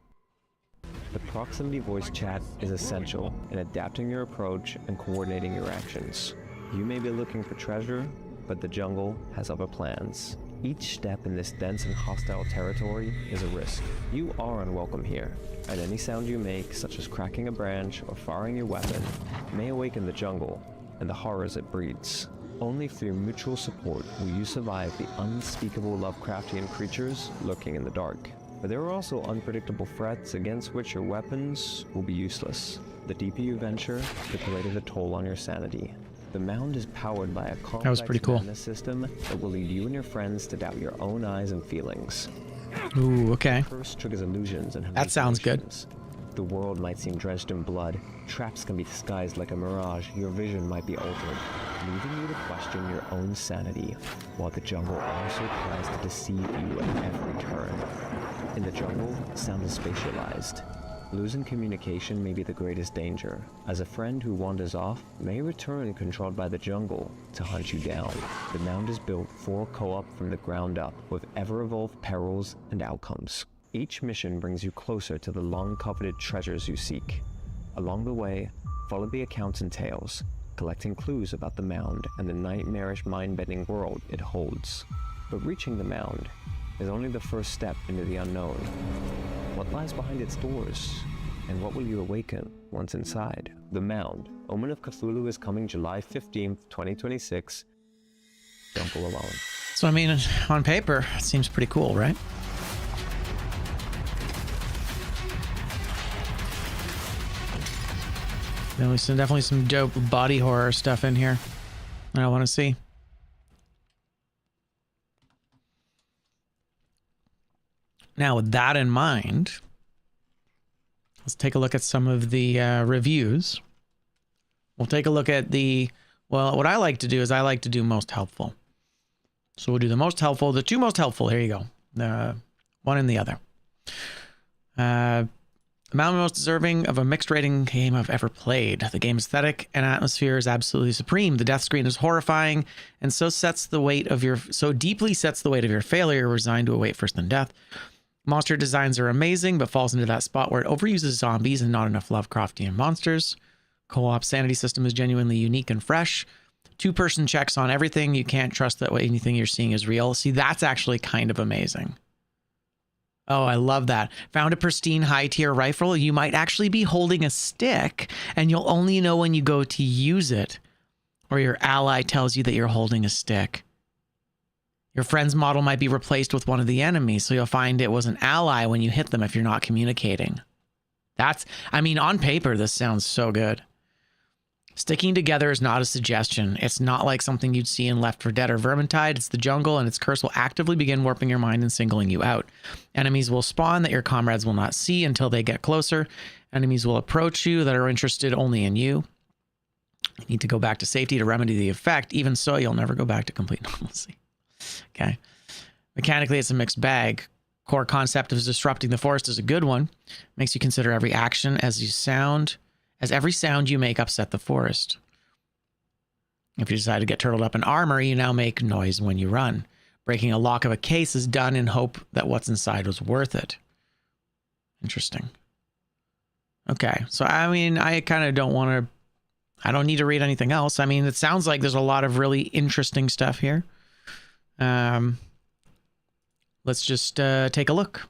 [SPEAKER 5] The proximity voice chat is essential in adapting your approach and coordinating your actions. You may be looking for treasure, but the jungle has other plans. Each step in this dense and hostile territory is a risk. You are unwelcome here, and any sound you make, such as cracking a branch or firing your weapon, may awaken the jungle and the horrors it breeds. Only through mutual support will you survive the unspeakable Lovecraftian creatures lurking in the dark. But there are also unpredictable threats against which your weapons will be useless. The deeper you venture, the greater the toll on your sanity. The Mound is powered by a complex madness system that will lead you and your friends to doubt your own eyes and feelings.
[SPEAKER 1] Ooh, okay.
[SPEAKER 5] Curse triggers illusions and
[SPEAKER 1] That sounds good.
[SPEAKER 5] The world might seem drenched in blood. Traps can be disguised like a mirage. Your vision might be altered, leaving you to question your own sanity, while the jungle also tries to deceive you at every turn. In the jungle, sound is spatialized. Losing communication may be the greatest danger, as a friend who wanders off may return controlled by the jungle to hunt you down. The Mound is built for co-op from the ground up, with ever-evolved perils and outcomes. Each mission brings you closer to the long-coveted treasures you seek. Along the way, follow the accounts and tales, collecting clues about the Mound and the nightmarish mind-bending world it holds. But reaching the Mound is only the first step into the unknown. What lies behind its doors? And what will you awaken once inside? The Mound, Omen of Cthulhu, is coming July 15th, 2026. Don't go alone.
[SPEAKER 1] So, I mean, on paper, it seems pretty cool, right? Definitely some dope body horror stuff in here that I want to see. Now, with that in mind, let's take a look at some of the reviews. We'll take a look at well, what I like to do is I like to do most helpful. So we'll do the most helpful, the two most helpful. Here you go. The one and the other. The Mountain most deserving of a mixed rating game I've ever played. The game's aesthetic and atmosphere is absolutely supreme. The death screen is horrifying and so deeply sets the weight of your failure, resigned to await first then death. Monster designs are amazing, but falls into that spot where it overuses zombies and not enough Lovecraftian monsters. Co-op sanity system is genuinely unique and fresh. Two-person checks on everything. You can't trust that anything you're seeing is real. See, that's actually kind of amazing. Oh, I love that. Found a pristine high-tier rifle. You might actually be holding a stick, and you'll only know when you go to use it, or your ally tells you that you're holding a stick. Your friend's model might be replaced with one of the enemies, so you'll find it was an ally when you hit them if you're not communicating. I mean, on paper, this sounds so good. Sticking together is not a suggestion. It's not like something you'd see in Left 4 Dead or Vermintide. It's the jungle, and its curse will actively begin warping your mind and singling you out. Enemies will spawn that your comrades will not see until they get closer. Enemies will approach you that are interested only in you. You need to go back to safety to remedy the effect. Even so, you'll never go back to complete normalcy. Okay. Mechanically, it's a mixed bag. Core concept of disrupting the forest is a good one. Makes you consider every action as every sound you make upset the forest. If you decide to get turtled up in armor, you now make noise when you run. Breaking a lock of a case is done in hope that what's inside was worth it. Interesting. Okay, so I mean, I kind of I don't need to read anything else. I mean, it sounds like there's a lot of really interesting stuff here. Let's just take a look,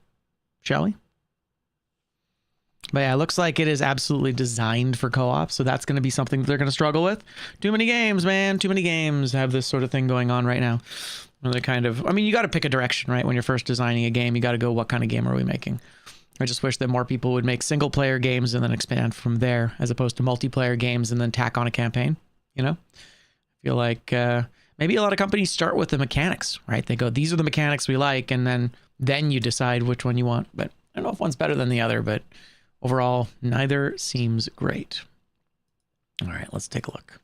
[SPEAKER 1] shall we? But yeah, it looks like it is absolutely designed for co-op, so that's going to be something that they're going to struggle with. Too many games, man. Too many games have this sort of thing going on right now. Where they're kind of, I mean, you got to pick a direction, right? When you're first designing a game, you got to go, what kind of game are we making? I just wish that more people would make single-player games and then expand from there, as opposed to multiplayer games and then tack on a campaign, you know? I feel like maybe a lot of companies start with the mechanics, right? They go, these are the mechanics we like, and then you decide which one you want. But I don't know if one's better than the other, but overall, neither seems great. All right, let's take a look.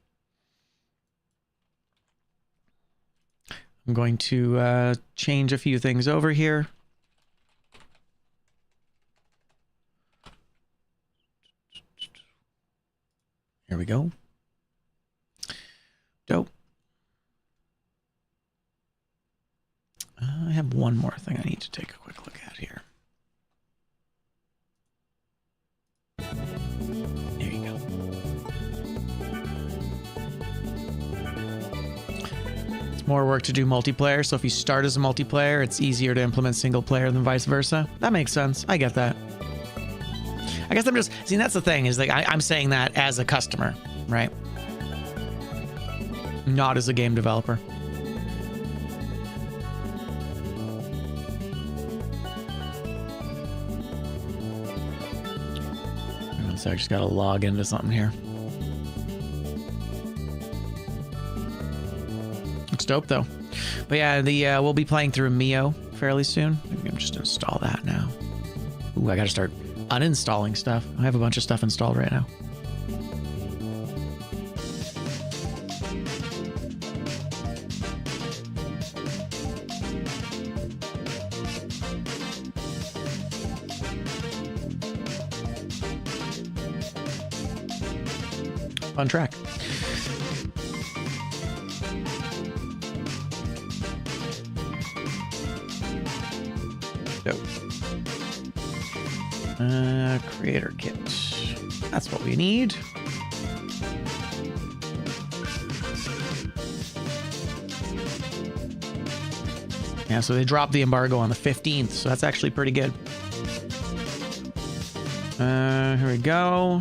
[SPEAKER 1] I'm going to change a few things over here. Here we go. Dope. I have one more thing I need to take a quick look at here. There you go. It's more work to do multiplayer, so if you start as a multiplayer, it's easier to implement single player than vice versa. That makes sense. I get that. I guess I'm just... See, that's the thing, is like I'm saying that as a customer, right? Not as a game developer. So I just gotta log into something here. Looks dope though. But yeah, we'll be playing through Mio fairly soon. Maybe I'm just install that now. Ooh, I gotta start uninstalling stuff. I have a bunch of stuff installed right now. Fun track. Dope. Creator kit. That's what we need. Yeah, so they dropped the embargo on the 15th, so that's actually pretty good. Here we go.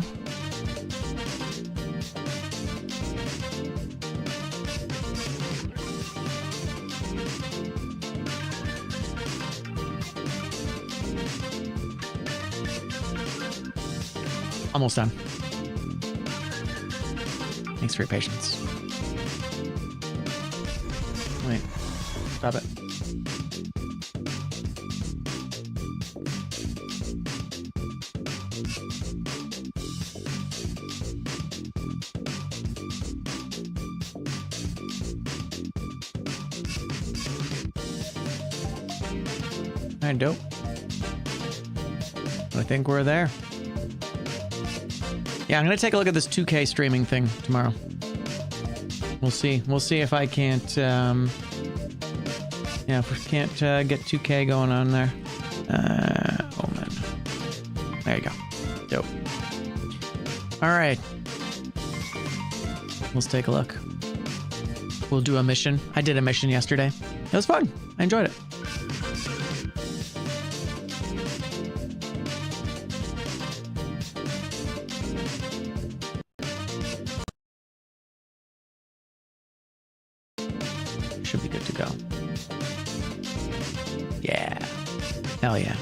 [SPEAKER 1] Almost done. Thanks for your patience. Wait. Stop it. All right, dope. I think we're there. Yeah, I'm gonna take a look at this 2K streaming thing tomorrow. We'll see. We'll see if I can't. Yeah, if we can't get 2K going on there. Oh man. There you go. Dope. All right. Let's take a look. We'll do a mission. I did a mission yesterday. It was fun. I enjoyed it. Should be good to go. Yeah. Hell yeah.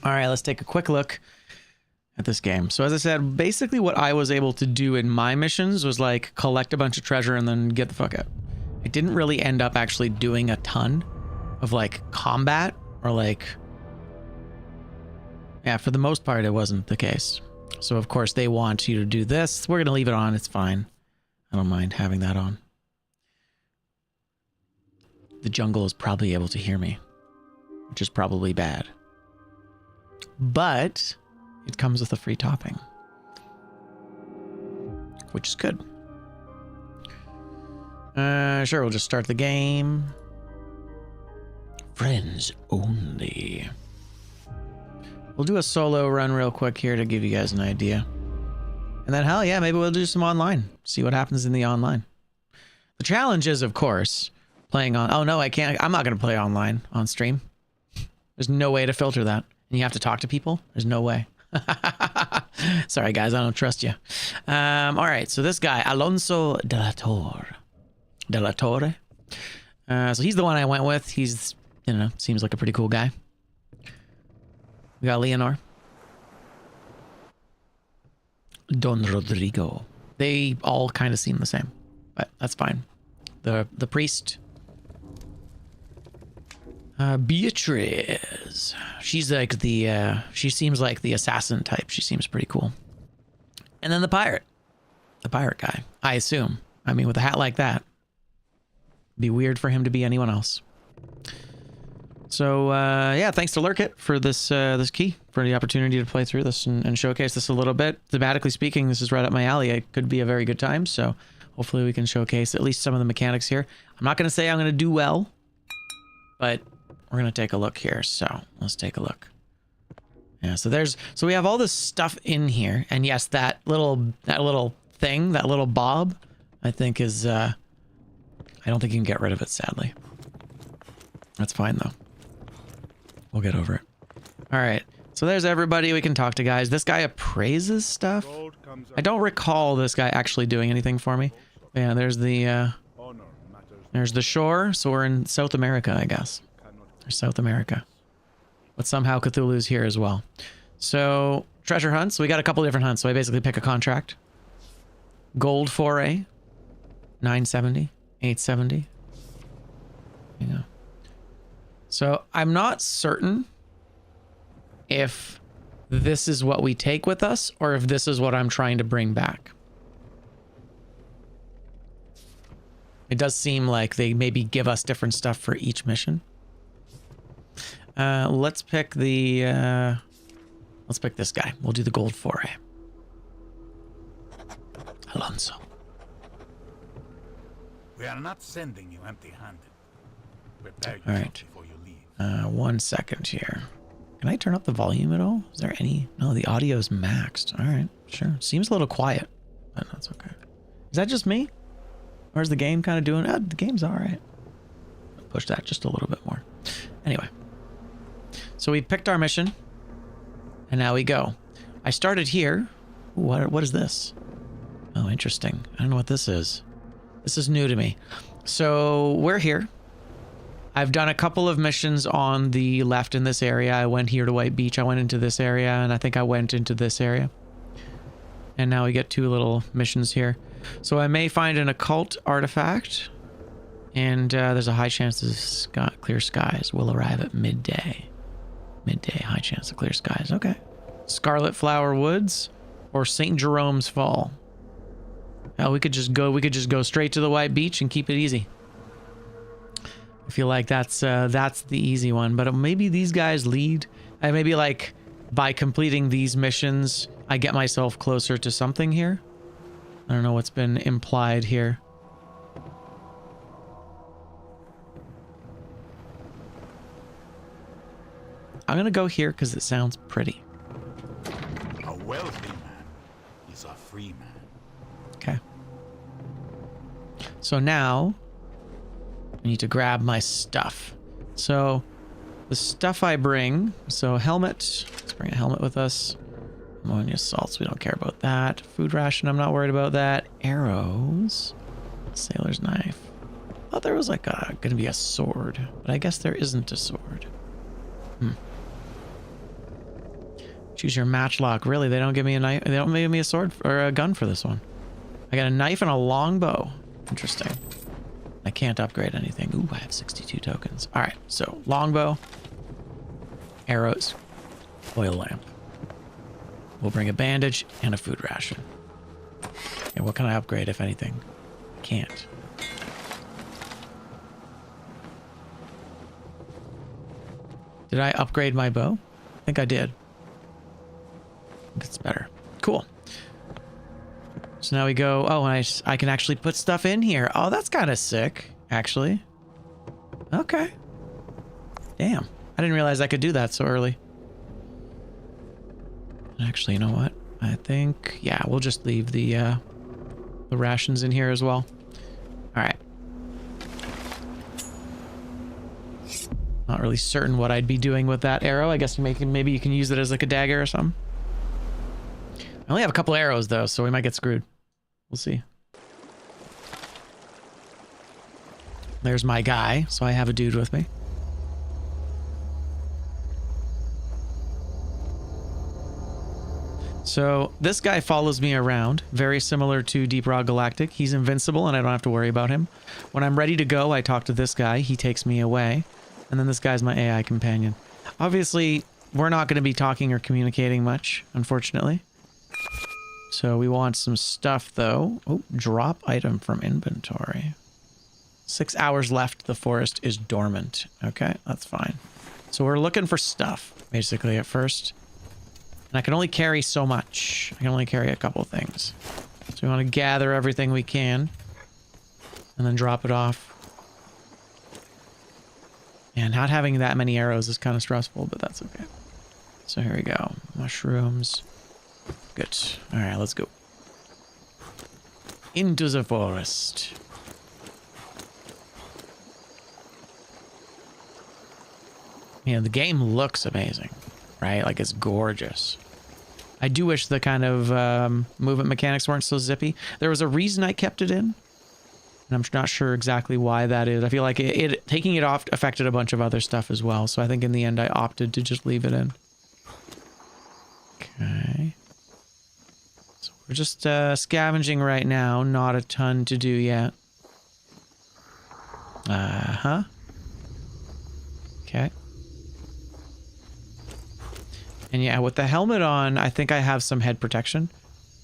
[SPEAKER 1] All right, let's take a quick look at this game. So as I said, basically what I was able to do in my missions was like collect a bunch of treasure and then get the fuck out. I didn't really end up actually doing a ton of like combat or like, yeah, for the most part, it wasn't the case. So of course they want you to do this. We're going to leave it on. It's fine. I don't mind having that on. The jungle is probably able to hear me, which is probably bad. But it comes with a free topping, which is good. Sure, we'll just start the game. Friends only. We'll do a solo run real quick here to give you guys an idea. And then, hell yeah, maybe we'll do some online. See what happens in the online. The challenge is, of course, playing on... Oh, no, I can't. I'm not going to play online on stream. There's no way to filter that. And you have to talk to people? There's no way. Sorry, guys. I don't trust you. All right. So this guy, Alonso de la Torre. So he's the one I went with. He's, you know, seems like a pretty cool guy. We got Leonor. Don Rodrigo. They all kind of seem the same, but that's fine. The priest. Beatrice. She's like she seems like the assassin type. She seems pretty cool. And then the pirate guy, I assume. I mean, with a hat like that, it'd be weird for him to be anyone else. So yeah, thanks to Lurkit for this this key, for the opportunity to play through this and showcase this a little bit. Thematically speaking, this is right up my alley. It could be a very good time. So hopefully we can showcase at least some of the mechanics here. I'm not going to say I'm going to do well, but we're going to take a look here. So let's take a look. Yeah, so we have all this stuff in here, and yes, that little thing, that little bob, I think is I don't think you can get rid of it, sadly. That's fine though. We'll get over it. All right. So there's everybody. We can talk to guys. This guy appraises stuff. I don't recall this guy actually doing anything for me. Yeah, there's the shore. So we're in South America, I guess. Or South America. But somehow Cthulhu's here as well. So treasure hunts. We got a couple different hunts. So I basically pick a contract. Gold foray. 970. 870. You know. So I'm not certain if this is what we take with us or if this is what I'm trying to bring back. It does seem like they maybe give us different stuff for each mission. Let's pick the let's pick this guy. We'll do the gold foray. Alonso.
[SPEAKER 4] We are not sending you empty-handed. Prepare
[SPEAKER 1] All
[SPEAKER 4] yourself
[SPEAKER 1] right.
[SPEAKER 4] before you leave.
[SPEAKER 1] 1 second here. Can I turn up the volume at all? Is there any? No, the audio is maxed. All right, sure. Seems a little quiet, but that's okay. Is that just me? Or is the game kind of doing... the game's all right. Push that just a little bit more. Anyway. So we picked our mission. And now we go. I started here. Ooh, what is this? Oh, interesting. I don't know what this is. This is new to me. So we're here. I've done a couple of missions on the left in this area. I went here to White Beach. I went into this area, and I think I went into this area. And now we get 2 little missions here. So I may find an occult artifact, and there's a high chance of clear skies. We'll arrive at midday. Midday, high chance of clear skies. Okay. Scarlet Flower Woods or St. Jerome's Fall. Hell, we could just go straight to the White Beach and keep it easy. I feel like that's the easy one, but maybe these guys lead. Maybe like by completing these missions, I get myself closer to something here. I don't know what's been implied here. I'm gonna go here because it sounds pretty.
[SPEAKER 4] A wealthy man is a free man.
[SPEAKER 1] Okay. So now I need to grab my stuff. So the stuff I bring, so helmet, let's bring a helmet with us. Ammonia salts, we don't care about that. Food ration, I'm not worried about that. Arrows, sailor's knife. I thought there was like gonna be a sword, but I guess there isn't a sword. Choose your matchlock. Really, they don't give me a knife. They don't give me a sword or a gun for this one. I got a knife and a longbow. Interesting. I can't upgrade anything. Ooh, I have 62 tokens. All right, so longbow, arrows, oil lamp. We'll bring a bandage and a food ration. And what can I upgrade, if anything? Can't. Did I upgrade my bow? I think I did. I think it's better. Cool. So now we go, oh, and I can actually put stuff in here. Oh, that's kind of sick, actually. Okay. Damn. I didn't realize I could do that so early. Actually, you know what? I think, yeah, we'll just leave the rations in here as well. All right. Not really certain what I'd be doing with that arrow. I guess maybe you can use it as like a dagger or something. I only have a couple arrows though, so we might get screwed. We'll see. There's my guy, so I have a dude with me. So this guy follows me around, very similar to Deep Rock Galactic. He's invincible and I don't have to worry about him. When I'm ready to go, I talk to this guy. He takes me away. And then this guy's my AI companion. Obviously, we're not going to be talking or communicating much, unfortunately. So we want some stuff, though. Oh, drop item from inventory. 6 hours left. The forest is dormant. Okay, that's fine. So we're looking for stuff, basically, at first. And I can only carry so much. I can only carry a couple things. So we want to gather everything we can. And then drop it off. And not having that many arrows is kind of stressful, but that's okay. So here we go. Mushrooms. Good. Alright, let's go. Into the forest. Yeah, the game looks amazing, right? Like, it's gorgeous. I do wish the kind of movement mechanics weren't so zippy. There was a reason I kept it in. And I'm not sure exactly why that is. I feel like it taking it off affected a bunch of other stuff as well. So I think in the end I opted to just leave it in. Okay. So we're just scavenging right now. Not a ton to do yet. Uh-huh. Okay. And yeah, with the helmet on, I think I have some head protection.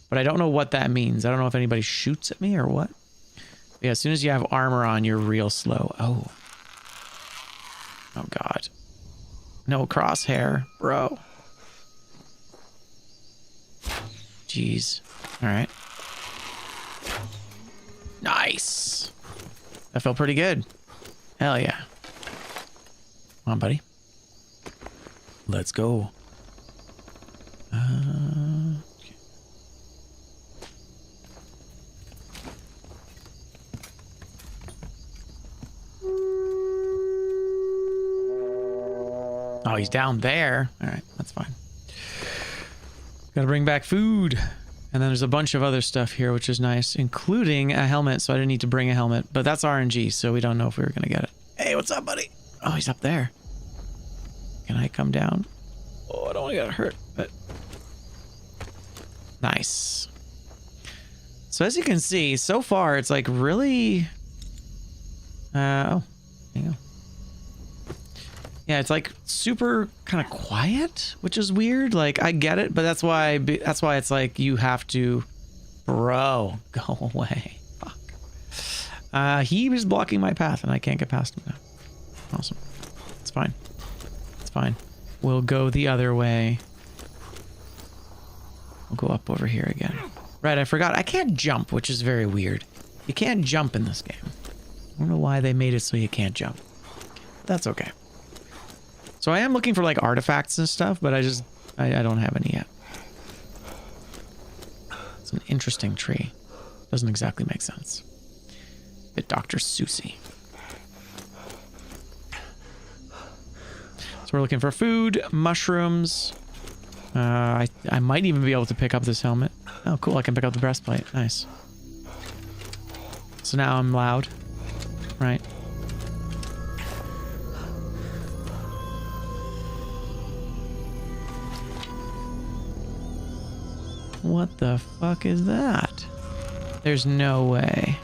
[SPEAKER 1] But I don't know what that means. I don't know if anybody shoots at me or what. Yeah, as soon as you have armor on, you're real slow. Oh. Oh, God. No crosshair, bro. Jeez. All right. Nice. That felt pretty good. Hell yeah. Come on, buddy. Let's go. Okay. Oh, he's down there. All right, that's fine. Gotta bring back food. And then there's a bunch of other stuff here, which is nice, including a helmet. So I didn't need to bring a helmet, but that's RNG, so we don't know if we were gonna get it. Hey, what's up, buddy? Oh, he's up there. Can I come down? Oh, I don't want to get hurt, but... Nice. So as you can see, so far, it's like really... oh, there you go. Yeah, it's like super kind of quiet, which is weird. Like, I get it, but that's why it's like you have to... Bro, go away. Fuck. He was blocking my path, and I can't get past him now. Awesome. It's fine. It's fine. We'll go the other way. We'll go up over here again. Right, I forgot. I can't jump, which is very weird. You can't jump in this game. I don't know why they made it so you can't jump. That's okay. So I am looking for like artifacts and stuff, but I don't have any yet. It's an interesting tree. Doesn't exactly make sense. Bit Dr. Seussy. So we're looking for food, mushrooms. I might even be able to pick up this helmet. Oh, cool. I can pick up the breastplate. Nice. So now I'm loud. Right. What the fuck is that? There's no way.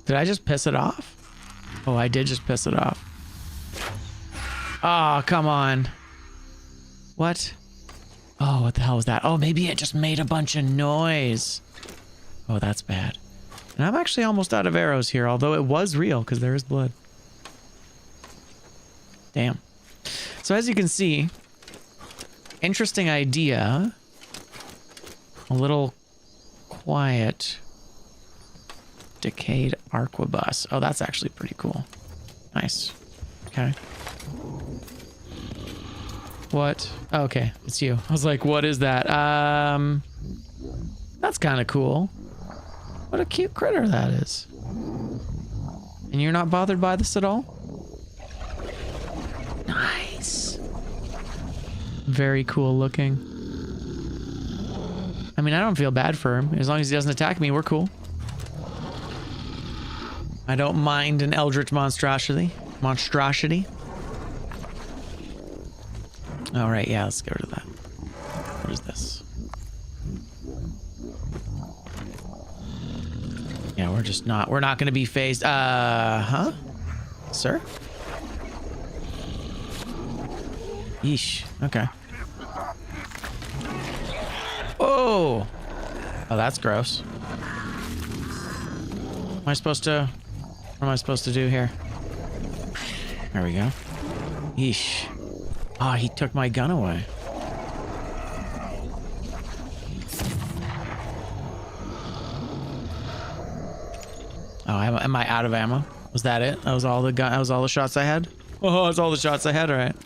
[SPEAKER 1] Did I just piss it off? Oh, I did just piss it off. Oh, come on. What? Oh, what the hell was that? Oh, maybe it just made a bunch of noise. Oh, that's bad. And I'm actually almost out of arrows here, although it was real because there is blood. Damn. So as you can see, interesting idea. A little quiet. Decayed arquebus. Oh, that's actually pretty cool. Nice. Okay. What? Oh, okay, it's you. I was like, what is that? That's kind of cool. What a cute critter that is. And you're not bothered by this at all? Nice. Very cool looking. I mean, I don't feel bad for him. As long as he doesn't attack me, we're cool. I don't mind an eldritch monstrosity. All right, yeah, let's get rid of that. What is this? Yeah, we're not going to be phased. Huh? Sir? Yeesh. Okay. Oh! Oh, that's gross. What am I supposed to do here? There we go. Yeesh. Ah, he took my gun away. Oh, am I out of ammo? Was that it? That was all the shots I had? Oh, that's all the shots I had, alright.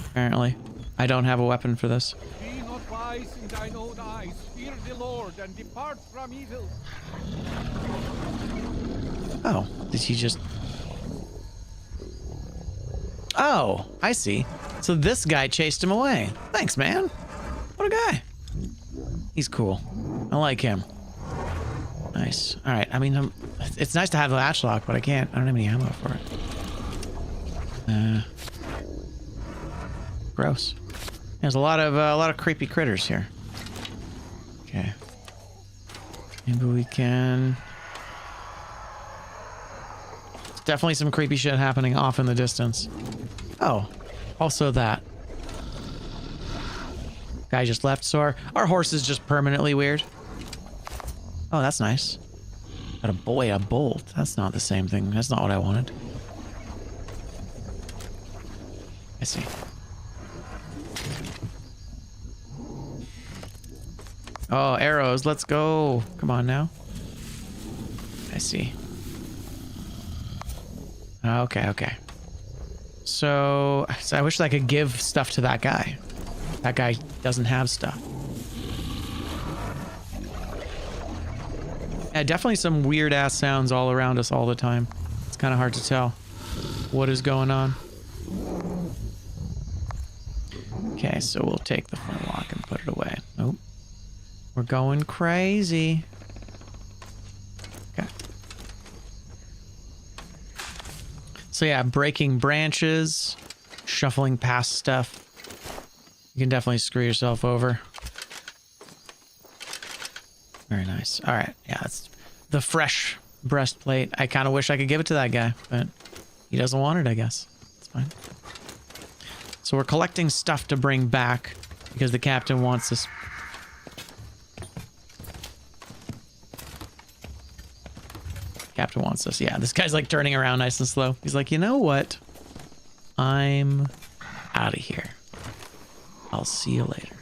[SPEAKER 1] Apparently. I don't have a weapon for this.
[SPEAKER 6] Be not wise in thine own eyes. Fear the Lord and depart from evil.
[SPEAKER 1] Oh, did he just... Oh, I see. So this guy chased him away. Thanks, man. What a guy. He's cool. I like him. Nice. All right. I mean, it's nice to have the latch lock, but I don't have any ammo for it. Gross. There's a lot of creepy critters here. Okay. Maybe we can... Definitely some creepy shit happening off in the distance. Oh, also that. Guy just left, so our horse is just permanently weird. Oh, that's nice. Got a bolt. That's not the same thing. That's not what I wanted. I see. Oh, arrows. Let's go. Come on now. I see. Okay. So I wish I could give stuff to that guy. That guy doesn't have stuff. Yeah, definitely some weird ass sounds all around us all the time. It's kind of hard to tell what is going on. Okay, so we'll take the flintlock and put it away. Nope. We're going crazy. Okay. So yeah, breaking branches, shuffling past stuff. You can definitely screw yourself over. Very nice. All right, yeah, that's the fresh breastplate. I kind of wish I could give it to that guy, but he doesn't want it, I guess. It's fine. So we're collecting stuff to bring back because the captain wants this. Captain wants this. Yeah, this guy's like turning around nice and slow. He's like, you know what? I'm out of here. I'll see you later.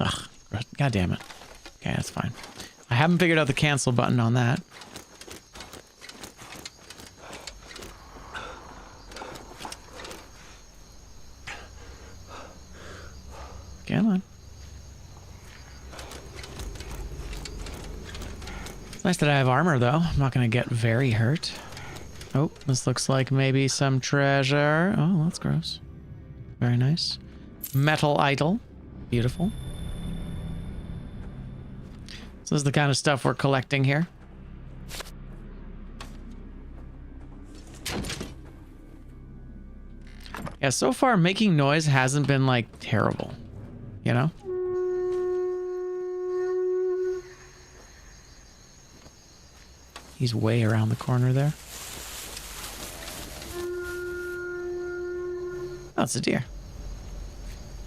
[SPEAKER 1] Ugh, god damn it. Okay, that's fine. I haven't figured out the cancel button on that. Come on. It's nice that I have armor, though. I'm not going to get very hurt. Oh, this looks like maybe some treasure. Oh, that's gross. Very nice. Metal idol. Beautiful. So this is the kind of stuff we're collecting here. Yeah, so far making noise hasn't been like terrible. You know? He's way around the corner there. Oh, it's a deer.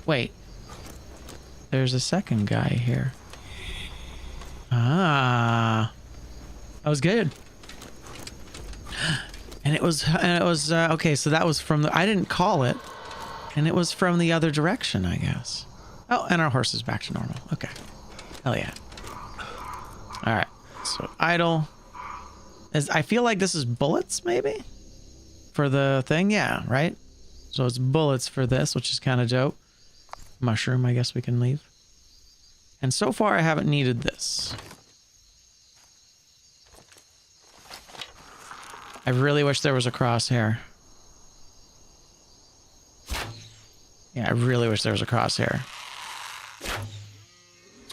[SPEAKER 1] Wait. There's a second guy here. Ah. That was good. And it was okay, so that was from the, I didn't call it. And it was from the other direction, I guess. Oh, and our horse is back to normal. Okay. Hell yeah. All right. So idle. I feel like this is bullets, maybe? For the thing? Yeah, right? So it's bullets for this, which is kind of dope. Mushroom, I guess we can leave. And so far, I haven't needed this. I really wish there was a crosshair. Yeah, I really wish there was a crosshair.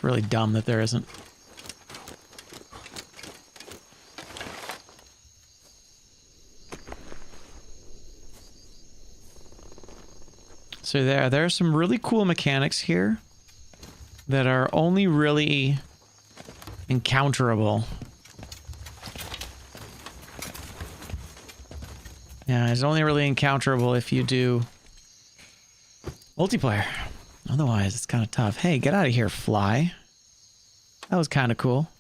[SPEAKER 1] It's really dumb that there isn't. So there are some really cool mechanics here that are only really encounterable. Yeah, it's only really encounterable if you do multiplayer. Otherwise, it's kind of tough. Hey, get out of here, fly. That was kind of cool.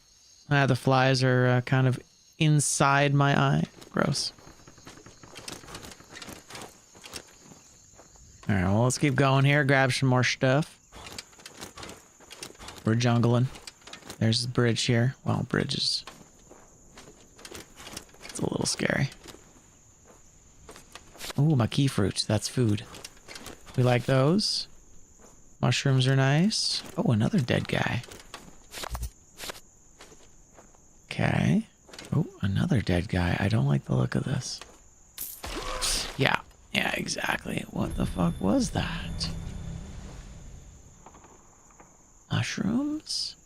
[SPEAKER 1] The flies are kind of inside my eye. Gross. Alright, well, let's keep going here. Grab some more stuff. We're jungling. There's the bridge here. Well, bridges. It's a little scary. Ooh, my key fruits. That's food. We like those. Mushrooms are nice. Oh, another dead guy. Okay. Oh, another dead guy. I don't like the look of this. Yeah. Yeah, exactly. What the fuck was that? Mushrooms?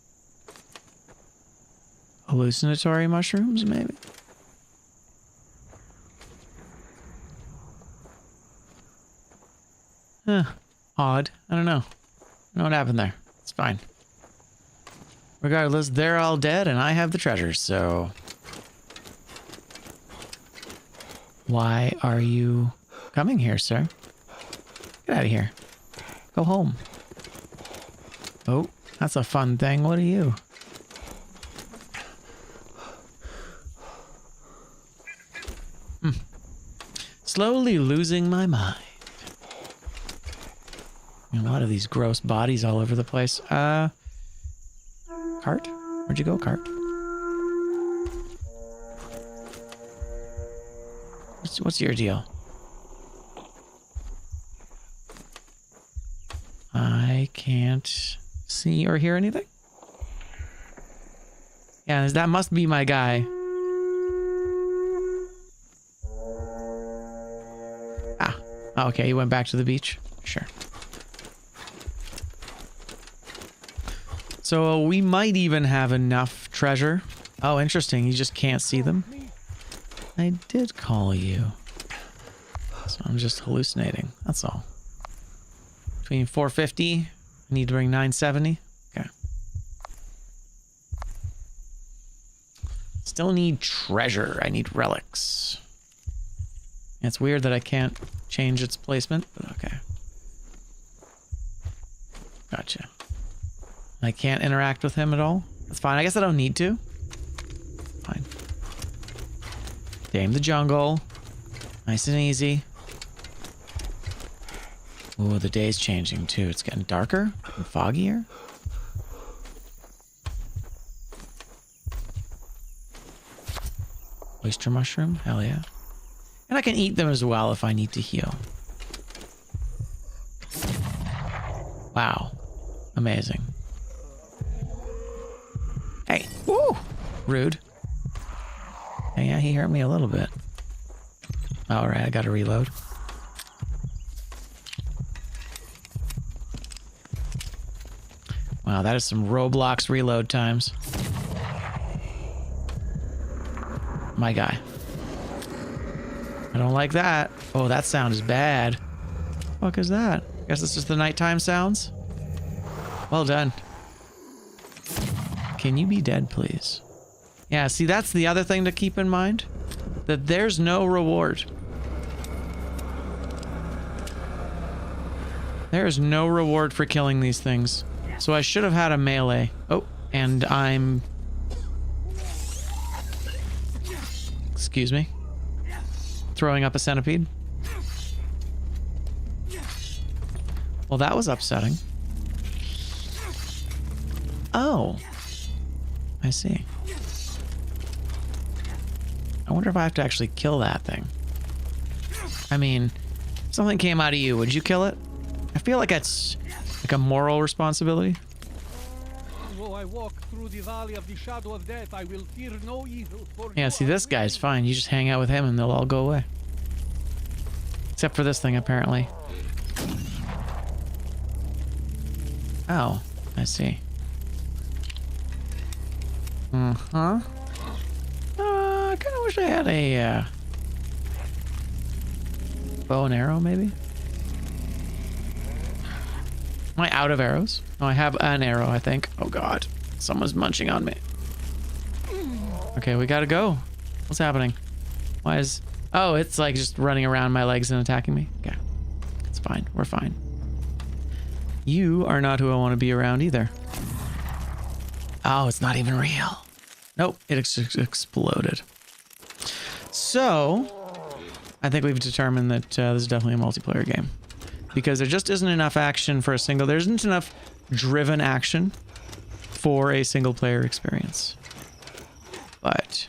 [SPEAKER 1] Hallucinatory mushrooms, maybe? Huh. Odd. I don't know. I don't know what happened there. It's fine. Regardless, they're all dead and I have the treasures, so... Why are you coming here, sir? Get out of here. Go home. Oh, that's a fun thing. What are you? Slowly losing my mind. A lot of these gross bodies all over the place. Cart? Where'd you go, cart? What's your deal? I can't see or hear anything. Yeah, that must be my guy. Ah, okay, he went back to the beach. Sure. So we might even have enough treasure. Oh, interesting. You just can't see them. I did call you. So I'm just hallucinating. That's all. Between 450, I need to bring 970. Okay. Still need treasure. I need relics. It's weird that I can't change its placement, but okay. Gotcha. I can't interact with him at all. That's fine. I guess I don't need to. Fine. Tame the jungle. Nice and easy. Ooh, the day's changing too. It's getting darker and foggier. Oyster mushroom? Hell yeah. And I can eat them as well if I need to heal. Wow. Amazing. Hey. Woo! Rude. Hey, yeah, he hurt me a little bit. Alright, I gotta reload. Wow, that is some Roblox reload times. My guy. I don't like that. Oh, that sound is bad. What the fuck is that? I guess it's just the nighttime sounds. Well done. Can you be dead, please? Yeah, see, that's the other thing to keep in mind. That there's no reward. There is no reward for killing these things. So I should have had a melee. Oh, and I'm... Excuse me. Throwing up a centipede. Well, that was upsetting. Oh. I see. I wonder if I have to actually kill that thing. I mean, if something came out of you, would you kill it? I feel like that's like a moral responsibility.
[SPEAKER 6] Though I walk through the valley of the shadow of death, I will fear no evil. For
[SPEAKER 1] Yeah,
[SPEAKER 6] you
[SPEAKER 1] see,
[SPEAKER 6] are
[SPEAKER 1] this
[SPEAKER 6] with
[SPEAKER 1] guy's
[SPEAKER 6] me.
[SPEAKER 1] fine. You just hang out with him and they'll all go away. Except for this thing, apparently. Oh, I see. Uh-huh. I kind of wish I had a bow and arrow, maybe. Am I out of arrows? Oh, I have an arrow, I think. Oh, God. Someone's munching on me. Okay, we gotta go. What's happening? Why is... Oh, it's like just running around my legs and attacking me. Okay. It's fine. We're fine. You are not who I want to be around either. Oh, it's not even real. Nope, it exploded. So, I think we've determined that this is definitely a multiplayer game. Because there just isn't enough action for a single... There isn't enough driven action for a single player experience. But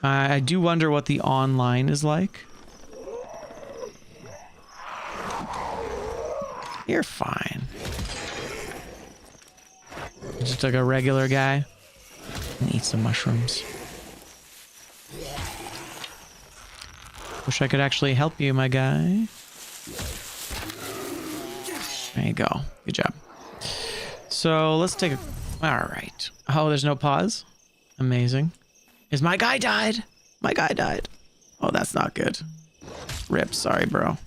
[SPEAKER 1] I do wonder what the online is like. You're fine. Just like a regular guy. And eat some mushrooms. Wish I could actually help you, my guy. There you go. Good job. So let's take a... Alright. Oh, there's no pause? Amazing. Is my guy died? My guy died. Oh, that's not good. Rip. Sorry, bro.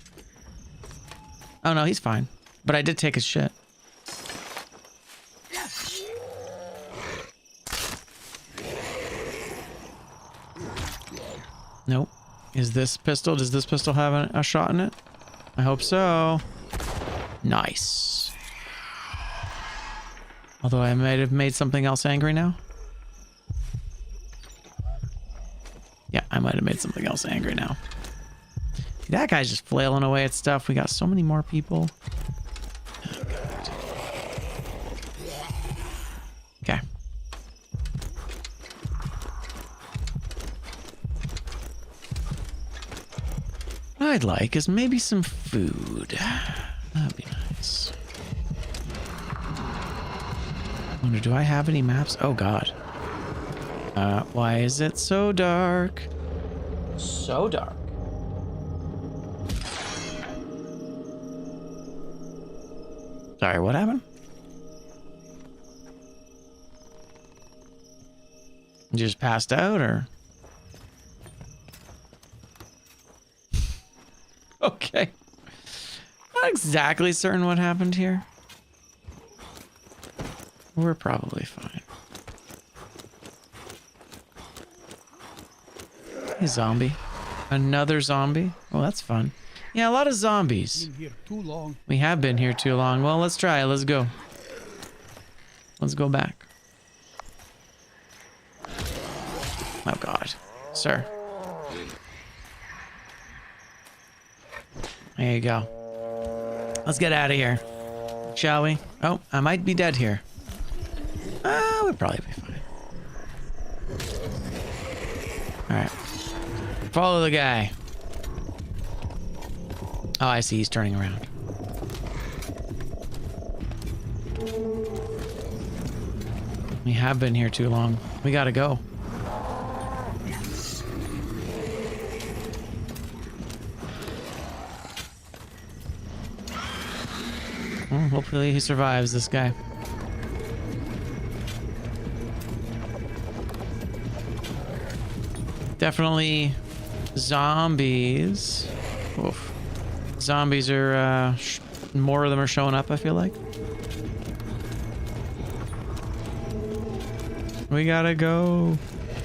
[SPEAKER 1] Oh, no, he's fine. But I did take his shit. Nope. Is this pistol? Does this pistol have a shot in it? I hope so. Nice. Although I might have made something else angry now. Yeah, I might have made something else angry now. That guy's just flailing away at stuff. We got so many more people. Oh, God. Okay. What I'd like is maybe some food. That'd be nice. Wonder, do I have any maps? Oh, God. Why is it so dark? So dark. Sorry, what happened? You just passed out, or? Okay. Not exactly certain what happened here. We're probably fine. Hey, zombie. Another zombie? Oh, that's fun. Yeah, a lot of zombies.
[SPEAKER 6] Been here too long.
[SPEAKER 1] We have been here too long. Well, let's try it. Let's go. Let's go back. Oh, God. Sir. There you go. Let's get out of here. Shall we? Oh, I might be dead here. We'll probably be fine. Alright. Follow the guy. Oh, I see. He's turning around. We have been here too long. We gotta go. Well, hopefully he survives, this guy. Definitely zombies. Oof. Zombies are, more of them are showing up, I feel like. We gotta go.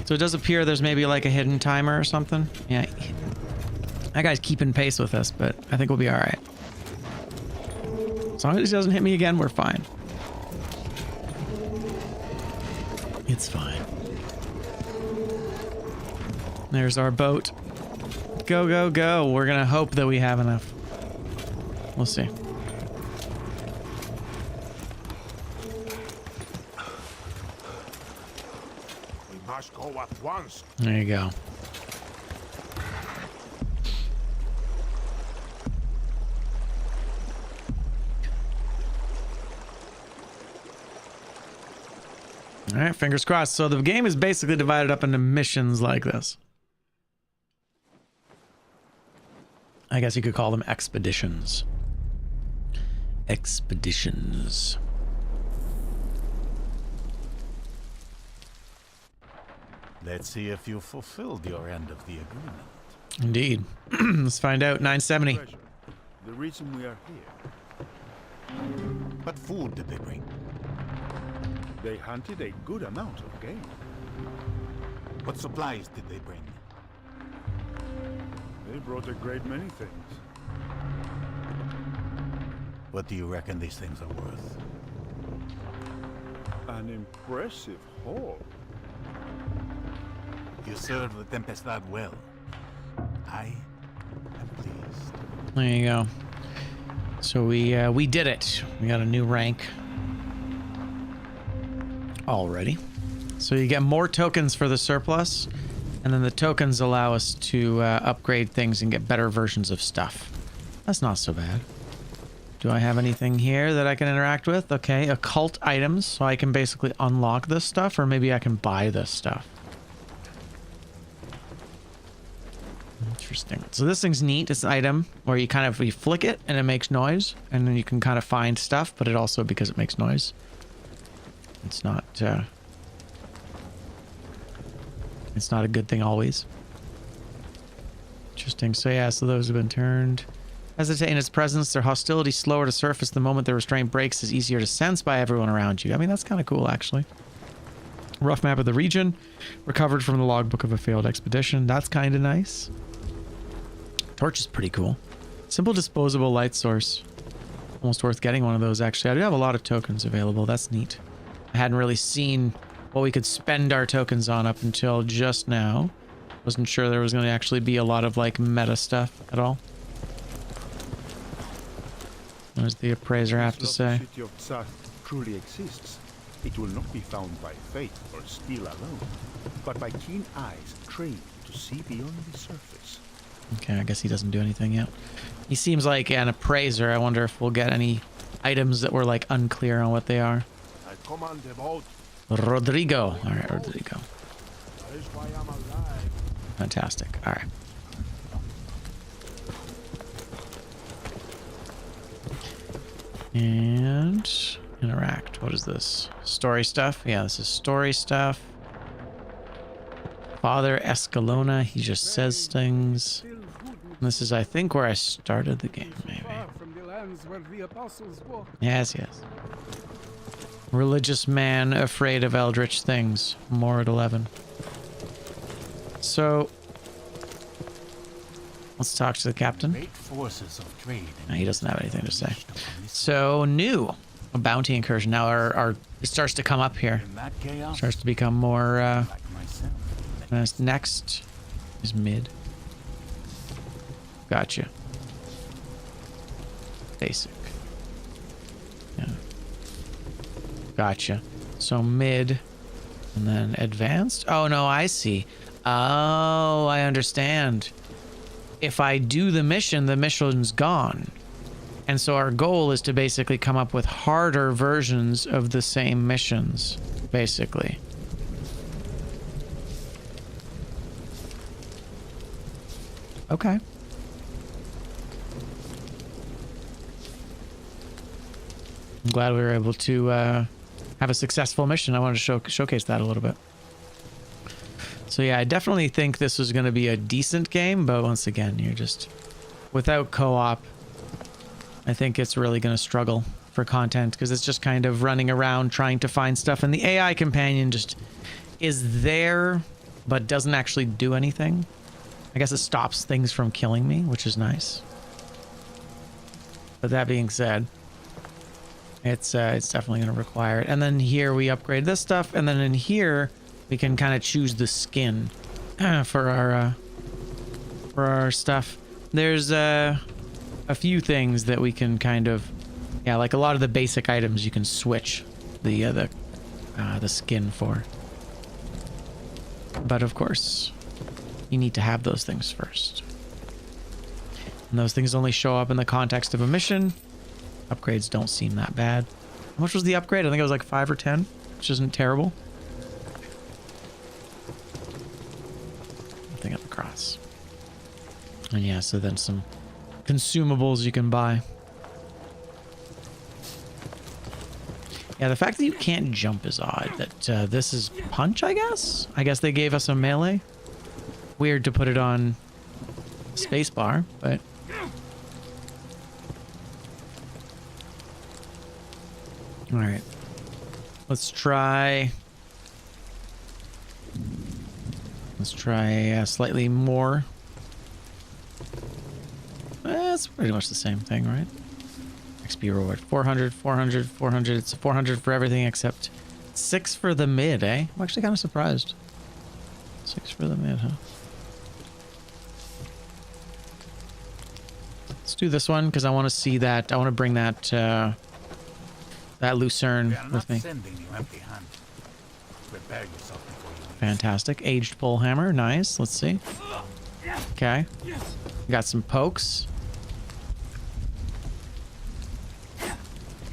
[SPEAKER 1] So it does appear there's maybe like a hidden timer or something. Yeah. That guy's keeping pace with us, but I think we'll be alright. As long as he doesn't hit me again, we're fine. It's fine. There's our boat. Go, go, go. We're gonna hope that we have enough. We'll see.
[SPEAKER 4] We must go at once.
[SPEAKER 1] There you go. All right, fingers crossed. So the game is basically divided up into missions like this. I guess you could call them expeditions. Expeditions.
[SPEAKER 4] Let's see if you fulfilled your end of the agreement.
[SPEAKER 1] Indeed. Let's find out. 970.
[SPEAKER 7] Treasure. The reason we are here.
[SPEAKER 4] What food did they bring?
[SPEAKER 7] They hunted a good amount of game.
[SPEAKER 4] What supplies did they bring?
[SPEAKER 7] They brought a great many things.
[SPEAKER 4] What do you reckon these things are worth?
[SPEAKER 7] An impressive haul.
[SPEAKER 4] You served the Tempestad well. I am pleased.
[SPEAKER 1] There you go. So we did it. We got a new rank already. So you get more tokens for the surplus, and then the tokens allow us to upgrade things and get better versions of stuff. That's not so bad. Do I have anything here that I can interact with? Okay, occult items, so I can basically unlock this stuff, or maybe I can buy this stuff. Interesting. So this thing's neat. It's an item where you kind of, you flick it and it makes noise, and then you can kind of find stuff, but it also, because it makes noise, it's not a good thing always. Interesting. So yeah, so those have been turned. Hesitate in its presence, their hostility slower to surface. The moment the restraint breaks is easier to sense by everyone around you. I mean, that's kind of cool, actually. Rough map of the region, recovered from the logbook of a failed expedition. That's kind of nice. Torch is pretty cool. Simple disposable light source. Almost worth getting one of those, actually. I do have a lot of tokens available. That's neat. I hadn't really seen what we could spend our tokens on up until just now. Wasn't sure there was going to actually be a lot of, like, meta stuff at all. What does the appraiser have to say?
[SPEAKER 7] If the city of Tsar truly exists, it will not be found by fate or skill alone, but by keen eyes trained to see beyond the surface.
[SPEAKER 1] Okay, I guess he doesn't do anything yet. He seems like an appraiser. I wonder if we'll get any items that were, like, unclear on what they are.
[SPEAKER 7] I command the boat.
[SPEAKER 1] Rodrigo. All right, Rodrigo.
[SPEAKER 7] That is why I'm alive.
[SPEAKER 1] Fantastic. All right. And interact. What is this? Story stuff? Yeah, this is story stuff. Father Escalona, he just says things. This is, I think, where I started the game, maybe.
[SPEAKER 6] From the lands where the apostles walked.
[SPEAKER 1] Yes, yes. Religious man afraid of eldritch things. More at 11. So, let's talk to the captain.
[SPEAKER 4] Great forces of trade.
[SPEAKER 1] No, he doesn't have anything to say. So, new. A bounty incursion. Now, it starts to come up here.
[SPEAKER 4] In that chaos,
[SPEAKER 1] Starts to become more,
[SPEAKER 4] like myself.
[SPEAKER 1] next is mid. Gotcha. Basic. Yeah. Gotcha. So mid, and then advanced. Oh, no, I see. Oh, I understand. If I do the mission's gone. And so our goal is to basically come up with harder versions of the same missions, basically. Okay. I'm glad we were able to have a successful mission. I wanted to showcase that a little bit. So yeah, I definitely think this was going to be a decent game, but once again, you're just without co-op. I think it's really going to struggle for content because it's just kind of running around trying to find stuff, and the AI companion just is there but doesn't actually do anything. I guess it stops things from killing me, which is nice. But that being said, it's definitely going to require it. And then here we upgrade this stuff, and then in here we can kind of choose the skin for our stuff. There's a few things that we can kind of, yeah, like a lot of the basic items you can switch the skin for. But of course, you need to have those things first. And those things only show up in the context of a mission. Upgrades don't seem that bad. How much was the upgrade? I think it was like 5 or 10, which isn't terrible. Nothing up across. And yeah, so then some consumables you can buy. Yeah, the fact that you can't jump is odd. That this is punch, I guess? I guess they gave us a melee. Weird to put it on spacebar, but... Alright. Let's try slightly more. It's pretty much the same thing, right? XP reward. 400, 400, 400. It's 400 for everything except 6 for the mid, eh? I'm actually kind of surprised. 6 for the mid, huh? Let's do this one because I want to see that. I want to bring that that lucerne with me.
[SPEAKER 7] Sending you empty-handed. Prepare yourself before you leave.
[SPEAKER 1] Fantastic. Aged pole hammer. Nice. Let's see. Okay. Got some pokes.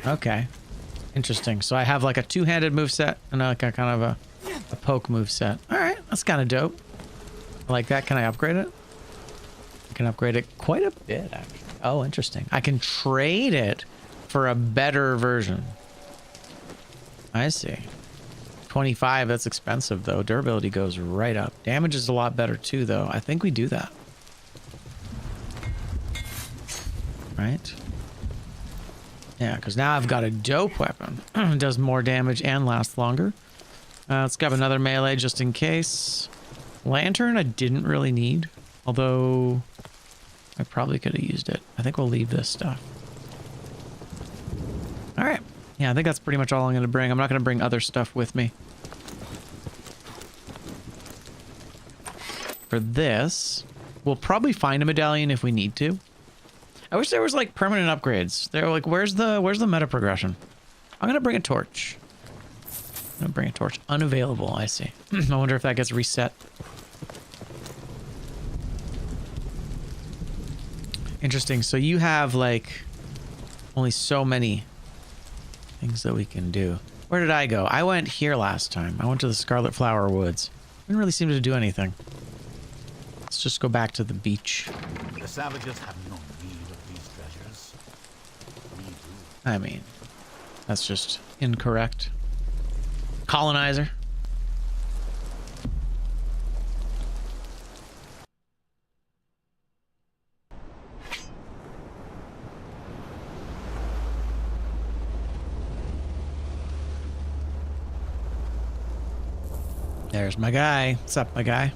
[SPEAKER 1] Okay. Interesting. So I have like a two-handed moveset and like a kind of a poke moveset. Alright, that's kind of dope. I like that. Can I upgrade it? I can upgrade it quite a bit, actually. Oh, interesting. I can trade it for a better version. I see. 25, that's expensive though. Durability goes right up. Damage is a lot better too though. I think we do that. Right? Yeah, because now I've got a dope weapon. It does more damage and lasts longer. Let's grab another melee just in case. Lantern I didn't really need. Although I probably could have used it. I think we'll leave this stuff. Alright. Yeah, I think that's pretty much all I'm going to bring. I'm not going to bring other stuff with me. For this, we'll probably find a medallion if we need to. I wish there was like permanent upgrades. They're like, where's the meta progression? I'm going to bring a torch. I'm going to bring a torch. Unavailable, I see. I wonder if that gets reset. Interesting. So you have like only so many things that we can do. Where did I go? I went here last time. I went to the Scarlet Flower Woods. Didn't really seem to do anything. Let's just go back to the beach.
[SPEAKER 7] The savages have no need of these treasures. We do.
[SPEAKER 1] I mean, that's just incorrect. Colonizer. There's my guy. What's up, my guy?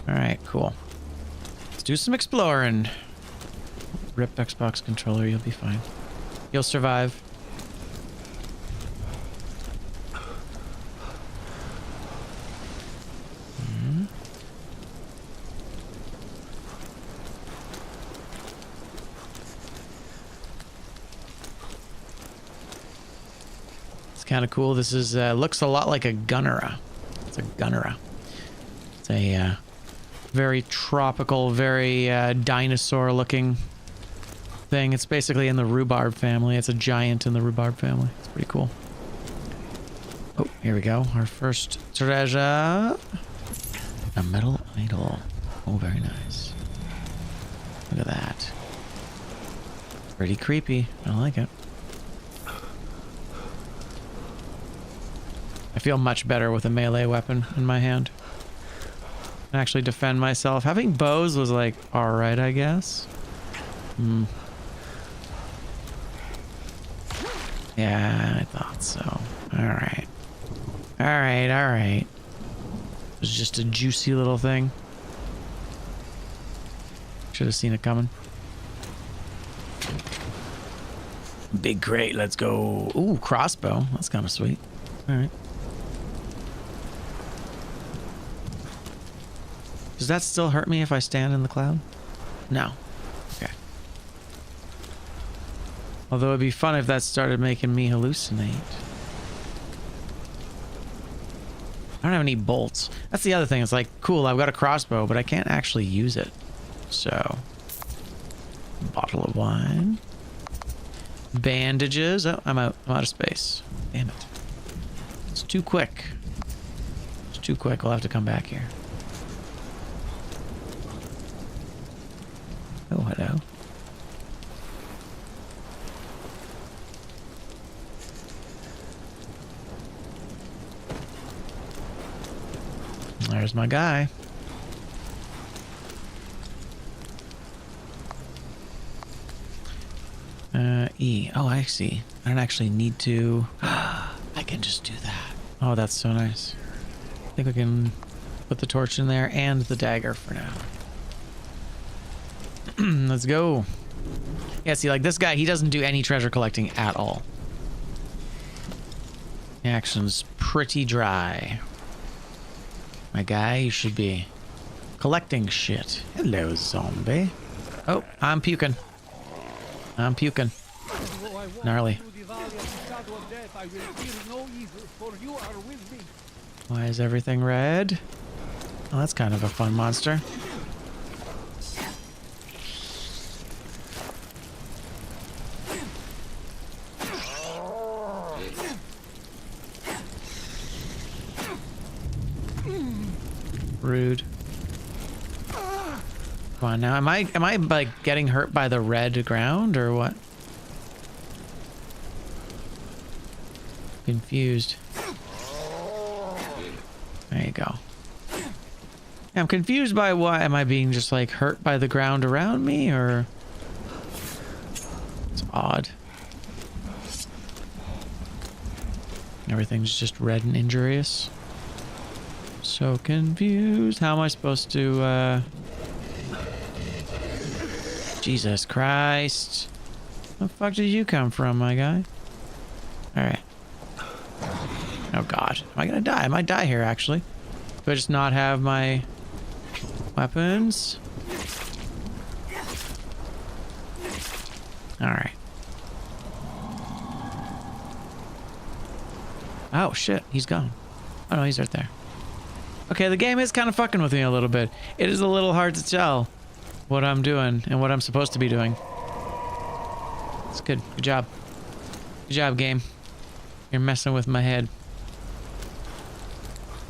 [SPEAKER 1] Alright, cool. Let's do some exploring. Rip Xbox controller, you'll be fine. You'll survive. It's kind of cool. This is looks a lot like a gunnera. It's a gunnera. It's a very tropical, very dinosaur-looking thing. It's basically in the rhubarb family. It's a giant in the rhubarb family. It's pretty cool. Oh, here we go. Our first treasure. A metal idol. Oh, very nice. Look at that. Pretty creepy. I like it. I feel much better with a melee weapon in my hand. I can actually defend myself. Having bows was like, alright, I guess. Yeah, I thought so. Alright. Alright, alright. It was just a juicy little thing. Should have seen it coming. Big crate, let's go. Ooh, crossbow. That's kind of sweet. Alright. Does that still hurt me if I stand in the cloud? No. Okay. Although it'd be fun if that started making me hallucinate. I don't have any bolts. That's the other thing. It's like, cool, I've got a crossbow, but I can't actually use it. So, bottle of wine. Bandages. Oh, I'm out of space. Damn it. It's too quick. It's too quick. We'll have to come back here. Oh, hello. There's my guy. E. Oh, I see. I don't actually need to... I can just do that. Oh, that's so nice. I think we can put the torch in there and the dagger for now. Let's go. Yeah, see, like this guy, he doesn't do any treasure collecting at all. The action's pretty dry. My guy, you should be collecting shit. Hello, zombie. Oh, I'm puking. I'm puking.
[SPEAKER 6] Though I walk
[SPEAKER 1] Gnarly.
[SPEAKER 6] through the valley of the shadow of death, I will fear no evil, for you are with me.
[SPEAKER 1] Why is everything red? Oh, that's kind of a fun monster. Rude. Come on now. Am I like getting hurt by the red ground or what? Confused. There you go. I'm confused by why am I being just like hurt by the ground around me, or it's odd. Everything's just red and injurious. So confused. How am I supposed to Jesus Christ. Where the fuck did you come from, my guy? Alright. Oh god. Am I gonna die? I might die here, actually. Do I just not have my weapons? Alright. Oh shit, he's gone. Oh no, he's right there. Okay, the game is kind of fucking with me a little bit. It is a little hard to tell what I'm doing and what I'm supposed to be doing. It's good. Good job. Good job, game. You're messing with my head.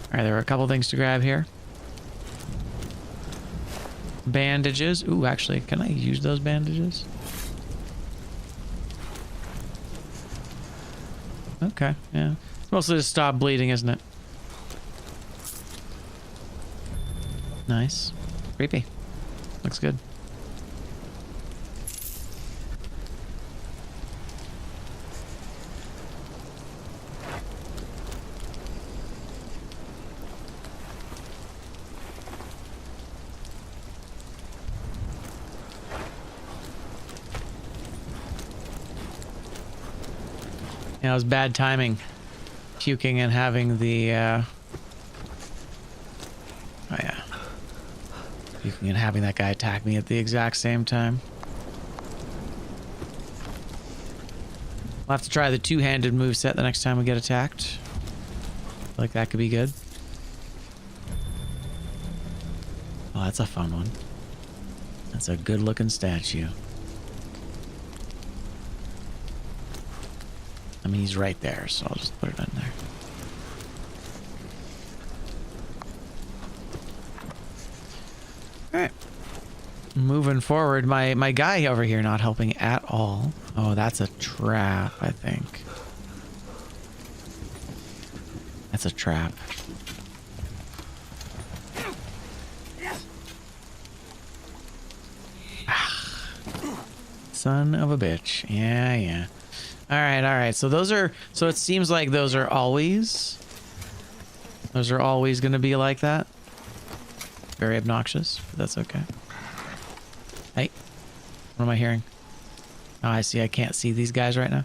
[SPEAKER 1] Alright, there are a couple things to grab here. Bandages. Ooh, actually, can I use those bandages? Okay, yeah. It's mostly to stop bleeding, isn't it? Nice. Creepy. Looks good. Yeah, it was bad timing. Puking and having the, oh yeah. Puking and having that guy attack me at the exact same time. We'll have to try the two-handed moveset the next time we get attacked. Feel like that could be good. Oh, that's a fun one. That's a good-looking statue. I mean, he's right there, so I'll just put it in there. Alright. Moving forward, my guy over here not helping at all. Oh, that's a trap, I think. That's a trap. Son of a bitch. Yeah, yeah. Alright. So those are... So it seems like those are always... Those are always going to be like that. Very obnoxious, but that's okay. Hey. What am I hearing? Oh, I see. I can't see these guys right now.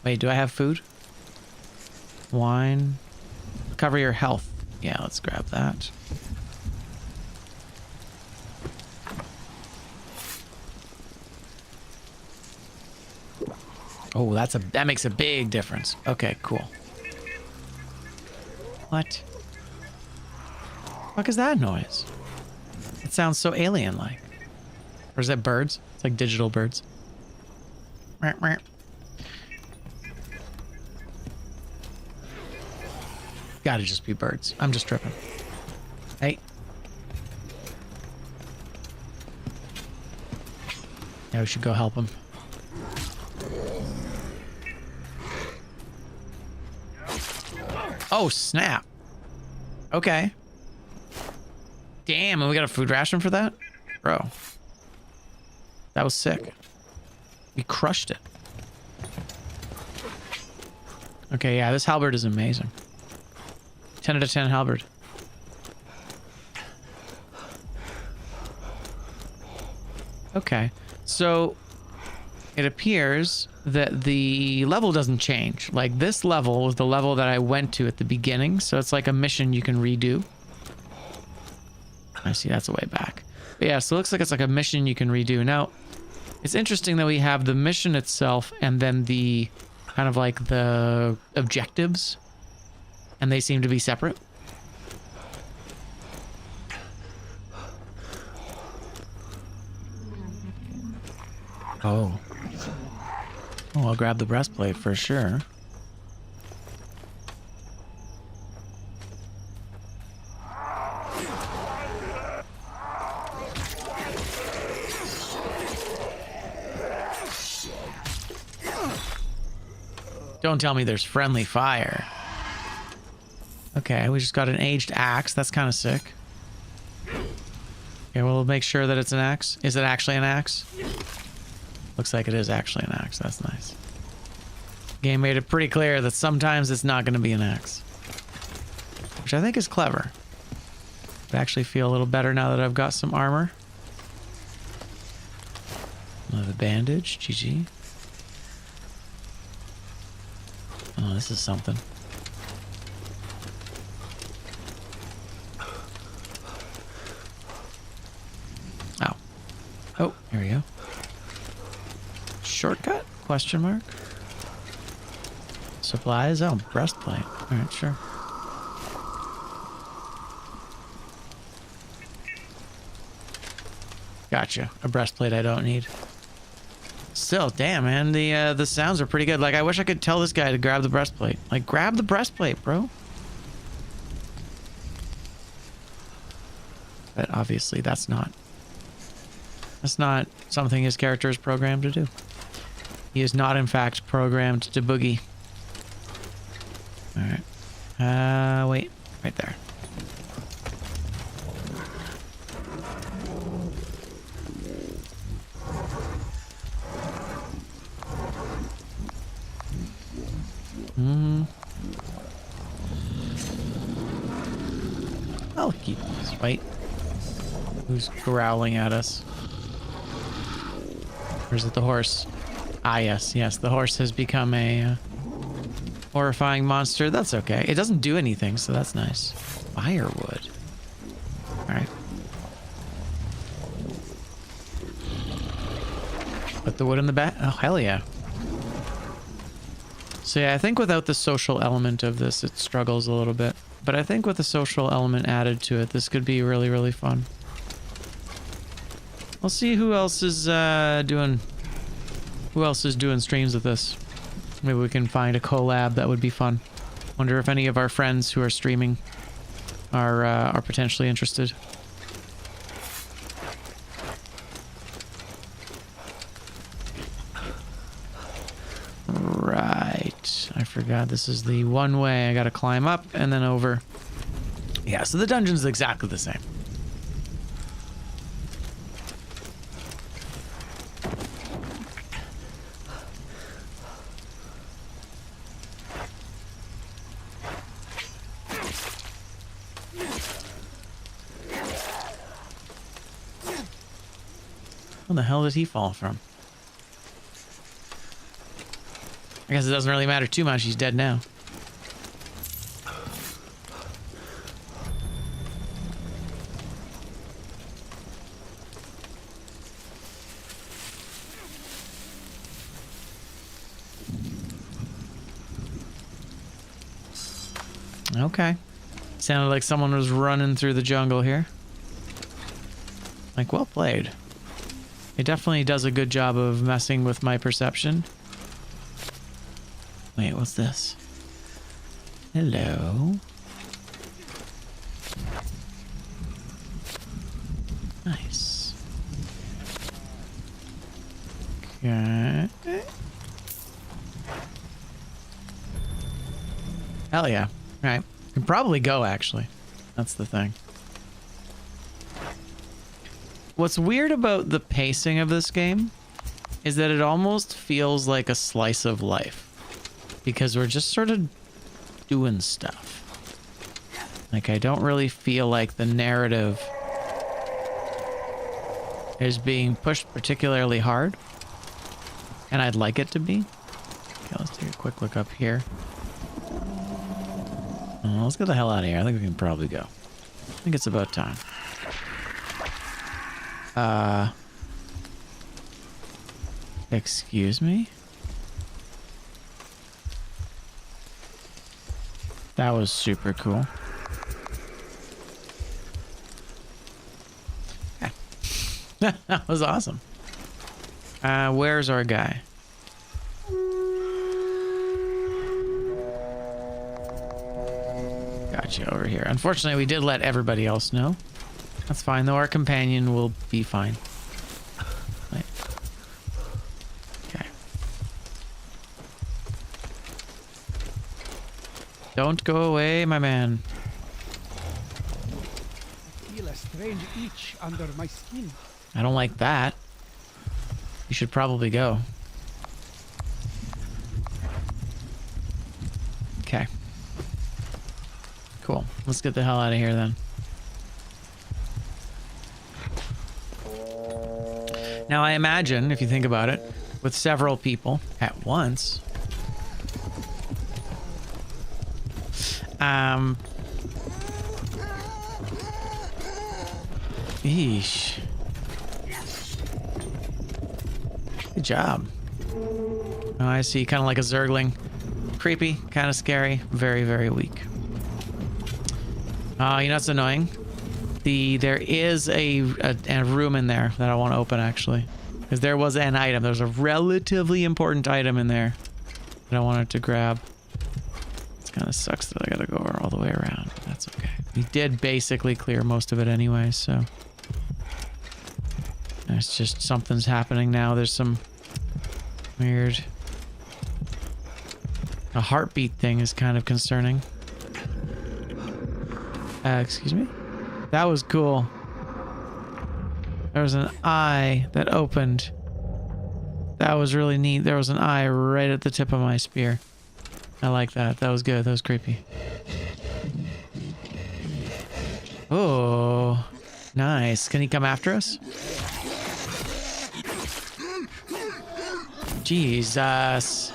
[SPEAKER 1] Wait, do I have food? Wine. Cover your health. Yeah, let's grab that. Oh, that makes a big difference. Okay, cool. What? Fuck is that noise? It sounds so alien-like. Or is that birds? It's like digital birds. Gotta just be birds. I'm just tripping. Hey. Yeah, we should go help him. Oh, snap. Okay. Damn, and we got a food ration for that? Bro. That was sick. We crushed it. Okay, yeah, this halberd is amazing. 10 out of 10 halberd. Okay, so it appears that the level doesn't change. Like, this level was the level that I went to at the beginning, so it's like a mission you can redo. I see, that's a way back. But yeah, so it looks like it's like a mission you can redo. Now, it's interesting that we have the mission itself and then the kind of like the objectives, and they seem to be separate. Oh. Oh, I'll grab the breastplate for sure. Don't tell me there's friendly fire. Okay, we just got an aged axe. That's kind of sick. Okay, we'll make sure that it's an axe. Is it actually an axe? Looks like it is actually an axe. That's nice. Game made it pretty clear that sometimes it's not going to be an axe, which I think is clever. I actually feel a little better now that I've got some armor. Another bandage. GG. Oh, this is something. Ow. Oh, here we go. Shortcut? Question mark. Supplies? Oh, breastplate. Alright, sure. Gotcha. A breastplate I don't need. Still, damn, man, the sounds are pretty good. Like, I wish I could tell this guy to grab the breastplate. Like, grab the breastplate, bro. But obviously, that's not something his character is programmed to do. He is not, in fact, programmed to boogie. All right. Wait, right there. I'll keep this fight. Who's growling at us? Or is it the horse? Ah, yes, yes. The horse has become a horrifying monster. That's okay. It doesn't do anything, so that's nice. Firewood. All right. Put the wood in the back. Oh, hell yeah. So yeah, I think without the social element of this, it struggles a little bit. But I think with the social element added to it, this could be really, really fun. We'll see who else is doing streams with this. Maybe we can find a collab that would be fun. Wonder if any of our friends who are streaming are potentially interested. Right. I forgot this is the one way. I gotta climb up and then over. Yeah, so the dungeon's exactly the same. Where the hell did he fall from? I guess it doesn't really matter too much. He's dead now. Okay. Sounded like someone was running through the jungle here. Like, well played. It definitely does a good job of messing with my perception. Wait, what's this? Hello. Nice. Okay. Hell yeah. Right. Can probably go, actually. That's the thing. What's weird about the pacing of this game is that it almost feels like a slice of life. Because we're just sort of doing stuff. Like, I don't really feel like the narrative is being pushed particularly hard. And I'd like it to be. Okay, let's take a quick look up here. Let's get the hell out of here. I think we can probably go. I think it's about time. Excuse me? That was super cool. That was awesome. Where's our guy? Gotcha, over here. Unfortunately, we did let everybody else know. That's fine, though. Our companion will be fine. Right. Okay. Don't go away, my man.
[SPEAKER 6] I feel a strange itch under my skin.
[SPEAKER 1] I don't like that. You should probably go. Okay. Cool. Let's get the hell out of here then. Now I imagine, if you think about it, with several people at once, Eesh. Good job. Oh, I see. Kind of like a Zergling. Creepy, kind of scary, very, very weak. You know what's annoying? There is a room in there that I want to open, actually. Because there was an item. There's a relatively important item in there that I wanted to grab. It kind of sucks that I gotta go all the way around, but that's okay. We did basically clear most of it anyway, so... There's just something's happening now. There's some weird... A heartbeat thing is kind of concerning. Excuse me? That was cool. There was an eye that opened. That was really neat. There was an eye right at the tip of my spear. I like that. That was good. That was creepy. Oh, nice. Can he come after us? Jesus.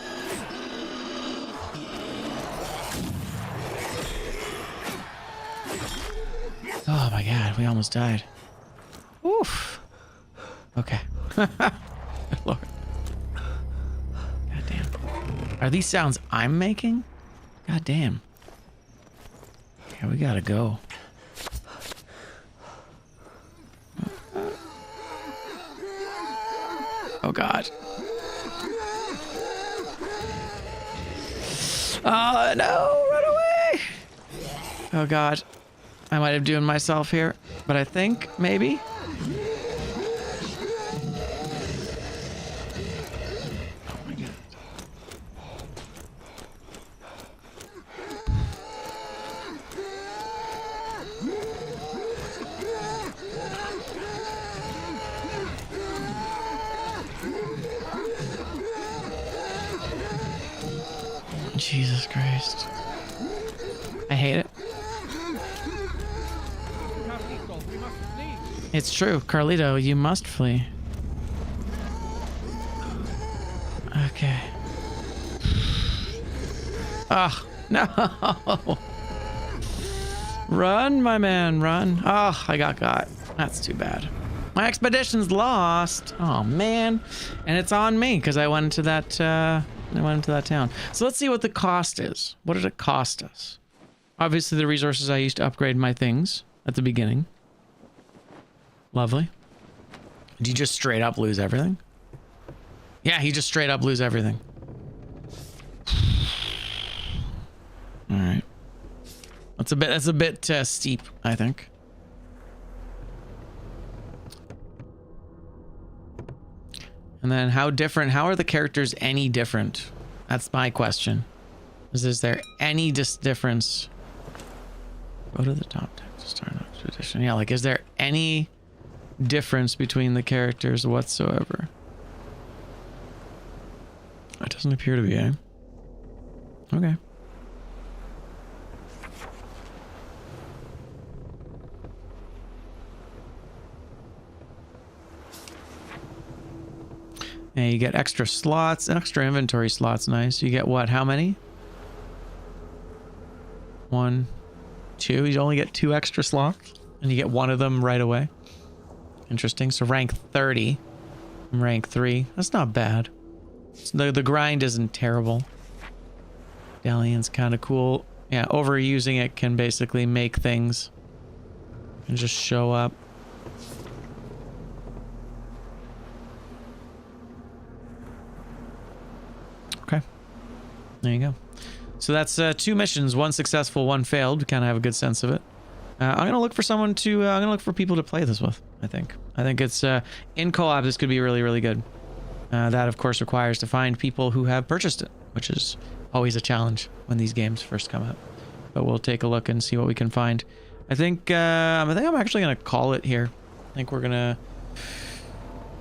[SPEAKER 1] Oh my god, we almost died. Oof. Okay. Good Lord. God damn. Are these sounds I'm making? God damn. Yeah, we gotta go. Oh god. Oh no, run away! Oh god. I might have doomed myself here, but I think maybe. Oh my god. Jesus Christ. I hate it.
[SPEAKER 6] Carlito, we must flee.
[SPEAKER 1] It's true, Carlito, you must flee. Okay. Ah, no. Run, my man, run. Oh, I got. That's too bad. My expedition's lost. Oh man, and it's on me because I went into that. Town. So let's see what the cost is. What did it cost us? Obviously, the resources I used to upgrade my things at the beginning. Lovely. Did you just straight up lose everything? Yeah, he just straight up lose everything. All right. That's a bit steep, I think. And then how are the characters any different? That's my question. Is there any difference Go to the top deck to start an expedition. Yeah, like, is there any difference between the characters whatsoever? It doesn't appear to be, eh? Okay. And you get extra slots, extra inventory slots. Nice. You get what? How many? 1, 2. You only get 2 extra slots, and you get one of them right away. Interesting. So rank 30, rank 3. That's not bad. So the grind isn't terrible. Galleon's kind of cool. Yeah, overusing it can basically make things and just show up. Okay. There you go. So that's 2 missions, 1 successful, 1 failed. We kind of have a good sense of it. I'm gonna look for someone to. I'm gonna look for people to play this with. I think it's in co-op. This could be really, really good. That of course requires to find people who have purchased it, which is always a challenge when these games first come out. But we'll take a look and see what we can find. I think I'm actually gonna call it here. I think we're gonna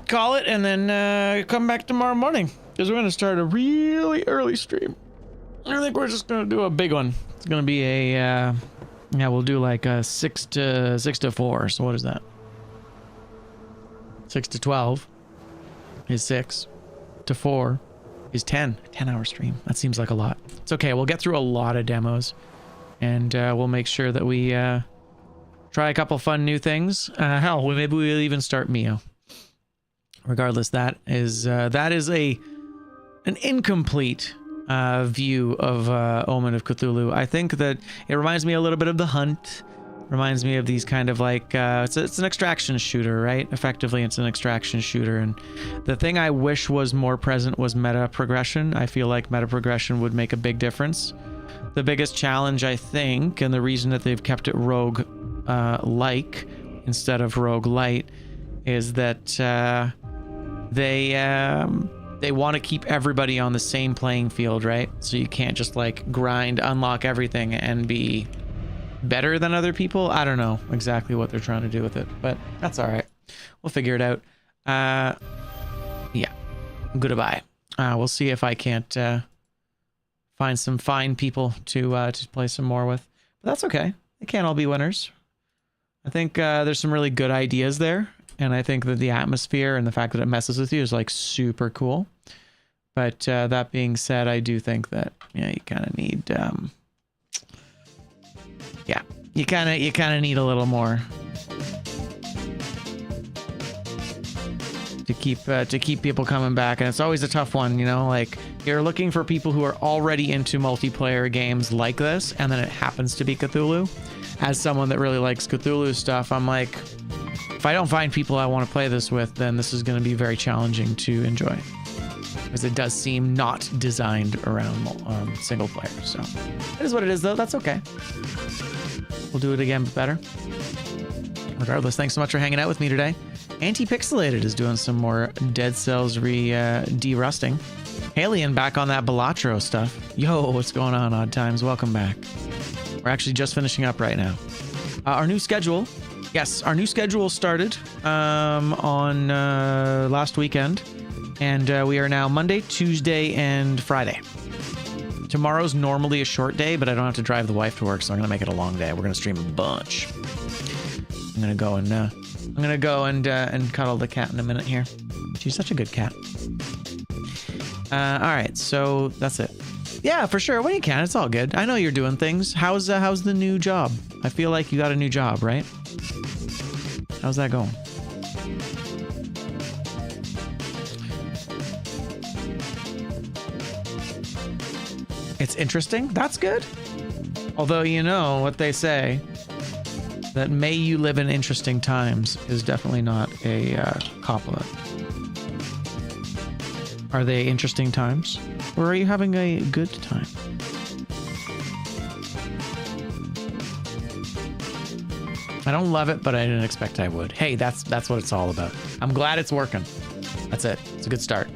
[SPEAKER 1] call it and then come back tomorrow morning because we're gonna start a really early stream. I think we're just gonna do a big one. It's gonna be a yeah, we'll do like a 6 to 4. So what is that? 6 to 12 is 6 to 4 is 10. A 10-hour stream. That seems like a lot. It's okay. We'll get through a lot of demos, and we'll make sure that we try a couple fun new things. Hell, maybe we'll even start Mio. Regardless, that is an incomplete view of Omen of Cthulhu. I think that it reminds me a little bit of The Hunt. Reminds me of these kind of like it's an extraction shooter, right? Effectively, it's an extraction shooter, and the thing I wish was more present was meta progression. I feel like meta progression would make a big difference. The biggest challenge, I think, and the reason that they've kept it rogue like instead of roguelite is that they want to keep everybody on the same playing field, right? So you can't just like grind, unlock everything, and be better than other people. I don't know exactly what they're trying to do with it, but that's all right. We'll figure it out. Yeah. Goodbye. We'll see if I can't find some fine people to play some more with. But that's okay. They can't all be winners. I think there's some really good ideas there. And I think that the atmosphere and the fact that it messes with you is like super cool. But that being said, I do think that you kind of need, yeah, you kind of need a little more to keep people coming back. And it's always a tough one, like you're looking for people who are already into multiplayer games like this, and then it happens to be Cthulhu. As someone that really likes Cthulhu stuff, I'm like, if I don't find people I want to play this with, then this is going to be very challenging to enjoy. Because it does seem not designed around single player. So it is what it is, though. That's okay. We'll do it again, but better. Regardless, thanks so much for hanging out with me today. Anti-Pixelated is doing some more Dead Cells de-rusting. Alien back on that Balatro stuff. Yo, what's going on, Odd Times? Welcome back. We're actually just finishing up right now. Our new schedule. Yes, our new schedule started on last weekend, and we are now Monday, Tuesday, and Friday. Tomorrow's normally a short day, but I don't have to drive the wife to work, so I'm gonna make it a long day. We're gonna stream a bunch. I'm gonna go and cuddle the cat in a minute here. She's such a good cat. All right, so that's it. Yeah, for sure. When you can, it's all good. I know you're doing things. How's the new job? I feel like you got a new job, right? How's that going? It's interesting. That's good. Although, you know what they say, that may you live in interesting times is definitely not a compliment. Are they interesting times? Or are you having a good time? I don't love it, but I didn't expect I would. Hey, that's what it's all about. I'm glad it's working. That's it. It's a good start.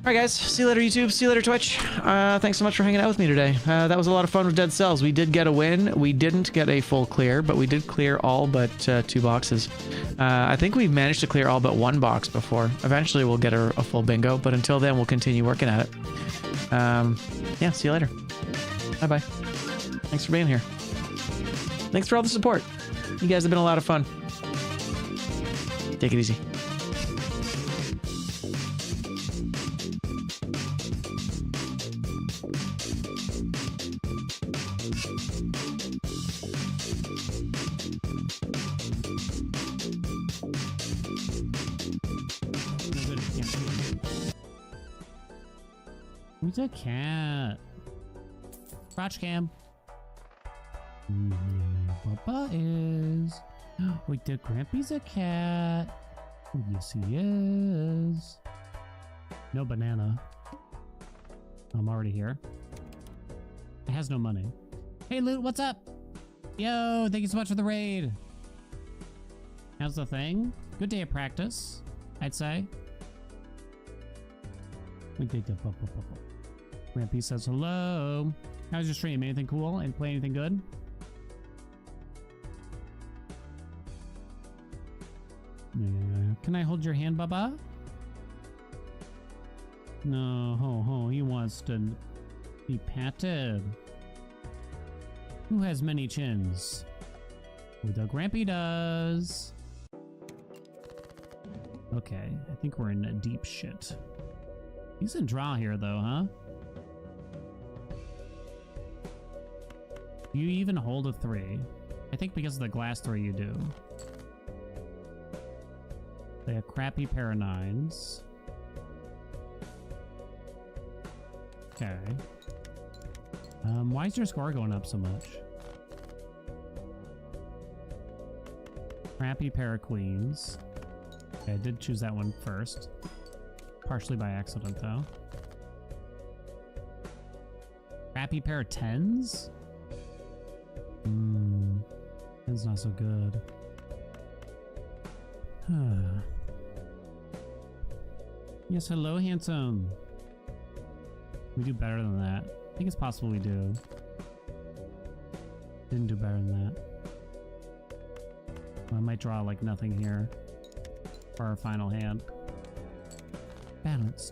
[SPEAKER 1] All right, guys. See you later, YouTube. See you later, Twitch. Thanks so much for hanging out with me today. That was a lot of fun with Dead Cells. We did get a win. We didn't get a full clear, but we did clear all but 2 boxes. I think we've managed to clear all but 1 box before. Eventually, we'll get a full bingo, but until then, we'll continue working at it. Yeah, see you later. Bye-bye. Thanks for being here. Thanks for all the support. You guys have been a lot of fun. Take it easy.
[SPEAKER 8] Who's a cat? Crotch cam. Papa is. Wait, the Grampy's a cat. Oh, yes, he is. No banana. I'm already here. It has no money. Hey, Loot, what's up? Yo, thank you so much for the raid. How's the thing? Good day of practice, I'd say. We take the Grampy says hello. How's your stream? Anything cool? And play anything good? Can I hold your hand, Baba? No, he wants to be patted. Who has many chins? Who the Grampy does. Okay, I think we're in a deep shit. He's in draw here though, huh? Do you even hold a 3? I think because of the glass 3 you do. They have crappy pair of 9s. Okay. Why is your score going up so much? Crappy pair of queens. Okay, I did choose that one first. Partially by accident, though. Crappy pair of 10s? That's not so good. Yes, hello, handsome. We do better than that. I think it's possible we do. Didn't do better than that. I might draw like nothing here for our final hand. Balanced.